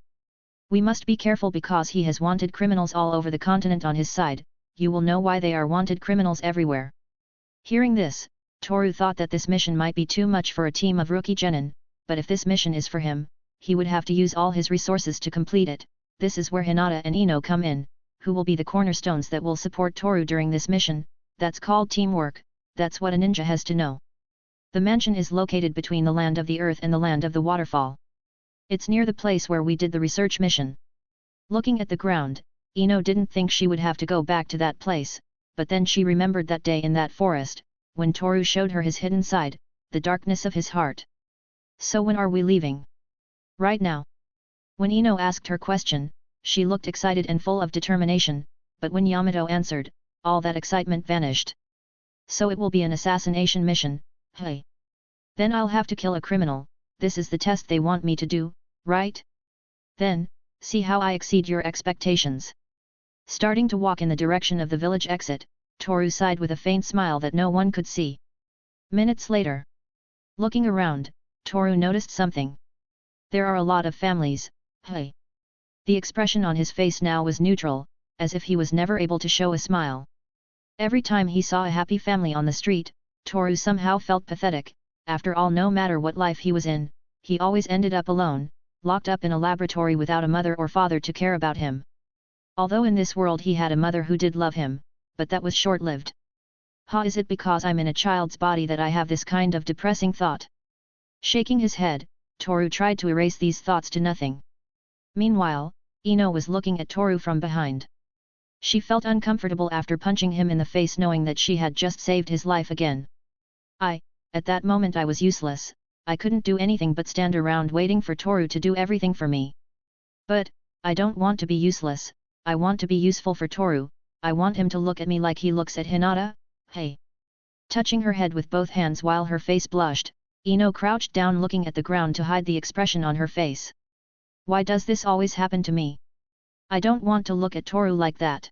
We must be careful because he has wanted criminals all over the continent on his side. You will know why they are wanted criminals everywhere. Hearing this, Toru thought that this mission might be too much for a team of rookie genin, but if this mission is for him, he would have to use all his resources to complete it. This is where Hinata and Ino come in, who will be the cornerstones that will support Toru during this mission. That's called teamwork. That's what a ninja has to know. The mansion is located between the land of the earth and the land of the waterfall. It's near the place where we did the research mission. Looking at the ground, Ino didn't think she would have to go back to that place, but then she remembered that day in that forest, when Toru showed her his hidden side, the darkness of his heart. So when are we leaving? Right now. When Ino asked her question, she looked excited and full of determination, but when Yamato answered, all that excitement vanished. So it will be an assassination mission, hey. Then I'll have to kill a criminal. This is the test they want me to do, right? Then, see how I exceed your expectations. Starting to walk in the direction of the village exit, Toru sighed with a faint smile that no one could see. Minutes later. Looking around, Toru noticed something. There are a lot of families, hey. The expression on his face now was neutral, as if he was never able to show a smile. Every time he saw a happy family on the street, Toru somehow felt pathetic. After all, no matter what life he was in, he always ended up alone, locked up in a laboratory without a mother or father to care about him. Although in this world he had a mother who did love him, but that was short-lived. Is it because I'm in a child's body that I have this kind of depressing thought? Shaking his head, Toru tried to erase these thoughts to nothing. Meanwhile, Ino was looking at Toru from behind. She felt uncomfortable after punching him in the face, knowing that she had just saved his life again. At that moment I was useless. I couldn't do anything but stand around waiting for Toru to do everything for me. But, I don't want to be useless, I want to be useful for Toru. I want him to look at me like he looks at Hinata, hey. Touching her head with both hands while her face blushed, Ino crouched down looking at the ground to hide the expression on her face. Why does this always happen to me? I don't want to look at Toru like that.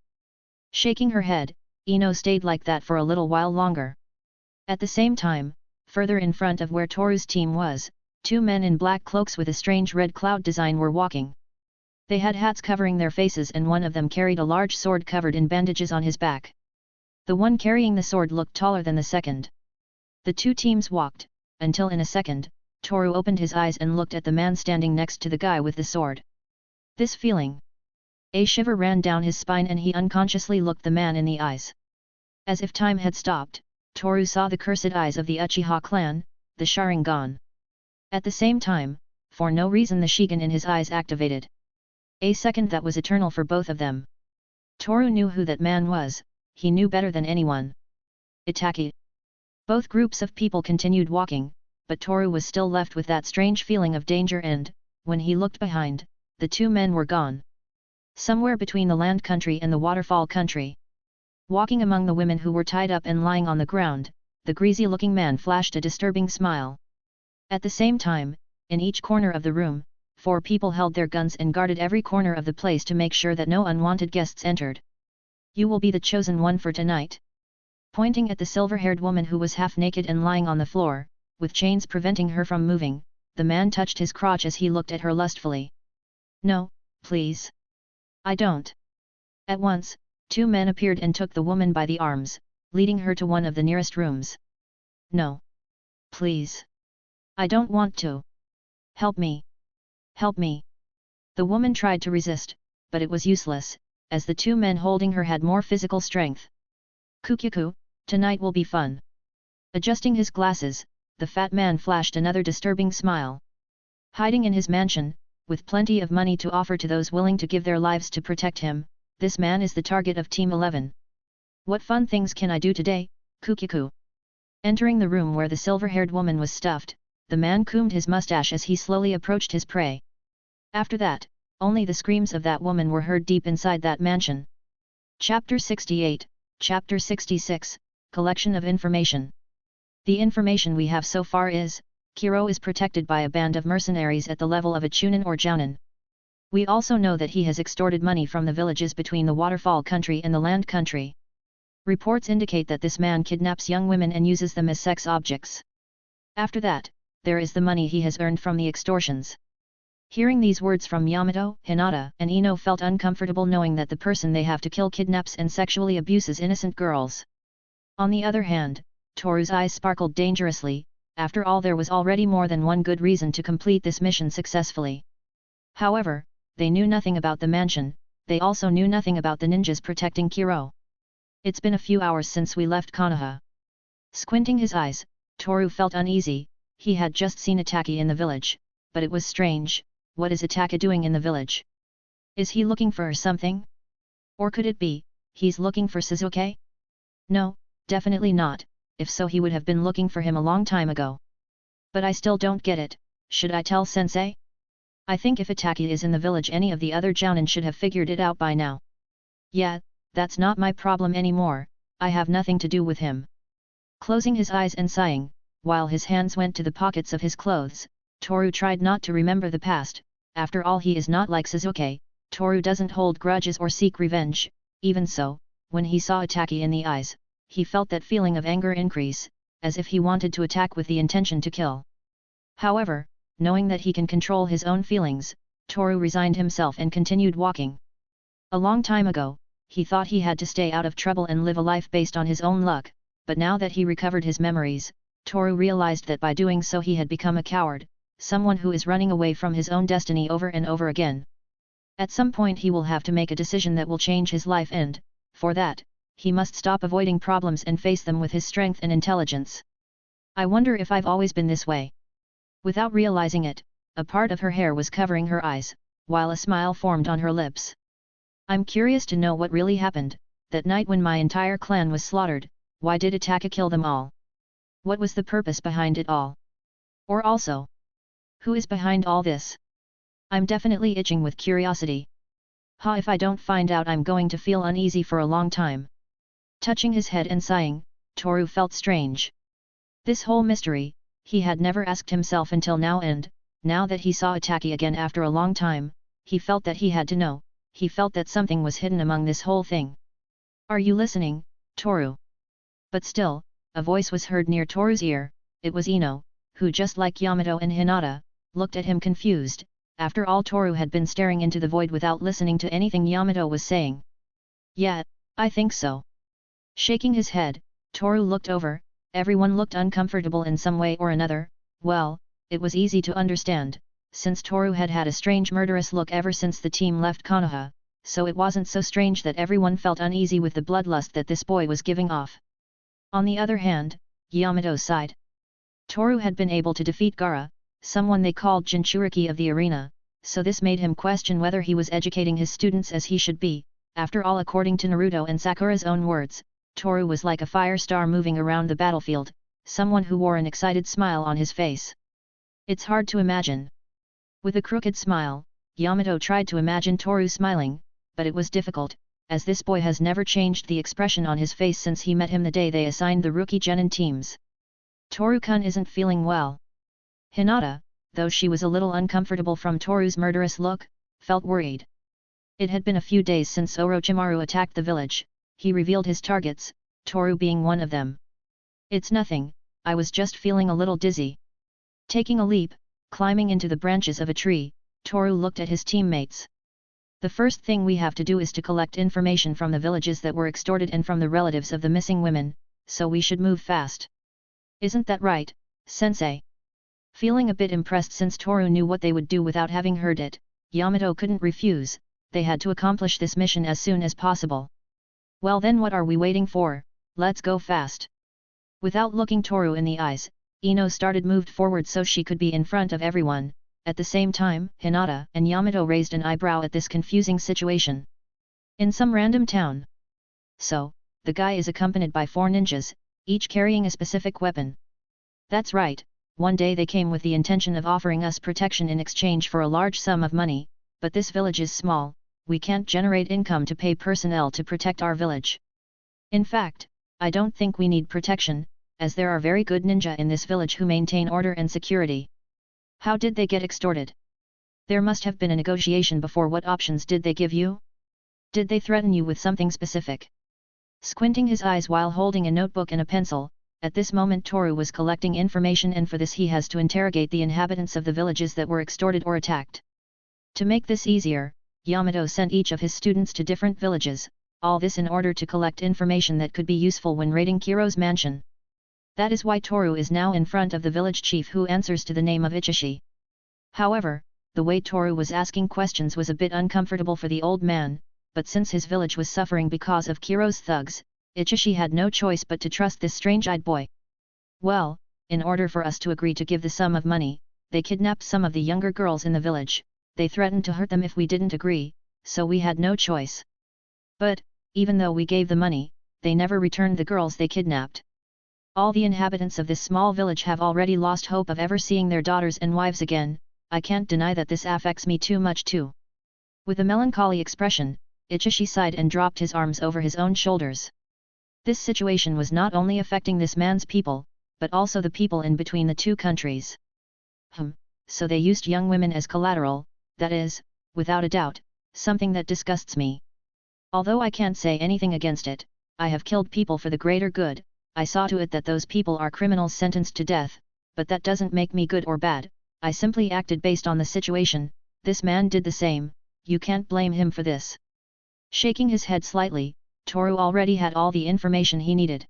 Shaking her head, Ino stayed like that for a little while longer. At the same time, further in front of where Toru's team was, two men in black cloaks with a strange red cloud design were walking. They had hats covering their faces and one of them carried a large sword covered in bandages on his back. The one carrying the sword looked taller than the second. The two teams walked, until in a second, Toru opened his eyes and looked at the man standing next to the guy with the sword. This feeling. A shiver ran down his spine and he unconsciously looked the man in the eyes. As if time had stopped, Toru saw the cursed eyes of the Uchiha clan, the Sharingan. At the same time, for no reason the Shigen in his eyes activated. A second that was eternal for both of them. Toru knew who that man was, he knew better than anyone. Itaki. Both groups of people continued walking, but Toru was still left with that strange feeling of danger and, when he looked behind, the two men were gone. Somewhere between the land country and the waterfall country. Walking among the women who were tied up and lying on the ground, the greasy-looking man flashed a disturbing smile. At the same time, in each corner of the room, 4 people held their guns and guarded every corner of the place to make sure that no unwanted guests entered. You will be the chosen one for tonight. Pointing at the silver-haired woman who was half naked and lying on the floor, with chains preventing her from moving, the man touched his crotch as he looked at her lustfully. No, please. I don't. At once, 2 men appeared and took the woman by the arms, leading her to one of the nearest rooms. No. Please. I don't want to. Help me. Help me. The woman tried to resist, but it was useless, as the 2 men holding her had more physical strength. Kukyaku, tonight will be fun. Adjusting his glasses, the fat man flashed another disturbing smile. Hiding in his mansion, with plenty of money to offer to those willing to give their lives to protect him, this man is the target of Team 11. What fun things can I do today, Kukyaku? Entering the room where the silver-haired woman was stuffed, the man combed his mustache as he slowly approached his prey. After that, only the screams of that woman were heard deep inside that mansion. Chapter 68, Chapter 66, Collection of Information. The information we have so far is, Kiro is protected by a band of mercenaries at the level of a chunin or jounin. We also know that he has extorted money from the villages between the waterfall country and the land country. Reports indicate that this man kidnaps young women and uses them as sex objects. After that, there is the money he has earned from the extortions. Hearing these words from Yamato, Hinata, and Ino felt uncomfortable knowing that the person they have to kill kidnaps and sexually abuses innocent girls. On the other hand, Toru's eyes sparkled dangerously. After all, there was already more than one good reason to complete this mission successfully. However, they knew nothing about the mansion, they also knew nothing about the ninjas protecting Kiro. It's been a few hours since we left Konoha. Squinting his eyes, Toru felt uneasy. He had just seen Itaki in the village, but it was strange. What is Itaki doing in the village? Is he looking for something? Or could it be, he's looking for Suzuki? No, definitely not, if so he would have been looking for him a long time ago. But I still don't get it, should I tell sensei? I think if Itaki is in the village any of the other jounin should have figured it out by now. Yeah, that's not my problem anymore, I have nothing to do with him. Closing his eyes and sighing, while his hands went to the pockets of his clothes, Toru tried not to remember the past. After all, he is not like Suzuki. Toru doesn't hold grudges or seek revenge. Even so, when he saw Itaki in the eyes, he felt that feeling of anger increase, as if he wanted to attack with the intention to kill. However, knowing that he can control his own feelings, Toru resigned himself and continued walking. A long time ago, he thought he had to stay out of trouble and live a life based on his own luck, but now that he recovered his memories, Toru realized that by doing so he had become a coward, someone who is running away from his own destiny over and over again. At some point he will have to make a decision that will change his life and, for that, he must stop avoiding problems and face them with his strength and intelligence. I wonder if I've always been this way. Without realizing it, a part of her hair was covering her eyes, while a smile formed on her lips. I'm curious to know what really happened, that night when my entire clan was slaughtered. Why did Itaki kill them all? What was the purpose behind it all? Or also, who is behind all this? I'm definitely itching with curiosity. If I don't find out I'm going to feel uneasy for a long time. Touching his head and sighing, Toru felt strange. This whole mystery, he had never asked himself until now, and, now that he saw Itaki again after a long time, he felt that he had to know, he felt that something was hidden among this whole thing. Are you listening, Toru? But still, a voice was heard near Toru's ear. It was Ino, who just like Yamato and Hinata, looked at him confused. After all, Toru had been staring into the void without listening to anything Yamato was saying. Yeah, I think so. Shaking his head, Toru looked over. Everyone looked uncomfortable in some way or another. Well, it was easy to understand. since Toru had had a strange murderous look ever since the team left Konoha, so it wasn't so strange that everyone felt uneasy with the bloodlust that this boy was giving off. On the other hand, Yamato's side. Toru had been able to defeat Gaara, someone they called Jinchuriki of the arena, so this made him question whether he was educating his students as he should be. After all, according to Naruto and Sakura's own words, Toru was like a fire star moving around the battlefield, someone who wore an excited smile on his face. It's hard to imagine. With a crooked smile, Yamato tried to imagine Toru smiling, but it was difficult, as this boy has never changed the expression on his face since he met him the day they assigned the rookie genin teams. Toru-kun isn't feeling well. Hinata, though she was a little uncomfortable from Toru's murderous look, felt worried. It had been a few days since Orochimaru attacked the village. He revealed his targets, Toru being one of them. "It's nothing, I was just feeling a little dizzy." Taking a leap, climbing into the branches of a tree, Toru looked at his teammates. "The first thing we have to do is to collect information from the villages that were extorted and from the relatives of the missing women, so we should move fast. Isn't that right, sensei?" Feeling a bit impressed since Toru knew what they would do without having heard it, Yamato couldn't refuse. They had to accomplish this mission as soon as possible. "Well then, what are we waiting for? Let's go fast." Without looking Toru in the eyes, Ino moved forward so she could be in front of everyone. At the same time, Hinata and Yamato raised an eyebrow at this confusing situation. "In some random town. So, the guy is accompanied by 4 ninjas, each carrying a specific weapon." "That's right, one day they came with the intention of offering us protection in exchange for a large sum of money, but this village is small, we can't generate income to pay personnel to protect our village. In fact, I don't think we need protection, as there are very good ninja in this village who maintain order and security." "How did they get extorted? There must have been a negotiation before. What options did they give you? Did they threaten you with something specific?" Squinting his eyes while holding a notebook and a pencil, at this moment Toru was collecting information, and for this he has to interrogate the inhabitants of the villages that were extorted or attacked. To make this easier, Yamato sent each of his students to different villages, all this in order to collect information that could be useful when raiding Kiro's mansion. That is why Toru is now in front of the village chief who answers to the name of Ichishi. However, the way Toru was asking questions was a bit uncomfortable for the old man, but since his village was suffering because of Kiro's thugs, Ichishi had no choice but to trust this strange-eyed boy. "Well, in order for us to agree to give the sum of money, they kidnapped some of the younger girls in the village. They threatened to hurt them if we didn't agree, so we had no choice. But, even though we gave the money, they never returned the girls they kidnapped. All the inhabitants of this small village have already lost hope of ever seeing their daughters and wives again. I can't deny that this affects me too much too." With a melancholy expression, Ichishi sighed and dropped his arms over his own shoulders. This situation was not only affecting this man's people, but also the people in between the two countries. So they used young women as collateral. That is, without a doubt, something that disgusts me. Although I can't say anything against it, I have killed people for the greater good. I saw to it that those people are criminals sentenced to death, but that doesn't make me good or bad. I simply acted based on the situation. This man did the same, you can't blame him for this." Shaking his head slightly, Toru already had all the information he needed.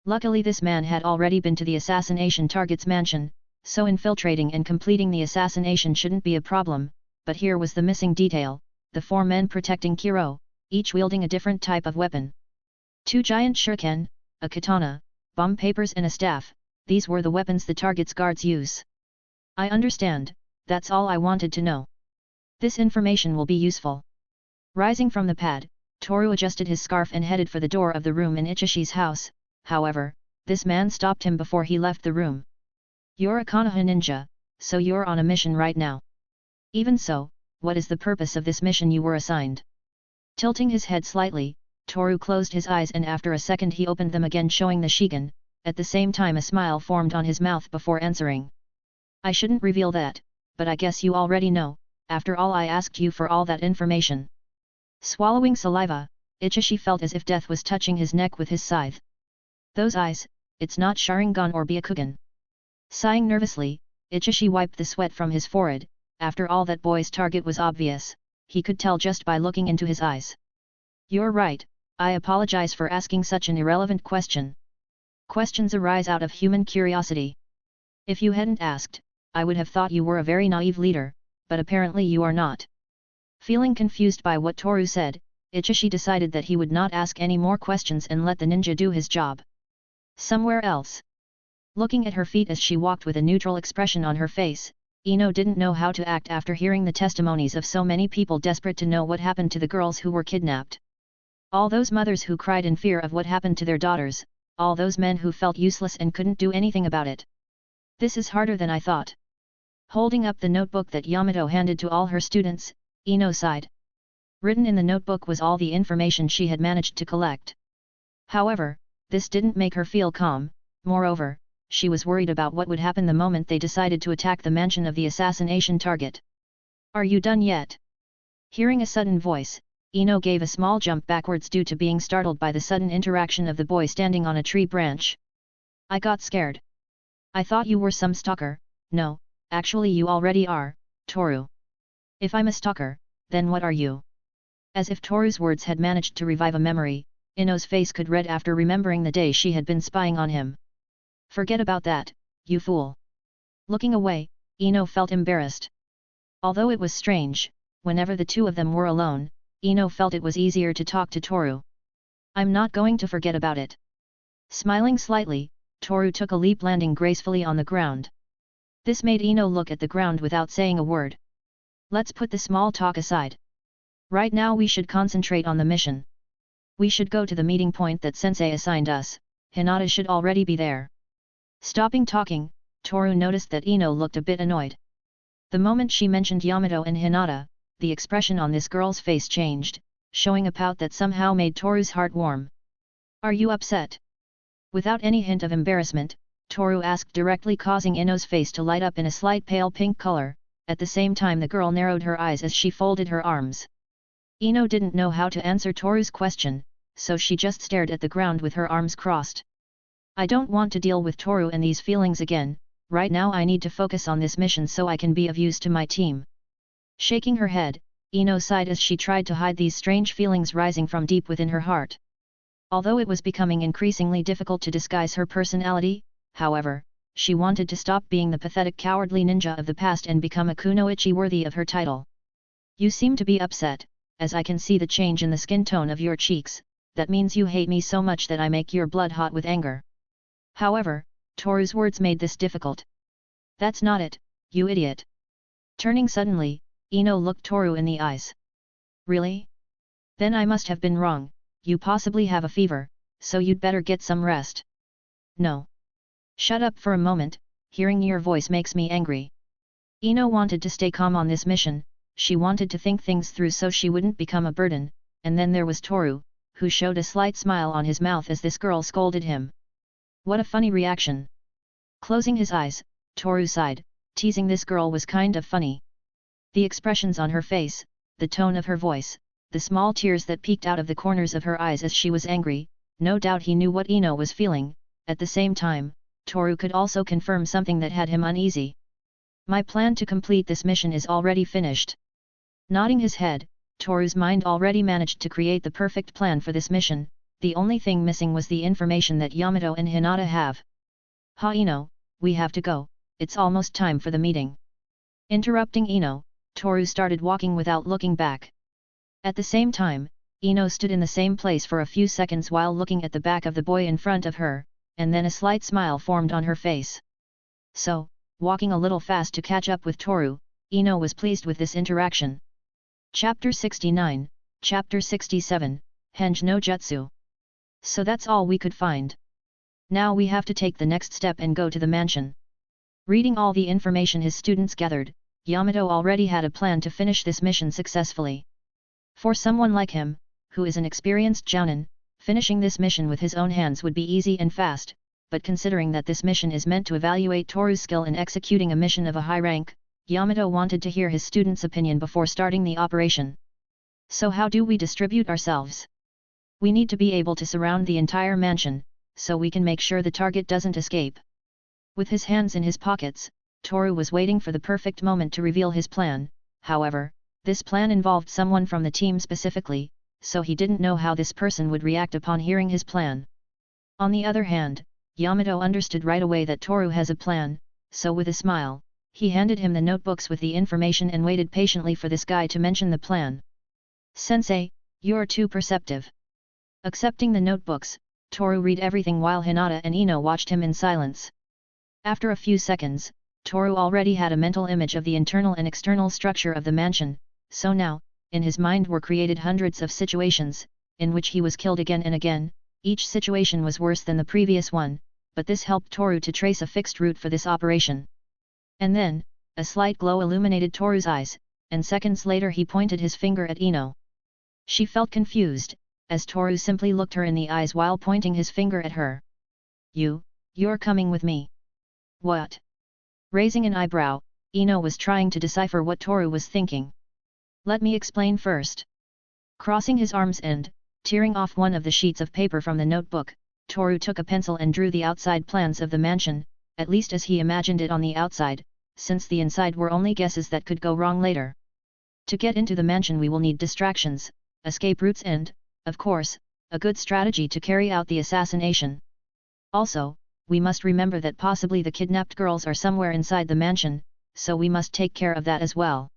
Luckily this man had already been to the assassination target's mansion, so infiltrating and completing the assassination shouldn't be a problem. But here was the missing detail: the 4 men protecting Kiro, each wielding a different type of weapon. 2 giant shuriken, a katana, bomb papers and a staff, these were the weapons the target's guards use. "I understand, that's all I wanted to know. This information will be useful." Rising from the pad, Toru adjusted his scarf and headed for the door of the room in Ichishi's house. However, this man stopped him before he left the room. "You're a Konoha ninja, so you're on a mission right now. Even so, what is the purpose of this mission you were assigned?" Tilting his head slightly, Toru closed his eyes and after a second he opened them again, showing the Shigen. At the same time a smile formed on his mouth before answering. "I shouldn't reveal that, but I guess you already know, after all I asked you for all that information." Swallowing saliva, Ichishi felt as if death was touching his neck with his scythe. "Those eyes, it's not Sharingan or Byakugan." Sighing nervously, Ichishi wiped the sweat from his forehead. After all, that boy's target was obvious, he could tell just by looking into his eyes. "You're right, I apologize for asking such an irrelevant question. Questions arise out of human curiosity. If you hadn't asked, I would have thought you were a very naive leader, but apparently you are not. Feeling confused by what Toru said, Hiashi decided that he would not ask any more questions and let the ninja do his job. Somewhere else. Looking at her feet as she walked with a neutral expression on her face, Ino didn't know how to act after hearing the testimonies of so many people desperate to know what happened to the girls who were kidnapped. All those mothers who cried in fear of what happened to their daughters, all those men who felt useless and couldn't do anything about it. This is harder than I thought. Holding up the notebook that Yamato handed to all her students, Ino sighed. Written in the notebook was all the information she had managed to collect. However, this didn't make her feel calm, moreover, she was worried about what would happen the moment they decided to attack the mansion of the assassination target. Are you done yet? Hearing a sudden voice, Ino gave a small jump backwards due to being startled by the sudden interaction of the boy standing on a tree branch. I got scared. I thought you were some stalker. No, actually you already are, Toru. If I'm a stalker, then what are you? As if Toru's words had managed to revive a memory, Ino's face could red after remembering the day she had been spying on him. Forget about that, you fool. Looking away, Ino felt embarrassed. Although it was strange, whenever the two of them were alone, Ino felt it was easier to talk to Toru. I'm not going to forget about it. Smiling slightly, Toru took a leap, landing gracefully on the ground. This made Ino look at the ground without saying a word. Let's put the small talk aside. Right now we should concentrate on the mission. We should go to the meeting point that Sensei assigned us. Hinata should already be there. Stopping talking, Toru noticed that Ino looked a bit annoyed. The moment she mentioned Yamato and Hinata, the expression on this girl's face changed, showing a pout that somehow made Toru's heart warm. Are you upset? Without any hint of embarrassment, Toru asked directly, causing Ino's face to light up in a slight pale pink color. At the same time the girl narrowed her eyes as she folded her arms. Ino didn't know how to answer Toru's question, so she just stared at the ground with her arms crossed. I don't want to deal with Toru and these feelings again, right now I need to focus on this mission so I can be of use to my team. Shaking her head, Ino sighed as she tried to hide these strange feelings rising from deep within her heart. Although it was becoming increasingly difficult to disguise her personality, however, she wanted to stop being the pathetic cowardly ninja of the past and become a kunoichi worthy of her title. You seem to be upset, as I can see the change in the skin tone of your cheeks, that means you hate me so much that I make your blood hot with anger. However, Toru's words made this difficult. That's not it, you idiot. Turning suddenly, Ino looked Toru in the eyes. Really? Then I must have been wrong, you possibly have a fever, so you'd better get some rest. No. Shut up for a moment, hearing your voice makes me angry. Ino wanted to stay calm on this mission, she wanted to think things through so she wouldn't become a burden, and then there was Toru, who showed a slight smile on his mouth as this girl scolded him. What a funny reaction. Closing his eyes, Toru sighed, teasing this girl was kind of funny. The expressions on her face, the tone of her voice, the small tears that peeked out of the corners of her eyes as she was angry, no doubt he knew what Ino was feeling. At the same time, Toru could also confirm something that had him uneasy. My plan to complete this mission is already finished. Nodding his head, Toru's mind already managed to create the perfect plan for this mission, the only thing missing was the information that Yamato and Hinata have. Ha Ino, we have to go, it's almost time for the meeting. Interrupting Ino, Toru started walking without looking back. At the same time, Ino stood in the same place for a few seconds while looking at the back of the boy in front of her, and then a slight smile formed on her face. So, walking a little fast to catch up with Toru, Ino was pleased with this interaction. Chapter 69, Chapter 67, Henge no Jutsu. So that's all we could find. Now we have to take the next step and go to the mansion. Reading all the information his students gathered, Yamato already had a plan to finish this mission successfully. For someone like him, who is an experienced jounin, finishing this mission with his own hands would be easy and fast, but considering that this mission is meant to evaluate Toru's skill in executing a mission of a high rank, Yamato wanted to hear his students' opinion before starting the operation. So how do we distribute ourselves? We need to be able to surround the entire mansion, so we can make sure the target doesn't escape. With his hands in his pockets, Toru was waiting for the perfect moment to reveal his plan. However, this plan involved someone from the team specifically, so he didn't know how this person would react upon hearing his plan. On the other hand, Yamato understood right away that Toru has a plan, so with a smile, He handed him the notebooks with the information and waited patiently for this guy to mention the plan. "Sensei, you're too perceptive." Accepting the notebooks, Toru read everything while Hinata and Ino watched him in silence. After a few seconds, Toru already had a mental image of the internal and external structure of the mansion, so now, in his mind were created hundreds of situations, in which he was killed again and again. Each situation was worse than the previous one, but this helped Toru to trace a fixed route for this operation. And then, a slight glow illuminated Toru's eyes, and seconds later he pointed his finger at Ino. She felt confused, as Toru simply looked her in the eyes while pointing his finger at her. You're coming with me." "What?" Raising an eyebrow, Ino was trying to decipher what Toru was thinking. "Let me explain first." Crossing his arms and, tearing off one of the sheets of paper from the notebook, Toru took a pencil and drew the outside plans of the mansion, at least as he imagined it on the outside, since the inside were only guesses that could go wrong later. To get into the mansion we will need distractions, escape routes and, of course, a good strategy to carry out the assassination. Also, we must remember that possibly the kidnapped girls are somewhere inside the mansion, so we must take care of that as well.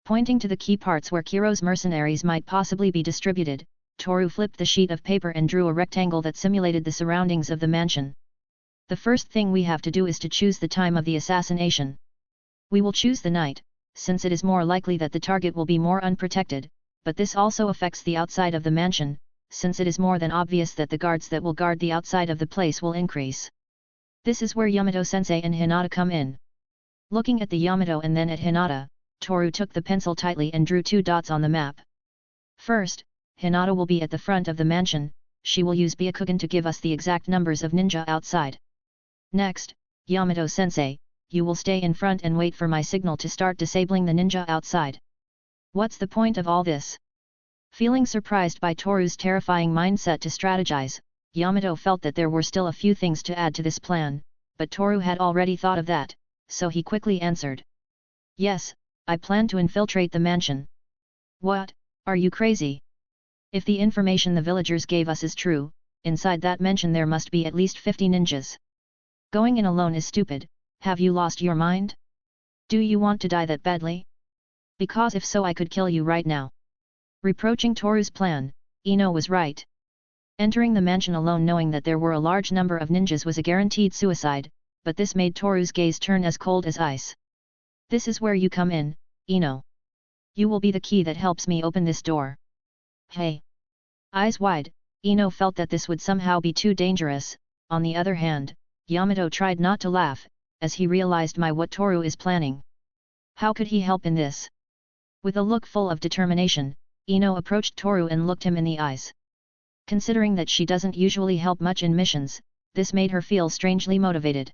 Pointing to the key parts where Kiro's mercenaries might possibly be distributed, Toru flipped the sheet of paper and drew a rectangle that simulated the surroundings of the mansion. "The first thing we have to do is to choose the time of the assassination. We will choose the night, since it is more likely that the target will be more unprotected, but this also affects the outside of the mansion, since it is more than obvious that the guards that will guard the outside of the place will increase. This is where Yamato-sensei and Hinata come in." Looking at the Yamato and then at Hinata, Toru took the pencil tightly and drew 2 dots on the map. "First, Hinata will be at the front of the mansion, she will use Byakugan to give us the exact numbers of ninja outside. Next, Yamato-sensei, you will stay in front and wait for my signal to start disabling the ninja outside." "What's the point of all this?" Feeling surprised by Toru's terrifying mindset to strategize, Yamato felt that there were still a few things to add to this plan, but Toru had already thought of that, so he quickly answered. "Yes, I plan to infiltrate the mansion." "What, are you crazy? If the information the villagers gave us is true, inside that mansion there must be at least 50 ninjas. Going in alone is stupid, have you lost your mind? Do you want to die that badly? Because if so I could kill you right now." Reproaching Toru's plan, Ino was right. Entering the mansion alone knowing that there were a large number of ninjas was a guaranteed suicide, but this made Toru's gaze turn as cold as ice. "This is where you come in, Ino. You will be the key that helps me open this door." "Hey!" Eyes wide, Ino felt that this would somehow be too dangerous. On the other hand, Yamato tried not to laugh, as he realized what Toru is planning. How could he help in this? With a look full of determination, Ino approached Toru and looked him in the eyes. Considering that she doesn't usually help much in missions, this made her feel strangely motivated.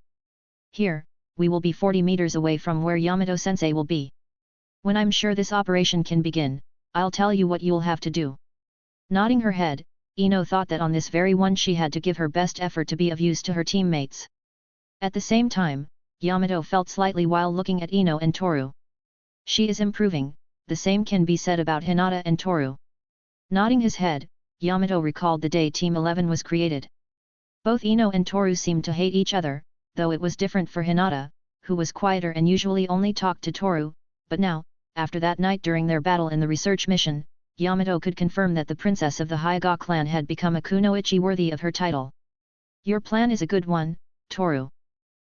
"Here, we will be 40 meters away from where Yamato-sensei will be. When I'm sure this operation can begin, I'll tell you what you'll have to do." Nodding her head, Ino thought that on this very one she had to give her best effort to be of use to her teammates. At the same time, Yamato felt slightly while looking at Ino and Toru. She is improving, the same can be said about Hinata and Toru. Nodding his head, Yamato recalled the day Team 11 was created. Both Ino and Toru seemed to hate each other, though it was different for Hinata, who was quieter and usually only talked to Toru, but now, after that night during their battle in the research mission, Yamato could confirm that the princess of the Hyuga clan had become a kunoichi worthy of her title. "Your plan is a good one, Toru.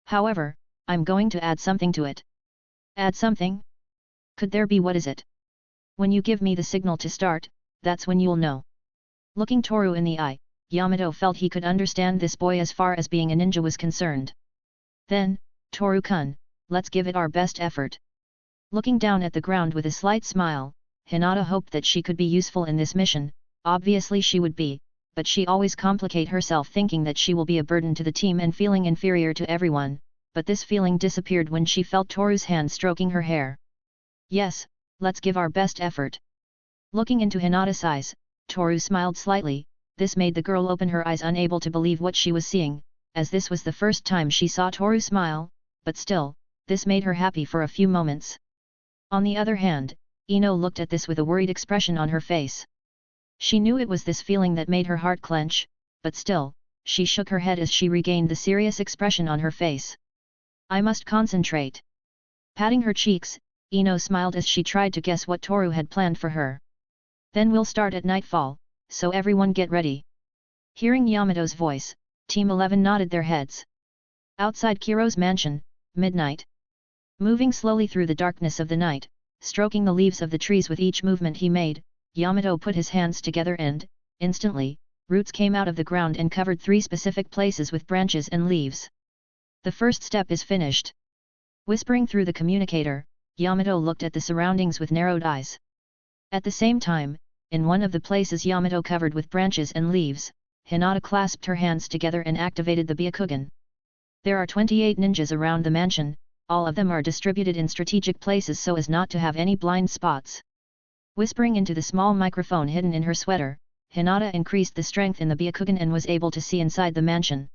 However, I'm going to add something to it." "Add something? Could there be? What is it?" "When you give me the signal to start, that's when you'll know." Looking Toru in the eye, Yamato felt he could understand this boy as far as being a ninja was concerned. "Then, Toru-kun, let's give it our best effort." Looking down at the ground with a slight smile, Hinata hoped that she could be useful in this mission. Obviously she would be, but she always complicate herself thinking that she will be a burden to the team and feeling inferior to everyone, but this feeling disappeared when she felt Toru's hand stroking her hair. "Yes, let's give our best effort." Looking into Hinata's eyes, Toru smiled slightly. This made the girl open her eyes, unable to believe what she was seeing, as this was the first time she saw Toru smile, but still, this made her happy for a few moments. On the other hand, Ino looked at this with a worried expression on her face. She knew it was this feeling that made her heart clench, but still, she shook her head as she regained the serious expression on her face. "I must concentrate. Patting her cheeks, Ino smiled as she tried to guess what Toru had planned for her. Then we'll start at nightfall, so everyone get ready. Hearing Yamato's voice, Team 11 nodded their heads. Outside Kiro's mansion, midnight. Moving slowly through the darkness of the night, stroking the leaves of the trees with each movement he made, Yamato put his hands together and, instantly, roots came out of the ground and covered 3 specific places with branches and leaves. The first step is finished. Whispering through the communicator, Yamato looked at the surroundings with narrowed eyes. At the same time, in one of the places Yamato covered with branches and leaves, Hinata clasped her hands together and activated the Byakugan. There are 28 ninjas around the mansion, all of them are distributed in strategic places so as not to have any blind spots. Whispering into the small microphone hidden in her sweater, Hinata increased the strength in the Byakugan and was able to see inside the mansion.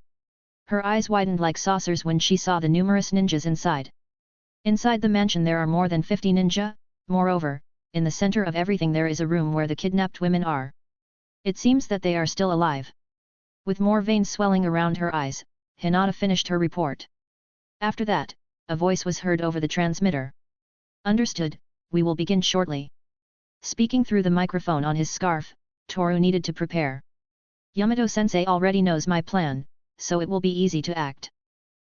Her eyes widened like saucers when she saw the numerous ninjas inside. Inside the mansion there are more than 50 ninja, moreover, in the center of everything there is a room where the kidnapped women are. It seems that they are still alive. With more veins swelling around her eyes, Hinata finished her report. After that, a voice was heard over the transmitter. Understood, we will begin shortly. Speaking through the microphone on his scarf, Toru needed to prepare. Yamato-sensei already knows my plan, so it will be easy to act.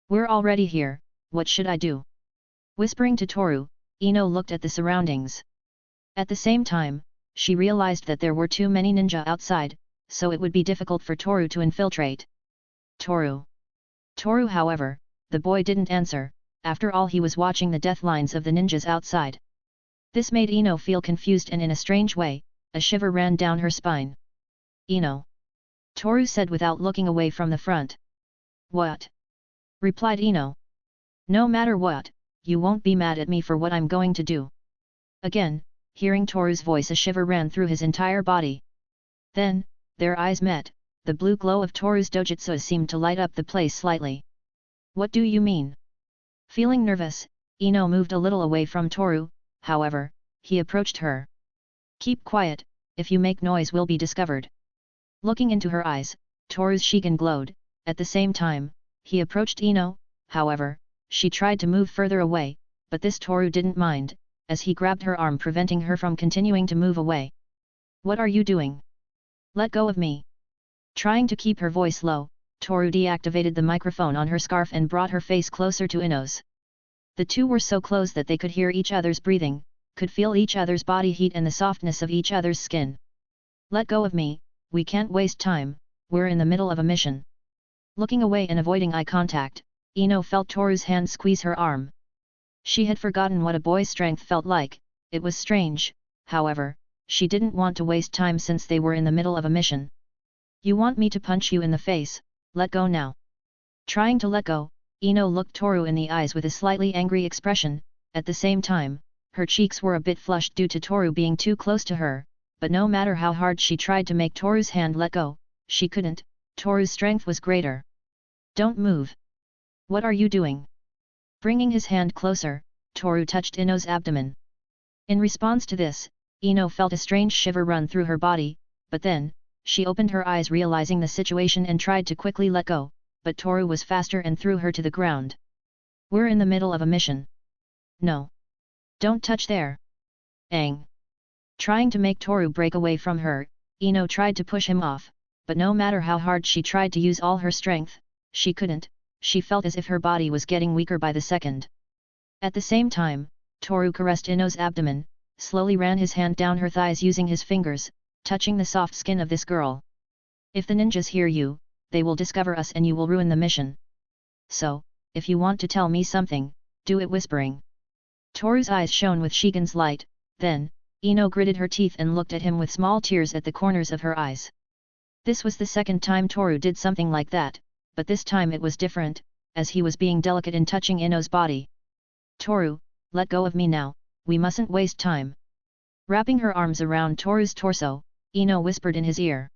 We're already here, what should I do? Whispering to Toru, Ino looked at the surroundings. At the same time, she realized that there were too many ninja outside, so it would be difficult for Toru to infiltrate. Toru, however, the boy didn't answer, after all he was watching the death lines of the ninjas outside. This made Ino feel confused and in a strange way, a shiver ran down her spine. Ino, Toru said without looking away from the front. What? Replied Ino. No matter what, you won't be mad at me for what I'm going to do. Again, hearing Toru's voice, a shiver ran through his entire body. Then, their eyes met, the blue glow of Toru's dojutsu seemed to light up the place slightly. What do you mean? Feeling nervous, Ino moved a little away from Toru, however, he approached her. Keep quiet, if you make noise we'll be discovered. Looking into her eyes, Toru's Shigen glowed, at the same time, he approached Ino, however, she tried to move further away, but this Toru didn't mind, as he grabbed her arm preventing her from continuing to move away. What are you doing? Let go of me. Trying to keep her voice low, Toru deactivated the microphone on her scarf and brought her face closer to Ino's. The two were so close that they could hear each other's breathing, could feel each other's body heat and the softness of each other's skin. Let go of me, we can't waste time, we're in the middle of a mission. Looking away and avoiding eye contact, Ino felt Toru's hand squeeze her arm. She had forgotten what a boy's strength felt like, it was strange, however, she didn't want to waste time since they were in the middle of a mission. You want me to punch you in the face, let go now. Trying to let go, Ino looked Toru in the eyes with a slightly angry expression, at the same time, her cheeks were a bit flushed due to Toru being too close to her, but no matter how hard she tried to make Toru's hand let go, she couldn't, Toru's strength was greater. Don't move. What are you doing? Bringing his hand closer, Toru touched Ino's abdomen. In response to this, Ino felt a strange shiver run through her body, but then, she opened her eyes realizing the situation and tried to quickly let go, but Toru was faster and threw her to the ground. We're in the middle of a mission. No. Don't touch there. Aang. Trying to make Toru break away from her, Ino tried to push him off, but no matter how hard she tried to use all her strength, she couldn't, she felt as if her body was getting weaker by the second. At the same time, Toru caressed Ino's abdomen, slowly ran his hand down her thighs using his fingers, touching the soft skin of this girl. If the ninjas hear you, they will discover us and you will ruin the mission. So, if you want to tell me something, do it whispering. Toru's eyes shone with Shigen's light, then, Ino gritted her teeth and looked at him with small tears at the corners of her eyes. This was the second time Toru did something like that, but this time it was different, as he was being delicate in touching Ino's body. Toru, let go of me now, we mustn't waste time. Wrapping her arms around Toru's torso, Ino whispered in his ear.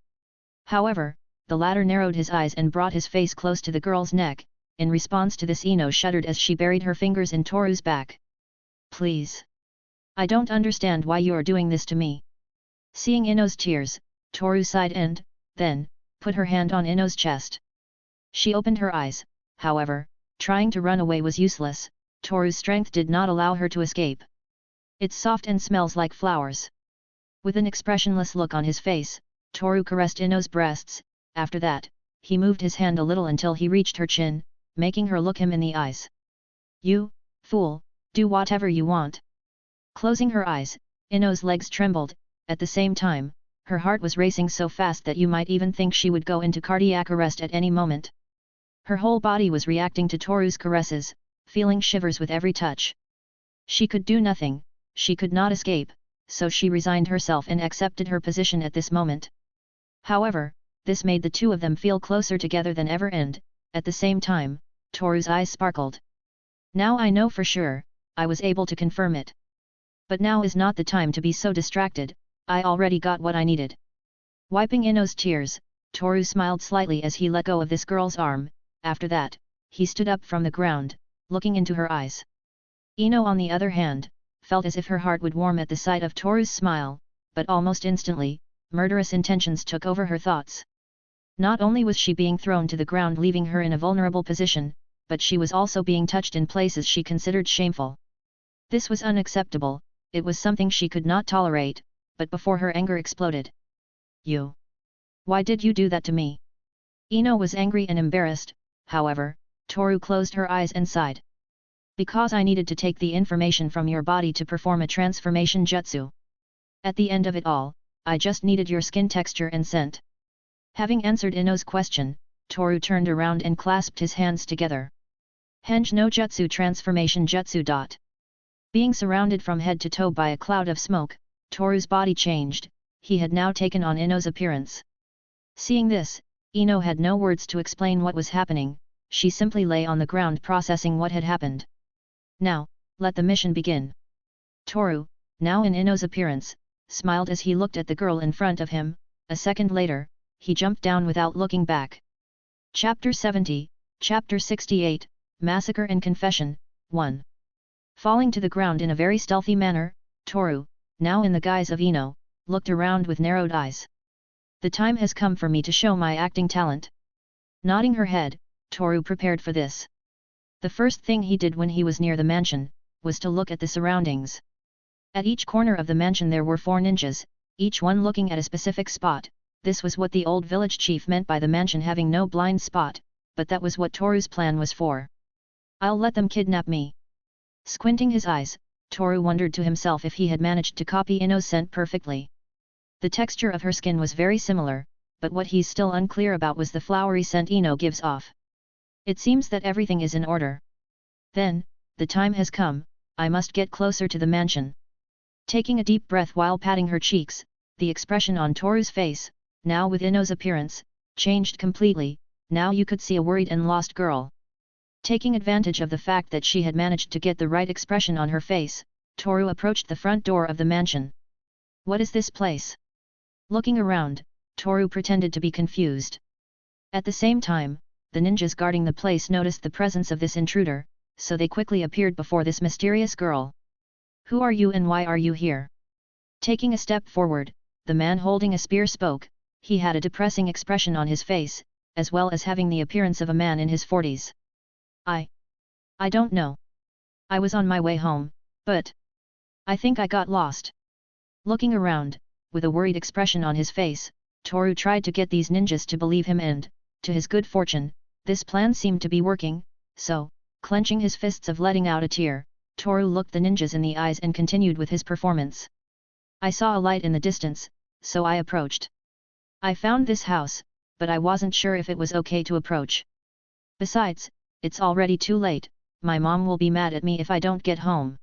However, the latter narrowed his eyes and brought his face close to the girl's neck. In response to this, Ino shuddered as she buried her fingers in Toru's back. Please. I don't understand why you are doing this to me. Seeing Ino's tears, Toru sighed and, then, put her hand on Ino's chest. She opened her eyes, however, trying to run away was useless, Toru's strength did not allow her to escape. It's soft and smells like flowers. With an expressionless look on his face, Toru caressed Ino's breasts. After that, he moved his hand a little until he reached her chin, making her look him in the eyes. You, fool, do whatever you want. Closing her eyes, Ino's legs trembled. At the same time, her heart was racing so fast that you might even think she would go into cardiac arrest at any moment. Her whole body was reacting to Toru's caresses, feeling shivers with every touch. She could do nothing, she could not escape, so she resigned herself and accepted her position at this moment. However, this made the two of them feel closer together than ever and, at the same time, Toru's eyes sparkled. Now I know for sure, I was able to confirm it. But now is not the time to be so distracted, I already got what I needed. Wiping Ino's tears, Toru smiled slightly as he let go of this girl's arm. After that, he stood up from the ground, looking into her eyes. Ino on the other hand, felt as if her heart would warm at the sight of Toru's smile, but almost instantly, murderous intentions took over her thoughts. Not only was she being thrown to the ground leaving her in a vulnerable position, but she was also being touched in places she considered shameful. This was unacceptable, it was something she could not tolerate, but before her anger exploded. You! Why did you do that to me? Ino was angry and embarrassed, however, Toru closed her eyes and sighed. Because I needed to take the information from your body to perform a transformation jutsu. At the end of it all, I just needed your skin texture and scent. Having answered Ino's question, Toru turned around and clasped his hands together. Henge no jutsu transformation jutsu. Being surrounded from head to toe by a cloud of smoke, Toru's body changed, he had now taken on Ino's appearance. Seeing this, Ino had no words to explain what was happening, she simply lay on the ground processing what had happened. Now, let the mission begin. Toru, now in Ino's appearance, smiled as he looked at the girl in front of him. A second later, he jumped down without looking back. Chapter 70, Chapter 68, Massacre and Confession, 1. Falling to the ground in a very stealthy manner, Toru, now in the guise of Ino, looked around with narrowed eyes. The time has come for me to show my acting talent. Nodding her head, Toru prepared for this. The first thing he did when he was near the mansion, was to look at the surroundings. At each corner of the mansion there were 4 ninjas, each one looking at a specific spot. This was what the old village chief meant by the mansion having no blind spot, but that was what Toru's plan was for. I'll let them kidnap me. Squinting his eyes, Toru wondered to himself if he had managed to copy Ino's scent perfectly. The texture of her skin was very similar, but what he's still unclear about was the flowery scent Ino gives off. It seems that everything is in order. Then, the time has come, I must get closer to the mansion. Taking a deep breath while patting her cheeks, the expression on Toru's face, now with Ino's appearance, changed completely. Now you could see a worried and lost girl. Taking advantage of the fact that she had managed to get the right expression on her face, Toru approached the front door of the mansion. What is this place? Looking around, Toru pretended to be confused. At the same time, the ninjas guarding the place noticed the presence of this intruder, so they quickly appeared before this mysterious girl. Who are you and why are you here? Taking a step forward, the man holding a spear spoke. He had a depressing expression on his face, as well as having the appearance of a man in his 40s. I don't know. I was on my way home, but I think I got lost. Looking around, with a worried expression on his face, Toru tried to get these ninjas to believe him and, to his good fortune, this plan seemed to be working, so, clenching his fists of letting out a tear, Toru looked the ninjas in the eyes and continued with his performance. I saw a light in the distance, so I approached. I found this house, but I wasn't sure if it was okay to approach. Besides, it's already too late, my mom will be mad at me if I don't get home.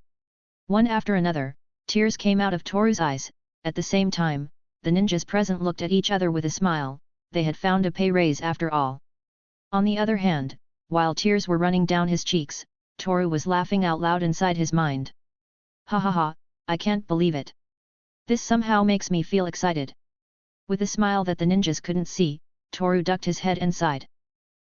One after another, tears came out of Toru's eyes. At the same time, the ninjas present looked at each other with a smile, they had found a pay raise after all. On the other hand, while tears were running down his cheeks, Toru was laughing out loud inside his mind. Ha ha ha, I can't believe it. This somehow makes me feel excited. With a smile that the ninjas couldn't see, Toru ducked his head and sighed.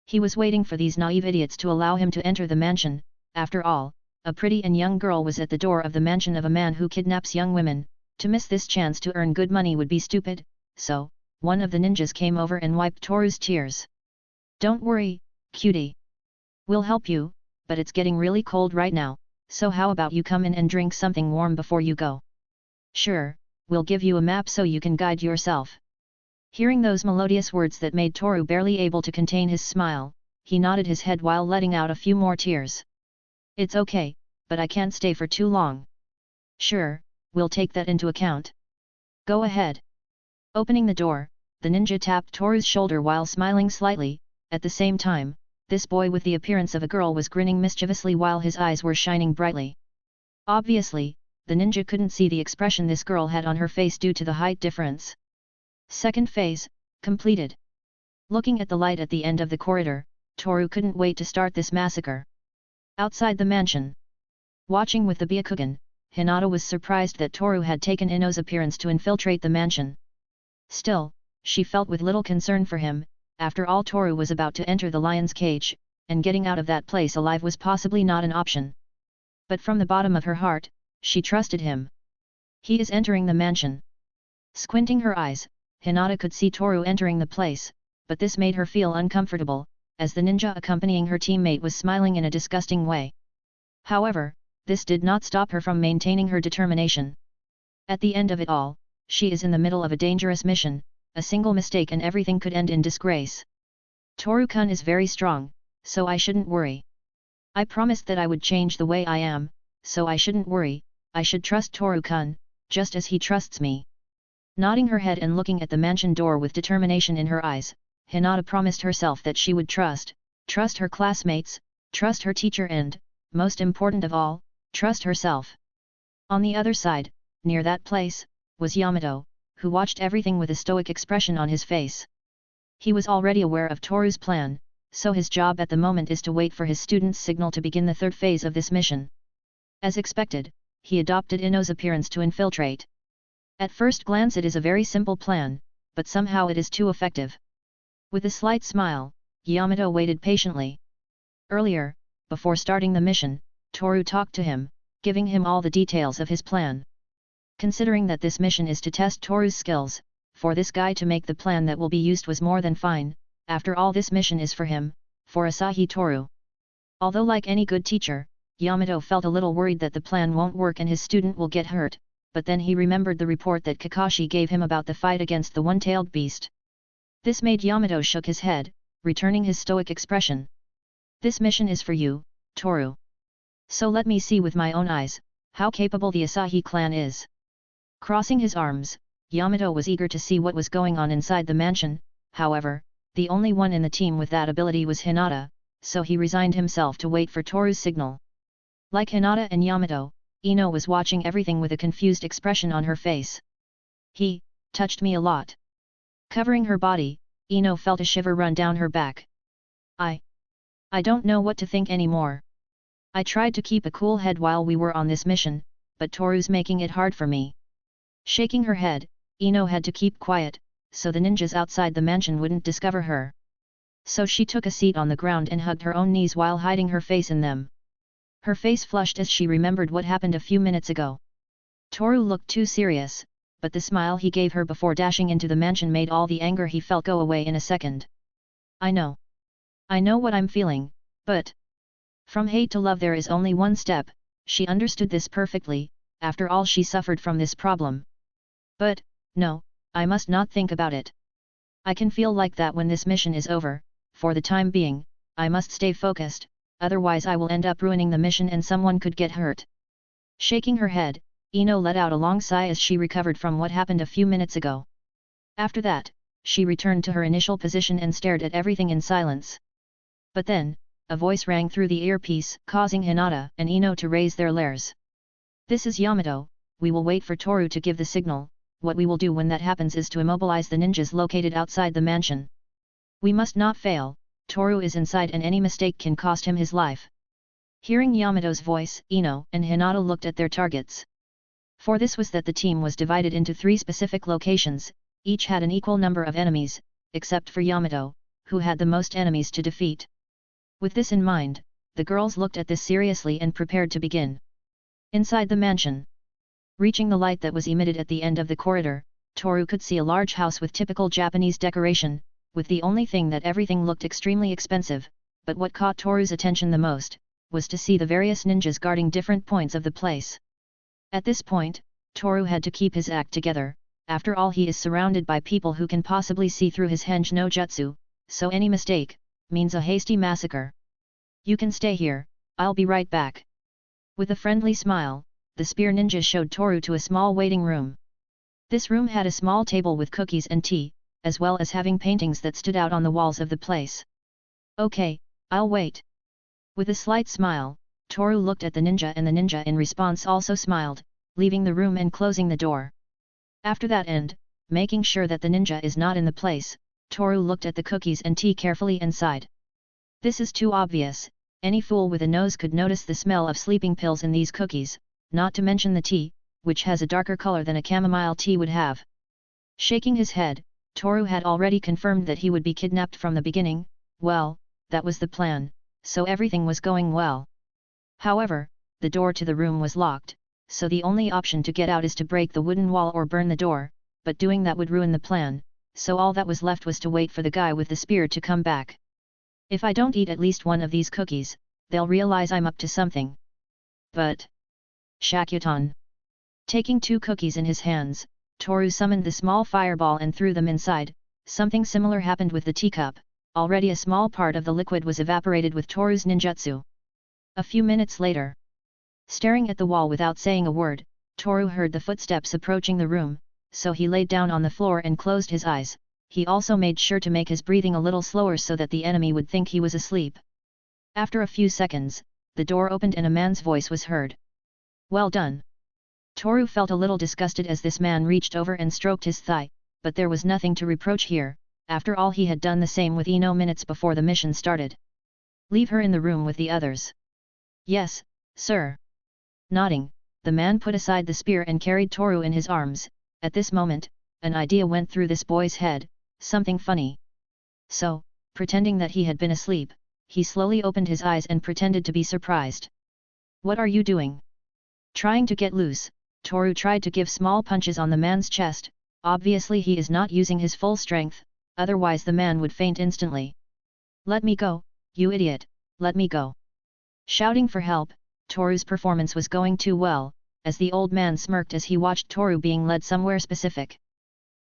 He was waiting for these naive idiots to allow him to enter the mansion. After all, a pretty and young girl was at the door of the mansion of a man who kidnaps young women. To miss this chance to earn good money would be stupid, so, one of the ninjas came over and wiped Toru's tears. Don't worry, cutie. We'll help you, but it's getting really cold right now, so how about you come in and drink something warm before you go? Sure, we'll give you a map so you can guide yourself. Hearing those melodious words that made Toru barely able to contain his smile, he nodded his head while letting out a few more tears. It's okay, but I can't stay for too long. Sure, we'll take that into account. Go ahead. Opening the door, the ninja tapped Toru's shoulder while smiling slightly. At the same time, this boy with the appearance of a girl was grinning mischievously while his eyes were shining brightly. Obviously, the ninja couldn't see the expression this girl had on her face due to the height difference. Second phase, completed. Looking at the light at the end of the corridor, Toru couldn't wait to start this massacre. Outside the mansion. Watching with the Byakugan, Hinata was surprised that Toru had taken Ino's appearance to infiltrate the mansion. Still, she felt with little concern for him. After all, Toru was about to enter the lion's cage, and getting out of that place alive was possibly not an option. But from the bottom of her heart, she trusted him. He is entering the mansion. Squinting her eyes, Hinata could see Toru entering the place, but this made her feel uncomfortable, as the ninja accompanying her teammate was smiling in a disgusting way. However, this did not stop her from maintaining her determination. At the end of it all, she is in the middle of a dangerous mission. A single mistake and everything could end in disgrace. Toru-kun is very strong, so I shouldn't worry. I promised that I would change the way I am, so I shouldn't worry. I should trust Toru-kun, just as he trusts me. Nodding her head and looking at the mansion door with determination in her eyes, Hinata promised herself that she would trust her classmates, trust her teacher and, most important of all, trust herself. On the other side, near that place, was Yamato, who watched everything with a stoic expression on his face. He was already aware of Toru's plan, so his job at the moment is to wait for his student's signal to begin the third phase of this mission. As expected, he adopted Ino's appearance to infiltrate. At first glance it is a very simple plan, but somehow it is too effective. With a slight smile, Yamato waited patiently. Earlier, before starting the mission, Toru talked to him, giving him all the details of his plan. Considering that this mission is to test Toru's skills, for this guy to make the plan that will be used was more than fine. After all, this mission is for him, for Asahi Toru. Although like any good teacher, Yamato felt a little worried that the plan won't work and his student will get hurt, but then he remembered the report that Kakashi gave him about the fight against the one-tailed beast. This made Yamato shook his head, returning his stoic expression. This mission is for you, Toru. So let me see with my own eyes, how capable the Asahi clan is. Crossing his arms, Yamato was eager to see what was going on inside the mansion. However, the only one in the team with that ability was Hinata, so he resigned himself to wait for Toru's signal. Like Hinata and Yamato, Ino was watching everything with a confused expression on her face. He touched me a lot. Covering her body, Ino felt a shiver run down her back. I don't know what to think anymore. I tried to keep a cool head while we were on this mission, but Toru's making it hard for me. Shaking her head, Ino had to keep quiet, so the ninjas outside the mansion wouldn't discover her. So she took a seat on the ground and hugged her own knees while hiding her face in them. Her face flushed as she remembered what happened a few minutes ago. Toru looked too serious, but the smile he gave her before dashing into the mansion made all the anger he felt go away in a second. I know what I'm feeling, but from hate to love there is only one step. She understood this perfectly, after all she suffered from this problem. But, no, I must not think about it. I can feel like that when this mission is over. For the time being, I must stay focused, otherwise I will end up ruining the mission and someone could get hurt. Shaking her head, Ino let out a long sigh as she recovered from what happened a few minutes ago. After that, she returned to her initial position and stared at everything in silence. But then, a voice rang through the earpiece, causing Hinata and Ino to raise their lairs. This is Yamato. We will wait for Toru to give the signal. What we will do when that happens is to immobilize the ninjas located outside the mansion. We must not fail. Toru is inside and any mistake can cost him his life. Hearing Yamato's voice, Ino and Hinata looked at their targets. For this was that the team was divided into 3 specific locations, each had an equal number of enemies, except for Yamato, who had the most enemies to defeat. With this in mind, the girls looked at this seriously and prepared to begin. Inside the mansion. Reaching the light that was emitted at the end of the corridor, Toru could see a large house with typical Japanese decoration, with the only thing that everything looked extremely expensive, but what caught Toru's attention the most, was to see the various ninjas guarding different points of the place. At this point, Toru had to keep his act together. After all, he is surrounded by people who can possibly see through his henge no jutsu, so any mistake means a hasty massacre. You can stay here, I'll be right back. With a friendly smile, the spear ninja showed Toru to a small waiting room. This room had a small table with cookies and tea, as well as having paintings that stood out on the walls of the place. Okay, I'll wait. With a slight smile, Toru looked at the ninja and the ninja in response also smiled, leaving the room and closing the door. After that and, making sure that the ninja is not in the place, Toru looked at the cookies and tea carefully and sighed. This is too obvious, any fool with a nose could notice the smell of sleeping pills in these cookies, not to mention the tea, which has a darker color than a chamomile tea would have. Shaking his head, Toru had already confirmed that he would be kidnapped from the beginning. Well, that was the plan, so everything was going well. However, the door to the room was locked, so the only option to get out is to break the wooden wall or burn the door, but doing that would ruin the plan, so all that was left was to wait for the guy with the spear to come back. If I don't eat at least one of these cookies, they'll realize I'm up to something. But Shakuton. Taking 2 cookies in his hands, Toru summoned the small fireball and threw them inside. Something similar happened with the teacup. Already a small part of the liquid was evaporated with Toru's ninjutsu. A few minutes later, staring at the wall without saying a word, Toru heard the footsteps approaching the room, so he laid down on the floor and closed his eyes. He also made sure to make his breathing a little slower so that the enemy would think he was asleep. After a few seconds, the door opened and a man's voice was heard. Well done. Toru felt a little disgusted as this man reached over and stroked his thigh, but there was nothing to reproach here. After all, he had done the same with Ino minutes before the mission started. Leave her in the room with the others. Yes, sir. Nodding, the man put aside the spear and carried Toru in his arms. At this moment, an idea went through this boy's head, something funny. So, pretending that he had been asleep, he slowly opened his eyes and pretended to be surprised. What are you doing? Trying to get loose, Toru tried to give small punches on the man's chest. Obviously he is not using his full strength, otherwise the man would faint instantly. Let me go, you idiot, let me go. Shouting for help, Toru's performance was going too well, as the old man smirked as he watched Toru being led somewhere specific.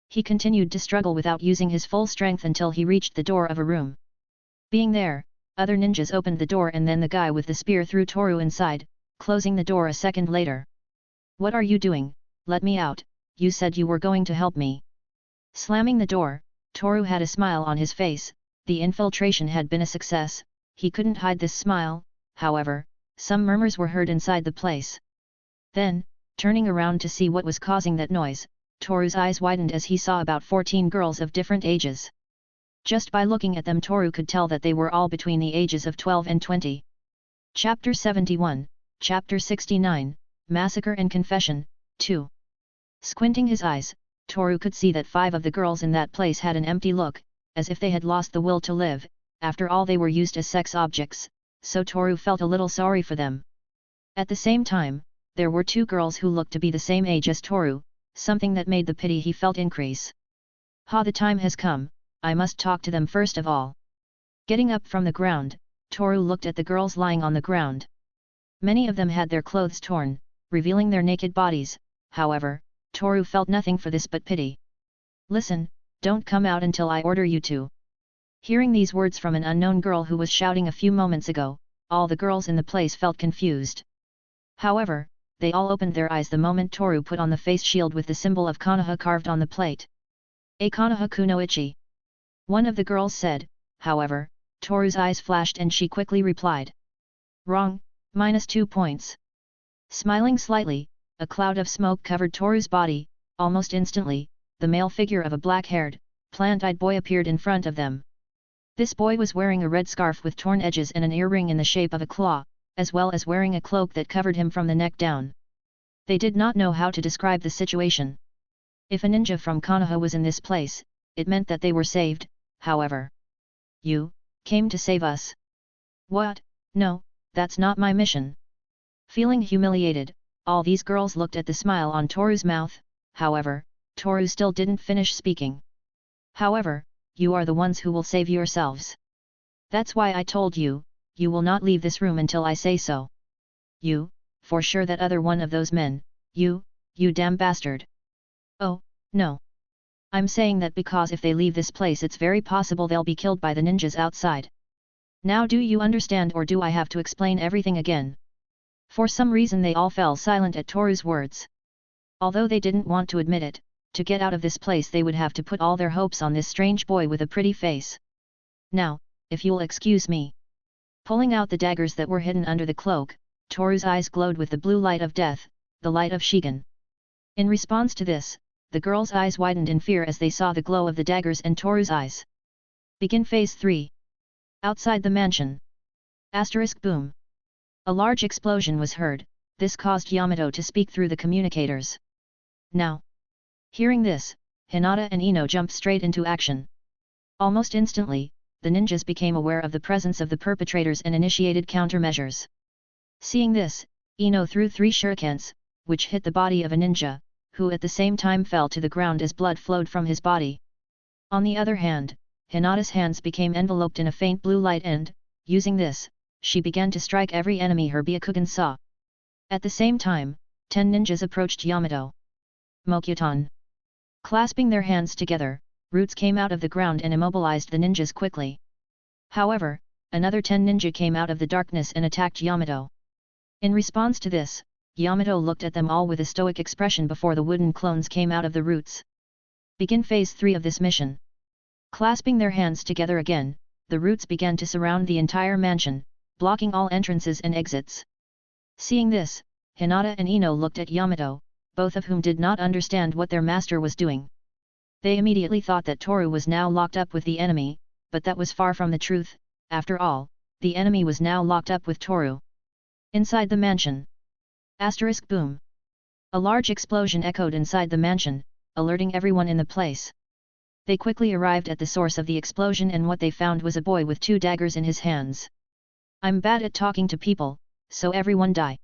He continued to struggle without using his full strength until he reached the door of a room. Being there, other ninjas opened the door and then the guy with the spear threw Toru inside, closing the door a second later. What are you doing? Let me out, you said you were going to help me. Slamming the door, Toru had a smile on his face. The infiltration had been a success. He couldn't hide this smile. However, some murmurs were heard inside the place. Then, turning around to see what was causing that noise, Toru's eyes widened as he saw about 14 girls of different ages. Just by looking at them, Toru could tell that they were all between the ages of 12 and 20. Chapter 71, Chapter 69, Massacre and Confession, 2. Squinting his eyes, Toru could see that 5 of the girls in that place had an empty look, as if they had lost the will to live. After all, they were used as sex objects, so Toru felt a little sorry for them. At the same time, there were 2 girls who looked to be the same age as Toru, something that made the pity he felt increase. The time has come, I must talk to them first of all. Getting up from the ground, Toru looked at the girls lying on the ground. Many of them had their clothes torn, revealing their naked bodies. However, Toru felt nothing for this but pity. Listen, don't come out until I order you to. Hearing these words from an unknown girl who was shouting a few moments ago, all the girls in the place felt confused. However, they all opened their eyes the moment Toru put on the face shield with the symbol of Konoha carved on the plate. A Konoha kunoichi. One of the girls said. However, Toru's eyes flashed and she quickly replied. Wrong, -2 points. Smiling slightly, a cloud of smoke covered Toru's body. Almost instantly, the male figure of a black-haired, plant-eyed boy appeared in front of them. This boy was wearing a red scarf with torn edges and an earring in the shape of a claw, as well as wearing a cloak that covered him from the neck down. They did not know how to describe the situation. If a ninja from Konoha was in this place, it meant that they were saved. However, you came to save us. What? No, that's not my mission. Feeling humiliated, all these girls looked at the smile on Toru's mouth. However, Toru still didn't finish speaking. However, you are the ones who will save yourselves. That's why I told you, you will not leave this room until I say so. You, for sure that other one of those men, you damn bastard. Oh, no. I'm saying that because if they leave this place it's very possible they'll be killed by the ninjas outside. Now do you understand or do I have to explain everything again? For some reason they all fell silent at Toru's words. Although they didn't want to admit it, to get out of this place they would have to put all their hopes on this strange boy with a pretty face. Now, if you'll excuse me. Pulling out the daggers that were hidden under the cloak, Toru's eyes glowed with the blue light of death, the light of Shean. In response to this, the girls' eyes widened in fear as they saw the glow of the daggers and Toru's eyes. Begin Phase 3. Outside the mansion. Boom. A large explosion was heard, this caused Yamato to speak through the communicators. Now. Hearing this, Hinata and Ino jumped straight into action. Almost instantly, the ninjas became aware of the presence of the perpetrators and initiated countermeasures. Seeing this, Ino threw 3 shurikens, which hit the body of a ninja, who at the same time fell to the ground as blood flowed from his body. On the other hand, Hinata's hands became enveloped in a faint blue light and, using this, she began to strike every enemy her Byakugan saw. At the same time, 10 ninjas approached Yamato. Mokuton. Clasping their hands together, roots came out of the ground and immobilized the ninjas quickly. However, another 10 ninja came out of the darkness and attacked Yamato. In response to this, Yamato looked at them all with a stoic expression before the wooden clones came out of the roots. Begin Phase 3 of this mission. Clasping their hands together again, the roots began to surround the entire mansion, blocking all entrances and exits. Seeing this, Hinata and Ino looked at Yamato, both of whom did not understand what their master was doing. They immediately thought that Toru was now locked up with the enemy, but that was far from the truth. After all, the enemy was now locked up with Toru. Inside the mansion. Boom. A large explosion echoed inside the mansion, alerting everyone in the place. They quickly arrived at the source of the explosion and what they found was a boy with 2 daggers in his hands. I'm bad at talking to people, so everyone die.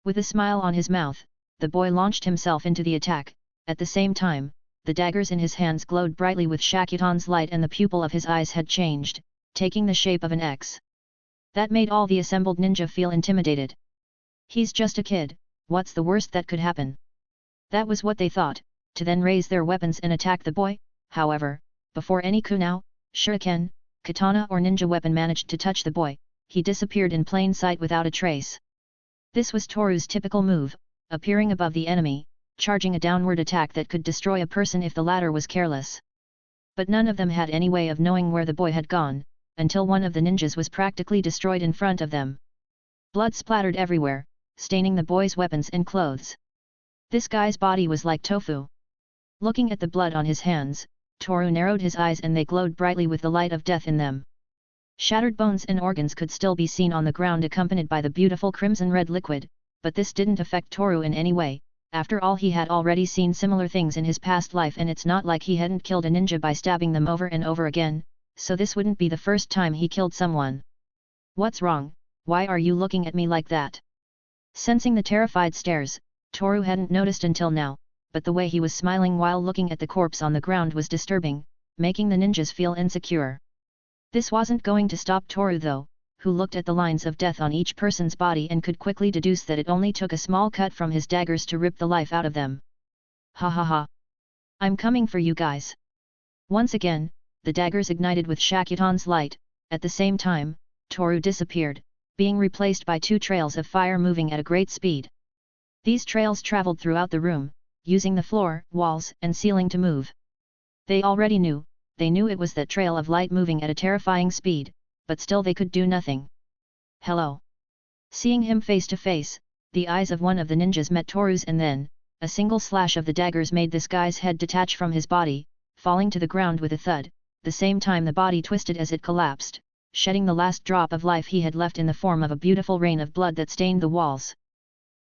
With a smile on his mouth, the boy launched himself into the attack. At the same time, the daggers in his hands glowed brightly with Shakuton's light and the pupil of his eyes had changed, taking the shape of an X. That made all the assembled ninja feel intimidated. He's just a kid, what's the worst that could happen? That was what they thought, to then raise their weapons and attack the boy. However, before any kunai, shuriken, katana or ninja weapon managed to touch the boy, he disappeared in plain sight without a trace. This was Toru's typical move, appearing above the enemy, charging a downward attack that could destroy a person if the latter was careless. But none of them had any way of knowing where the boy had gone, until one of the ninjas was practically destroyed in front of them. Blood splattered everywhere, staining the boy's weapons and clothes. This guy's body was like tofu. Looking at the blood on his hands, Toru narrowed his eyes and they glowed brightly with the light of death in them. Shattered bones and organs could still be seen on the ground accompanied by the beautiful crimson-red liquid, but this didn't affect Toru in any way. After all, he had already seen similar things in his past life and it's not like he hadn't killed a ninja by stabbing them over and over again, so this wouldn't be the first time he killed someone. What's wrong? Why are you looking at me like that? Sensing the terrified stares, Toru hadn't noticed until now, but the way he was smiling while looking at the corpse on the ground was disturbing, making the ninjas feel insecure. This wasn't going to stop Toru though, who looked at the lines of death on each person's body and could quickly deduce that it only took a small cut from his daggers to rip the life out of them. Ha ha ha! I'm coming for you guys! Once again, the daggers ignited with Shakuton's light. At the same time, Toru disappeared, being replaced by 2 trails of fire moving at a great speed. These trails traveled throughout the room, using the floor, walls and ceiling to move. They already knew it was that trail of light moving at a terrifying speed, but still they could do nothing. Hello! Seeing him face to face, the eyes of one of the ninjas met Toru's and then, a single slash of the daggers made this guy's head detach from his body, falling to the ground with a thud. The same time the body twisted as it collapsed, shedding the last drop of life he had left in the form of a beautiful rain of blood that stained the walls.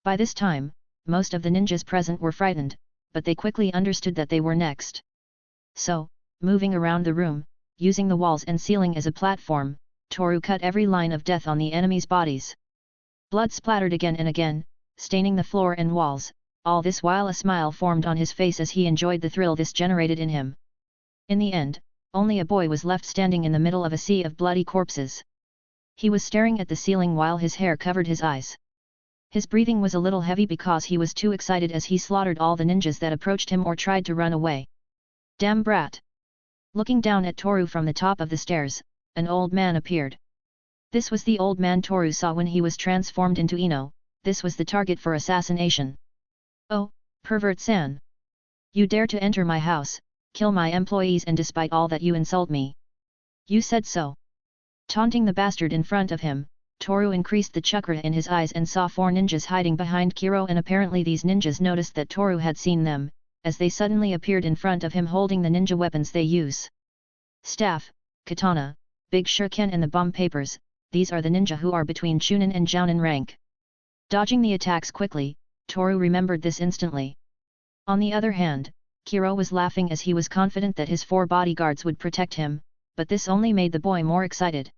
By this time, most of the ninjas present were frightened, but they quickly understood that they were next. So, moving around the room, using the walls and ceiling as a platform, Toru cut every line of death on the enemies' bodies. Blood splattered again and again, staining the floor and walls, all this while a smile formed on his face as he enjoyed the thrill this generated in him. In the end, only a boy was left standing in the middle of a sea of bloody corpses. He was staring at the ceiling while his hair covered his eyes. His breathing was a little heavy because he was too excited as he slaughtered all the ninjas that approached him or tried to run away. Damn brat! Looking down at Toru from the top of the stairs, an old man appeared. This was the old man Toru saw when he was transformed into Ino. This was the target for assassination. Oh, pervert-san! You dare to enter my house, kill my employees, and despite all that you insult me. You said so. Taunting the bastard in front of him, Toru increased the chakra in his eyes and saw 4 ninjas hiding behind Kiro, and apparently these ninjas noticed that Toru had seen them, as they suddenly appeared in front of him holding the ninja weapons they use. Staff, katana, big shuriken and the bomb papers, these are the ninja who are between chunin and jounin rank. Dodging the attacks quickly, Toru remembered this instantly. On the other hand, Kiro was laughing as he was confident that his 4 bodyguards would protect him, but this only made the boy more excited.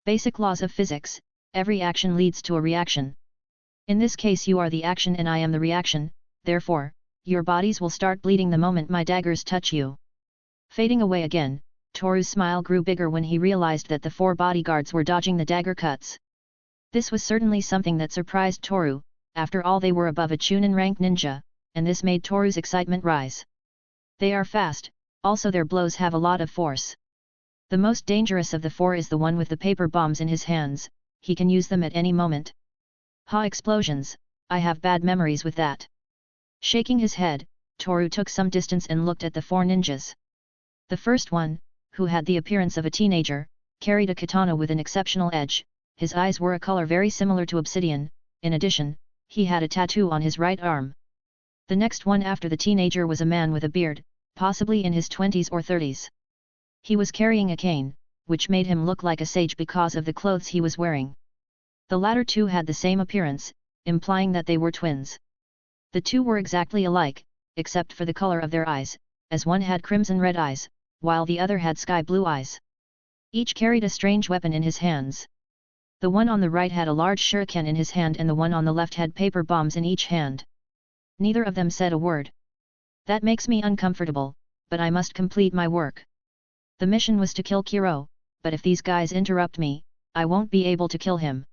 Basic laws of physics, every action leads to a reaction. In this case you are the action and I am the reaction, therefore, your bodies will start bleeding the moment my daggers touch you. Fading away again, Toru's smile grew bigger when he realized that the 4 bodyguards were dodging the dagger cuts. This was certainly something that surprised Toru, after all they were above a chunin rank ninja, and this made Toru's excitement rise. They are fast, also their blows have a lot of force. The most dangerous of the 4 is the one with the paper bombs in his hands, he can use them at any moment. Ha, explosions, I have bad memories with that. Shaking his head, Toru took some distance and looked at the 4 ninjas. The first one, who had the appearance of a teenager, carried a katana with an exceptional edge, his eyes were a color very similar to obsidian, in addition, he had a tattoo on his right arm. The next one after the teenager was a man with a beard, possibly in his 20s or 30s. He was carrying a cane, which made him look like a sage because of the clothes he was wearing. The latter 2 had the same appearance, implying that they were twins. The 2 were exactly alike, except for the color of their eyes, as one had crimson red eyes, while the other had sky blue eyes. Each carried a strange weapon in his hands. The one on the right had a large shuriken in his hand and the one on the left had paper bombs in each hand. Neither of them said a word. That makes me uncomfortable, but I must complete my work. The mission was to kill Kiro, but if these guys interrupt me, I won't be able to kill him.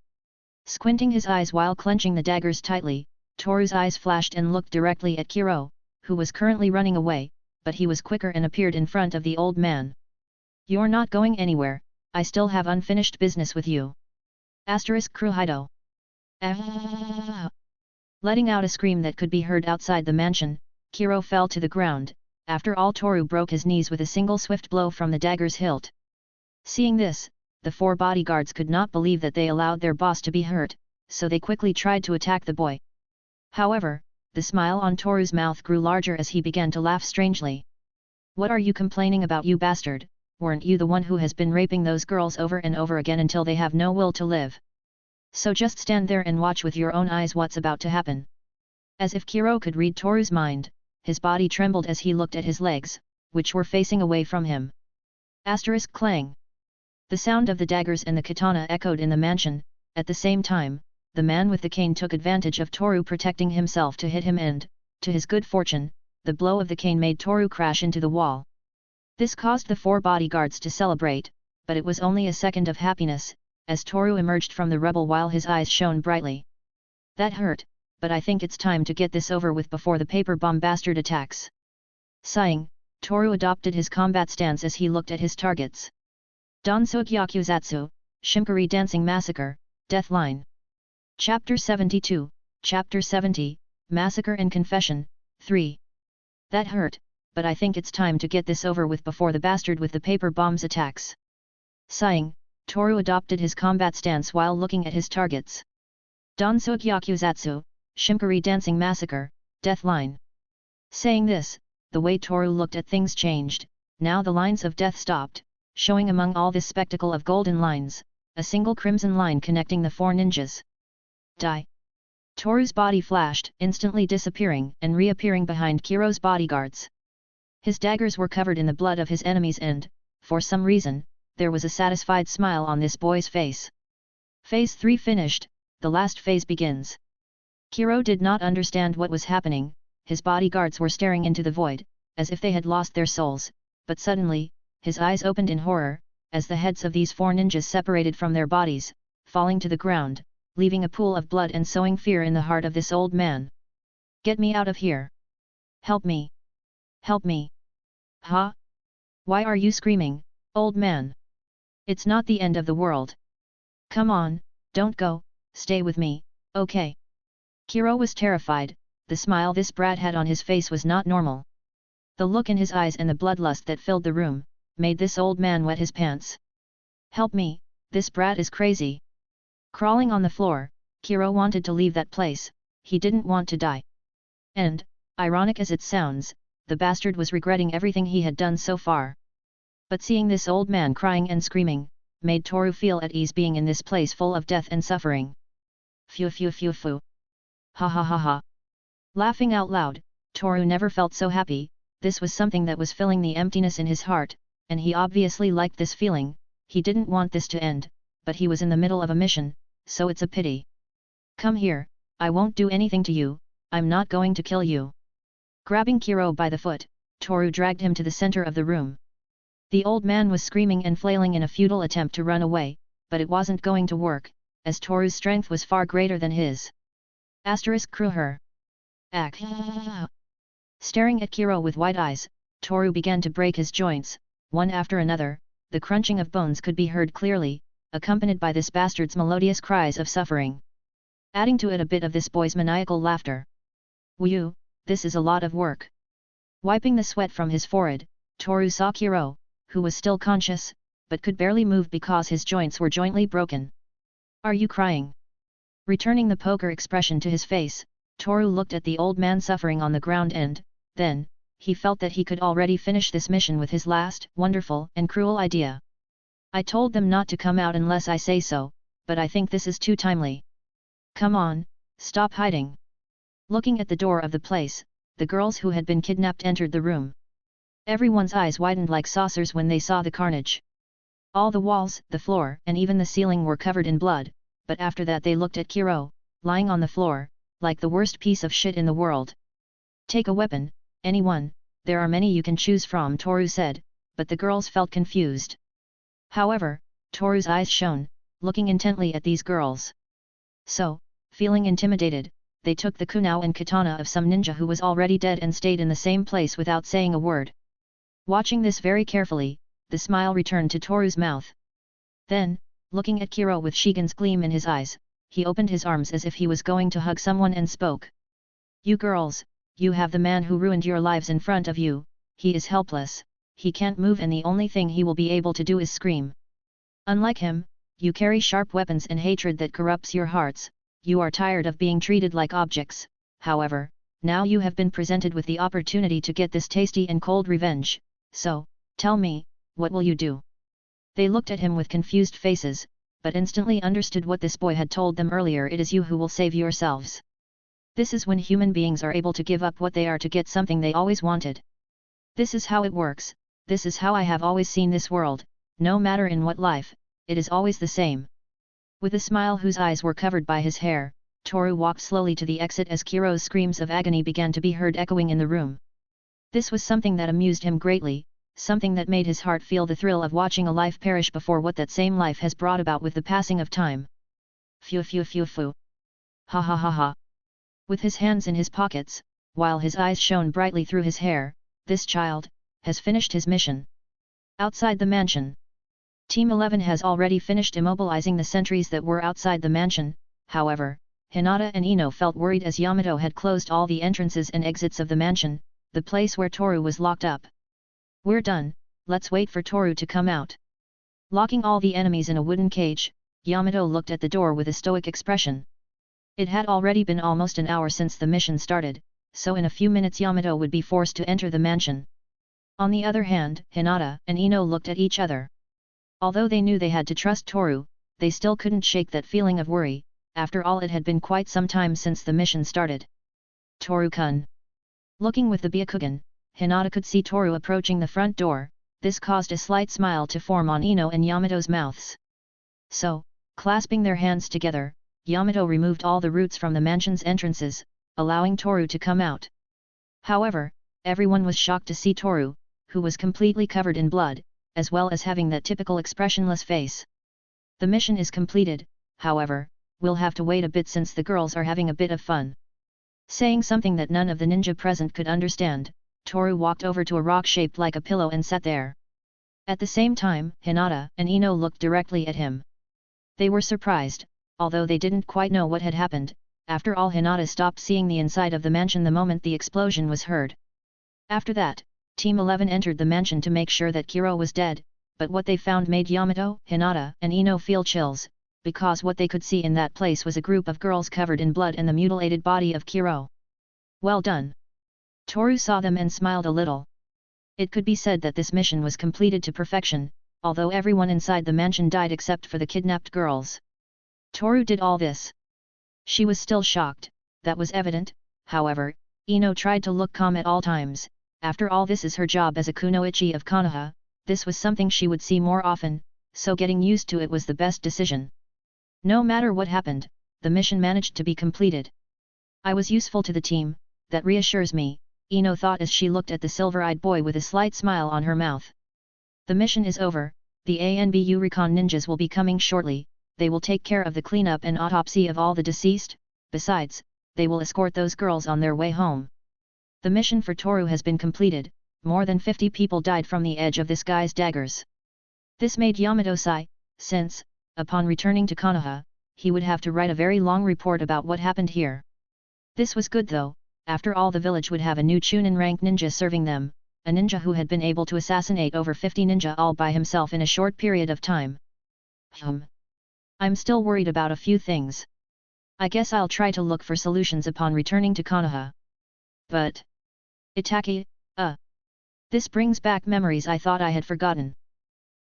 Squinting his eyes while clenching the daggers tightly, Toru's eyes flashed and looked directly at Kiro, who was currently running away, but he was quicker and appeared in front of the old man. You're not going anywhere, I still have unfinished business with you. Kruhido. Letting out a scream that could be heard outside the mansion, Kiro fell to the ground. After all, Toru broke his knees with a single swift blow from the dagger's hilt. Seeing this, the 4 bodyguards could not believe that they allowed their boss to be hurt, so they quickly tried to attack the boy. However, the smile on Toru's mouth grew larger as he began to laugh strangely. What are you complaining about, you bastard? Weren't you the one who has been raping those girls over and over again until they have no will to live? So just stand there and watch with your own eyes what's about to happen. As if Kiro could read Toru's mind, his body trembled as he looked at his legs, which were facing away from him. Clang. The sound of the daggers and the katana echoed in the mansion. At the same time, the man with the cane took advantage of Toru protecting himself to hit him and, to his good fortune, the blow of the cane made Toru crash into the wall. This caused the 4 bodyguards to celebrate, but it was only a second of happiness, as Toru emerged from the rubble while his eyes shone brightly. That hurt, but I think it's time to get this over with before the paper bomb bastard attacks. Sighing, Toru adopted his combat stance as he looked at his targets. Danzo Gyakuzatsu, Shimkari Dancing Massacre, Death Line. Chapter 72, Chapter 70, Massacre and Confession, 3. That hurt, but I think it's time to get this over with before the bastard with the paper bombs attacks. Sighing, Toru adopted his combat stance while looking at his targets. Danzo Gyakuzatsu, Shimkari Dancing Massacre, Death Line. Saying this, the way Toru looked at things changed. Now the lines of death stopped, showing among all this spectacle of golden lines, a single crimson line connecting the 4 ninjas. Die! Toru's body flashed, instantly disappearing and reappearing behind Kiro's bodyguards. His daggers were covered in the blood of his enemies and, for some reason, there was a satisfied smile on this boy's face. Phase 3 finished, the last phase begins. Kiro did not understand what was happening, his bodyguards were staring into the void, as if they had lost their souls, but suddenly, his eyes opened in horror, as the heads of these 4 ninjas separated from their bodies, falling to the ground, leaving a pool of blood and sowing fear in the heart of this old man. "Get me out of here! Help me! Help me! Huh? Why are you screaming, old man? It's not the end of the world. Come on, don't go, stay with me, okay?" Kiro was terrified. The smile this brat had on his face was not normal. The look in his eyes and the bloodlust that filled the room, made this old man wet his pants. "Help me, this brat is crazy." Crawling on the floor, Kiro wanted to leave that place, he didn't want to die. And, ironic as it sounds, the bastard was regretting everything he had done so far. But seeing this old man crying and screaming, made Toru feel at ease being in this place full of death and suffering. Phew phew phew phew. Ha ha ha ha. Laughing out loud, Toru never felt so happy. This was something that was filling the emptiness in his heart, and he obviously liked this feeling. He didn't want this to end, but he was in the middle of a mission, so it's a pity. "Come here, I won't do anything to you, I'm not going to kill you." Grabbing Kiro by the foot, Toru dragged him to the center of the room. The old man was screaming and flailing in a futile attempt to run away, but it wasn't going to work, as Toru's strength was far greater than his. Crew her. Ack. Staring at Kiro with wide eyes, Toru began to break his joints, one after another. The crunching of bones could be heard clearly, accompanied by this bastard's melodious cries of suffering. Adding to it a bit of this boy's maniacal laughter. "Whew, this is a lot of work." Wiping the sweat from his forehead, Toru saw Kiro, who was still conscious, but could barely move because his joints were jointly broken. "Are you crying?" Returning the poker expression to his face, Toru looked at the old man suffering on the ground and, then, he felt that he could already finish this mission with his last, wonderful and cruel idea. "I told them not to come out unless I say so, but I think this is too timely. Come on, stop hiding." Looking at the door of the place, the girls who had been kidnapped entered the room. Everyone's eyes widened like saucers when they saw the carnage. All the walls, the floor, and even the ceiling were covered in blood, but after that they looked at Kiro, lying on the floor, like the worst piece of shit in the world. "Take a weapon, anyone, there are many you can choose from," Toru said, but the girls felt confused. However, Toru's eyes shone, looking intently at these girls. So, feeling intimidated, they took the kunao and katana of some ninja who was already dead and stayed in the same place without saying a word. Watching this very carefully, the smile returned to Toru's mouth. Then, looking at Kiro with Shigen's gleam in his eyes, he opened his arms as if he was going to hug someone and spoke. "You girls, you have the man who ruined your lives in front of you, he is helpless, he can't move and the only thing he will be able to do is scream. Unlike him, you carry sharp weapons and hatred that corrupts your hearts, you are tired of being treated like objects, however, now you have been presented with the opportunity to get this tasty and cold revenge, so, tell me, what will you do?" They looked at him with confused faces, but instantly understood what this boy had told them earlier. "It is you who will save yourselves." This is when human beings are able to give up what they are to get something they always wanted. This is how it works, this is how I have always seen this world, no matter in what life, it is always the same. With a smile whose eyes were covered by his hair, Toru walked slowly to the exit as Kiro's screams of agony began to be heard echoing in the room. This was something that amused him greatly, something that made his heart feel the thrill of watching a life perish before what that same life has brought about with the passing of time. Phew phew phew phew. Ha ha ha ha. With his hands in his pockets, while his eyes shone brightly through his hair, this child has finished his mission. Outside the mansion. Team 11 has already finished immobilizing the sentries that were outside the mansion. However, Hinata and Ino felt worried as Yamato had closed all the entrances and exits of the mansion, the place where Toru was locked up. "We're done, let's wait for Toru to come out." Locking all the enemies in a wooden cage, Yamato looked at the door with a stoic expression. It had already been almost an hour since the mission started, so in a few minutes Yamato would be forced to enter the mansion. On the other hand, Hinata and Ino looked at each other. Although they knew they had to trust Toru, they still couldn't shake that feeling of worry. After all, it had been quite some time since the mission started. "Toru-kun." Looking with the Byakugan, Hinata could see Toru approaching the front door. This caused a slight smile to form on Ino and Yamato's mouths. So, clasping their hands together, Yamato removed all the roots from the mansion's entrances, allowing Toru to come out. However, everyone was shocked to see Toru, who was completely covered in blood, as well as having that typical expressionless face. The mission is completed, however, we'll have to wait a bit since the girls are having a bit of fun. Saying something that none of the ninja present could understand, Toru walked over to a rock shaped like a pillow and sat there. At the same time, Hinata and Ino looked directly at him. They were surprised, although they didn't quite know what had happened. After all, Hinata stopped seeing the inside of the mansion the moment the explosion was heard. After that, Team 11 entered the mansion to make sure that Kiro was dead, but what they found made Yamato, Hinata and Ino feel chills, because what they could see in that place was a group of girls covered in blood and the mutilated body of Kiro. Well done. Toru saw them and smiled a little. It could be said that this mission was completed to perfection, although everyone inside the mansion died except for the kidnapped girls. Toru did all this. She was still shocked, that was evident. However, Ino tried to look calm at all times. After all, this is her job as a kunoichi of Konoha, this was something she would see more often, so getting used to it was the best decision. No matter what happened, the mission managed to be completed. I was useful to the team, that reassures me, Ino thought as she looked at the silver-eyed boy with a slight smile on her mouth. The mission is over, the ANBU recon ninjas will be coming shortly, they will take care of the cleanup and autopsy of all the deceased, besides, they will escort those girls on their way home. The mission for Toru has been completed, more than 50 people died from the edge of this guy's daggers. This made Yamato sigh, since, upon returning to Konoha, he would have to write a very long report about what happened here. This was good though, after all the village would have a new chunin rank ninja serving them, a ninja who had been able to assassinate over 50 ninja all by himself in a short period of time. I'm still worried about a few things. I guess I'll try to look for solutions upon returning to Konoha. But... Itaki, this brings back memories I thought I had forgotten.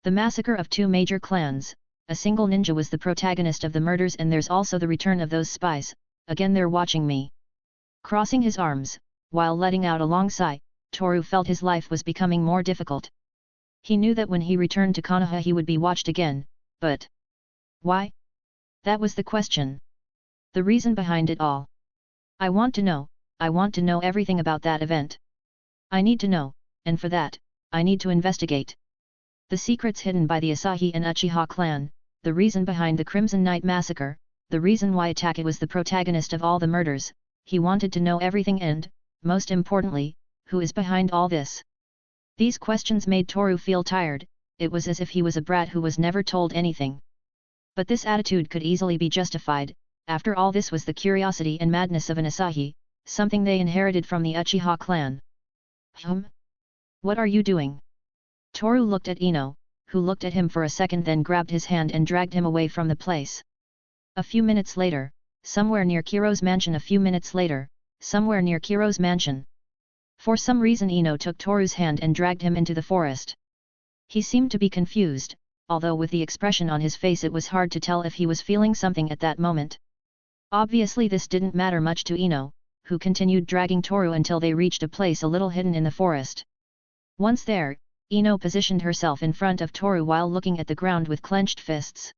The massacre of 2 major clans, a single ninja was the protagonist of the murders, and there's also the return of those spies, again they're watching me. Crossing his arms, while letting out a long sigh, Toru felt his life was becoming more difficult. He knew that when he returned to Konoha he would be watched again, but... why? That was the question. The reason behind it all. I want to know everything about that event. I need to know, and for that, I need to investigate. The secrets hidden by the Asahi and Uchiha clan, the reason behind the Crimson Night massacre, the reason why Itaki was the protagonist of all the murders, he wanted to know everything and, most importantly, who is behind all this. These questions made Toru feel tired, it was as if he was a brat who was never told anything. But this attitude could easily be justified, after all this was the curiosity and madness of an Asahi, something they inherited from the Uchiha clan. What are you doing? Toru looked at Ino, who looked at him for a second, then grabbed his hand and dragged him away from the place. A few minutes later, somewhere near Kiro's mansion. For some reason Ino took Toru's hand and dragged him into the forest. He seemed to be confused, although with the expression on his face it was hard to tell if he was feeling something at that moment. Obviously this didn't matter much to Ino, who continued dragging Toru until they reached a place a little hidden in the forest. Once there, Ino positioned herself in front of Toru while looking at the ground with clenched fists.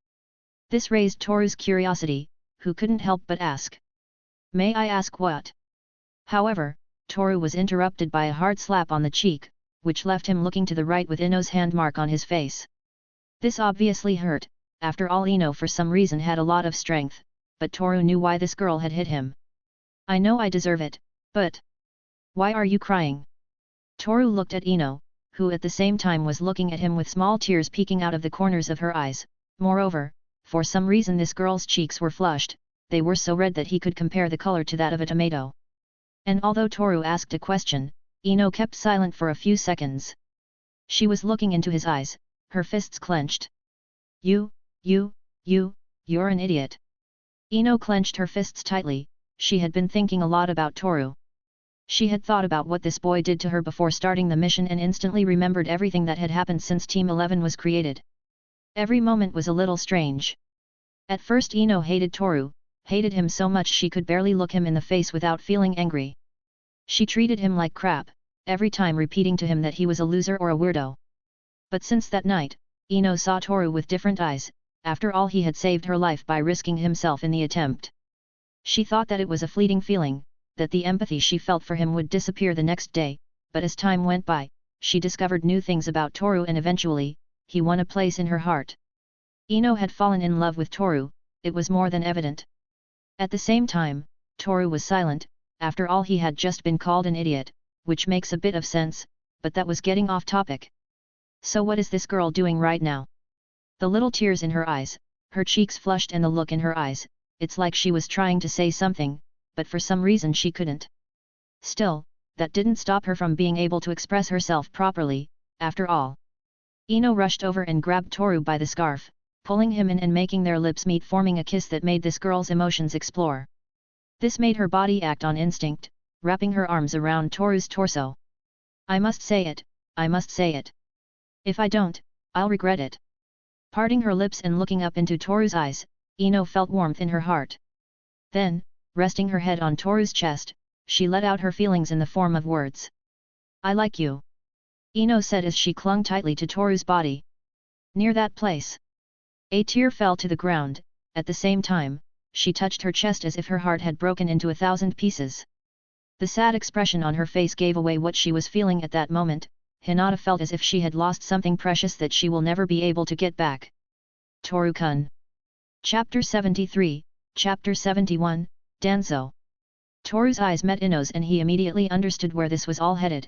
This raised Toru's curiosity, who couldn't help but ask. May I ask what? However, Toru was interrupted by a hard slap on the cheek, which left him looking to the right with Ino's hand mark on his face. This obviously hurt, after all Ino for some reason had a lot of strength, but Toru knew why this girl had hit him. I know I deserve it, but... why are you crying? Toru looked at Ino, who at the same time was looking at him with small tears peeking out of the corners of her eyes. Moreover, for some reason this girl's cheeks were flushed, they were so red that he could compare the color to that of a tomato. And although Toru asked a question, Ino kept silent for a few seconds. She was looking into his eyes, her fists clenched. You're an idiot. Ino clenched her fists tightly, she had been thinking a lot about Toru. She had thought about what this boy did to her before starting the mission and instantly remembered everything that had happened since Team 11 was created. Every moment was a little strange. At first Ino hated Toru, hated him so much she could barely look him in the face without feeling angry. She treated him like crap, every time repeating to him that he was a loser or a weirdo. But since that night, Ino saw Toru with different eyes, after all he had saved her life by risking himself in the attempt. She thought that it was a fleeting feeling, that the empathy she felt for him would disappear the next day, but as time went by, she discovered new things about Toru and eventually, he won a place in her heart. Ino had fallen in love with Toru, it was more than evident. At the same time, Toru was silent, after all he had just been called an idiot, which makes a bit of sense, but that was getting off topic. So what is this girl doing right now? The little tears in her eyes, her cheeks flushed and the look in her eyes, it's like she was trying to say something, but for some reason she couldn't. Still, that didn't stop her from being able to express herself properly, after all. Ino rushed over and grabbed Toru by the scarf, pulling him in and making their lips meet, forming a kiss that made this girl's emotions explode. This made her body act on instinct, wrapping her arms around Toru's torso. I must say it, I must say it. If I don't, I'll regret it. Parting her lips and looking up into Toru's eyes, Ino felt warmth in her heart. Then, resting her head on Toru's chest, she let out her feelings in the form of words. I like you. Ino said as she clung tightly to Toru's body. Near that place. A tear fell to the ground, at the same time, she touched her chest as if her heart had broken into 1,000 pieces. The sad expression on her face gave away what she was feeling at that moment. Hinata felt as if she had lost something precious that she will never be able to get back. Toru-kun. Chapter 73, Chapter 71, Danzo. Toru's eyes met Ino's and he immediately understood where this was all headed.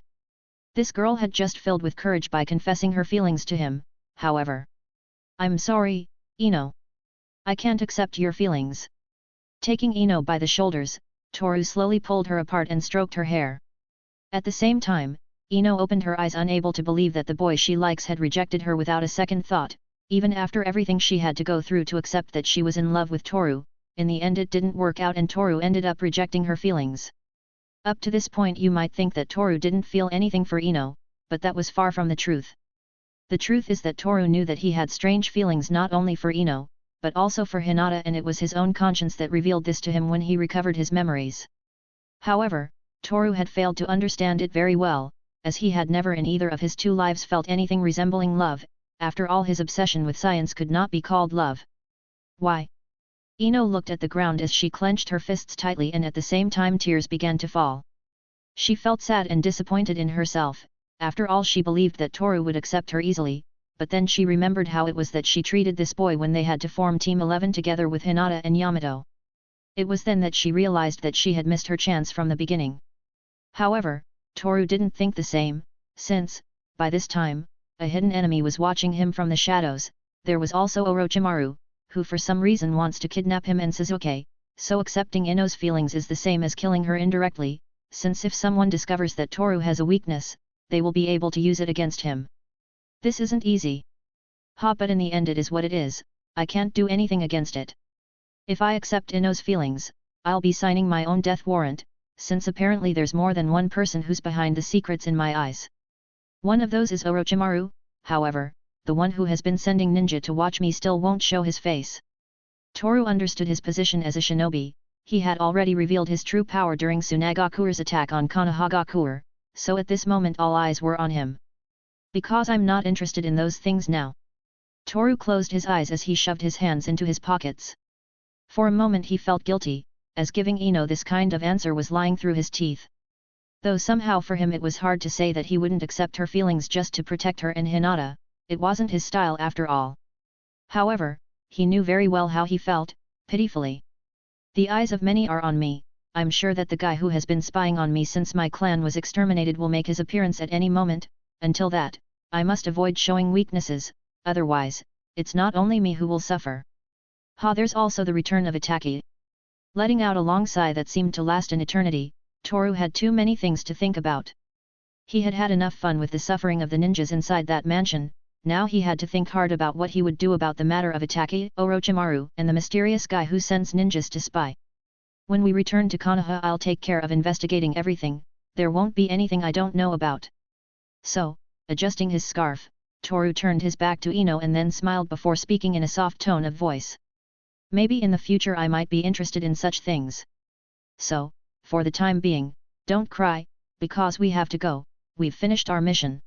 This girl had just filled with courage by confessing her feelings to him, however. I'm sorry, Ino. I can't accept your feelings. Taking Ino by the shoulders, Toru slowly pulled her apart and stroked her hair. At the same time, Ino opened her eyes, unable to believe that the boy she likes had rejected her without a second thought, even after everything she had to go through to accept that she was in love with Toru. In the end it didn't work out and Toru ended up rejecting her feelings. Up to this point you might think that Toru didn't feel anything for Ino, but that was far from the truth. The truth is that Toru knew that he had strange feelings not only for Ino, but also for Hinata, and it was his own conscience that revealed this to him when he recovered his memories. However, Toru had failed to understand it very well, as he had never in either of his two lives felt anything resembling love. After all, his obsession with science could not be called love. Why? Ino looked at the ground as she clenched her fists tightly, and at the same time tears began to fall. She felt sad and disappointed in herself. After all, she believed that Toru would accept her easily, but then she remembered how it was that she treated this boy when they had to form Team 11 together with Hinata and Yamato. It was then that she realized that she had missed her chance from the beginning. However, Toru didn't think the same, since, by this time, a hidden enemy was watching him from the shadows. There was also Orochimaru, who for some reason wants to kidnap him and Sasuke, so accepting Ino's feelings is the same as killing her indirectly, since if someone discovers that Toru has a weakness, they will be able to use it against him. This isn't easy. But in the end it is what it is, I can't do anything against it. If I accept Ino's feelings, I'll be signing my own death warrant, since apparently there's more than one person who's behind the secrets in my eyes. One of those is Orochimaru, however, the one who has been sending ninja to watch me still won't show his face. Toru understood his position as a shinobi. He had already revealed his true power during Tsunagakure's attack on Konohagakure, so at this moment all eyes were on him. Because I'm not interested in those things now. Toru closed his eyes as he shoved his hands into his pockets. For a moment he felt guilty, as giving Ino this kind of answer was lying through his teeth. Though somehow for him it was hard to say that he wouldn't accept her feelings just to protect her and Hinata, it wasn't his style after all. However, he knew very well how he felt, pitifully. The eyes of many are on me. I'm sure that the guy who has been spying on me since my clan was exterminated will make his appearance at any moment. Until that, I must avoid showing weaknesses, otherwise, it's not only me who will suffer. There's also the return of Itaki. Letting out a long sigh that seemed to last an eternity, Toru had too many things to think about. He had had enough fun with the suffering of the ninjas inside that mansion. Now he had to think hard about what he would do about the matter of Itaki, Orochimaru, and the mysterious guy who sends ninjas to spy. When we return to Konoha, I'll take care of investigating everything. There won't be anything I don't know about. So, adjusting his scarf, Toru turned his back to Ino and then smiled before speaking in a soft tone of voice. Maybe in the future I might be interested in such things. So, for the time being, don't cry, because we have to go, we've finished our mission.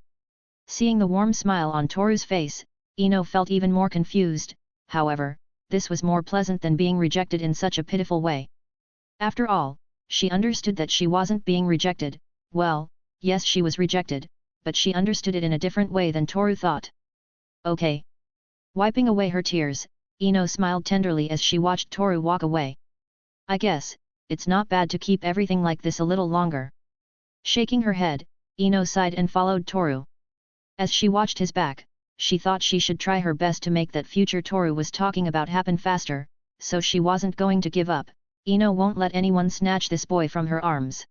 Seeing the warm smile on Toru's face, Ino felt even more confused. However, this was more pleasant than being rejected in such a pitiful way. After all, she understood that she wasn't being rejected. Well, yes, she was rejected, but she understood it in a different way than Toru thought. Okay. Wiping away her tears, Ino smiled tenderly as she watched Toru walk away. I guess, it's not bad to keep everything like this a little longer. Shaking her head, Ino sighed and followed Toru. As she watched his back, she thought she should try her best to make that future Toru was talking about happen faster, so she wasn't going to give up. Ino won't let anyone snatch this boy from her arms.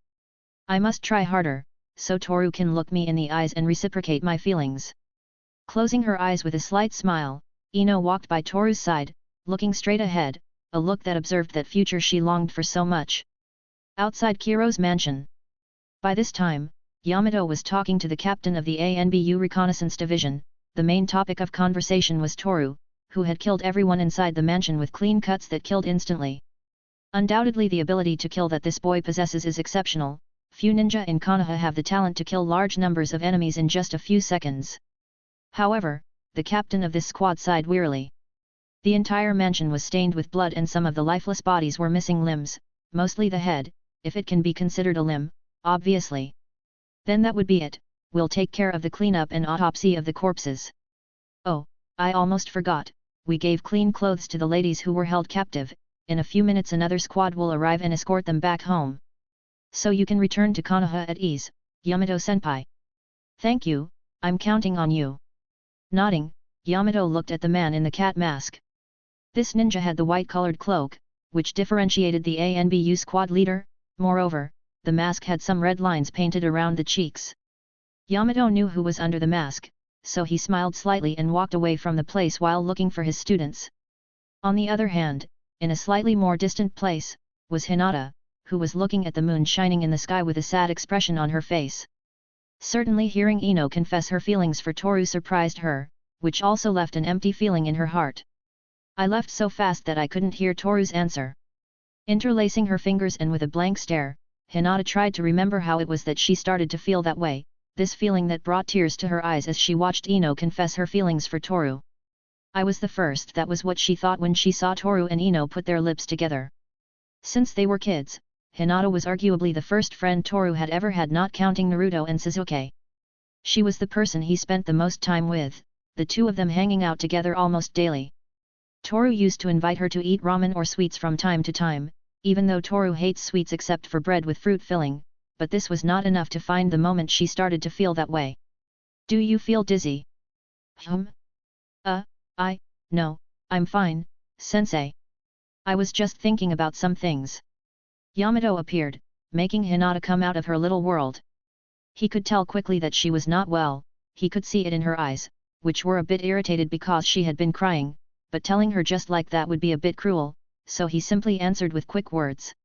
I must try harder, so Toru can look me in the eyes and reciprocate my feelings. Closing her eyes with a slight smile, Ino walked by Toru's side, looking straight ahead, a look that observed that future she longed for so much. Outside Kiro's mansion. By this time, Yamato was talking to the captain of the ANBU Reconnaissance Division. The main topic of conversation was Toru, who had killed everyone inside the mansion with clean cuts that killed instantly. Undoubtedly the ability to kill that this boy possesses is exceptional. Few ninja in Konoha have the talent to kill large numbers of enemies in just a few seconds. However, the captain of this squad sighed wearily. The entire mansion was stained with blood and some of the lifeless bodies were missing limbs, mostly the head, if it can be considered a limb, obviously. Then that would be it. We'll take care of the cleanup and autopsy of the corpses. Oh, I almost forgot, we gave clean clothes to the ladies who were held captive. In a few minutes another squad will arrive and escort them back home. So you can return to Konoha at ease, Yamato-senpai. Thank you, I'm counting on you. Nodding, Yamato looked at the man in the cat mask. This ninja had the white-colored cloak, which differentiated the ANBU squad leader. Moreover, the mask had some red lines painted around the cheeks. Yamato knew who was under the mask, so he smiled slightly and walked away from the place while looking for his students. On the other hand, in a slightly more distant place, was Hinata, who was looking at the moon shining in the sky with a sad expression on her face. Certainly hearing Ino confess her feelings for Toru surprised her, which also left an empty feeling in her heart. I left so fast that I couldn't hear Toru's answer. Interlacing her fingers and with a blank stare, Hinata tried to remember how it was that she started to feel that way, this feeling that brought tears to her eyes as she watched Ino confess her feelings for Toru. I was the first, that was what she thought when she saw Toru and Ino put their lips together. Since they were kids, Hinata was arguably the first friend Toru had ever had, not counting Naruto and Sasuke. She was the person he spent the most time with, the two of them hanging out together almost daily. Toru used to invite her to eat ramen or sweets from time to time, even though Toru hates sweets except for bread with fruit filling, but this was not enough to find the moment she started to feel that way. Do you feel dizzy? No, I'm fine, sensei. I was just thinking about some things. Yamato appeared, making Hinata come out of her little world. He could tell quickly that she was not well, he could see it in her eyes, which were a bit irritated because she had been crying, but telling her just like that would be a bit cruel, so he simply answered with quick words.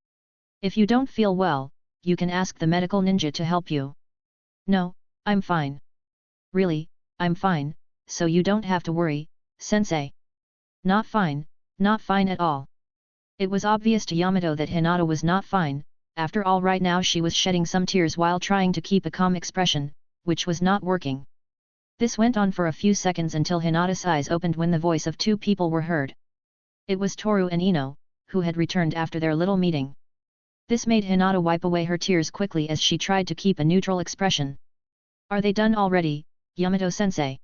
If you don't feel well, you can ask the medical ninja to help you. No, I'm fine. Really, I'm fine, so you don't have to worry, sensei. Not fine at all. It was obvious to Yamato that Hinata was not fine. After all, right now she was shedding some tears while trying to keep a calm expression, which was not working. This went on for a few seconds until Hinata's eyes opened when the voice of two people were heard. It was Toru and Ino, who had returned after their little meeting. This made Hinata wipe away her tears quickly as she tried to keep a neutral expression. Are they done already, Yamato-sensei?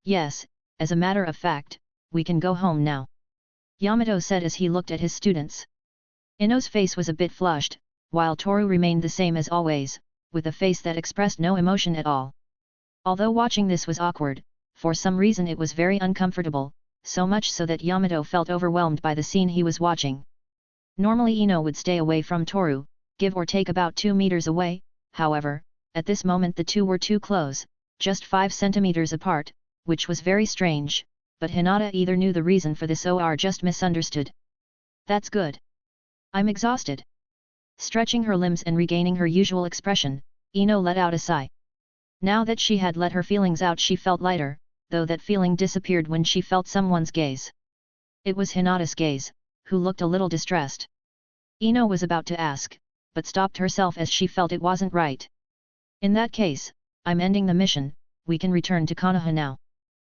Yes, as a matter of fact, we can go home now. Yamato said as he looked at his students. Ino's face was a bit flushed, while Toru remained the same as always, with a face that expressed no emotion at all. Although watching this was awkward, for some reason it was very uncomfortable, so much so that Yamato felt overwhelmed by the scene he was watching. Normally Ino would stay away from Toru, give or take about 2 meters away, however, at this moment the two were too close, just 5 centimeters apart, which was very strange, but Hinata either knew the reason for this or just misunderstood. That's good. I'm exhausted. Stretching her limbs and regaining her usual expression, Ino let out a sigh. Now that she had let her feelings out she felt lighter, though that feeling disappeared when she felt someone's gaze. It was Hinata's gaze, who looked a little distressed. Ino was about to ask, but stopped herself as she felt it wasn't right. In that case, I'm ending the mission, we can return to Konoha now.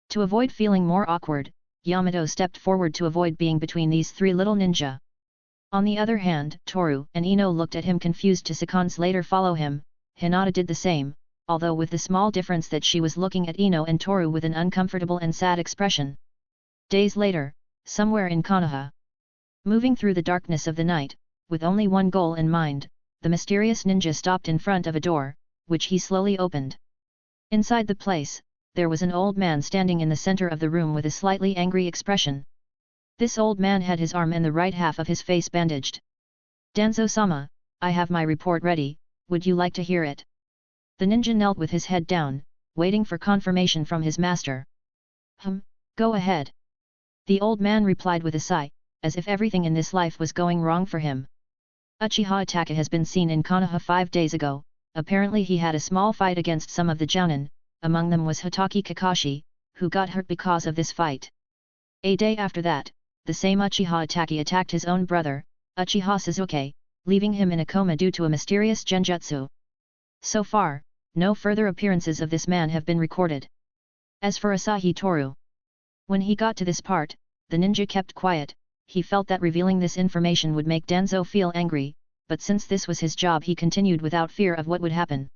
To avoid feeling more awkward, Yamato stepped forward to avoid being between these three little ninja. On the other hand, Toru and Ino looked at him confused to seconds later follow him. Hinata did the same, although with the small difference that she was looking at Ino and Toru with an uncomfortable and sad expression. Days later, somewhere in Konoha. Moving through the darkness of the night, with only one goal in mind, the mysterious ninja stopped in front of a door, which he slowly opened. Inside the place, there was an old man standing in the center of the room with a slightly angry expression. This old man had his arm and the right half of his face bandaged. Danzo-sama, I have my report ready, would you like to hear it? The ninja knelt with his head down, waiting for confirmation from his master. Go ahead. The old man replied with a sigh, as if everything in this life was going wrong for him. Uchiha Itachi has been seen in Konoha 5 days ago. Apparently he had a small fight against some of the jounin, among them was Hitaki Kakashi, who got hurt because of this fight. A day after that, the same Uchiha Itachi attacked his own brother, Uchiha Sasuke, leaving him in a coma due to a mysterious genjutsu. So far, no further appearances of this man have been recorded. As for Asahi Toru, when he got to this part, the ninja kept quiet. He felt that revealing this information would make Danzo feel angry, but since this was his job he continued without fear of what would happen.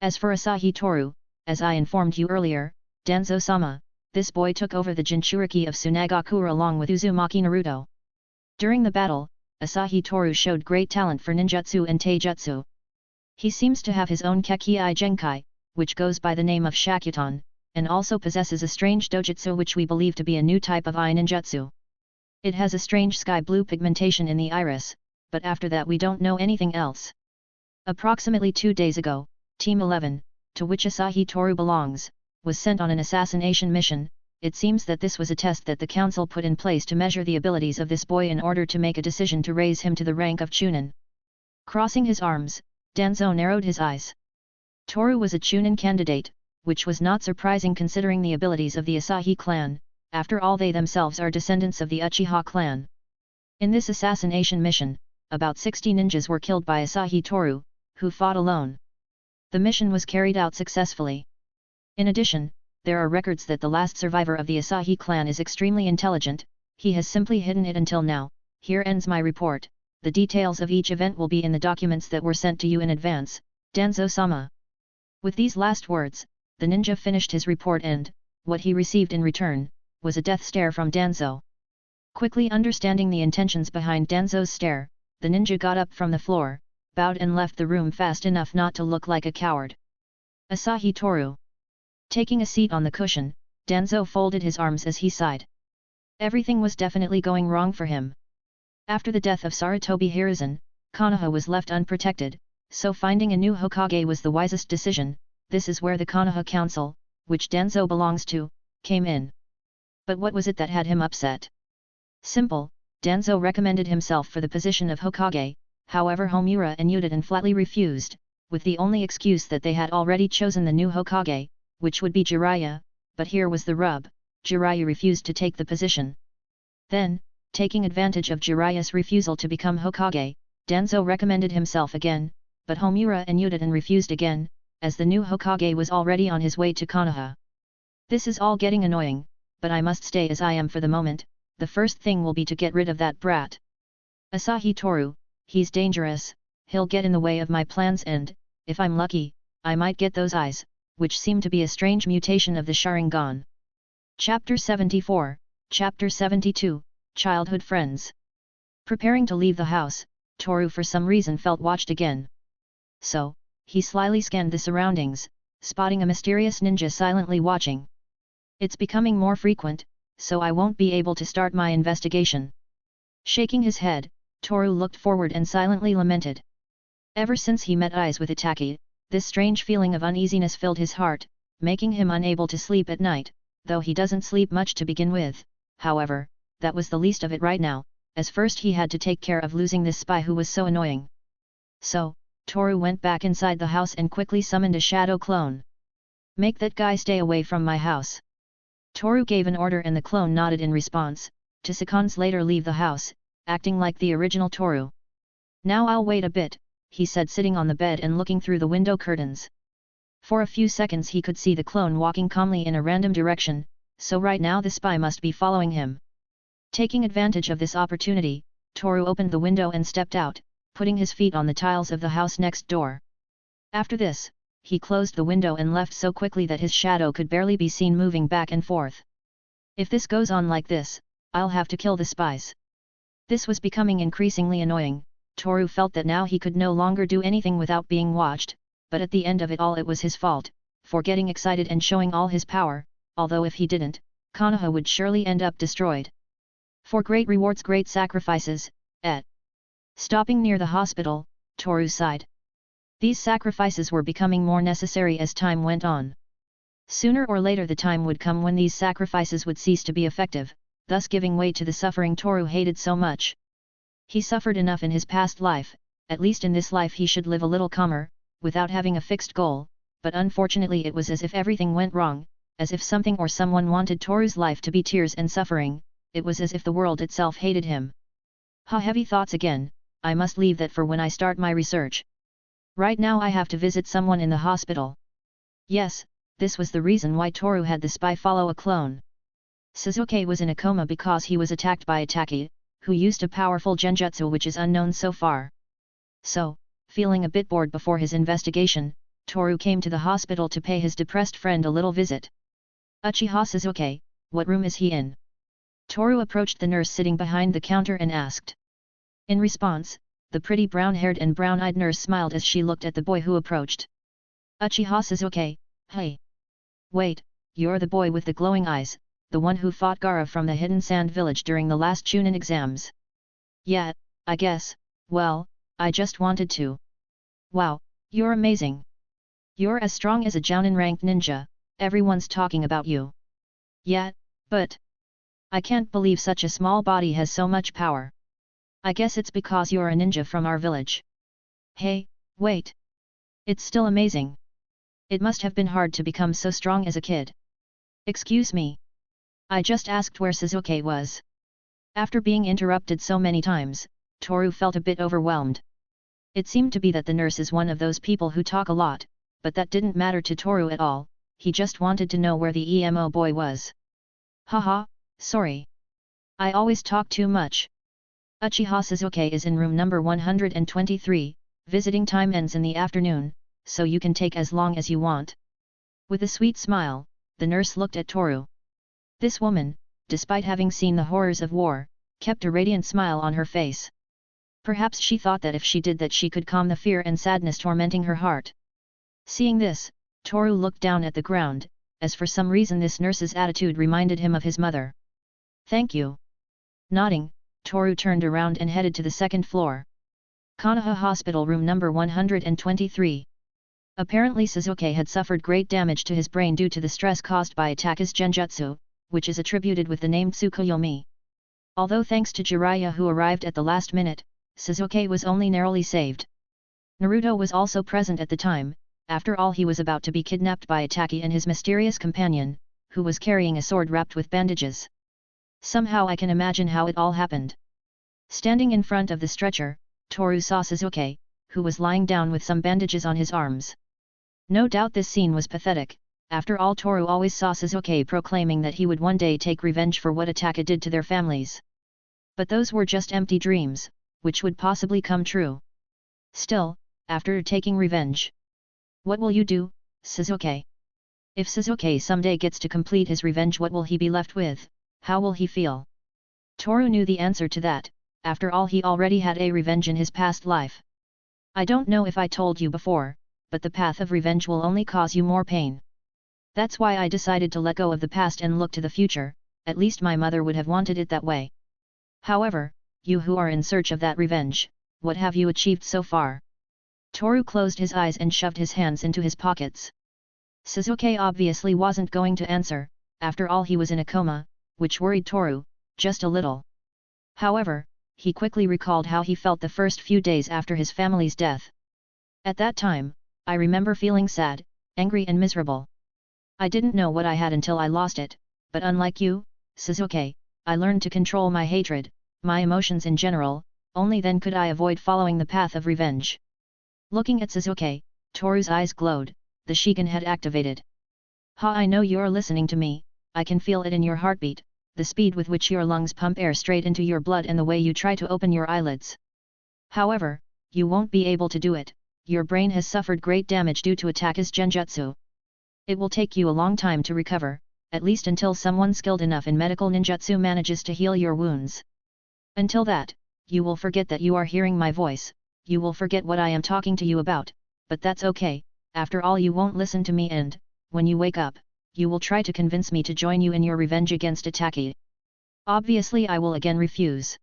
As for Asahi Toru, as I informed you earlier, Danzo-sama, this boy took over the Jinchuriki of Tsunagakura along with Uzumaki Naruto. During the battle, Asahi Toru showed great talent for ninjutsu and taijutsu. He seems to have his own Kekkei Genkai, which goes by the name of Shakuton, and also possesses a strange dojutsu which we believe to be a new type of eye ninjutsu. It has a strange sky blue pigmentation in the iris, but after that we don't know anything else. Approximately 2 days ago, Team 11, to which Asahi Toru belongs, was sent on an assassination mission. It seems that this was a test that the council put in place to measure the abilities of this boy in order to make a decision to raise him to the rank of chunin. Crossing his arms, Danzo narrowed his eyes. Toru was a chunin candidate, which was not surprising considering the abilities of the Asahi clan. After all, they themselves are descendants of the Uchiha clan. In this assassination mission, about 60 ninjas were killed by Asahi Toru, who fought alone. The mission was carried out successfully. In addition, there are records that the last survivor of the Asahi clan is extremely intelligent. He has simply hidden it until now. Here ends my report. The details of each event will be in the documents that were sent to you in advance, Danzo-sama. With these last words, the ninja finished his report and, what he received in return, was a death stare from Danzo. Quickly understanding the intentions behind Danzo's stare, the ninja got up from the floor, bowed and left the room fast enough not to look like a coward. Asahi Toru. Taking a seat on the cushion, Danzo folded his arms as he sighed. Everything was definitely going wrong for him. After the death of Sarutobi Hiruzen, Konoha was left unprotected, so finding a new Hokage was the wisest decision. This is where the Konoha Council, which Danzo belongs to, came in. But what was it that had him upset? Simple, Danzo recommended himself for the position of Hokage, however Homura and Yudin flatly refused, with the only excuse that they had already chosen the new Hokage, which would be Jiraiya, but here was the rub, Jiraiya refused to take the position. Then, taking advantage of Jiraiya's refusal to become Hokage, Danzo recommended himself again, but Homura and Yudin refused again, as the new Hokage was already on his way to Konoha. This is all getting annoying, but I must stay as I am for the moment. The first thing will be to get rid of that brat. Asahi Toru, he's dangerous, he'll get in the way of my plans and, if I'm lucky, I might get those eyes, which seem to be a strange mutation of the Sharingan. Chapter 74, Chapter 72, Childhood Friends. Preparing to leave the house, Toru for some reason felt watched again. So, he slyly scanned the surroundings, spotting a mysterious ninja silently watching. It's becoming more frequent, so I won't be able to start my investigation. Shaking his head, Toru looked forward and silently lamented. Ever since he met eyes with Itachi, this strange feeling of uneasiness filled his heart, making him unable to sleep at night, though he doesn't sleep much to begin with. However, that was the least of it right now, as first he had to take care of losing this spy who was so annoying. So, Toru went back inside the house and quickly summoned a shadow clone. Make that guy stay away from my house. Toru gave an order and the clone nodded in response. 2 seconds later leave the house, acting like the original Toru. Now I'll wait a bit, he said sitting on the bed and looking through the window curtains. For a few seconds he could see the clone walking calmly in a random direction, so right now the spy must be following him. Taking advantage of this opportunity, Toru opened the window and stepped out, putting his feet on the tiles of the house next door. After this, he closed the window and left so quickly that his shadow could barely be seen moving back and forth. If this goes on like this, I'll have to kill the spies. This was becoming increasingly annoying. Toru felt that now he could no longer do anything without being watched, but at the end of it all it was his fault, for getting excited and showing all his power, although if he didn't, Konoha would surely end up destroyed. For great rewards great sacrifices, et. Stopping near the hospital, Toru sighed. These sacrifices were becoming more necessary as time went on. Sooner or later the time would come when these sacrifices would cease to be effective, thus giving way to the suffering Toru hated so much. He suffered enough in his past life, at least in this life he should live a little calmer, without having a fixed goal, but unfortunately it was as if everything went wrong, as if something or someone wanted Toru's life to be tears and suffering, it was as if the world itself hated him. Heavy thoughts again, I must leave that for when I start my research. Right now I have to visit someone in the hospital. Yes, this was the reason why Toru had the spy follow a clone. Sasuke was in a coma because he was attacked by Itaki, who used a powerful genjutsu which is unknown so far. So, feeling a bit bored before his investigation, Toru came to the hospital to pay his depressed friend a little visit. Uchiha Sasuke, what room is he in? Toru approached the nurse sitting behind the counter and asked. In response, the pretty brown-haired and brown-eyed nurse smiled as she looked at the boy who approached. Uchiha Sasuke, hey! Wait, you're the boy with the glowing eyes, the one who fought Gaara from the Hidden Sand Village during the last chunin exams. Yeah, I guess, well, I just wanted to. Wow, you're amazing. You're as strong as a Jounin-ranked ninja, everyone's talking about you. Yeah, but I can't believe such a small body has so much power. I guess it's because you're a ninja from our village. Hey, wait. It's still amazing. It must have been hard to become so strong as a kid. Excuse me. I just asked where Sasuke was. After being interrupted so many times, Toru felt a bit overwhelmed. It seemed to be that the nurse is one of those people who talk a lot, but that didn't matter to Toru at all, he just wanted to know where the emo boy was. Haha, sorry. I always talk too much. Uchiha Sasuke is in room number 123, visiting time ends in the afternoon, so you can take as long as you want. With a sweet smile, the nurse looked at Toru. This woman, despite having seen the horrors of war, kept a radiant smile on her face. Perhaps she thought that if she did that she could calm the fear and sadness tormenting her heart. Seeing this, Toru looked down at the ground, as for some reason this nurse's attitude reminded him of his mother. Thank you. Nodding, Toru turned around and headed to the second floor. Konoha Hospital room number 123. Apparently Sasuke had suffered great damage to his brain due to the stress caused by Itaka's genjutsu, which is attributed with the name Tsukuyomi. Although thanks to Jiraiya who arrived at the last minute, Sasuke was only narrowly saved. Naruto was also present at the time, after all he was about to be kidnapped by Itaki and his mysterious companion, who was carrying a sword wrapped with bandages. Somehow I can imagine how it all happened. Standing in front of the stretcher, Toru saw Sasuke, who was lying down with some bandages on his arms. No doubt this scene was pathetic, after all Toru always saw Sasuke proclaiming that he would one day take revenge for what Itaka did to their families. But those were just empty dreams, which would possibly come true. Still, after taking revenge, what will you do, Sasuke? If Sasuke someday gets to complete his revenge, what will he be left with? How will he feel? Toru knew the answer to that, after all he already had a revenge in his past life. I don't know if I told you before, but the path of revenge will only cause you more pain. That's why I decided to let go of the past and look to the future, at least my mother would have wanted it that way. However, you who are in search of that revenge, what have you achieved so far? Toru closed his eyes and shoved his hands into his pockets. Sasuke obviously wasn't going to answer, after all he was in a coma, which worried Toru, just a little. However, he quickly recalled how he felt the first few days after his family's death. At that time, I remember feeling sad, angry and miserable. I didn't know what I had until I lost it, but unlike you, Sasuke, I learned to control my hatred, my emotions in general, only then could I avoid following the path of revenge. Looking at Sasuke, Toru's eyes glowed, the Shakuton had activated. I know you're listening to me, I can feel it in your heartbeat, the speed with which your lungs pump air straight into your blood and the way you try to open your eyelids. However, you won't be able to do it, your brain has suffered great damage due to Ataka's genjutsu. It will take you a long time to recover, at least until someone skilled enough in medical ninjutsu manages to heal your wounds. Until that, you will forget that you are hearing my voice, you will forget what I am talking to you about, but that's okay, after all you won't listen to me and, when you wake up, you will try to convince me to join you in your revenge against Ataki. Obviously I will again refuse.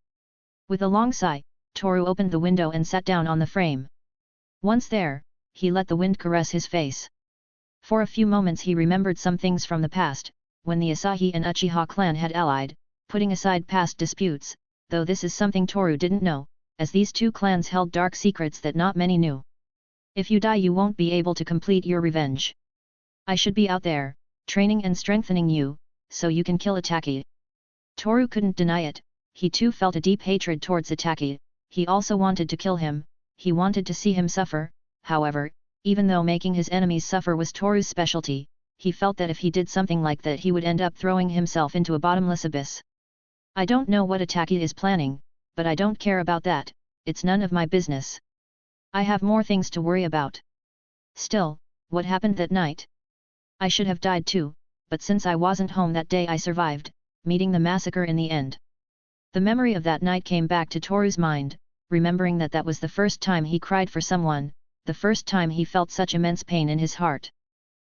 With a long sigh, Toru opened the window and sat down on the frame. Once there, he let the wind caress his face. For a few moments he remembered some things from the past, when the Asahi and Uchiha clan had allied, putting aside past disputes, though this is something Toru didn't know, as these two clans held dark secrets that not many knew. If you die you won't be able to complete your revenge. I should be out there, training and strengthening you, so you can kill Ataki. Toru couldn't deny it, he too felt a deep hatred towards Ataki, he also wanted to kill him, he wanted to see him suffer, however, even though making his enemies suffer was Toru's specialty, he felt that if he did something like that he would end up throwing himself into a bottomless abyss. I don't know what Ataki is planning, but I don't care about that, it's none of my business. I have more things to worry about. Still, what happened that night? I should have died too, but since I wasn't home that day I survived, meeting the massacre in the end. The memory of that night came back to Toru's mind, remembering that that was the first time he cried for someone, the first time he felt such immense pain in his heart.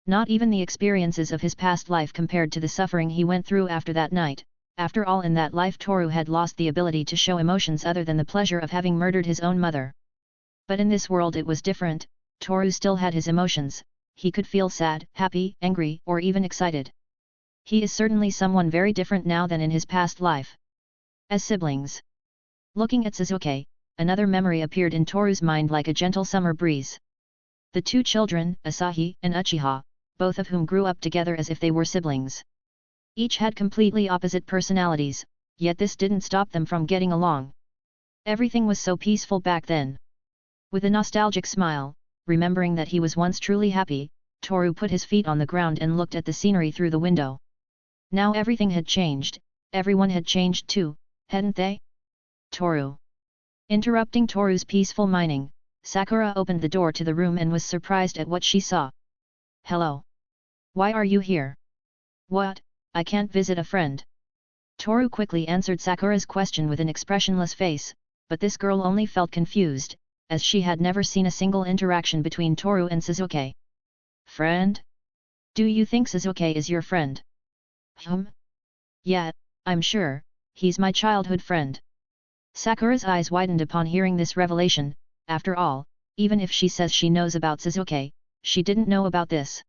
Not even the experiences of his past life compared to the suffering he went through after that night. After all, in that life Toru had lost the ability to show emotions other than the pleasure of having murdered his own mother. But in this world it was different, Toru still had his emotions, he could feel sad, happy, angry, or even excited. He is certainly someone very different now than in his past life. As siblings. Looking at Suzuki, another memory appeared in Toru's mind like a gentle summer breeze. The two children, Asahi and Uchiha, both of whom grew up together as if they were siblings. Each had completely opposite personalities, yet this didn't stop them from getting along. Everything was so peaceful back then. With a nostalgic smile, remembering that he was once truly happy, Toru put his feet on the ground and looked at the scenery through the window. Now everything had changed, everyone had changed too, hadn't they? Toru. Interrupting Toru's peaceful mining, Sakura opened the door to the room and was surprised at what she saw. Hello. Why are you here? What, I can't visit a friend. Toru quickly answered Sakura's question with an expressionless face, but this girl only felt confused, as she had never seen a single interaction between Toru and Suzuki. Friend? Do you think Suzuki is your friend? Yeah, I'm sure, he's my childhood friend. Sakura's eyes widened upon hearing this revelation. After all, even if she says she knows about Suzuki, she didn't know about this.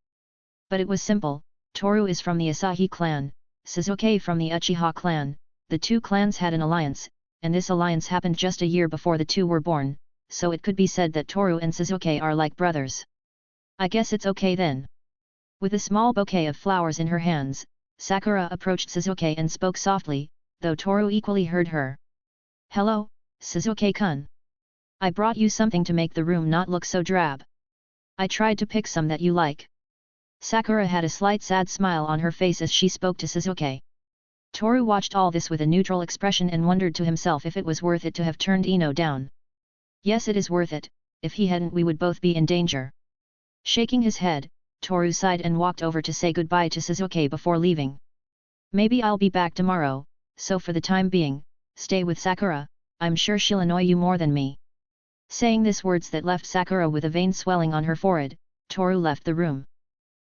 But it was simple, Toru is from the Asahi clan, Suzuki from the Uchiha clan, the two clans had an alliance, and this alliance happened just a year before the two were born, so it could be said that Toru and Suzuki are like brothers. I guess it's okay then. With a small bouquet of flowers in her hands, Sakura approached Suzuki and spoke softly, though Toru equally heard her. Hello, Suzuki-kun. I brought you something to make the room not look so drab. I tried to pick some that you like. Sakura had a slight sad smile on her face as she spoke to Suzuki. Toru watched all this with a neutral expression and wondered to himself if it was worth it to have turned Ino down. Yes, it is worth it, if he hadn't we would both be in danger. Shaking his head, Toru sighed and walked over to say goodbye to Suzuki before leaving. Maybe I'll be back tomorrow, so for the time being, stay with Sakura, I'm sure she'll annoy you more than me. Saying this words that left Sakura with a vein swelling on her forehead, Toru left the room.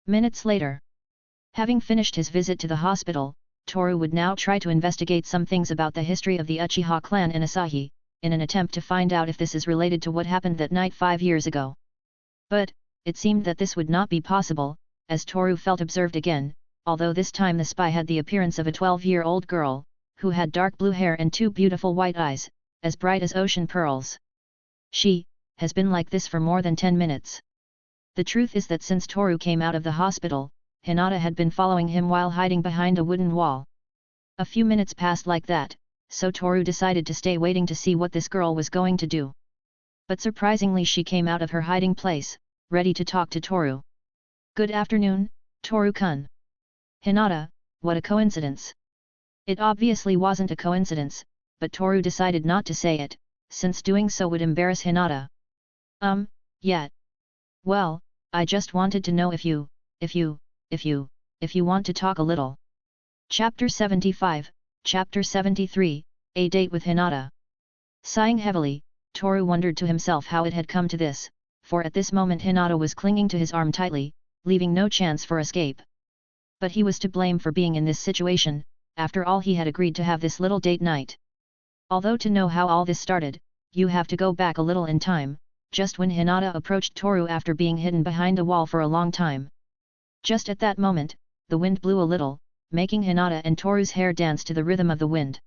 Minutes later. Having finished his visit to the hospital, Toru would now try to investigate some things about the history of the Uchiha clan in Asahi, in an attempt to find out if this is related to what happened that night 5 years ago. But, it seemed that this would not be possible, as Toru felt observed again, although this time the spy had the appearance of a 12-year-old girl, who had dark blue hair and two beautiful white eyes, as bright as ocean pearls. She has been like this for more than 10 minutes. The truth is that since Toru came out of the hospital, Hinata had been following him while hiding behind a wooden wall. A few minutes passed like that, so Toru decided to stay waiting to see what this girl was going to do. But surprisingly she came out of her hiding place, ready to talk to Toru. Good afternoon, Toru-kun. Hinata, what a coincidence. It obviously wasn't a coincidence, but Toru decided not to say it, since doing so would embarrass Hinata. Yet. Well, I just wanted to know if you want to talk a little. Chapter 75, Chapter 73, A Date with Hinata. Sighing heavily, Toru wondered to himself how it had come to this, for at this moment Hinata was clinging to his arm tightly, leaving no chance for escape. But he was to blame for being in this situation, after all he had agreed to have this little date night. Although to know how all this started, you have to go back a little in time, just when Hinata approached Toru after being hidden behind a wall for a long time. Just at that moment, the wind blew a little, making Hinata and Toru's hair dance to the rhythm of the wind.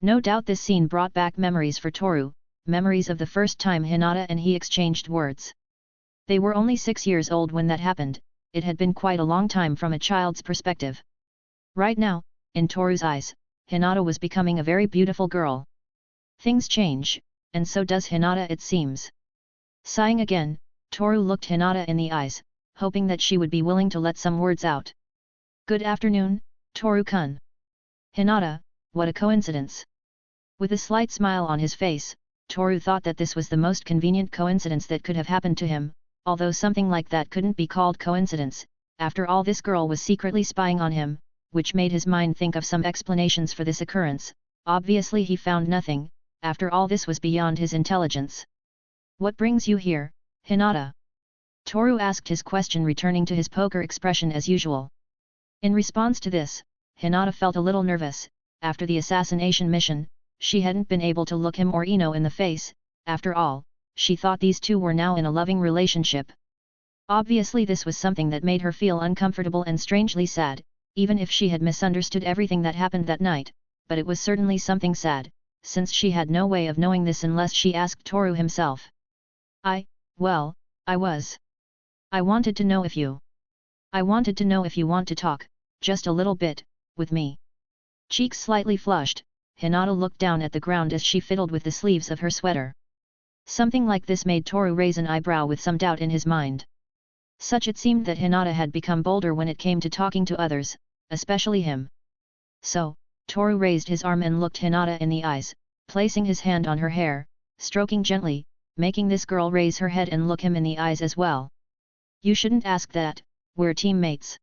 No doubt this scene brought back memories for Toru, memories of the first time Hinata and he exchanged words. They were only 6 years old when that happened, it had been quite a long time from a child's perspective. Right now, in Toru's eyes, Hinata was becoming a very beautiful girl. Things change, and so does Hinata it seems. Sighing again, Toru looked Hinata in the eyes, hoping that she would be willing to let some words out. Good afternoon, Toru-kun. Hinata, what a coincidence. With a slight smile on his face, Toru thought that this was the most convenient coincidence that could have happened to him, although something like that couldn't be called coincidence, after all this girl was secretly spying on him, which made his mind think of some explanations for this occurrence. Obviously he found nothing, after all this was beyond his intelligence. What brings you here, Hinata? Toru asked his question, returning to his poker expression as usual. In response to this, Hinata felt a little nervous. After the assassination mission, she hadn't been able to look him or Ino in the face. After all, she thought these two were now in a loving relationship. Obviously this was something that made her feel uncomfortable and strangely sad, even if she had misunderstood everything that happened that night, but it was certainly something sad, since she had no way of knowing this unless she asked Toru himself. I wanted to know if you want to talk, just a little bit, with me. Cheeks slightly flushed, Hinata looked down at the ground as she fiddled with the sleeves of her sweater. Something like this made Toru raise an eyebrow with some doubt in his mind. Such it seemed that Hinata had become bolder when it came to talking to others, especially him. So, Toru raised his arm and looked Hinata in the eyes, placing his hand on her hair, stroking gently, making this girl raise her head and look him in the eyes as well. You shouldn't ask that, we're teammates.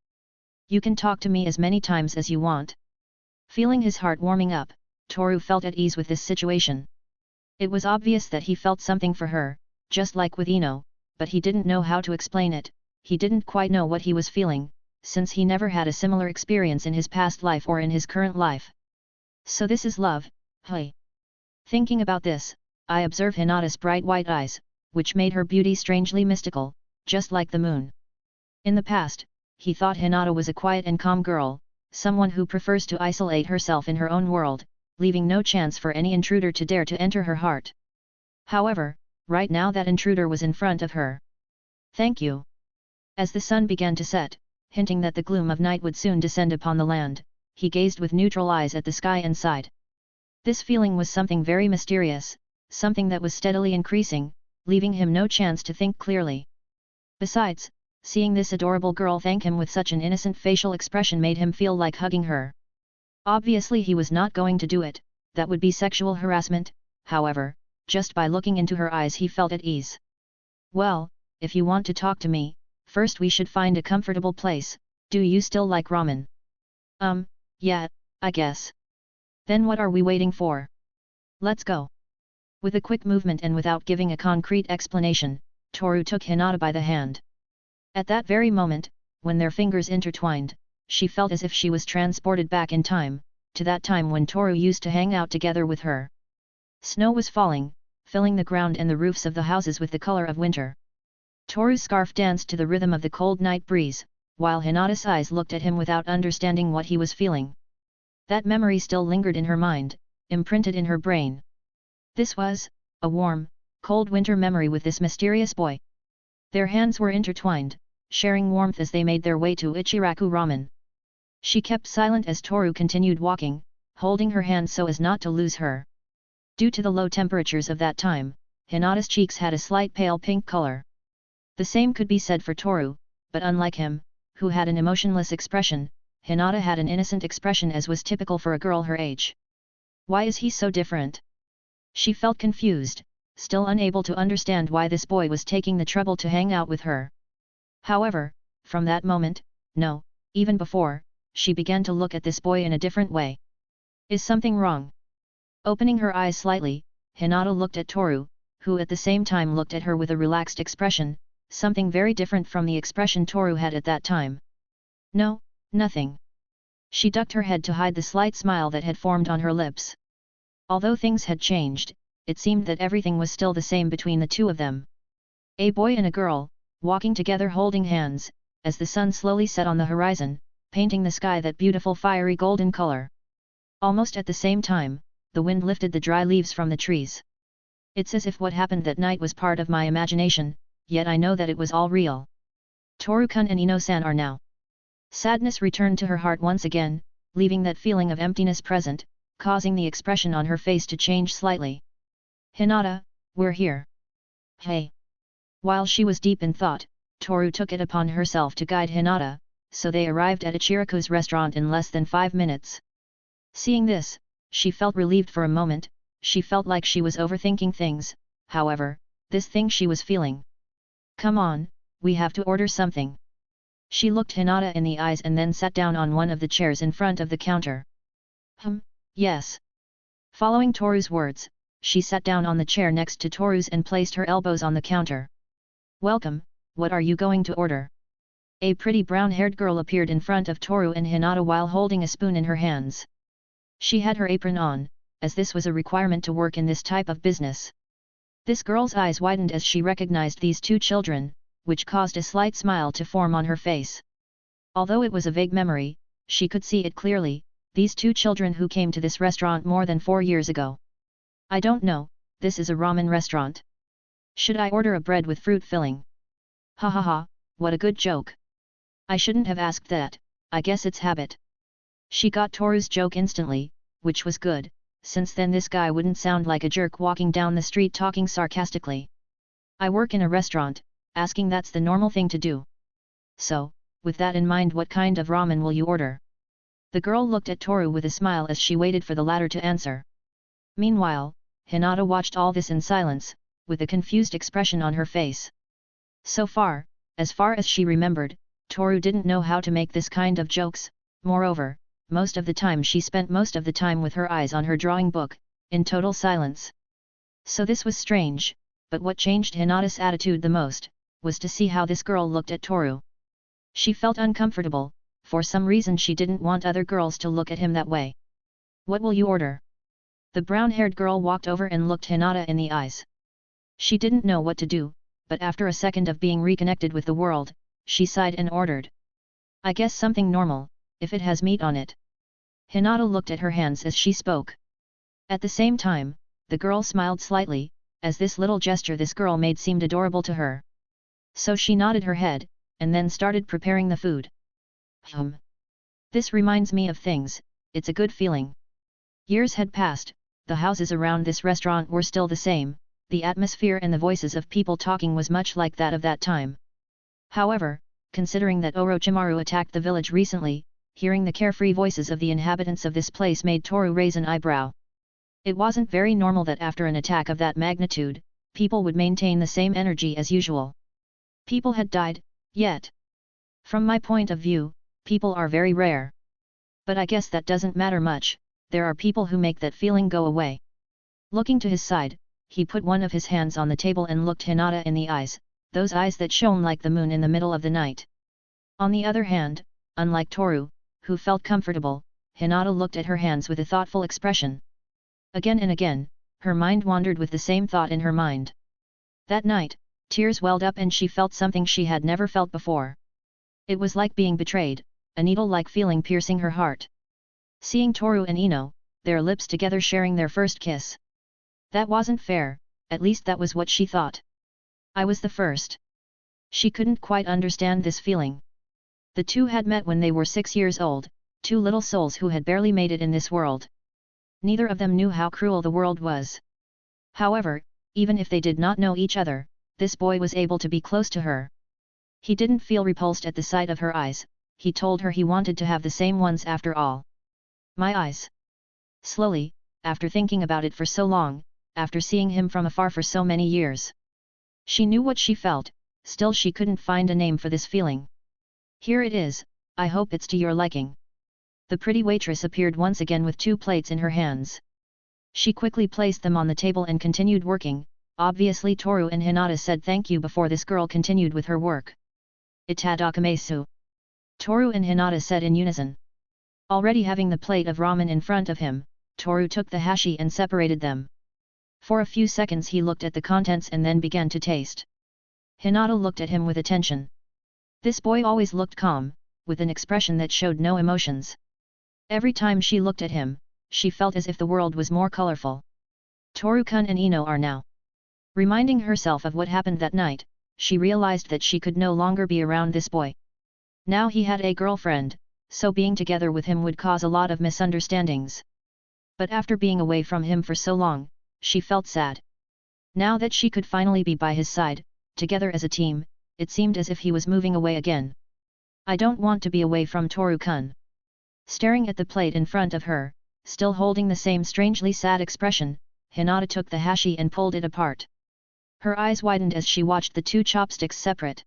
You can talk to me as many times as you want. Feeling his heart warming up, Toru felt at ease with this situation. It was obvious that he felt something for her, just like with Ino, but he didn't know how to explain it. He didn't quite know what he was feeling, since he never had a similar experience in his past life or in his current life. So this is love, hey? Thinking about this, I observe Hinata's bright white eyes, which made her beauty strangely mystical, just like the moon. In the past, he thought Hinata was a quiet and calm girl, someone who prefers to isolate herself in her own world, leaving no chance for any intruder to dare to enter her heart. However, right now that intruder was in front of her. Thank you. As the sun began to set, hinting that the gloom of night would soon descend upon the land, he gazed with neutral eyes at the sky and sighed. This feeling was something very mysterious, something that was steadily increasing, leaving him no chance to think clearly. Besides, seeing this adorable girl thank him with such an innocent facial expression made him feel like hugging her. Obviously he was not going to do it, that would be sexual harassment, however, just by looking into her eyes he felt at ease. Well, if you want to talk to me, first we should find a comfortable place. Do you still like ramen? Yeah, I guess. Then what are we waiting for? Let's go. With a quick movement and without giving a concrete explanation, Toru took Hinata by the hand. At that very moment, when their fingers intertwined, she felt as if she was transported back in time, to that time when Toru used to hang out together with her. Snow was falling, filling the ground and the roofs of the houses with the color of winter. Toru's scarf danced to the rhythm of the cold night breeze, while Hinata's eyes looked at him without understanding what he was feeling. That memory still lingered in her mind, imprinted in her brain. This was a warm, cold winter memory with this mysterious boy. Their hands were intertwined, sharing warmth as they made their way to Ichiraku Ramen. She kept silent as Toru continued walking, holding her hand so as not to lose her. Due to the low temperatures of that time, Hinata's cheeks had a slight pale pink color. The same could be said for Toru, but unlike him, who had an emotionless expression, Hinata had an innocent expression as was typical for a girl her age. Why is he so different? She felt confused, still unable to understand why this boy was taking the trouble to hang out with her. However, from that moment, no, even before, she began to look at this boy in a different way. Is something wrong? Opening her eyes slightly, Hinata looked at Toru, who at the same time looked at her with a relaxed expression, something very different from the expression Toru had at that time. No, nothing. She ducked her head to hide the slight smile that had formed on her lips. Although things had changed, it seemed that everything was still the same between the two of them. A boy and a girl, walking together holding hands, as the sun slowly set on the horizon, painting the sky that beautiful fiery golden color. Almost at the same time, the wind lifted the dry leaves from the trees. It's as if what happened that night was part of my imagination, yet I know that it was all real. Toru-kun and Ino-san are now. Sadness returned to her heart once again, leaving that feeling of emptiness present, causing the expression on her face to change slightly. Hinata, we're here. Hey! While she was deep in thought, Toru took it upon herself to guide Hinata, so they arrived at Ichiraku's restaurant in less than 5 minutes. Seeing this, she felt relieved for a moment. She felt like she was overthinking things, however, this thing she was feeling. Come on, we have to order something. She looked Hinata in the eyes and then sat down on one of the chairs in front of the counter. Yes. Following Toru's words, she sat down on the chair next to Toru's and placed her elbows on the counter. Welcome, what are you going to order? A pretty brown-haired girl appeared in front of Toru and Hinata while holding a spoon in her hands. She had her apron on, as this was a requirement to work in this type of business. This girl's eyes widened as she recognized these two children, which caused a slight smile to form on her face. Although it was a vague memory, she could see it clearly, these two children who came to this restaurant more than 4 years ago. I don't know, this is a ramen restaurant. Should I order a bread with fruit filling? Ha ha ha, what a good joke. I shouldn't have asked that, I guess it's habit. She got Toru's joke instantly, which was good, since then this guy wouldn't sound like a jerk walking down the street talking sarcastically. I work in a restaurant, asking that's the normal thing to do. So, with that in mind, what kind of ramen will you order? The girl looked at Toru with a smile as she waited for the latter to answer. Meanwhile, Hinata watched all this in silence, with a confused expression on her face. So far as she remembered, Toru didn't know how to make this kind of jokes. Moreover, most of the time she spent most of the time with her eyes on her drawing book, in total silence. So this was strange, but what changed Hinata's attitude the most, was to see how this girl looked at Toru. She felt uncomfortable, for some reason she didn't want other girls to look at him that way. What will you order? The brown-haired girl walked over and looked Hinata in the eyes. She didn't know what to do, but after a second of being reconnected with the world, she sighed and ordered. I guess something normal, if it has meat on it. Hinata looked at her hands as she spoke. At the same time, the girl smiled slightly, as this little gesture this girl made seemed adorable to her. So she nodded her head, and then started preparing the food. This reminds me of things, it's a good feeling. Years had passed, the houses around this restaurant were still the same, the atmosphere and the voices of people talking was much like that of that time. However, considering that Orochimaru attacked the village recently, hearing the carefree voices of the inhabitants of this place made Toru raise an eyebrow. It wasn't very normal that after an attack of that magnitude, people would maintain the same energy as usual. People had died, yet. From my point of view, people are very rare. But I guess that doesn't matter much, there are people who make that feeling go away. Looking to his side, he put one of his hands on the table and looked Hinata in the eyes, those eyes that shone like the moon in the middle of the night. On the other hand, unlike Toru, who felt comfortable, Hinata looked at her hands with a thoughtful expression. Again and again, her mind wandered with the same thought in her mind. That night, tears welled up and she felt something she had never felt before. It was like being betrayed, a needle-like feeling piercing her heart. Seeing Toru and Ino, their lips together sharing their first kiss. That wasn't fair, at least that was what she thought. I was the first. She couldn't quite understand this feeling. The two had met when they were 6 years old, two little souls who had barely made it in this world. Neither of them knew how cruel the world was. However, even if they did not know each other, this boy was able to be close to her. He didn't feel repulsed at the sight of her eyes, he told her he wanted to have the same ones after all. My eyes. Slowly, after thinking about it for so long, after seeing him from afar for so many years. She knew what she felt, still she couldn't find a name for this feeling. Here it is, I hope it's to your liking. The pretty waitress appeared once again with 2 plates in her hands. She quickly placed them on the table and continued working. Obviously Toru and Hinata said thank you before this girl continued with her work. Itadakimasu. Toru and Hinata said in unison. Already having the plate of ramen in front of him, Toru took the hashi and separated them. For a few seconds he looked at the contents and then began to taste. Hinata looked at him with attention. This boy always looked calm, with an expression that showed no emotions. Every time she looked at him, she felt as if the world was more colorful. Toru-kun and Ino are now. Reminding herself of what happened that night, she realized that she could no longer be around this boy. Now he had a girlfriend, so being together with him would cause a lot of misunderstandings. But after being away from him for so long, she felt sad. Now that she could finally be by his side, together as a team, it seemed as if he was moving away again. I don't want to be away from Toru-kun. Staring at the plate in front of her, still holding the same strangely sad expression, Hinata took the hashi and pulled it apart. Her eyes widened as she watched the 2 chopsticks separate.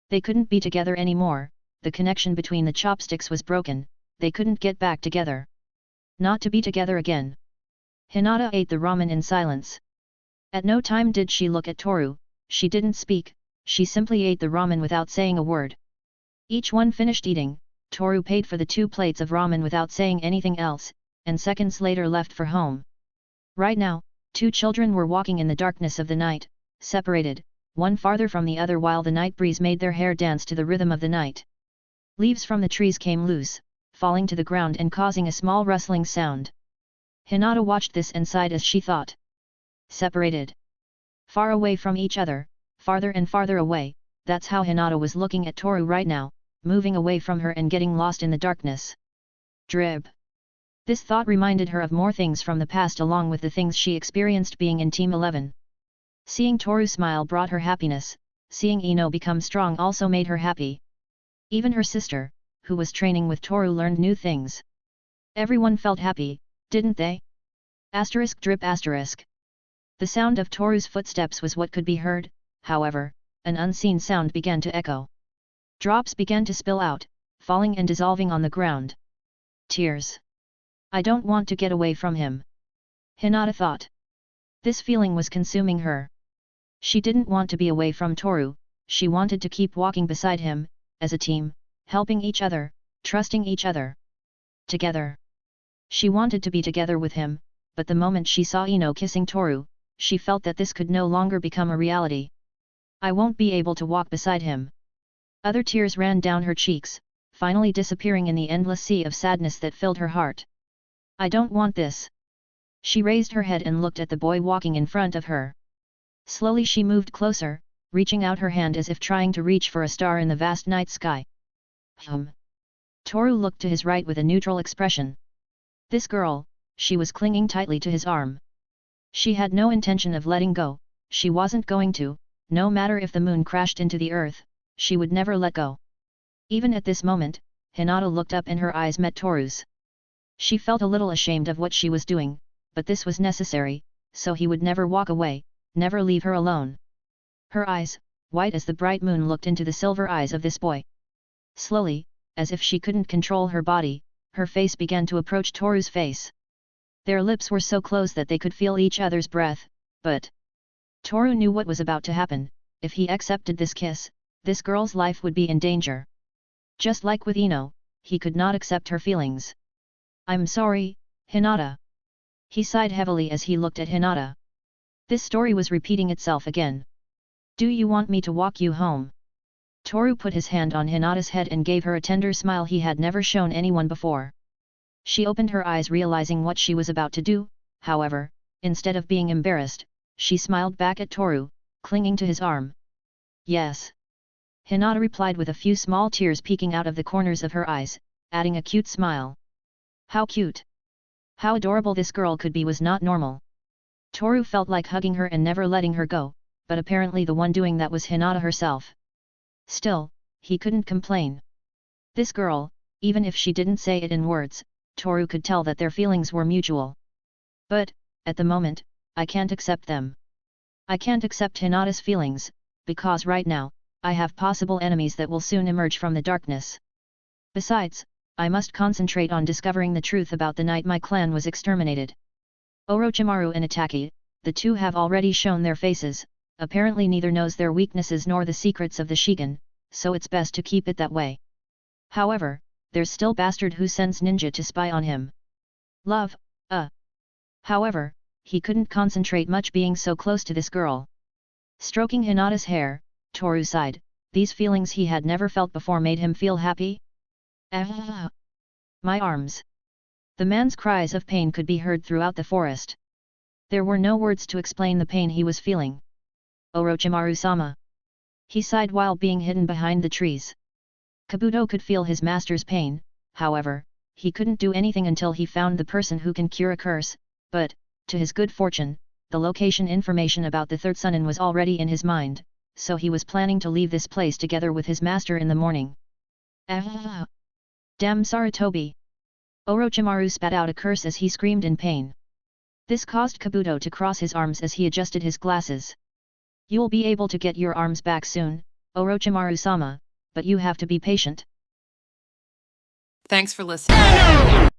They couldn't be together anymore, the connection between the chopsticks was broken, they couldn't get back together. Not to be together again. Hinata ate the ramen in silence. At no time did she look at Toru, she didn't speak, she simply ate the ramen without saying a word. Each one finished eating, Toru paid for the 2 plates of ramen without saying anything else, and seconds later left for home. Right now, 2 children were walking in the darkness of the night, separated, one farther from the other while the night breeze made their hair dance to the rhythm of the night. Leaves from the trees came loose, falling to the ground and causing a small rustling sound. Hinata watched this and sighed as she thought. Separated. Far away from each other, farther and farther away, that's how Hinata was looking at Toru right now, moving away from her and getting lost in the darkness. Drib. This thought reminded her of more things from the past along with the things she experienced being in Team 11. Seeing Toru smile brought her happiness, seeing Ino become strong also made her happy. Even her sister, who was training with Toru, learned new things. Everyone felt happy, didn't they? *drip*. The sound of Toru's footsteps was what could be heard, however, an unseen sound began to echo. Drops began to spill out, falling and dissolving on the ground. Tears. I don't want to get away from him. Hinata thought. This feeling was consuming her. She didn't want to be away from Toru, she wanted to keep walking beside him, as a team, helping each other, trusting each other. Together. She wanted to be together with him, but the moment she saw Ino kissing Toru, she felt that this could no longer become a reality. I won't be able to walk beside him. Other tears ran down her cheeks, finally disappearing in the endless sea of sadness that filled her heart. I don't want this. She raised her head and looked at the boy walking in front of her. Slowly she moved closer, reaching out her hand as if trying to reach for a star in the vast night sky. Toru looked to his right with a neutral expression. This girl, she was clinging tightly to his arm. She had no intention of letting go, she wasn't going to, no matter if the moon crashed into the earth, she would never let go. Even at this moment, Hinata looked up and her eyes met Toru's. She felt a little ashamed of what she was doing, but this was necessary, so he would never walk away, never leave her alone. Her eyes, white as the bright moon, looked into the silver eyes of this boy. Slowly, as if she couldn't control her body, her face began to approach Toru's face. Their lips were so close that they could feel each other's breath, but Toru knew what was about to happen. If he accepted this kiss, this girl's life would be in danger. Just like with Ino, he could not accept her feelings. I'm sorry, Hinata. He sighed heavily as he looked at Hinata. This story was repeating itself again. Do you want me to walk you home? Toru put his hand on Hinata's head and gave her a tender smile he had never shown anyone before. She opened her eyes realizing what she was about to do, however, instead of being embarrassed, she smiled back at Toru, clinging to his arm. Yes. Hinata replied with a few small tears peeking out of the corners of her eyes, adding a cute smile. How cute! How adorable this girl could be was not normal. Toru felt like hugging her and never letting her go, but apparently the one doing that was Hinata herself. Still, he couldn't complain. This girl, even if she didn't say it in words, Toru could tell that their feelings were mutual. But, at the moment, I can't accept them. I can't accept Hinata's feelings, because right now, I have possible enemies that will soon emerge from the darkness. Besides, I must concentrate on discovering the truth about the night my clan was exterminated. Orochimaru and Itaki, the two have already shown their faces, apparently neither knows their weaknesses nor the secrets of the Shigan, so it's best to keep it that way. However, there's still bastard who sends ninja to spy on him. Love, However, he couldn't concentrate much being so close to this girl. Stroking Hinata's hair, Toru sighed, these feelings he had never felt before made him feel happy. Ah! My arms! The man's cries of pain could be heard throughout the forest. There were no words to explain the pain he was feeling. Orochimaru-sama! He sighed while being hidden behind the trees. Kabuto could feel his master's pain, however, he couldn't do anything until he found the person who can cure a curse, but, to his good fortune, the location information about the third Chunin was already in his mind, so he was planning to leave this place together with his master in the morning. Ah! Damn Sarutobi! Orochimaru spat out a curse as he screamed in pain. This caused Kabuto to cross his arms as he adjusted his glasses. You'll be able to get your arms back soon, Orochimaru-sama, but you have to be patient. Thanks for listening.